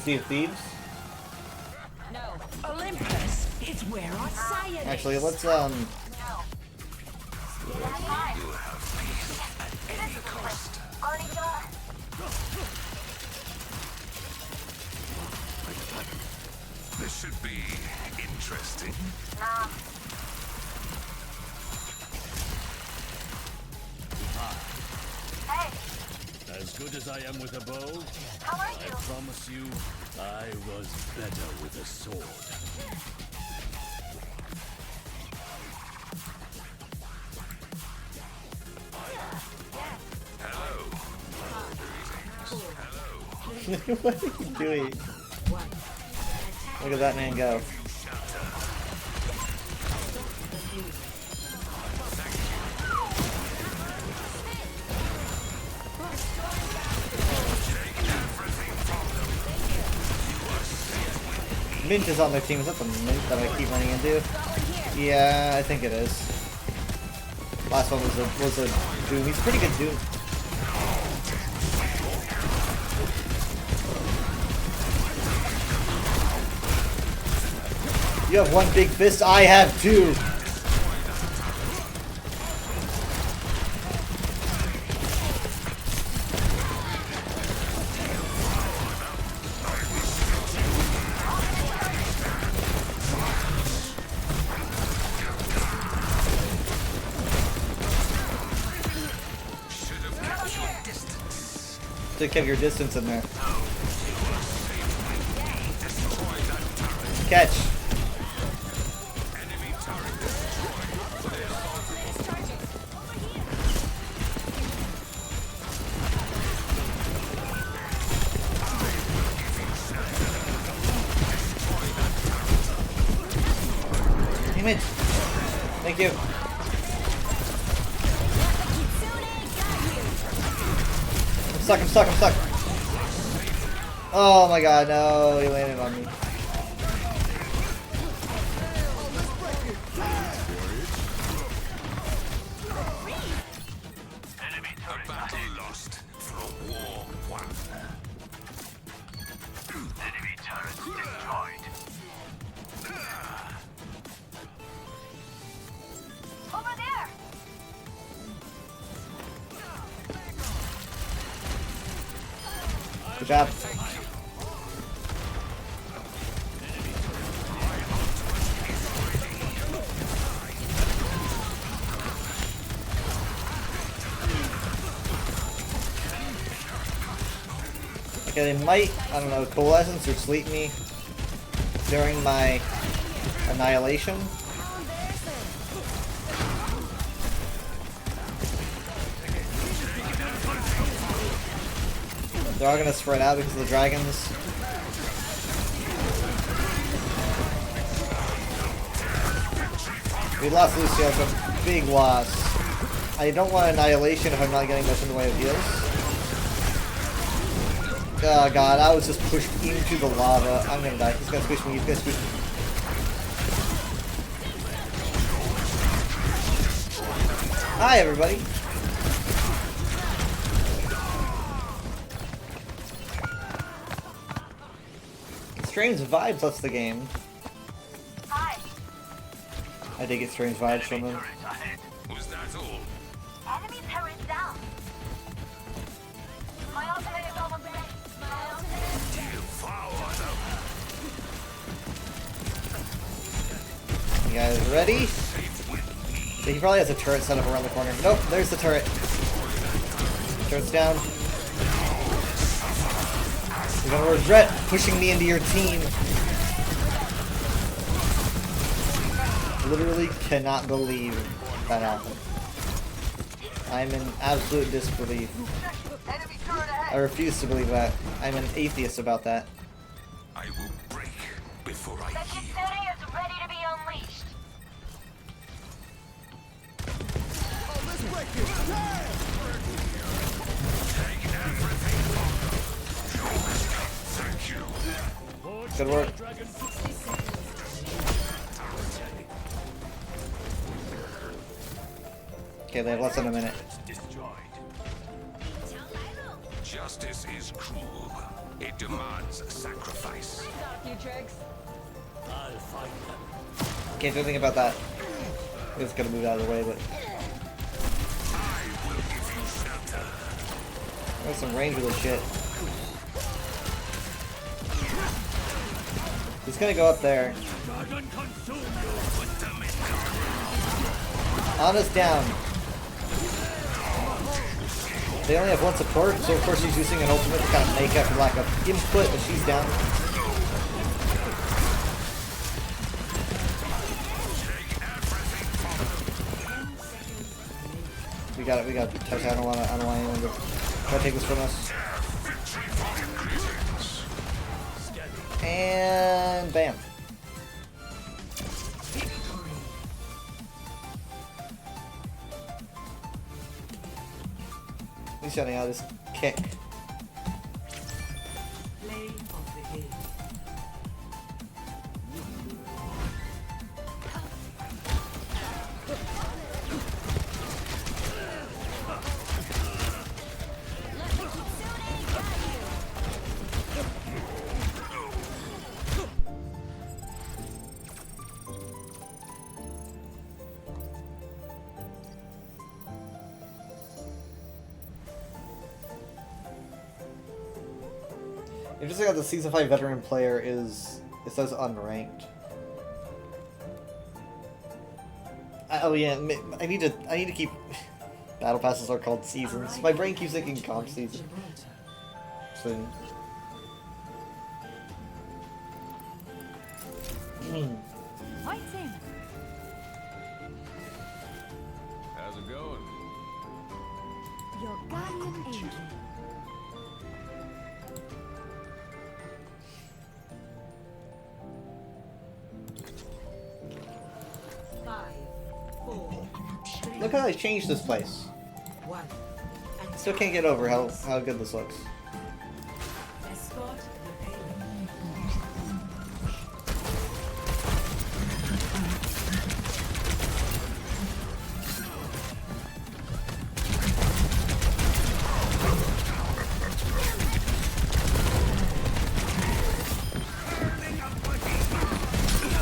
Speaker 1: Sea of Thieves.
Speaker 10: No, Olympus is where I say it.
Speaker 1: Actually, let's
Speaker 12: This should be interesting.
Speaker 18: good as I am with a bow,
Speaker 17: How are
Speaker 18: I
Speaker 17: you?
Speaker 18: promise you, I was better with a sword.
Speaker 1: What are you doing? Look at that man go. Mint is on their team. Is that the Mint that I keep running into? Yeah, I think it is. Last one was a Doom. He's a pretty good Doom. You have one big fist, I have two! Still kept your distance in there. Catch! Damn it! Thank you. I'm stuck, I'm stuck. Oh my god, no, he landed on me.
Speaker 12: A battle lost for a war won. Enemy turret destroyed.
Speaker 17: Over there!
Speaker 1: Good job. Okay, they might, I don't know, coalescence or sleep me during my annihilation. They're all gonna spread out because of the dragons. We lost Lucio, it's a big loss. I don't want annihilation if I'm not getting much in the way of heals. Oh god, I was just pushed into the lava. I'm gonna die. He's gonna squish me, he's gonna squish me. Hi everybody! Strange vibes, that's the game.
Speaker 17: Hi.
Speaker 1: I did get strange vibes from them.
Speaker 12: Was that all?
Speaker 17: Enemy turret down. My ultimate is almost ready. My ultimate is
Speaker 1: You guys ready? So he probably has a turret set up around the corner. Nope, there's the turret. Turret's down. You're gonna regret pushing me into your team. Literally cannot believe that happened. I'm in absolute disbelief. I refuse to believe that. I'm an atheist about that.
Speaker 12: I will break before I
Speaker 17: The
Speaker 12: heal.
Speaker 17: Kitsune is ready to be unleashed.
Speaker 12: Thank you.
Speaker 1: Good work. Okay, they have less than a minute.
Speaker 12: Justice is cruel. It demands sacrifice.
Speaker 18: I'll find them.
Speaker 1: Can't do anything about that. I'm just gonna move out of the way, but there's some range with this shit. He's gonna go up there. Anna's down. They only have one support, so of course she's using an ultimate to kind of make up for lack of input, but she's down. We got to touch. I don't want anyone to try to take this from us. And bam. He's shutting out his kick. Interesting how the Season 5 veteran player is, it says unranked. Oh yeah, I need to keep, battle passes are called seasons. My brain keeps thinking comp season. So.
Speaker 16: Fighting.
Speaker 12: How's it going?
Speaker 16: Your guardian angel.
Speaker 1: Look how they changed this place. Still can't get over how good this looks.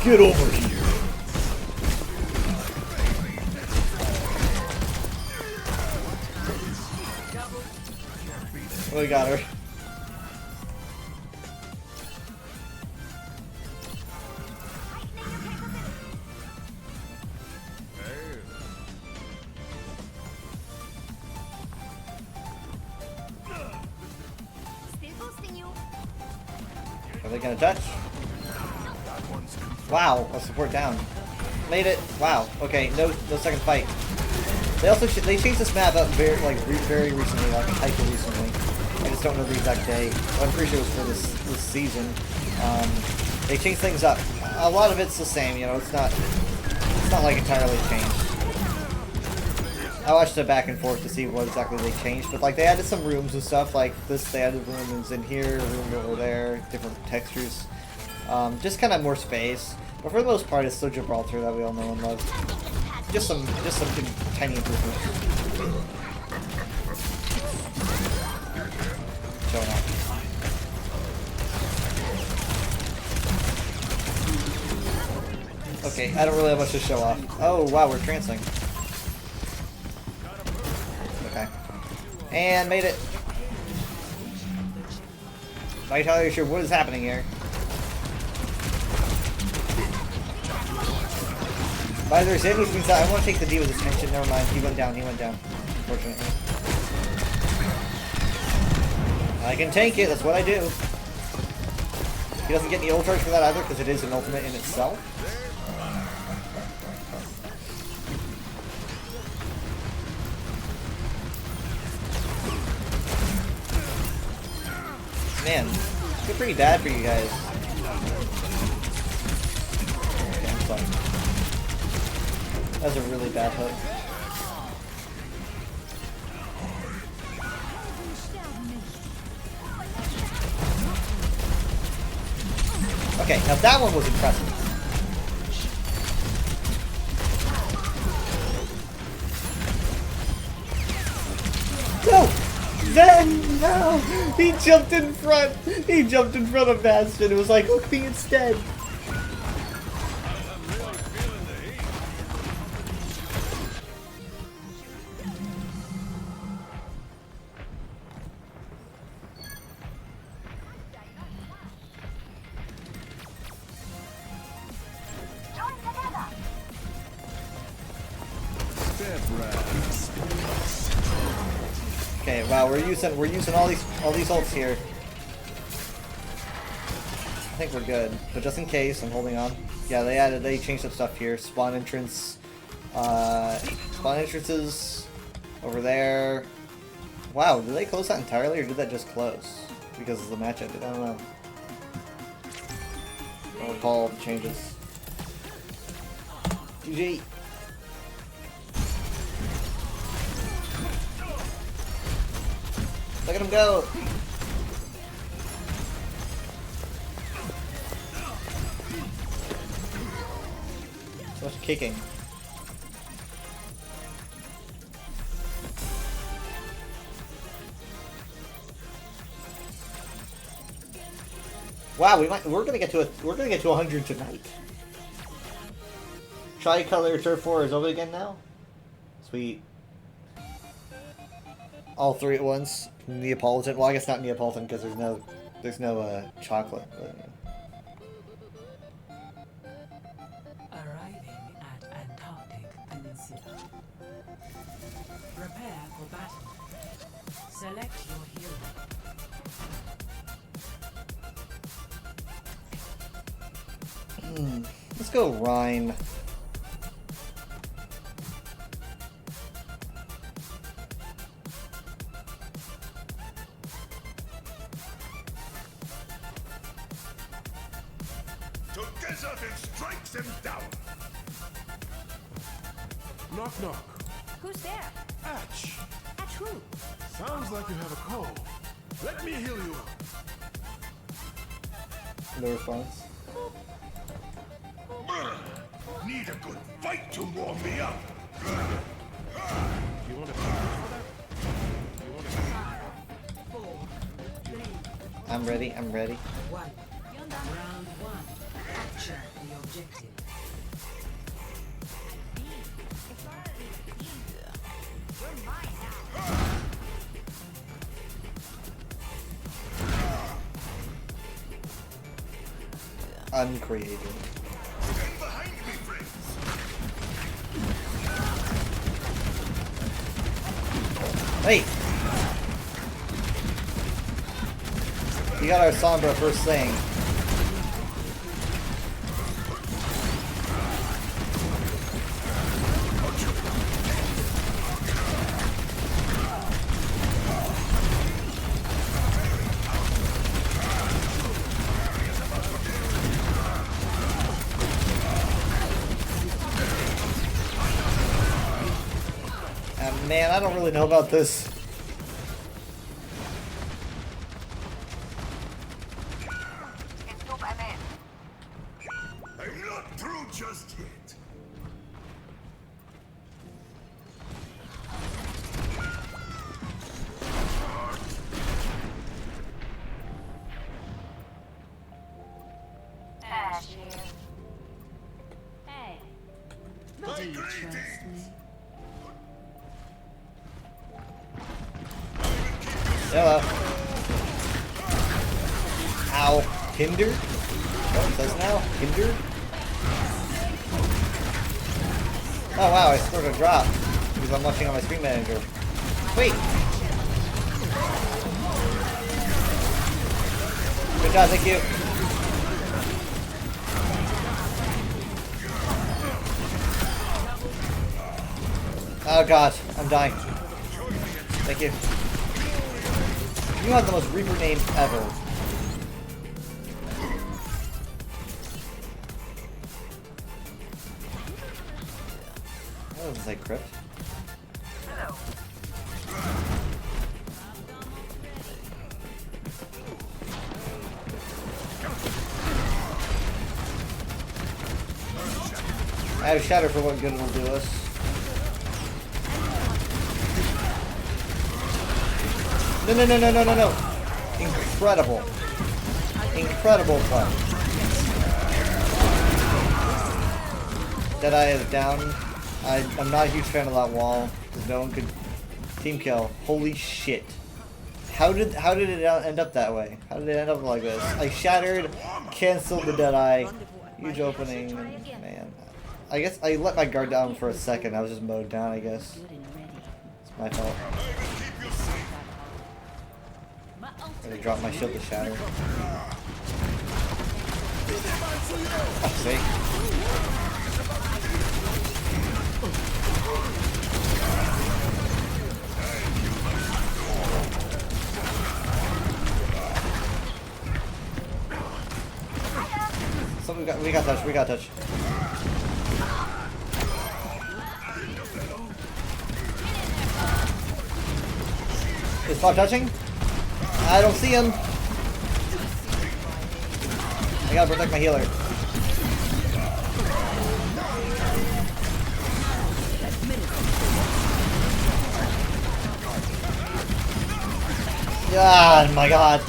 Speaker 1: Get over here. We got her. Are they gonna touch? Wow, a support down. Made it. Wow. Okay, no second fight. They also they changed this map up very recently, like hyper recently. I just don't know the exact day. I'm pretty sure it was for this season. They changed things up. A lot of it's the same, you know. It's not like entirely changed. I watched it back and forth to see what exactly they changed, but like they added some rooms and stuff. Like this, they added rooms in here, a room over there, different textures. Just kind of more space. But for the most part, it's still Gibraltar that we all know and love. Just some tiny improvements. Showing up. Okay, I don't really have much to show off. Oh wow, we're trancing. Okay. And made it. Not entirely sure what is happening here. By the way, Zed, which means that I want to take the D with attention. Never mind, he went down, unfortunately. I can tank it, that's what I do. He doesn't get the ult charge for that either, because it is an ultimate in itself. Man, it's pretty bad for you guys. Okay, I'm sorry. That was a really bad hook. Okay, now that one was impressive. No! Zen! No! He jumped in front! He jumped in front of Bastion. It was like, hook me instead. Okay, wow, we're using all these ults here. I think we're good, but just in case, I'm holding on. Yeah, they changed some stuff here. Spawn entrances over there. Wow, did they close that entirely, or did that just close because of the match ended? I don't know. I don't recall all the changes. GG. Look at him go! So much kicking. Wow, we're gonna get to 100 tonight. Tricolor Turf War is over again now. Sweet. All three at once. Neapolitan. Well, I guess not Neapolitan because there's no chocolate. But,
Speaker 10: Arriving at Antarctic Peninsula. Prepare for battle. Select your hero.
Speaker 1: Let's go Rhine.
Speaker 12: Together it strikes him down.
Speaker 19: Knock knock.
Speaker 14: Who's there?
Speaker 19: Atch.
Speaker 14: At who?
Speaker 19: Sounds like you have a cold. Let me heal you up.
Speaker 1: No response.
Speaker 12: Need a good fight to warm me up.
Speaker 19: Do you want to
Speaker 1: I'm ready. I'm ready.
Speaker 10: One. Round one. Capture the objective.
Speaker 1: Uncreative. Wait! We got our Sombra first thing. Man, I don't really know about this.
Speaker 12: I'm not through just yet.
Speaker 17: Ash here. Hey.
Speaker 10: Do you trust me?
Speaker 1: Hello. Ow. Hindered? Oh, it says now? Hindered? Oh wow, I scored a drop. Because I'm watching on my screen manager. Wait! Good job, thank you. Oh god, I'm dying. Thank you. You have the most Reaper names ever. Oh, is that crypt? I have Shatter for what good it'll do us. No. Incredible. Incredible fun. Deadeye is down. I'm not a huge fan of that wall. Because no one could team kill. Holy shit. How did it end up that way? How did it end up like this? I shattered, canceled the Deadeye. Huge opening. Man. I guess I let my guard down for a second. I was just mowed down, I guess. It's my fault. gonna drop my shield to shatter. Fuck's sake. So we got touch, we got touch. Is Fog touching? I don't see him. I gotta protect my healer. Ah, my god.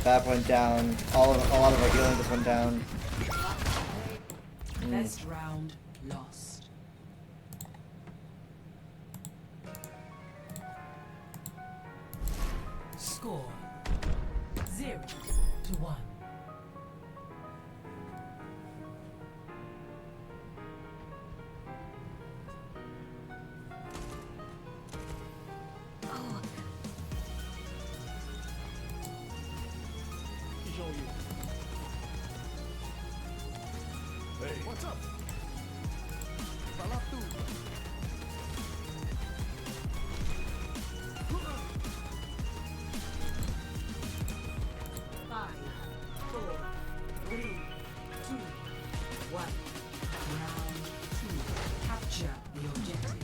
Speaker 1: That went down. A lot of our healing just went down.
Speaker 10: Best round lost. Score 0-1.
Speaker 19: Hey, what's up? Fala tudo.
Speaker 10: 5, 4, 3, 2, 1. Round 2. Capture the objective.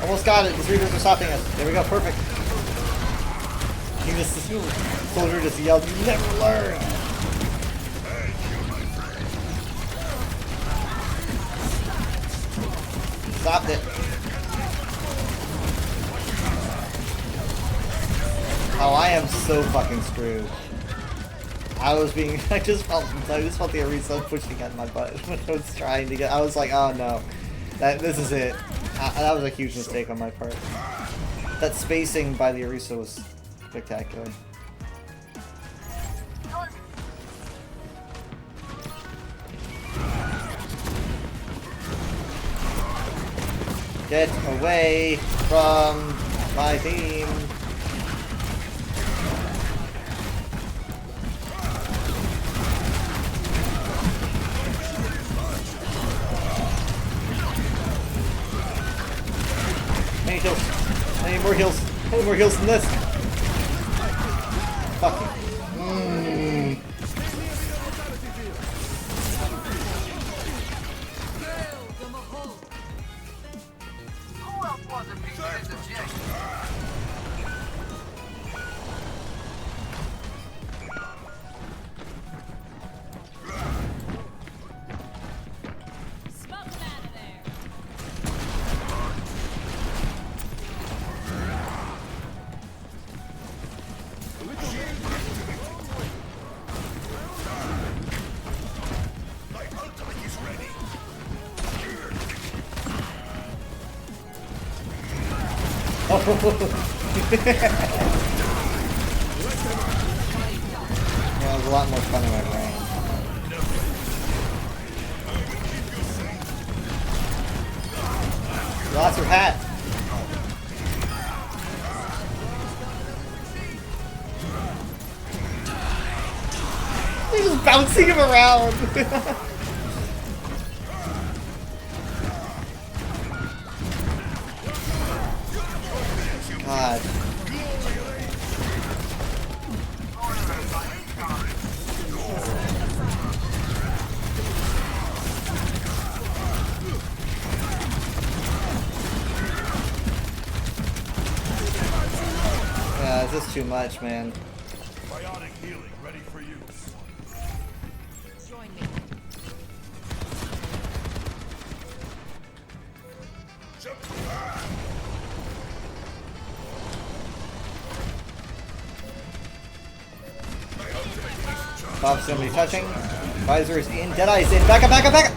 Speaker 1: Almost got it. The Reapers are stopping us. There we go. Perfect. He just, soldier just yelled, "You never learn." Stopped it. Oh, I am so fucking screwed. I just felt the Orisa pushing at my butt when I was trying to get. I was like, oh no, this is it. That was a huge mistake on my part. That spacing by the Orisa was spectacular. Get away from my team. Many kills. I need more heals. I need more heals than this. Fuck you. Yeah, it was a lot more fun in my brain. Lost her hat. He's just bouncing him around. God. Yeah, this is too much, man.
Speaker 19: Biotic healing ready for use.
Speaker 1: Bob's gonna be touching. Visor's in. Deadeye's in. Back up, back up, back up!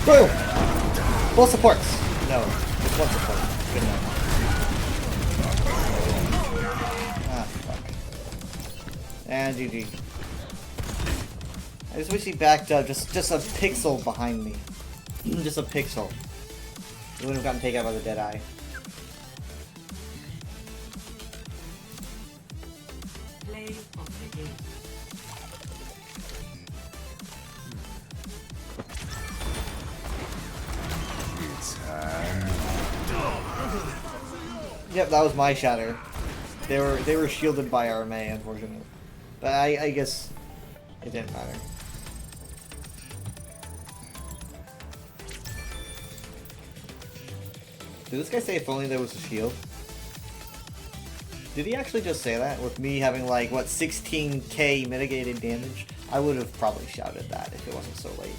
Speaker 1: Boom! Full supports. No, just one support. Good enough. Ah, fuck. And GG. I just wish he backed up just a pixel behind me. Just a pixel. He wouldn't have gotten taken out by the Deadeye.
Speaker 7: Play of the game.
Speaker 1: Yep, that was my shatter. They were shielded by our May, unfortunately. But I guess it didn't matter. Did this guy say if only there was a shield? Did he actually just say that? With me having like, what, 16k mitigated damage? I would have probably shouted that if it wasn't so late.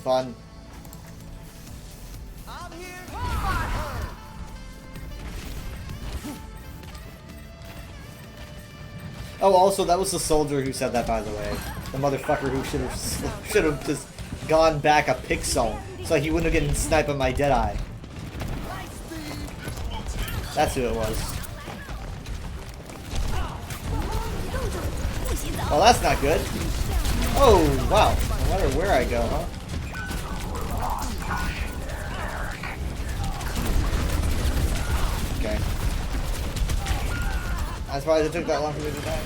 Speaker 1: Fun. Oh, also, that was the soldier who said that, by the way. The motherfucker who should have just gone back a pixel so he wouldn't have gotten sniped by my Deadeye. That's who it was. Well, that's not good. Oh, wow. No matter where I go, huh? Okay. I'm surprised it took that long for me to die.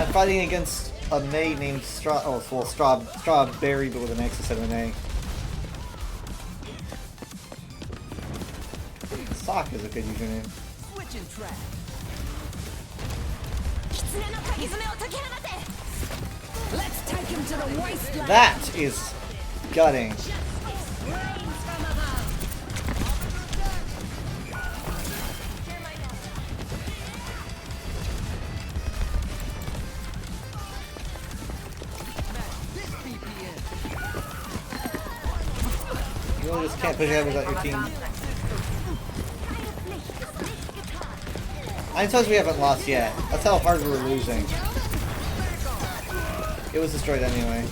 Speaker 1: I'm fighting against a May named Strawberry, but with an X instead of an A. Sock is a good username.
Speaker 10: Switching track. Let's take him to the wasteland.
Speaker 1: That is gutting. You really just can't push ahead without your team. 9 times we haven't lost yet. That's how hard we're losing. It was destroyed anyway. I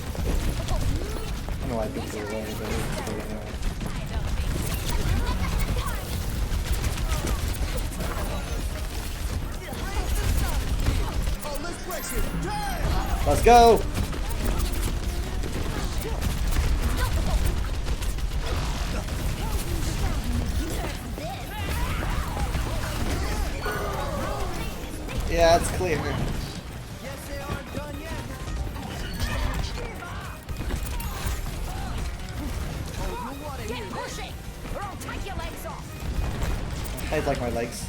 Speaker 1: don't know why I picked it away, but it was destroyed anyway. Let's go! Yeah, it's clear.
Speaker 10: Get pushing, or I'll take your legs off.
Speaker 1: I'd like my legs.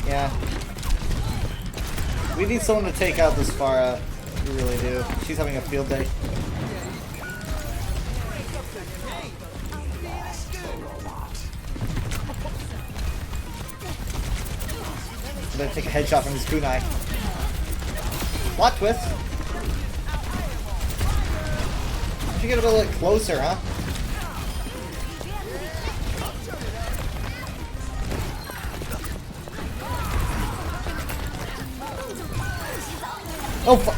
Speaker 1: Yeah. We need someone to take out this Pharah. We really do. She's having a field day. I'm gonna take a headshot from his kunai. Plot twist. You get a little bit closer, huh? Oh fuck!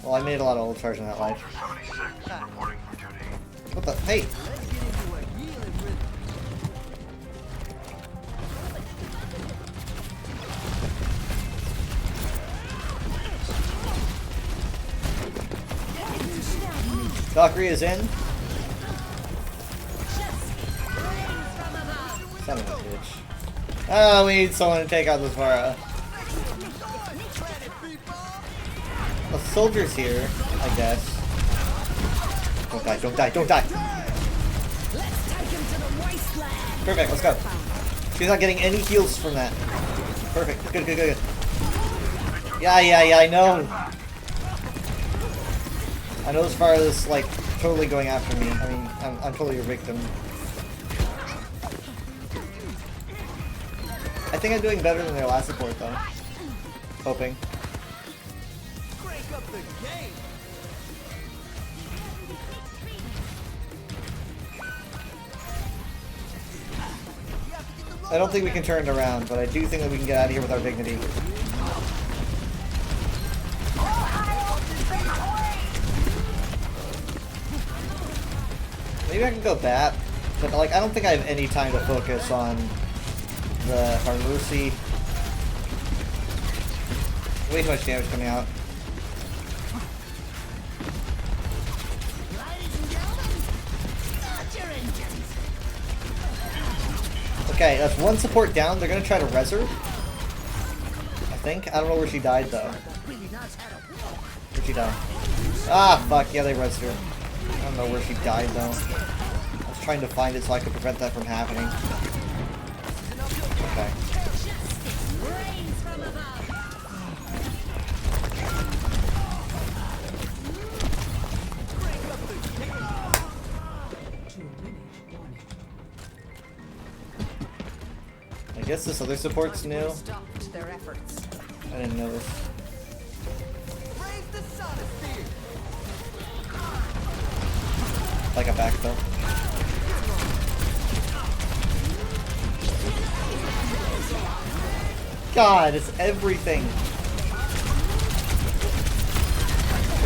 Speaker 1: Well, I made a lot of old charge in that life. What the? Hey! Valkyrie is in. Son of a bitch. Oh, we need someone to take out this Vara. The soldier's here, I guess. Don't die, don't die, don't die! Perfect, let's go. She's not getting any heals from that. Perfect, good, good, good, good. Yeah, I know. I know this Vara is, like, totally going after me. I mean, I'm totally your victim. I think I'm doing better than their last support, though. Hoping. I don't think we can turn it around, but I do think that we can get out of here with our dignity. Maybe I can go bat, but like I don't think I have any time to focus on our Mercy. Way too much damage coming out. Okay, that's one support down. They're gonna try to res her. I think. I don't know where she died though. Where'd she die? Ah, fuck. Yeah, they res her. I don't know where she died though. I was trying to find it so I could prevent that from happening. Okay. I guess this other support's new. I didn't notice. Like a back though. God, it's everything.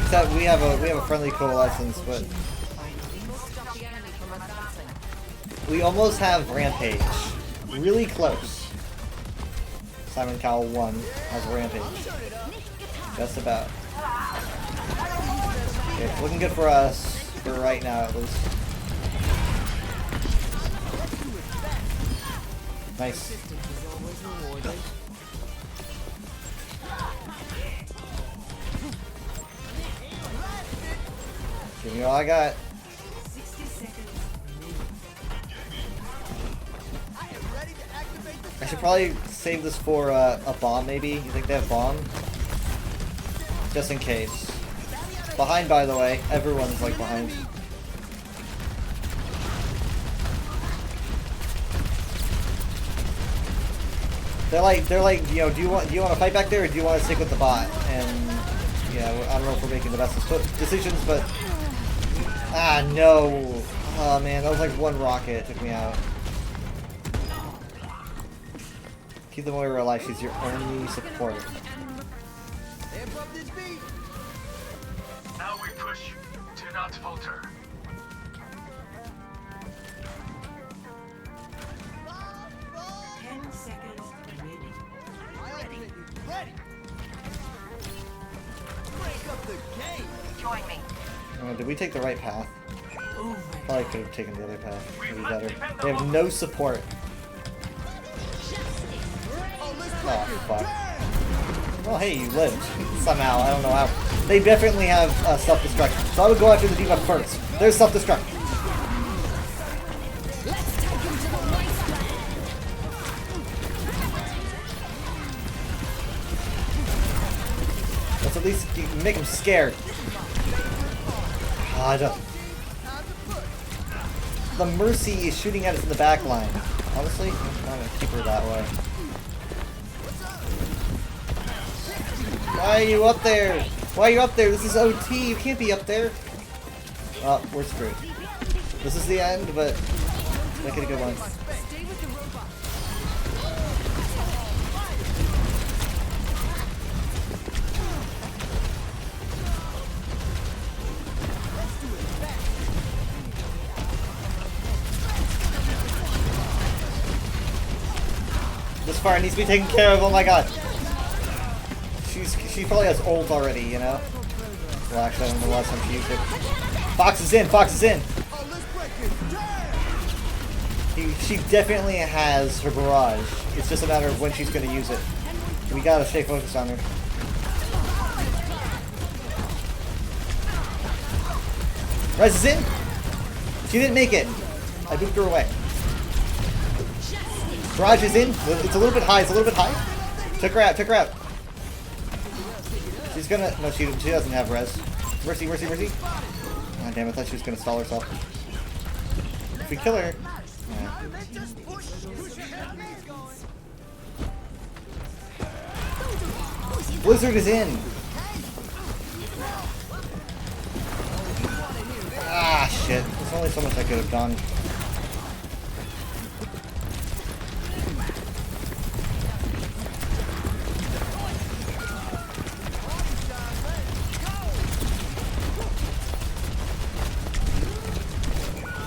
Speaker 1: Except we have a friendly coalescence, but we almost have Rampage. Really close. Simon Cowell 1 has Rampage. Just about. Okay, it's looking good for us, for right now at least. Nice. Give me all I got. I should probably save this for a bomb, maybe. You think they have bomb? Just in case. Behind, by the way. Everyone's like behind. They're like, you know, do you want to fight back there, or do you want to stick with the bot? And yeah, I don't know if we're making the best decisions, but no. Oh man, that was like one rocket. It took me out. Keep the Moira alive. She's your only support.
Speaker 15: Now we push. Do not falter.
Speaker 17: Join me.
Speaker 1: Did we take the right path? Probably could have taken the other path. Maybe better. They have no support. Oh, fuck. Well, hey, you lived. Somehow. I don't know how. They definitely have self-destruction. So I would go after the debuff first. There's self-destruct. Let's at least make them scared. God. The Mercy is shooting at us in the back line. Honestly, I'm gonna keep her that way. Why are you up there? Why are you up there? This is OT. You can't be up there. Oh, we're screwed. This is the end, but make it a good one. This fire needs to be taken care of. Oh my god. She probably has ult already, you know? Well, actually, I don't know the last time she used it. Fox is in! Fox is in! She definitely has her barrage. It's just a matter of when she's going to use it. We gotta stay focused on her. Rez is in! She didn't make it. I booped her away. Barrage is in. It's a little bit high. It's a little bit high. Took her out. Took her out. She's gonna... No, she doesn't have res. Mercy, mercy, mercy. Oh, damn, I thought she was gonna stall herself. If we kill her... Yeah. Blizzard is in! Ah, shit. There's only so much I could have done.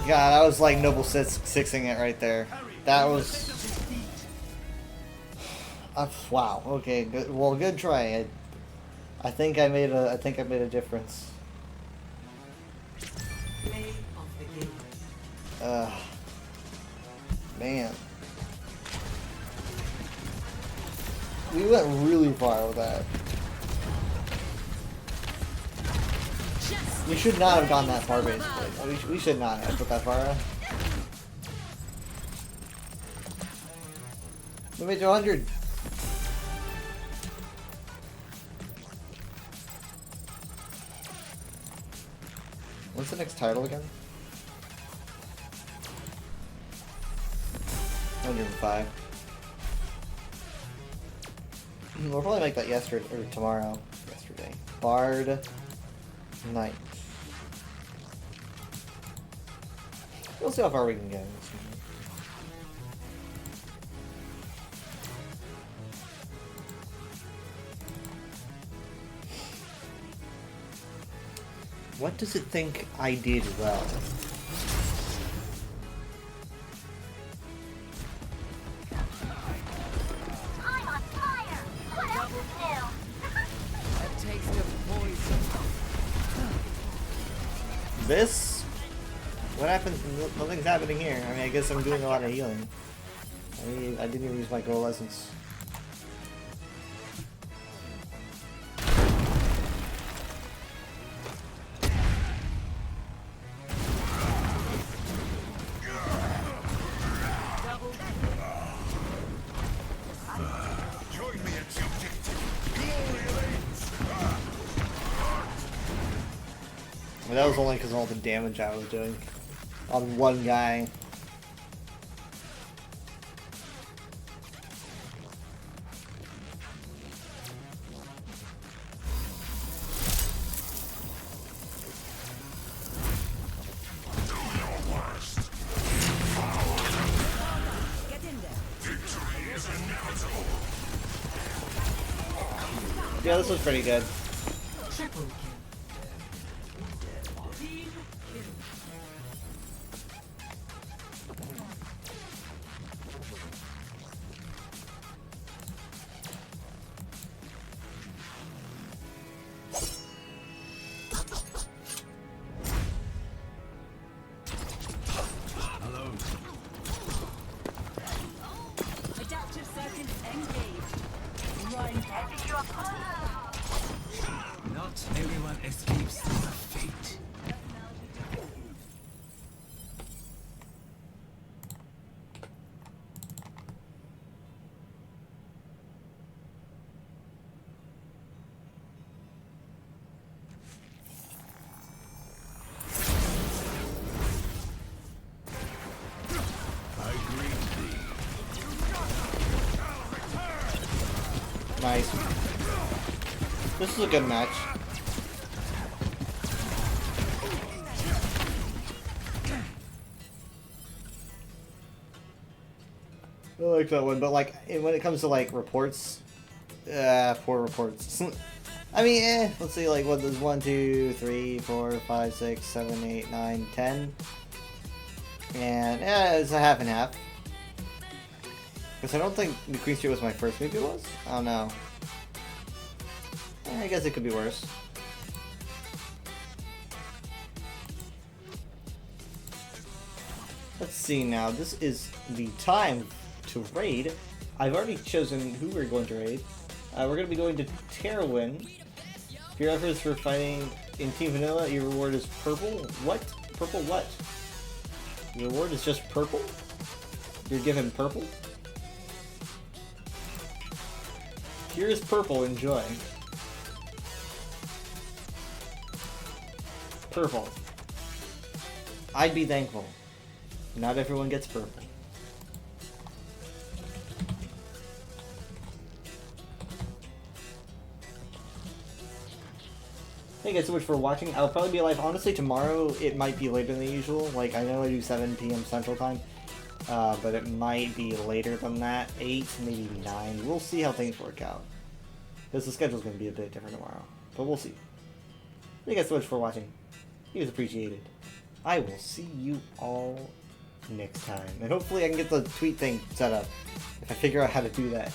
Speaker 1: God, I was like Noble Sixing it right there. That was... wow. Okay. Good. Well, good try. I think I made a difference. Man. We went really far with that. We should not have gone that far, basically. We should not have put that far out. We made it to 100. What's the next title again? 105. We'll probably make that yesterday or tomorrow. Yesterday. Bard Knight. We'll see how far we can get. What does it think I did well?
Speaker 17: I'm on fire! What else is new?
Speaker 10: A taste of poison.
Speaker 1: This? What happens? Nothing's happening here. I mean, I guess I'm doing a lot of healing. I didn't even use my coalescence. That was only because of all the damage I was doing on one guy. Yeah, this was pretty good.
Speaker 10: Adaptive circuits engaged. Run.
Speaker 15: Not everyone escapes their fate.
Speaker 1: Nice. This is a good match. I like that one, but like when it comes to like reports, poor reports. I mean, let's see, like what there's 1, 2, 3, 4, 5, 6, 7, 8, 9, 10, and it's a half and half. Because I don't think the Queen Street was my first. Maybe it was? I don't know. I guess it could be worse. Let's see now. This is the time to raid. I've already chosen who we're going to raid. We're going to be going to Terwin. For your efforts for fighting in Team Vanilla, your reward is purple. What? Purple what? Your reward is just purple? You're given purple? Here is purple, enjoy. Purple. I'd be thankful. Not everyone gets purple. Thank you guys so much for watching. I'll probably be live. Honestly, tomorrow it might be later than usual. Like, I know I do 7 p.m. Central Time. But it might be later than that. 8, maybe 9. We'll see how things work out. Because the schedule's going to be a bit different tomorrow. But we'll see. Thank you guys so much for watching. It was appreciated. I will see you all next time. And hopefully I can get the tweet thing set up. If I figure out how to do that.